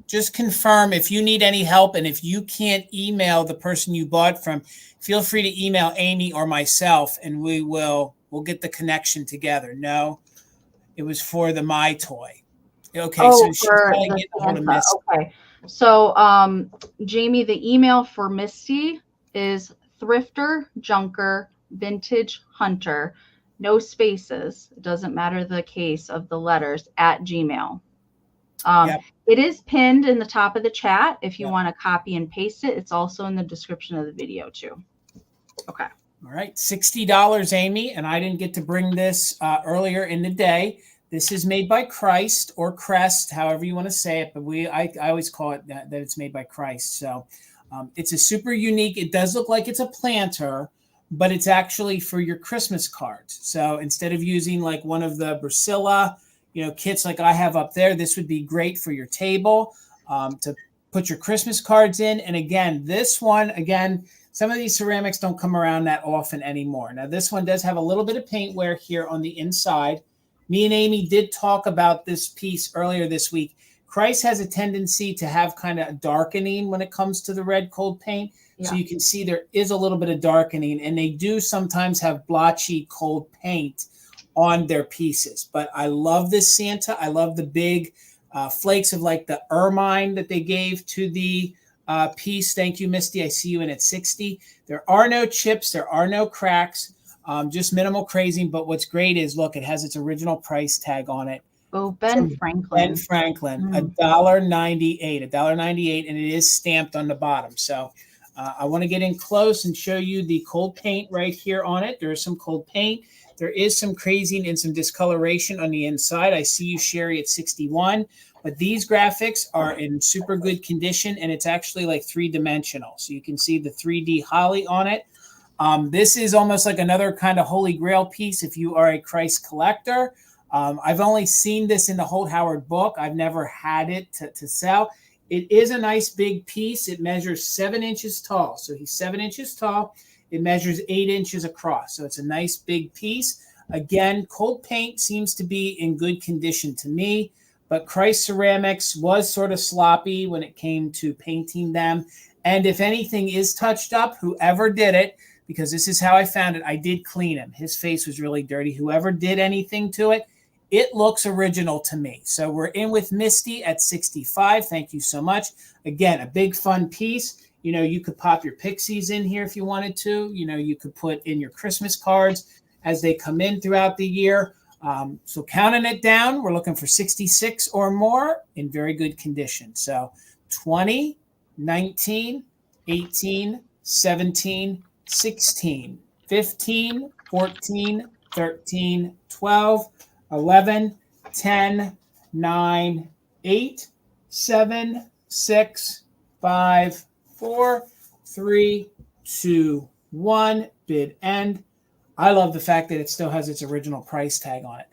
just confirm if you need any help, and if you can't email the person you bought from, feel free to email Amy or myself, and we'll get the connection together. No, it was for the My Toy. Okay, so she's probably getting a hold of Misty. Okay, so Jamie, the email for Misty is ThrifterJunkerVintageHunter. No spaces. It doesn't matter the case of the letters @gmail. Yep. It is pinned in the top of the chat. If you want to copy and paste it, it's also in the description of the video too. Okay. All right. $60, Amy. And I didn't get to bring this earlier in the day. This is made by Christ or Crest, however you want to say it. But I always call it that it's made by Christ. So it's a super unique. It does look like it's a planter, but it's actually for your Christmas cards. So instead of using like one of the Brasilla, kits like I have up there, this would be great for your table to put your Christmas cards in. And again, this one, some of these ceramics don't come around that often anymore. Now, this one does have a little bit of paint wear here on the inside. Me and Amy did talk about this piece earlier this week. Christ has a tendency to have kind of darkening when it comes to the red cold paint. Yeah. So you can see there is a little bit of darkening, and they do sometimes have blotchy cold paint on their pieces. But I love this Santa. I love the big flakes of like the ermine that they gave to the piece. Thank you, Misty. I see you in at 60. There are no chips. There are no cracks, just minimal crazing. But what's great is, look, it has its original price tag on it. Oh, Ben From Franklin. Ben Franklin, Mm. $1.98, and it is stamped on the bottom. So I want to get in close and show you the cold paint right here on it. There is some cold paint. There is some crazing and some discoloration on the inside. I see you, Sherry, at 61. But these graphics are in super good condition, and it's actually like three-dimensional. So you can see the 3D holly on it. This is almost like another kind of Holy Grail piece if you are a Christ collector. I've only seen this in the Holt Howard book. I've never had it to sell. It is a nice big piece. It measures 7 inches tall. So he's 7 inches tall. It measures 8 inches across. So it's a nice big piece. Again, cold paint seems to be in good condition to me, but Christ Ceramics was sort of sloppy when it came to painting them. And if anything is touched up, whoever did it, because this is how I found it, I did clean him. His face was really dirty. Whoever did anything to it, it looks original to me. So we're in with Misty at 65. Thank you so much. Again, a big fun piece. You know, you could pop your pixies in here if you wanted to. You know, you could put in your Christmas cards as they come in throughout the year. So counting it down, we're looking for 66 or more in very good condition. So 20, 19, 18, 17, 16, 15, 14, 13, 12, 11, 10, 9, 8, 7, 6, 5, 4, 3, 2, 1. Bid end. I love the fact that it still has its original price tag on it.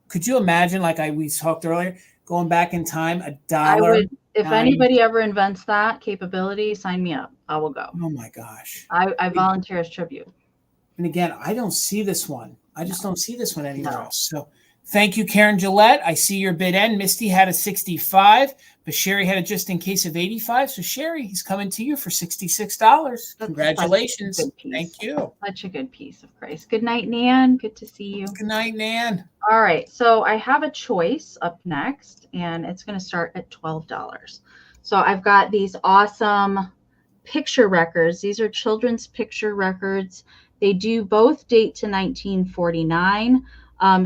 Could you imagine, like we talked earlier, going back in time, $1? I would, if anybody ever invents that capability, sign me up. I will go. Oh my gosh. I volunteer as tribute. And again, I don't see this one. I just don't see this one anywhere else. So thank you, Karen Gillette. I see your bid end. Misty had a 65, but Sherry had a just in case of 85. So Sherry, he's coming to you for $66. Congratulations. Thank you. Such a good piece of Christ. Good night, Nan. Good to see you. Good night, Nan. All right. So I have a choice up next, and it's going to start at $12. So I've got these awesome picture records. These are children's picture records. They do both date to 1949.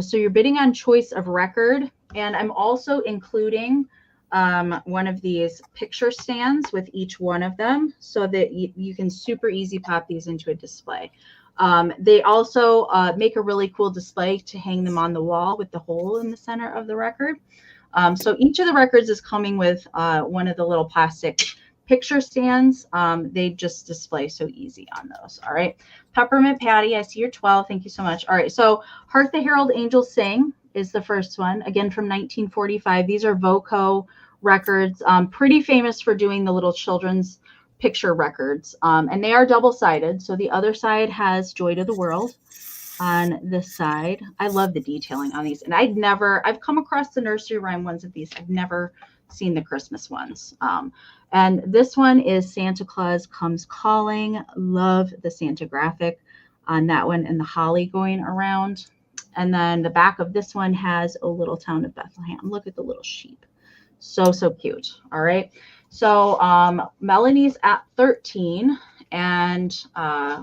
So you're bidding on choice of record, and I'm also including one of these picture stands with each one of them so that you can super easy pop these into a display. They also make a really cool display to hang them on the wall with the hole in the center of the record. So each of the records is coming with one of the little plastic picture stands. They just display so easy on those. All right. Peppermint Patty, I see you're 12. Thank you so much. All right. So Hark the Herald Angels Sing is the first one, again from 1945. These are Voco records, pretty famous for doing the little children's picture records. And they are double-sided. So the other side has Joy to the World on this side. I love the detailing on these. And I've come across the nursery rhyme ones of these. I've never seen the Christmas ones. And this one is Santa Claus Comes Calling. Love the Santa graphic on that one and the holly going around. And then the back of this one has a little town of Bethlehem. Look at the little sheep. So, so cute. All right. So Melanie's at 13, and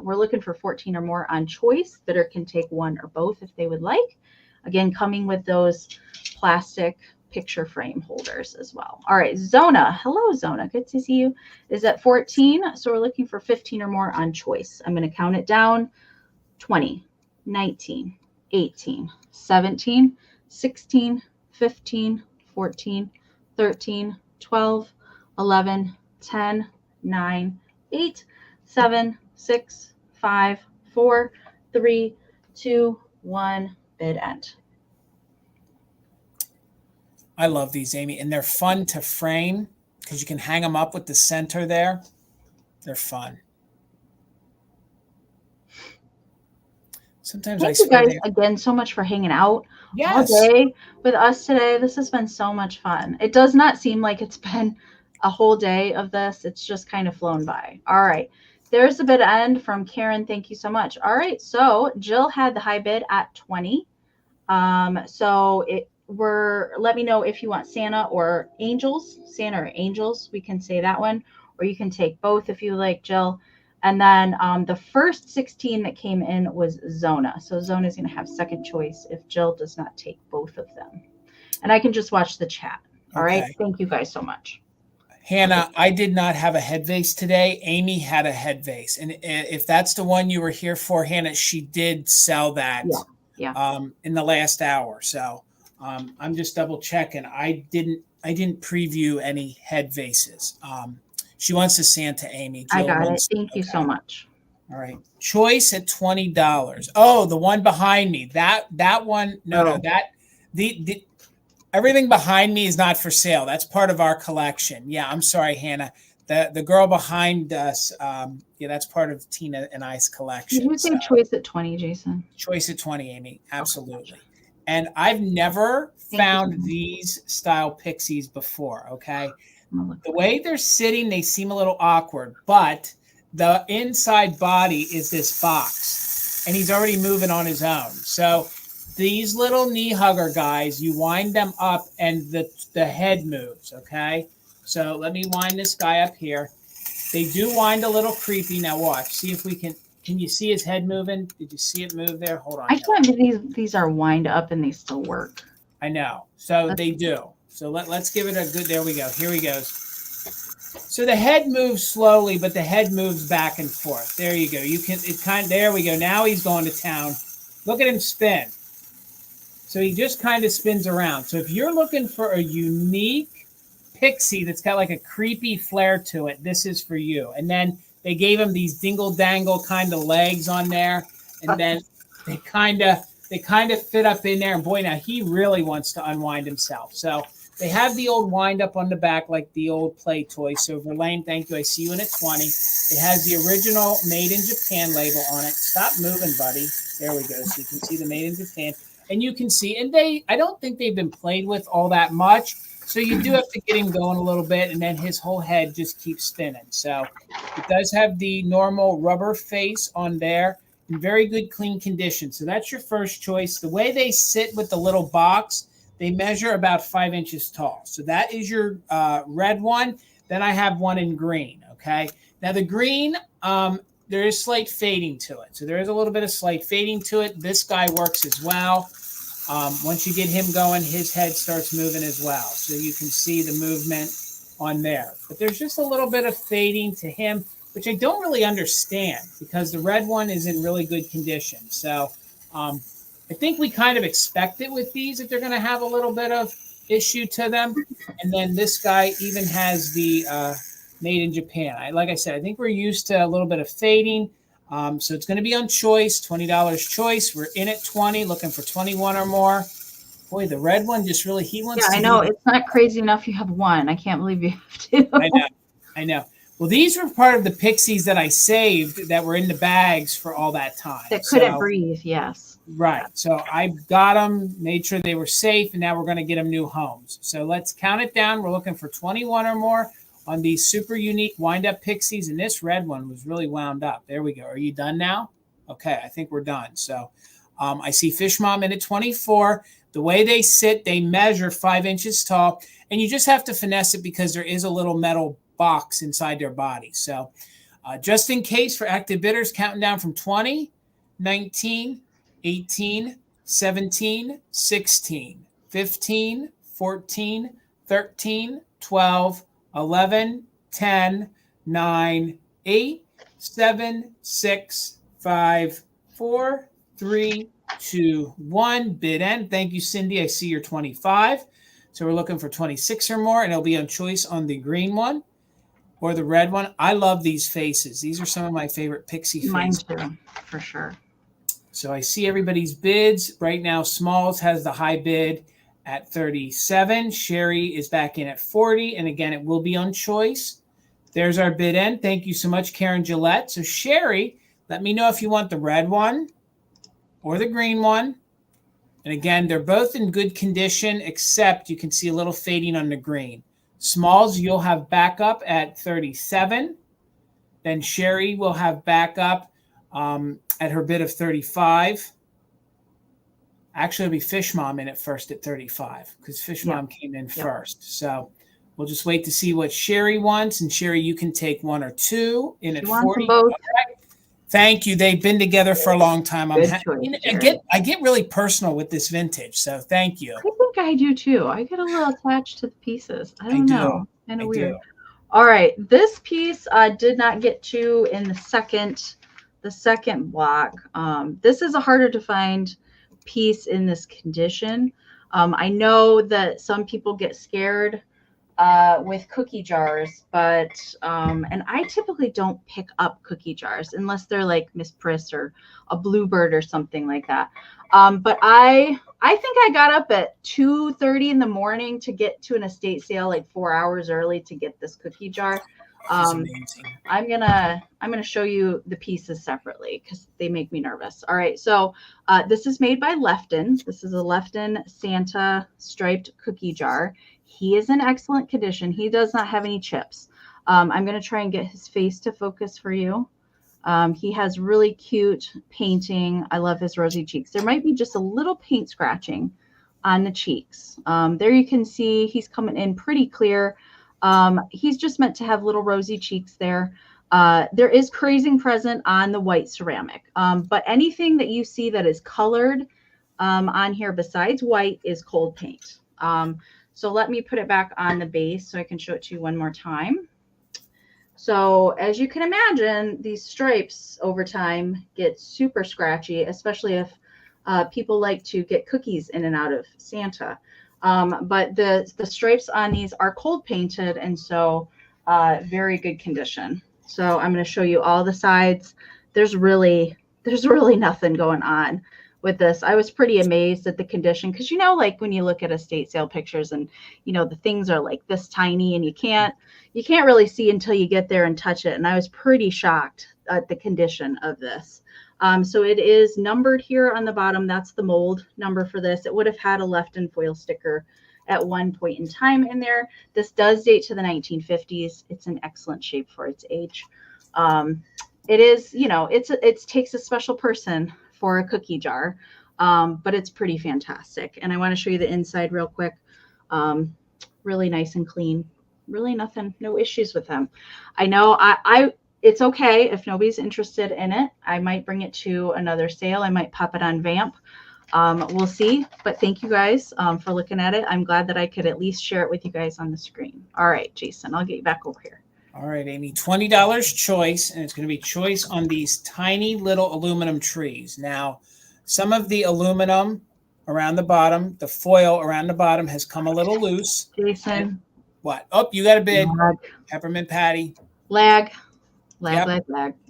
we're looking for 14 or more on choice. Bidder can take one or both if they would like. Again, coming with those plastic picture frame holders as well. All right, Zona. Hello, Zona. Good to see you. Is at 14. So we're looking for 15 or more on choice. I'm going to count it down. 20, 19, 18, 17, 16, 15, 14, 13, 12, 11, 10, 9, 8, 7, 6, 5, 4, 3, 2, 1. Bid end. I love these, Amy, and they're fun to frame because you can hang them up with the center there. They're fun. Sometimes Thank you guys again so much for hanging out all day with us today. This has been so much fun. It does not seem like it's been a whole day of this. It's just kind of flown by. All right. There's the bid end from Karen. Thank you so much. All right. So Jill had the high bid at 20. Let me know if you want Santa or Angels. Santa or Angels. We can say that one, or you can take both if you like, Jill. And then the first 16 that came in was Zona. So Zona is going to have second choice if Jill does not take both of them. and I can just watch the chat. All right. Okay. Thank you guys so much. Hannah, I did not have a head vase today. Amy had a head vase. And if that's the one you were here for, Hannah, she did sell that in the last hour. So I'm just double checking. I didn't preview any head vases. She wants a Santa, Amy. Jill, I got it. Thank you so much. All right. Choice at $20. Oh, the one behind me. That one. No, the everything behind me is not for sale. That's part of our collection. Yeah, I'm sorry, Hannah. The girl behind us, that's part of Tina and I's collection. Did you say choice at 20, Jason? Choice at 20, Amy. Absolutely. Okay. And I've never found these style pixies before, okay? The way they're sitting, they seem a little awkward, but the inside body is this box, and he's already moving on his own. So these little knee hugger guys, you wind them up and the head moves, okay? So let me wind this guy up here. They do wind a little creepy. Now watch. See if we can you see his head moving? Did you see it move there? Hold on. I can't believe these are wind up and they still work. I know. So they do. So let's give it a good, there we go. Here he goes. So the head moves slowly, but the head moves back and forth. There you go. There we go. Now he's going to town. Look at him spin. So he just kind of spins around. So if you're looking for a unique pixie that's got like a creepy flair to it, this is for you. And then they gave him these dingle-dangle kind of legs on there. And then they kind of fit up in there. And boy, now he really wants to unwind himself. So they have the old wind up on the back like the old play toy. So Verlaine, thank you. I see you in at 20. It has the original Made in Japan label on it. Stop moving, buddy. There we go. So you can see the Made in Japan. And you can see, and I don't think they've been played with all that much. So you do have to get him going a little bit, and then his whole head just keeps spinning. So it does have the normal rubber face on there in very good, clean condition. So that's your first choice. The way they sit with the little box, they measure about 5 inches tall. So that is your red one. Then I have one in green, okay? Now the green, there is slight fading to it. So there is a little bit of slight fading to it. This guy works as well. Once you get him going, his head starts moving as well. So you can see the movement on there. But there's just a little bit of fading to him, which I don't really understand because the red one is in really good condition. So I think we kind of expect it with these that they're going to have a little bit of issue to them. And then this guy even has the Made in Japan. Like I said, I think we're used to a little bit of fading. So it's going to be on choice, $20 choice. We're in at 20, looking for 21 or more. Boy, the red one just really, he wants to. Yeah, I know. It's not crazy enough you have one. I can't believe you have two. I know. Well, these were part of the pixies that I saved that were in the bags for all that time. That couldn't breathe, yes. Right. So I got them, made sure they were safe, and now we're going to get them new homes. So let's count it down. We're looking for 21 or more on these super unique wind-up pixies, and this red one was really wound up. There we go. Are you done now? Okay, I think we're done. So I see Fish Mom in at 24. The way they sit, they measure 5 inches tall, and you just have to finesse it because there is a little metal box inside their body. So just in case for active bidders, counting down from 20, 19, 18, 17, 16, 15, 14, 13, 12, 11, 10, 9, 8, 7, 6, 5, 4, 3, 2, 1. Bid end. Thank you, Cindy. I see you're 25. So we're looking for 26 or more, and it'll be on choice on the green one or the red one. I love these faces. These are some of my favorite pixie faces. Mine too, for sure. So I see everybody's bids. Right now, Smalls has the high bid at 37. Sherry is back in at 40. And again, it will be on choice. There's our bid end. Thank you so much, Karen Gillette. So Sherry, let me know if you want the red one or the green one. And again, they're both in good condition, except you can see a little fading on the green. Smalls, you'll have backup at 37. Then Sherry will have backup at her bid of 35. Actually, it'll be Fish Mom in at first at 35 because Fish Mom came in first. So we'll just wait to see what Sherry wants. And Sherry, you can take one or two in at 40. Both. Right. Thank you. They've been together for a long time. I get really personal with this vintage. So thank you. I think think I do too. I get a little attached to the pieces. I don't know. Kind I of weird. do. All right, this piece did not get to in the second block. This is a harder to find piece in this condition. I know that some people get scared with cookie jars, but and I typically don't pick up cookie jars unless they're like Miss Priss or a Bluebird or something like that. But I think I got up at 2:30 in the morning to get to an estate sale like 4 hours early to get this cookie jar. Amazing. I'm gonna show you the pieces separately because they make me nervous. All right, so this is made by Lefton. This is a Lefton Santa striped cookie jar. He is in excellent condition. He does not have any chips. I'm gonna try and get his face to focus for you. He has really cute painting. I love his rosy cheeks. There might be just a little paint scratching on the cheeks. There you can see he's coming in pretty clear. He's just meant to have little rosy cheeks there. There is crazing present on the white ceramic, but anything that you see that is colored on here besides white is cold paint. So let me put it back on the base so I can show it to you one more time. So as you can imagine, these stripes over time get super scratchy, especially if people like to get cookies in and out of Santa. But the stripes on these are cold painted, and so very good condition. So I'm going to show you all the sides. There's really nothing going on with this. I was pretty amazed at the condition because, you know, like when you look at estate sale pictures and, you know, the things are like this tiny and you can't really see until you get there and touch it. And I was pretty shocked at the condition of this. So it is numbered here on the bottom. That's the mold number for this. It would have had a Lefton foil sticker at one point in time in there. This does date to the 1950s. It's in excellent shape for its age. It is, you know, it takes a special person for a cookie jar, but it's pretty fantastic. And I want to show you the inside real quick. Really nice and clean. Really nothing, no issues with them. I know it's okay if nobody's interested in it. I might bring it to another sale. I might pop it on Vamp. We'll see. But thank you guys for looking at it. I'm glad that I could at least share it with you guys on the screen. All right, Jason, I'll get you back over here. All right, Amy, $20 choice, and it's going to be choice on these tiny little aluminum trees. Now, some of the aluminum around the bottom, the foil around the bottom has come a little loose. Jason. What? Oh, you got a bid. Lag. Peppermint Patty. Lag. Yep.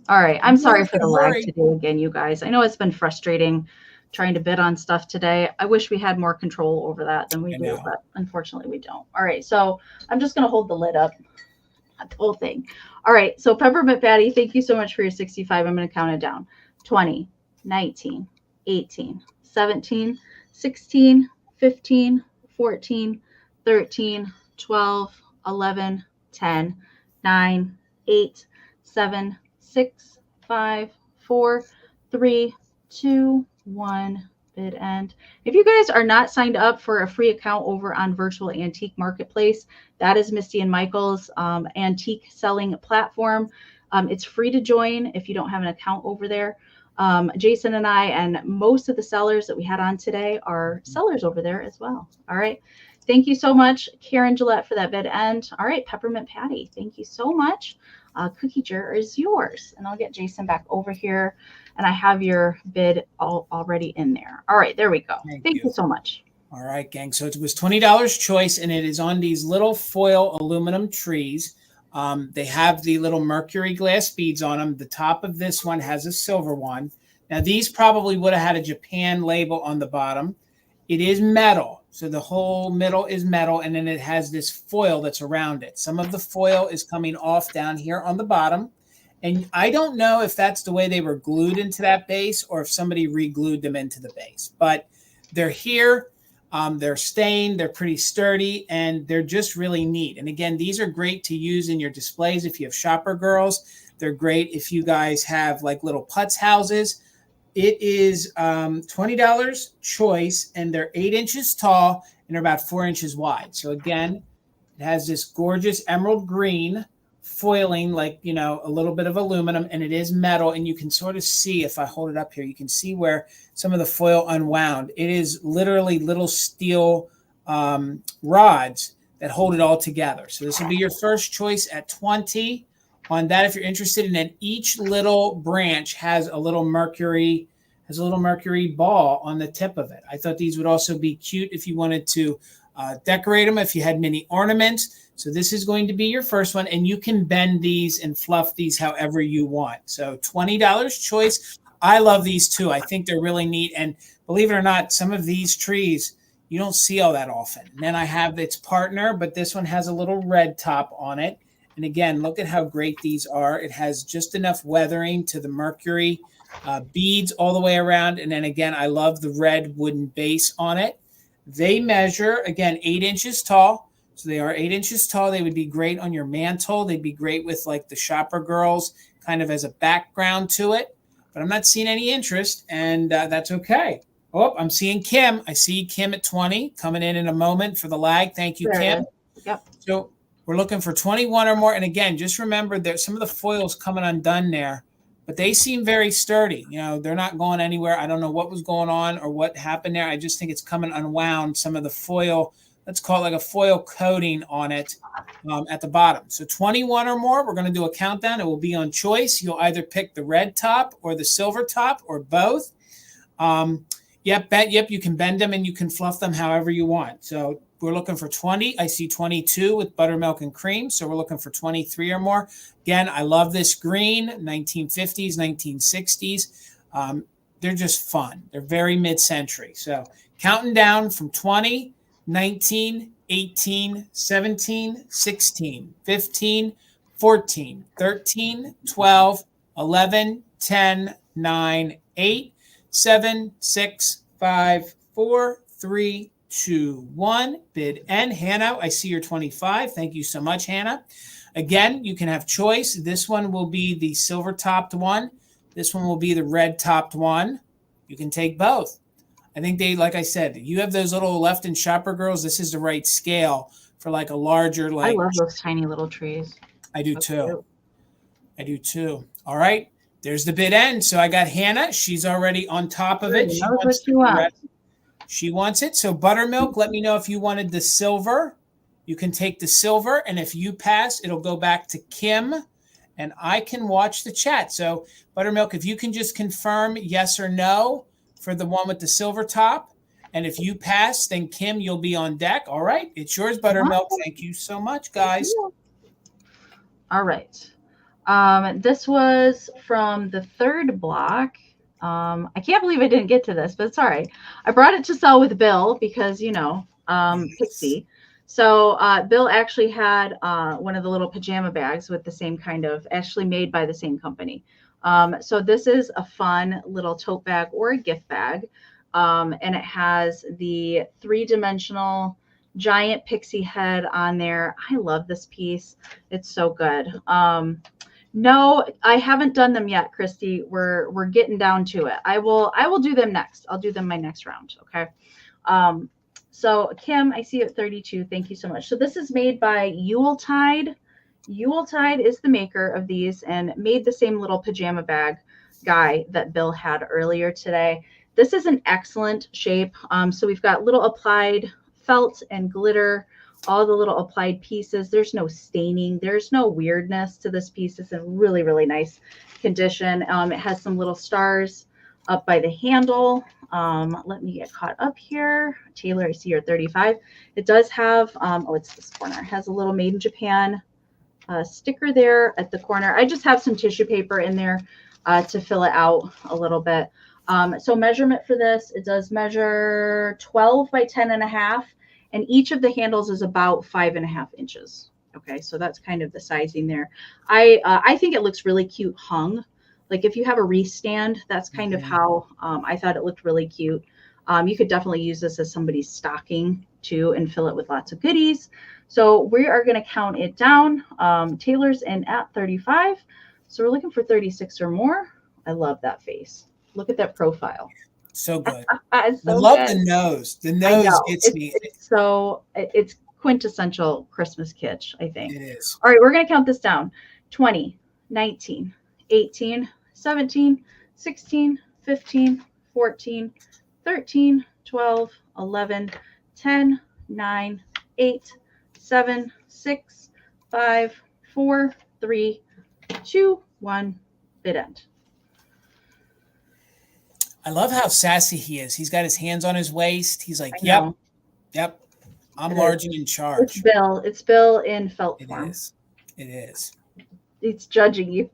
All right, I'm sorry for the lag Hurry. today again, you guys. I know it's been frustrating trying to bid on stuff today. I wish we had more control over that than we do, but unfortunately we don't. All right, so I'm just going to hold the lid up. Not the whole thing. All right, so Peppermint Patty, thank you so much for your 65. I'm going to count it down. 20, 19, 18, 17, 16, 15, 14, 13, 12, 11, 10, 9, 8, 7, 6, 5, 4, 3, 2, 1. Bid end. If you guys are not signed up for a free account over on Virtual Antique Marketplace, that is Misty and Michael's antique selling platform. It's free to join if you don't have an account over there. Jason and I and most of the sellers that we had on today are sellers over there as well. All right. Thank you so much, Karen Gillette, for that bid end. All right, Peppermint Patty, thank you so much. Cookie jar is yours. And I'll get Jason back over here. And I have your bid already in there. All right, there we go. Thank you so much. All right, gang. So it was $20 choice, and it is on these little foil aluminum trees. They have the little mercury glass beads on them. The top of this one has a silver one. Now, these probably would have had a Japan label on the bottom. It is metal. So the whole middle is metal, and then it has this foil that's around it. Some of the foil is coming off down here on the bottom. And I don't know if that's the way they were glued into that base or if somebody re-glued them into the base. But they're here. They're staying. They're pretty sturdy, and they're just really neat. And again, these are great to use in your displays if you have shopper girls. They're great if you guys have like little putz houses. It is $20 choice, and they're 8 inches tall, and they're about 4 inches wide. So again, it has this gorgeous emerald green foiling, like, you know, a little bit of aluminum, and it is metal. And you can sort of see, if I hold it up here, you can see where some of the foil unwound. It is literally little steel rods that hold it all together. So this will be your first choice at 20 on that. If you're interested in it, each little branch has a little mercury ball on the tip of it. I thought these would also be cute if you wanted to decorate them, if you had mini ornaments. So this is going to be your first one, and you can bend these and fluff these however you want. So $20 choice. I love these too. I think they're really neat. And believe it or not, some of these trees you don't see all that often. And then I have its partner, but this one has a little red top on it. And again, look at how great these are. It has just enough weathering to the mercury beads all the way around. And then again, I love the red wooden base on it. They measure, again, 8 inches tall. So they are 8 inches tall. They would be great on your mantle. They'd be great with like the shopper girls kind of as a background to it. But I'm not seeing any interest, and that's okay. Oh, I'm seeing Kim. I see Kim at 20 coming in a moment for the lag. Thank you, Kim. Yep. So we're looking for 21 or more. And again, just remember there's some of the foils coming undone there, but they seem very sturdy. You know, they're not going anywhere. I don't know what was going on or what happened there. I just think it's coming unwound. Some of the foil, let's call it like a foil coating on it at the bottom. So 21 or more, we're going to do a countdown. It will be on choice. You'll either pick the red top or the silver top or both. Yep, you can bend them and you can fluff them however you want. So we're looking for 20. I see 22 with buttermilk and cream. So we're looking for 23 or more. Again, I love this green, 1950s, 1960s. They're just fun. They're very mid-century. So counting down from 20, 19, 18, 17, 16, 15, 14, 13, 12, 11, 10, 9, 8, 7, 6, 5, 4, 3, 2, 1. Bid end. Hannah, I see your 25. Thank you so much, Hannah. Again, you can have choice. This one will be the silver topped one. This one will be the red topped one. You can take both. I think they, like I said, you have those little Lefton shopper girls. This is the right scale for like a larger, like. I love those tiny little trees. I do too. I do too. All right. There's the bid end. So I got Hannah. She's already on top of it. She wants it. So buttermilk, let me know if you wanted the silver. You can take the silver. And if you pass, it'll go back to Kim. And I can watch the chat. So buttermilk, if you can just confirm yes or no for the one with the silver top. And if you pass, then Kim, you'll be on deck. All right. It's yours, buttermilk. Thank you so much, guys. All right. This was from the third block. I can't believe I didn't get to this, but it's all right. I brought it to sell with Bill because, you know, Pixie. So Bill actually had one of the little pajama bags with the same kind of, actually made by the same company. So this is a fun little tote bag or a gift bag. And it has the 3-dimensional giant pixie head on there. I love this piece. It's so good. No, I haven't done them yet, Christy. We're getting down to it. I will do them next. I'll do them my next round. Okay. So Kim, I see you at 32. Thank you so much. So this is made by Yuletide. Yuletide is the maker of these and made the same little pajama bag guy that Bill had earlier today. This is an excellent shape. So we've got little applied felt and glitter, all the little applied pieces. There's no staining. There's no weirdness to this piece. It's in really, really nice condition. It has some little stars up by the handle. Let me get caught up here. Taylor, I see you're 35. It does have, oh, it's this corner. It has a little Made in Japan sticker there at the corner. I just have some tissue paper in there to fill it out a little bit. So measurement for this, it does measure 12 by 10.5. And each of the handles is about 5.5 inches. Okay, so that's kind of the sizing there. I think it looks really cute hung. Like if you have a wreath stand, that's kind of how I thought it looked really cute. You could definitely use this as somebody's stocking too and fill it with lots of goodies. So we are going to count it down. Taylor's in at 35. So we're looking for 36 or more. I love that face. Look at that profile. So good. So I love good. the nose. The nose gets me. It's quintessential Christmas kitsch, I think. It is. All right, we're going to count this down. 20, 19, 18, 17, 16, 15, 14, 13, 12, 11, 10, 9, 8, 7, 6, 5, 4, 3, 2, 1. Bid end. I love how sassy he is. He's got his hands on his waist. He's like, I yep, know. yep. I'm It large is. and in It's charge. Bill. It's Bill in felt It form. is. It is. It's judging you.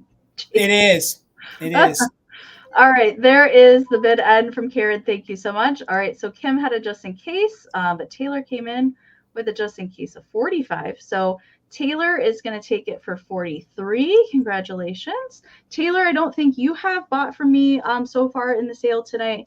It is. It is. All right, there is the bid end from Karen. Thank you so much. All right, so Kim had a just in case, but Taylor came in with a just in case of 45. So Taylor is going to take it for 43. Congratulations. Taylor, I don't think you have bought from me so far in the sale tonight.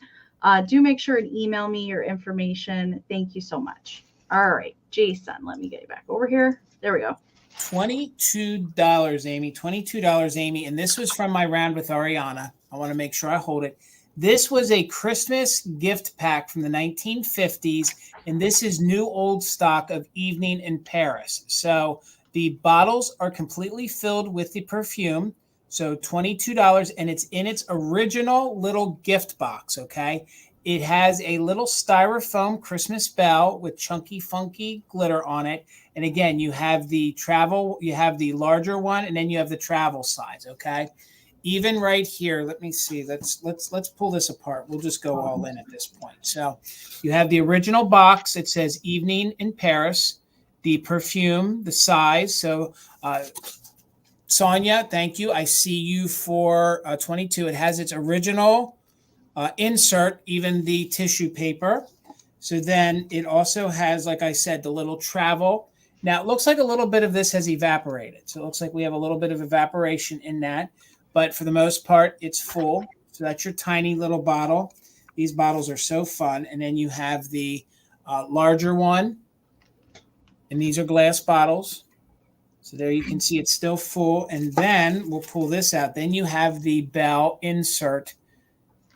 Do make sure and email me your information. Thank you so much. All right, Jason, let me get you back over here. There we go. $22, Amy. $22, Amy. And this was from my round with Arianna. I want to make sure I hold it. This was a Christmas gift pack from the 1950s, and this is new old stock of Evening in Paris. So the bottles are completely filled with the perfume. So $22, and it's in its original little gift box, okay? It has a little styrofoam Christmas bell with chunky, funky glitter on it. And again, you have the travel, you have the larger one, and then you have the travel size, okay? Even right here, let me see. Let's pull this apart. We'll just go all in at this point. So you have the original box. It says Evening in Paris, the perfume, the size. So Sonia, thank you. I see you for 22. It has its original insert, even the tissue paper. So then it also has, like I said, the little travel. Now it looks like a little bit of this has evaporated. So it looks like we have a little bit of evaporation in that. But for the most part, it's full. So that's your tiny little bottle. These bottles are so fun. And then you have the larger one. And these are glass bottles. So there you can see it's still full. And then we'll pull this out. Then you have the bell insert.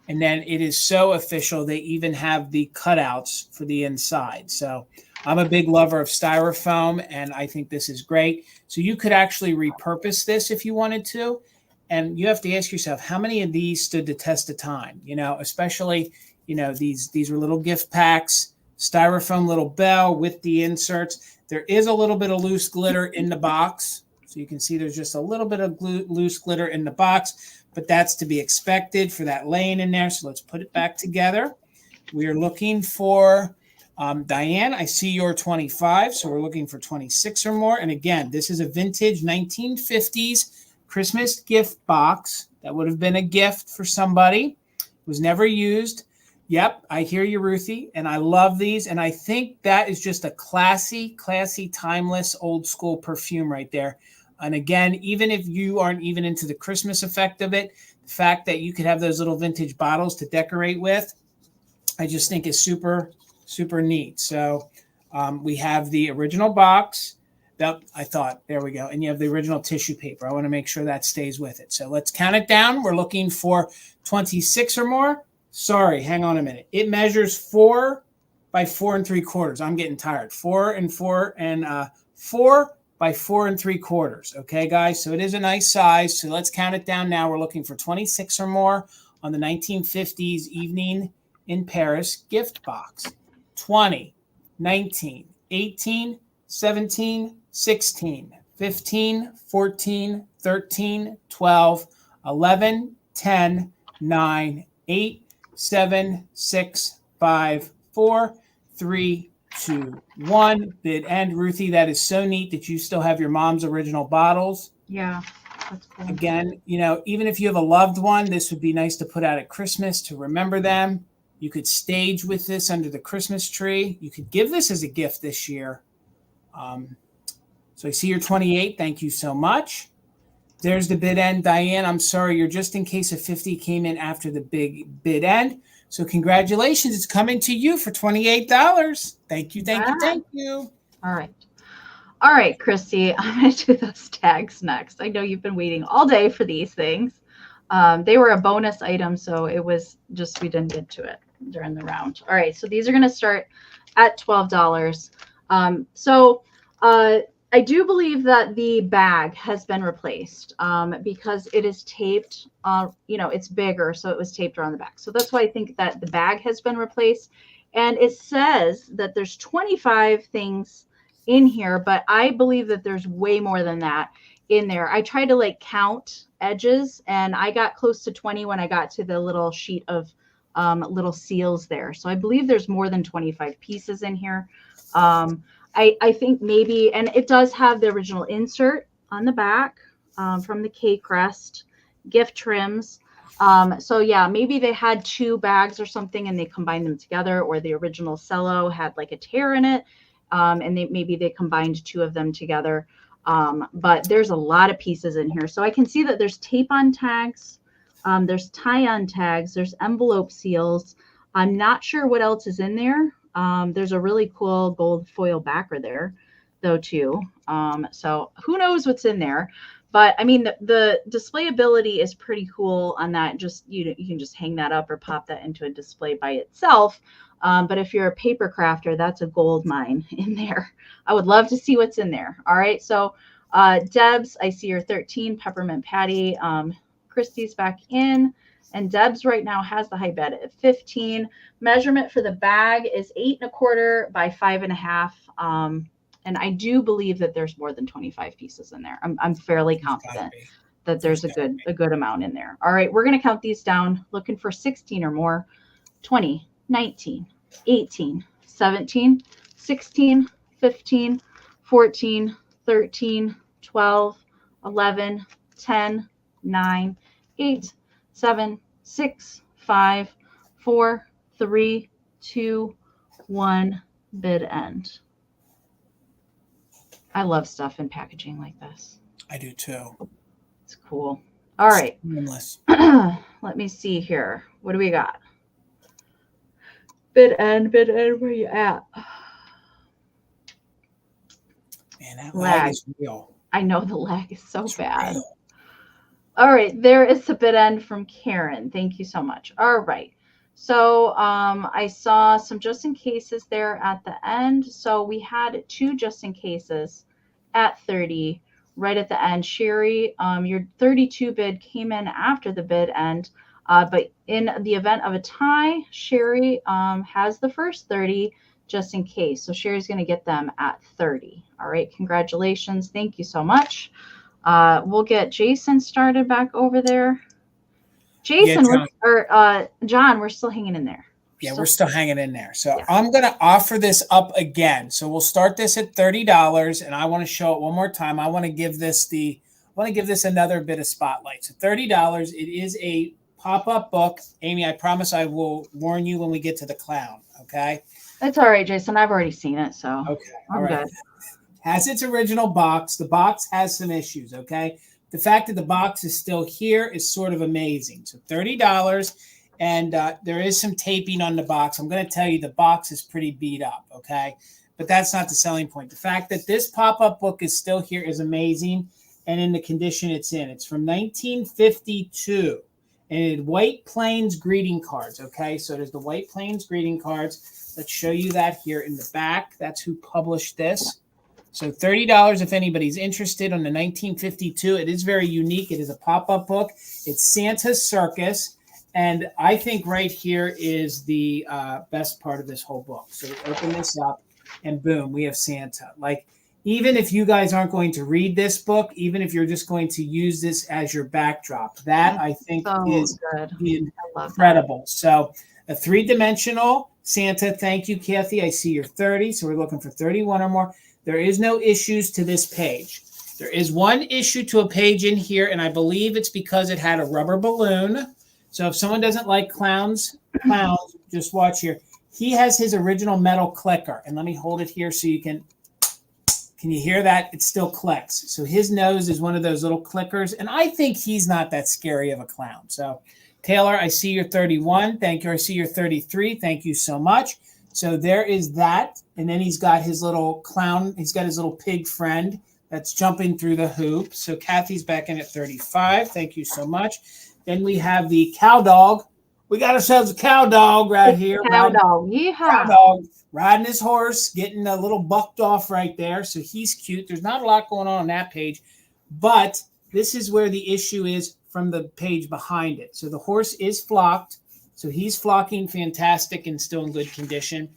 And then it is so official. They even have the cutouts for the inside. So I'm a big lover of styrofoam, and I think this is great. So you could actually repurpose this if you wanted to. And you have to ask yourself, how many of these stood the test of time? You know, especially, you know, these were little gift packs, styrofoam little bell with the inserts. There is a little bit of loose glitter in the box. So you can see there's just a little bit of loose glitter in the box, but that's to be expected for that laying in there. So let's put it back together. We are looking for Diane. I see your 25. So we're looking for 26 or more. And again, this is a vintage 1950s Christmas gift box. That would have been a gift for somebody. It was never used. Yep, I hear you, Ruthie, and I love these. And I think that is just a classy, timeless, old school perfume right there. And again, even if you aren't even into the Christmas effect of it, the fact that you could have those little vintage bottles to decorate with, I just think is super, super neat. So we have the original box. I thought, there we go. And you have the original tissue paper. I want to make sure that stays with it. So let's count it down. We're looking for 26 or more. Sorry, hang on a minute. It measures 4 by 4 3/4. I'm getting tired. 4 and 4 and 4 by 4 3/4. Okay, guys. So it is a nice size. So let's count it down now. We're looking for 26 or more on the 1950s Evening in Paris gift box. 20, 19, 18, 17, 16, 15, 14, 13, 12, 11, 10, 9, 8, 7, 6, 5, 4, 3, 2, 1. Bid end. Ruthie, that is so neat that you still have your mom's original bottles. Yeah, that's cool. Again, you know, even if you have a loved one, this would be nice to put out at Christmas to remember them. You could stage with this under the Christmas tree. You could give this as a gift this year. So I see you're 28. Thank you so much. There's the bid end. Diane, I'm sorry. You're just in case of 50 came in after the big bid end. So congratulations. It's coming to you for $28. Thank you. Thank you. Thank you. All right. All right, Christy, I'm going to do those tags next. I know you've been waiting all day for these things. They were a bonus item, so it was just we didn't get to it during the round. All right, so these are going to start at $12. I do believe that the bag has been replaced because it is taped, you know, it's bigger, so it was taped around the back. So that's why I think that the bag has been replaced. And it says that there's 25 things in here, but I believe that there's way more than that in there. I tried to like count edges, and I got close to 20 when I got to the little sheet of little seals there. So I believe there's more than 25 pieces in here. I think maybe, and it does have the original insert on the back from the cake rest, gift trims. So yeah, maybe they had 2 bags or something and they combined them together, or the original cello had like a tear in it. And maybe they combined 2 of them together. But there's a lot of pieces in here. So I can see that there's tape on tags. There's tie-on tags. There's envelope seals. I'm not sure what else is in there. There's a really cool gold foil backer there, though, too. So who knows what's in there? But I mean, the display ability is pretty cool on that. Just you can just hang that up or pop that into a display by itself. But if you're a paper crafter, that's a gold mine in there. I would love to see what's in there. All right. So Deb's, I see your 13 peppermint patty. Christy's back in. And Deb's right now has the high bed at 15. Measurement for the bag is 8 1/4 by 5 1/2. And I do believe that there's more than 25 pieces in there. I'm fairly confident that there's a good amount in there. All right, we're going to count these down, looking for 16 or more. 20, 19, 18, 17, 16, 15, 14, 13, 12, 11, 10, 9, 8, 7, 6, 5, 4, 3, 2, 1, bid end. I love stuff in packaging like this. I do too. It's cool. All right. Let me see here. What do we got? Bid end, where you at? Man, that lag is real. I know the lag is so bad. Real. All right, there is the bid end from Karen. Thank you so much. All right. So I saw some just in cases there at the end. So we had 2 just in cases at 30 right at the end. Sherry, your 32 bid came in after the bid end. But in the event of a tie, Sherry has the first 30 just in case. So Sherry's going to get them at 30. All right. Congratulations. Thank you so much. We'll get Jason started back over there. Jason, John, we're still hanging in there. We're still hanging in there. So yeah. I'm going to offer this up again. So we'll start this at $30, and I want to show it one more time. I want to give this another bit of spotlight. So $30. It is a pop-up book. Amy, I promise I will warn you when we get to the clown. Okay. That's all right, Jason. I've already seen it, so okay. I'm good. Has its original box. The box has some issues. Okay. The fact that the box is still here is sort of amazing. So $30, and there is some taping on the box. I'm going to tell you the box is pretty beat up, okay? But that's not the selling point. The fact that this pop-up book is still here is amazing, and in the condition it's in. It's from 1952, and it had White Plains greeting cards, okay? So there's the White Plains greeting cards. Let's show you that here in the back. That's who published this. So $30 if anybody's interested on the 1952. It is very unique. It is a pop-up book. It's Santa's Circus. And I think right here is the best part of this whole book. So we open this up and boom, we have Santa. Like, even if you guys aren't going to read this book, even if you're just going to use this as your backdrop, that I think is incredible. So a 3-dimensional Santa. Thank you, Kathy. I see you're 30. So we're looking for 31 or more. There is no issues to this page. There is one issue to a page in here, and I believe it's because it had a rubber balloon. So if someone doesn't like clowns, just watch here. He has his original metal clicker, and let me hold it here so you can you hear that? It still clicks. So his nose is one of those little clickers, and I think he's not that scary of a clown. So Taylor, I see you're 31. Thank you. I see you're 33. Thank you so much. So there is that. And then he's got his little clown. He's got his little pig friend that's jumping through the hoop. So Kathy's back in at 35. Thank you so much. Then we have the cow dog. We got ourselves a cow dog right here. Cow dog. Yeah. Cow dog riding his horse, getting a little bucked off right there. So he's cute. There's not a lot going on that page. But this is where the issue is from the page behind it. So the horse is flocked. So he's flocking fantastic and still in good condition.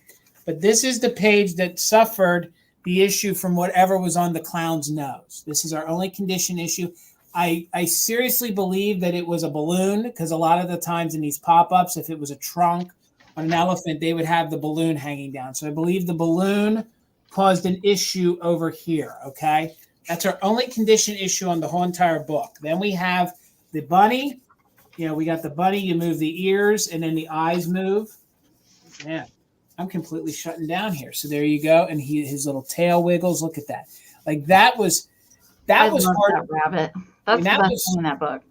But this is the page that suffered the issue from whatever was on the clown's nose. This is our only condition issue. I seriously believe that it was a balloon, because a lot of the times in these pop-ups, if it was a trunk on an elephant, they would have the balloon hanging down. So I believe the balloon caused an issue over here, okay? That's our only condition issue on the whole entire book. Then we have the bunny. You know, we got the bunny, you move the ears, and then the eyes move. Man, I'm completely shutting down here. So there you go. And his little tail wiggles. Look at that. Like that was I hard. love that rabbit. That's the best thing in that book.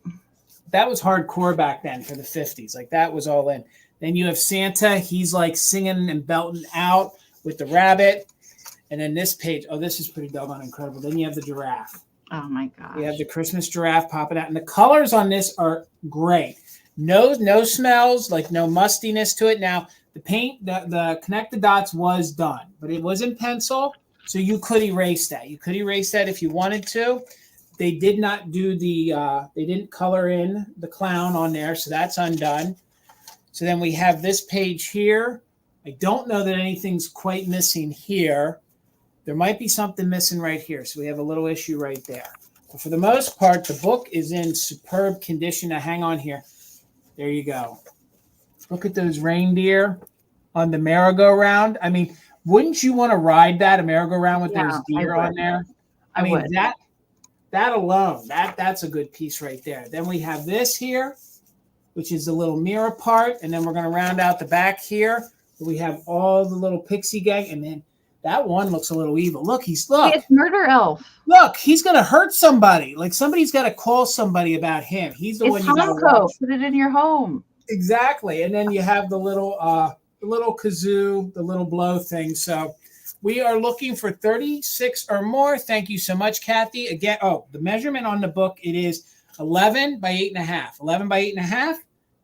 That was hardcore back then for the 50s. Like that was all in. Then you have Santa. He's like singing and belting out with the rabbit. And then this page, oh, this is pretty doggone incredible. Then you have the giraffe. Oh my gosh. You have the Christmas giraffe popping out. And the colors on this are great. No smells, like no mustiness to it. Now, the paint, the connect the dots was done, but it was in pencil. So you could erase that. You could erase that if you wanted to. They did not do they didn't color in the clown on there. So that's undone. So then we have this page here. I don't know that anything's quite missing here. There might be something missing right here. So we have a little issue right there. But for the most part, the book is in superb condition. Now hang on here. There you go. Look at those reindeer on the merry-go-round. I mean, wouldn't you want to ride that, a merry-go-round with those deer on there? I mean, would. that alone, that's a good piece right there. Then we have this here, which is the little mirror part. And then we're going to round out the back here. We have all the little pixie gang. And then that one looks a little evil. Look, It's Murder Elf. Look, he's going to hurt somebody. Like somebody's got to call somebody about him. He's the one you got to watch. Put it in your home. Exactly. And then you have the little kazoo, the little blow thing. So we are looking for 36 or more. Thank you so much, Kathy. Again, the measurement on the book, it is 11 by 8.5. 11 by 8.5.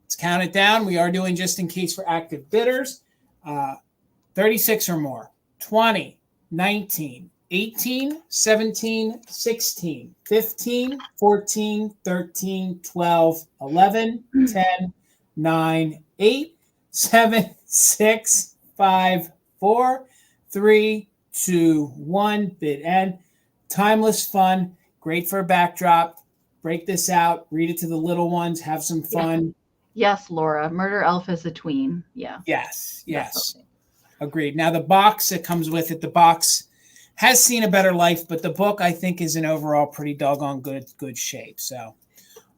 Let's count it down. We are doing just in case for active bidders. 36 or more. 20, 19, 18, 17, 16, 15, 14, 13, 12, 11, 10, 9, 8, 7, 6, 5, 4, 3, 2, 1. Bid end. Timeless fun. Great for a backdrop. Break this out. Read it to the little ones. Have some fun. Yes, Laura. Murder Elf is a tween. Yeah. Yes. Definitely. Agreed. Now, the box that comes with it, the box has seen a better life, but the book, I think, is in overall pretty doggone good shape. So, all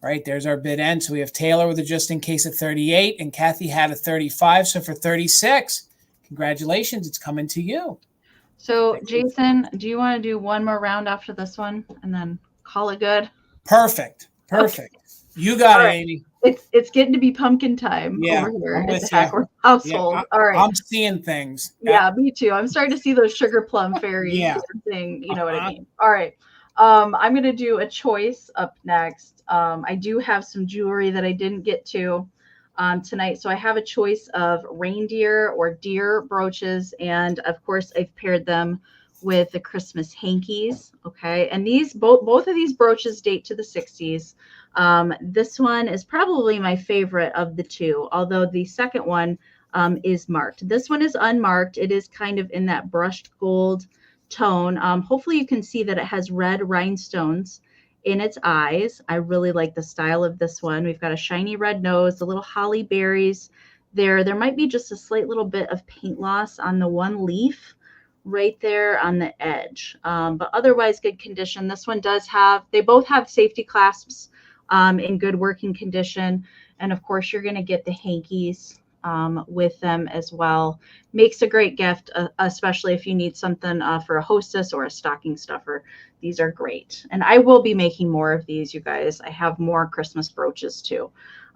right, there's our bid end. So we have Taylor with a just in case of 38, and Kathy had a 35. So for 36, congratulations. It's coming to you. So, Jason, do you want to do one more round after this one and then call it good? Perfect. Okay. You got All it, right. Amy. It's getting to be pumpkin time over here I'm at with the you. Hackworth household. Yeah, All right. I'm seeing things. Yeah, me too. I'm starting to see those sugar plum fairies dancing. You know what I mean? All right. I'm going to do a choice up next. I do have some jewelry that I didn't get to tonight. So I have a choice of reindeer or deer brooches. And of course, I've paired them with the Christmas hankies. Okay. And these both of these brooches date to the 60s. This one is probably my favorite of the two, although the second one is marked. This one is unmarked. It is kind of in that brushed gold tone. Hopefully you can see that it has red rhinestones in its eyes. I really like the style of this one. We've got a shiny red nose, the little holly berries there. There might be just a slight little bit of paint loss on the one leaf right there on the edge. But otherwise good condition. This one does have, they both have safety clasps in good working condition. And of course you're going to get the hankies with them as well. Makes a great gift, especially if you need something for a hostess or a stocking stuffer. These are great. And I will be making more of these, you guys. I have more Christmas brooches too.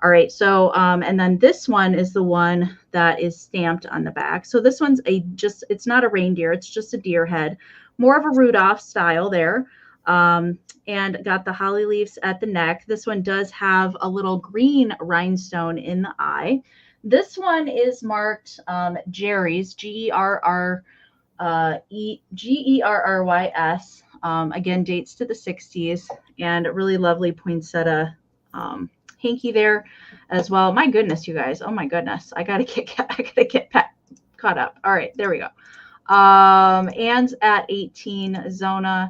All right. So, and then this one is the one that is stamped on the back. So this one's it's not a reindeer. It's just a deer head, more of a Rudolph style there. And got the holly leaves at the neck. This one does have a little green rhinestone in the eye. This one is marked Jerry's, Gerrrys. Again, dates to the 60s, and a really lovely poinsettia hanky there as well. My goodness, you guys. Oh my goodness. I gotta get caught up. All right, there we go. Anne's at 18, Zona,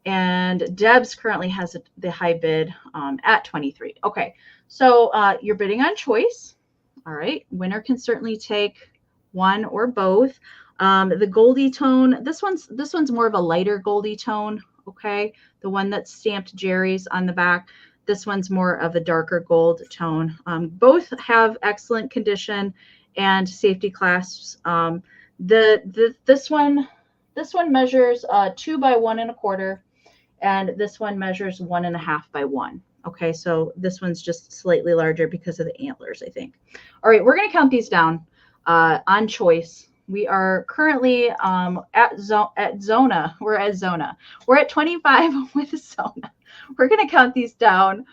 and Deb's currently has the high bid at 23. Okay, so you're bidding on choice. All right, winner can certainly take one or both. The Goldie tone, this one's more of a lighter Goldie tone. Okay, the one that's stamped Jerry's on the back. This one's more of a darker gold tone. Both have excellent condition and safety clasps. This one measures 2 by 1 1/4, and this one measures 1 1/2 by 1. Okay, so this one's just slightly larger because of the antlers, I think. All right, we're gonna count these down on choice. We are currently at Zona. We're at Zona. We're at 25 with Zona. We're gonna count these down.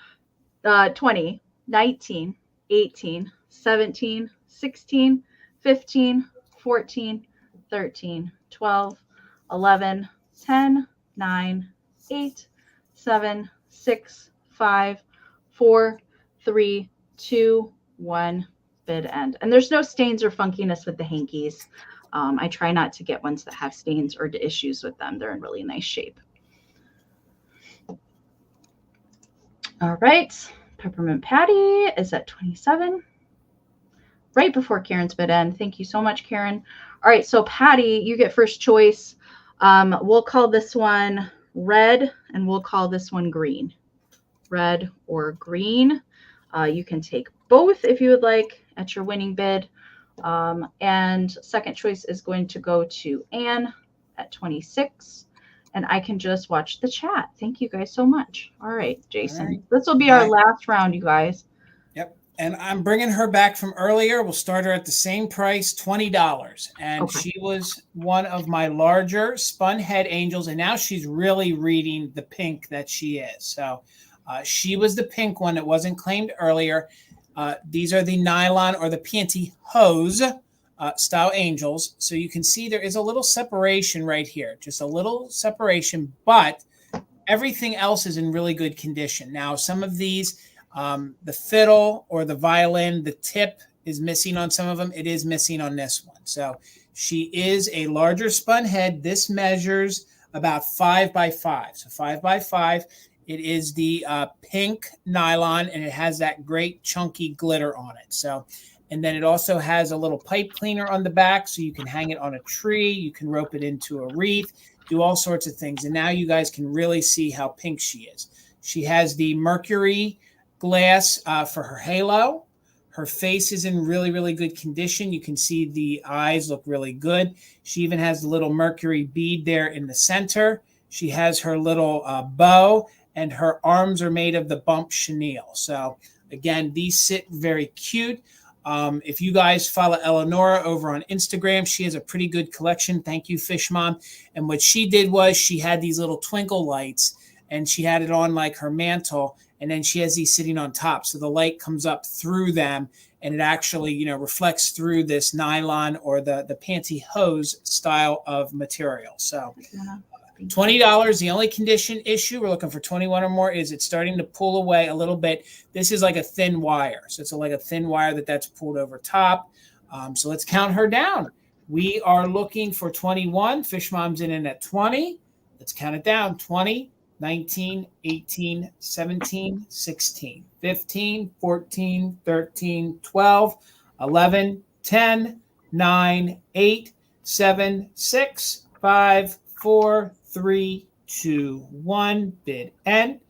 20, 19, 18, 17, 16, 15, 14, 13, 12, 11, 10, 9, 8, 7, 6, 5, 4, 3, 2, 1, bid end. And there's no stains or funkiness with the hankies. I try not to get ones that have stains or issues with them. They're in really nice shape. All right, Peppermint Patty is at 27, right before Karen's bid end. Thank you so much, Karen. All right, so Patty, you get first choice. We'll call this one red, and we'll call this one green. Red or green. You can take both if you would like at your winning bid. And second choice is going to go to Anne at 26. And I can just watch the chat. Thank you guys so much. All right, Jason. All right. This will be our last round, you guys. Yep. And I'm bringing her back from earlier. We'll start her at the same price, $20. And she was one of my larger spun head angels. And now she's really reading the pink that she is. So she was the pink one that wasn't claimed earlier. These are the nylon or the pantyhose style angels. So you can see there is a little separation right here, just a little separation, but everything else is in really good condition. Now, some of these, the fiddle or the violin, the tip is missing on some of them. It is missing on this one. So she is a larger spun head. This measures about 5 by 5. So 5 by 5. It is the pink nylon, and it has that great chunky glitter on it. So, and then it also has a little pipe cleaner on the back, so you can hang it on a tree. You can rope it into a wreath, do all sorts of things. And now you guys can really see how pink she is. She has the mercury glass for her halo. Her face is in really, really good condition. You can see the eyes look really good. She even has the little mercury bead there in the center. She has her little bow, and her arms are made of the bump chenille. So again, these sit very cute. If you guys follow Eleonora over on Instagram, she has a pretty good collection. Thank you, Fish Mom. And what she did was she had these little twinkle lights, and she had it on like her mantle, and then she has these sitting on top. So the light comes up through them, and it actually, you know, reflects through this nylon or the pantyhose style of material. So $20. The only condition issue, we're looking for 21 or more, is it's starting to pull away a little bit. This is like a thin wire. So it's like a thin wire that's pulled over top. So let's count her down. We are looking for 21. Fish Mom's in at 20. Let's count it down. 20, 19, 18, 17, 16, 15, 14, 13, 12, 11, 10, 9, 8, 7, 6, 5, 4, 3, 2, 1. Bid end.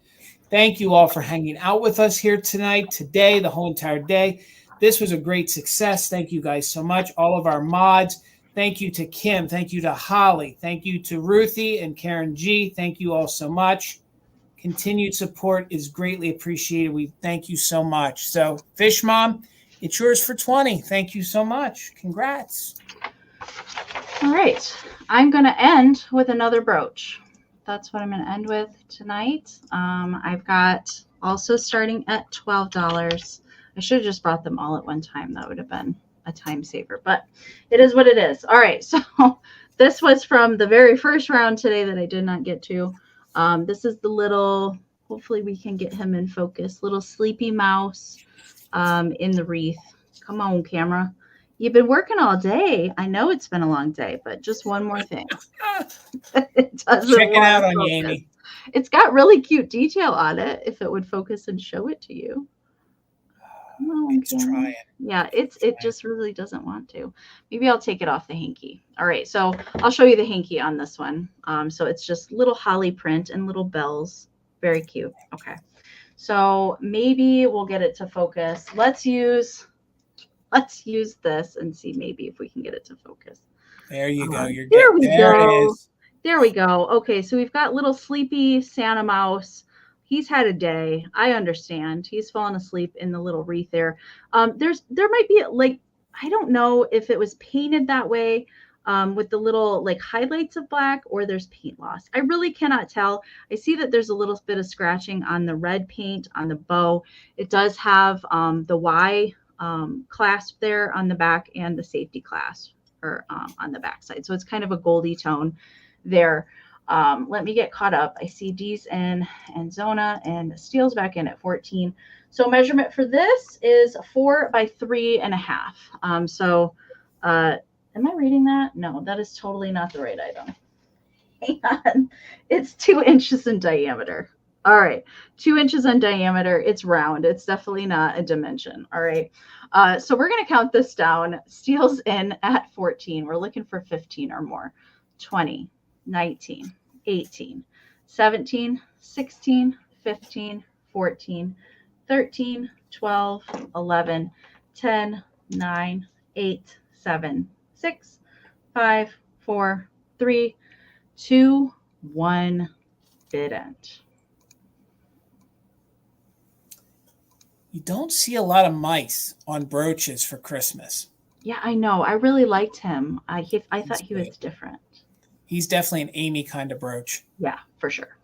Thank you all for hanging out with us here tonight, today, the whole entire day. This was a great success. Thank you guys so much. All of our mods. Thank you to Kim. Thank you to Holly. Thank you to Ruthie and Karen G. Thank you all so much. Continued support is greatly appreciated. We thank you so much. So, Fish Mom, it's yours for 20. Thank you so much. Congrats. All right. I'm going to end with another brooch. That's what I'm going to end with tonight. I've got also starting at $12. I should have just brought them all at one time. That would have been a time saver, but it is what it is. All right. So this was from the very first round today that I did not get to. This is the little Hopefully we can get him in focus. Little sleepy mouse in the wreath. Come on, camera. You've been working all day. I know it's been a long day, but just one more thing. It doesn't Check it out on focus. you, Amy. It's got really cute detail on it. If it would focus and show it to you. Come on, It's camera. trying. Yeah, it just really doesn't want to. Maybe I'll take it off the hanky. All right, so I'll show you the hanky on this one. So it's just little holly print and little bells. Very cute. Okay. So maybe we'll get it to focus. Let's use this and see maybe if we can get it to focus. There you go. You're there good. we There go. it is. There we go. Okay, so we've got little sleepy Santa mouse. He's had a day. I understand. He's fallen asleep in the little wreath there. There might be like, I don't know if it was painted that way with the little like highlights of black, or there's paint loss. I really cannot tell. I see that there's a little bit of scratching on the red paint on the bow. It does have the Y clasp there on the back and the safety clasp or on the back side. So it's kind of a goldy tone there. Let me get caught up. I see D's in and Zona and Steel's back in at 14. So measurement for this is 4 by 3.5. So am I reading that? No, that is totally not the right item. Hang on. It's 2 inches in diameter. All right. 2 inches in diameter. It's round. It's definitely not a dimension. All right. So we're going to count this down. Steel's in at 14. We're looking for 15 or more. 20, 19, 18, 17, 16, 15, 14, 13, 12, 11, 10, 9, 8, 7, 6, 5, 4, 3, 2, 1, bid end. You don't see a lot of mice on brooches for Christmas. Yeah, I know. I really liked him. I thought he was good. different. He's definitely an Amy kind of brooch. Yeah, for sure.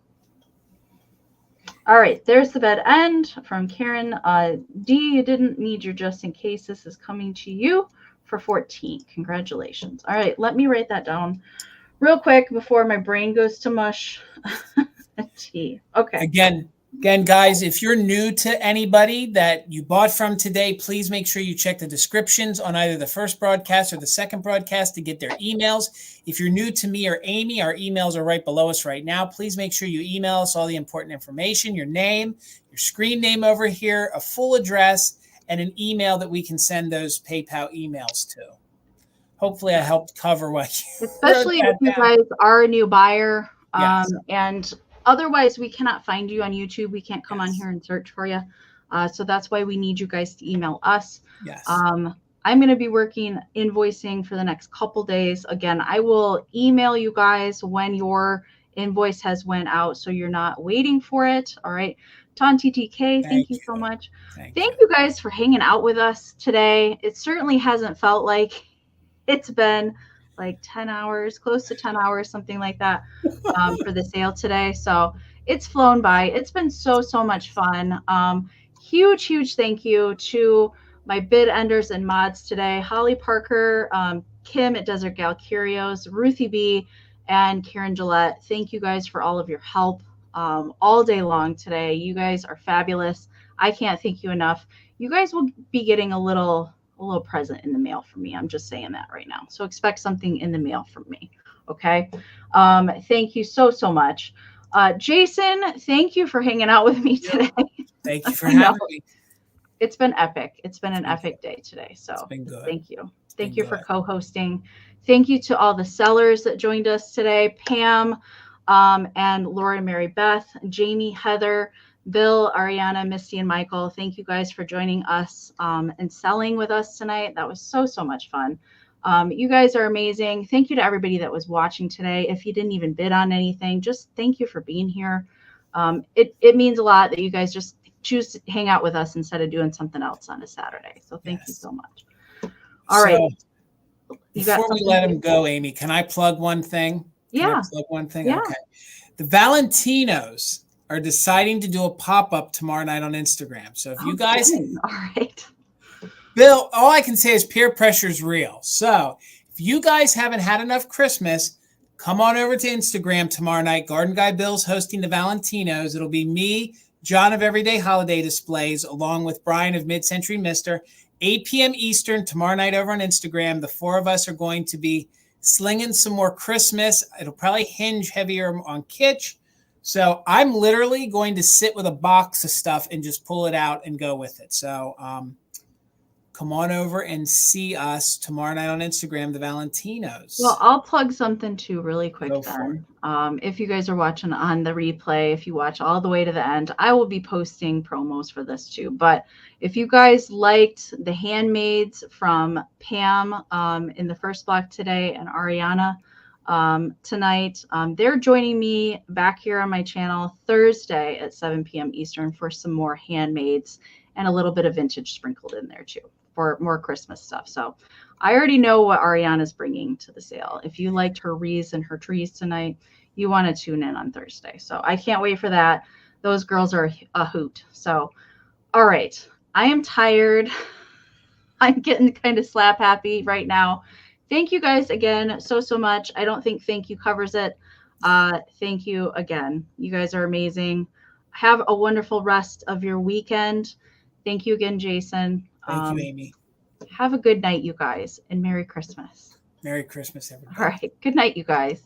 All right, there's the bed end from Karen. D, you didn't need your just in case. This is coming to you for 14. Congratulations. All right, let me write that down real quick before my brain goes to mush. T. Okay. Again, guys, if you're new to anybody that you bought from today, please make sure you check the descriptions on either the first broadcast or the second broadcast to get their emails. If you're new to me or Amy, our emails are right below us right now. Please make sure you email us all the important information, your name, your screen name over here, a full address, and an email that we can send those PayPal emails to. Hopefully I helped cover what you Especially if you guys are a new buyer. Yes. And otherwise, we cannot find you on YouTube. We can't come on here and search for you. So that's why we need you guys to email us. Yes. I'm going to be working invoicing for the next couple days. Again, I will email you guys when your invoice has went out, so you're not waiting for it. All right. Ton TTK, thank you so much. Thank you guys for hanging out with us today. It certainly hasn't felt like it's been like 10 hours, close to 10 hours, something like that for the sale today. So it's flown by. It's been so much fun. Huge thank you to my bid enders and mods today. Holly Parker, Kim at Desert Gal Curios, Ruthie B, and Karen Gillette. Thank you guys for all of your help all day long today. You guys are fabulous. I can't thank you enough. You guys will be getting a little present in the mail from me. I'm just saying that right now. So expect something in the mail from me. Okay. Thank you so much. Jason, thank you for hanging out with me today. Thank you for having me. It's been epic. It's been an epic day today. So thank you. Thank you for co-hosting. Thank you to all the sellers that joined us today. Pam and Laura, Mary Beth, Jamie, Heather, Bill, Arianna, Misty, and Michael. Thank you guys for joining us and selling with us tonight. That was so much fun. You guys are amazing. Thank you to everybody that was watching today. If you didn't even bid on anything, just thank you for being here. It means a lot that you guys just choose to hang out with us instead of doing something else on a Saturday. So thank you so much. All right. Before we let him go, Amy, can I plug one thing? Yeah. Plug one thing? Yeah. Okay. The Valentinos are deciding to do a pop-up tomorrow night on Instagram. So if you guys... All right. Bill, all I can say is peer pressure is real. So if you guys haven't had enough Christmas, come on over to Instagram tomorrow night. Garden Guy Bill's hosting the Valentinos. It'll be me, John of Everyday Holiday Displays, along with Brian of Mid-Century Mister. 8 p.m. Eastern tomorrow night over on Instagram. The four of us are going to be slinging some more Christmas. It'll probably hinge heavier on kitsch. So I'm literally going to sit with a box of stuff and just pull it out and go with it. So come on over and see us tomorrow night on Instagram, the Valentinos. Well, I'll plug something too really quick Go for then. If you guys are watching on the replay, if you watch all the way to the end, I will be posting promos for this too. But if you guys liked the handmaids from Pam in the first block today and Arianna tonight, they're joining me back here on my channel Thursday at 7 p.m. Eastern for some more handmaids and a little bit of vintage sprinkled in there too for more Christmas stuff. So I already know what Ariana's bringing to the sale. If you liked her wreaths and her trees tonight, you want to tune in on Thursday. So I can't wait for that. Those girls are a hoot. So, all right. I am tired. I'm getting kind of slap happy right now. Thank you guys again so much. I don't think thank you covers it. Thank you again. You guys are amazing. Have a wonderful rest of your weekend. Thank you again, Jason. Thank you, Amy. Have a good night, you guys, and Merry Christmas. Merry Christmas, everybody. All right. Good night, you guys.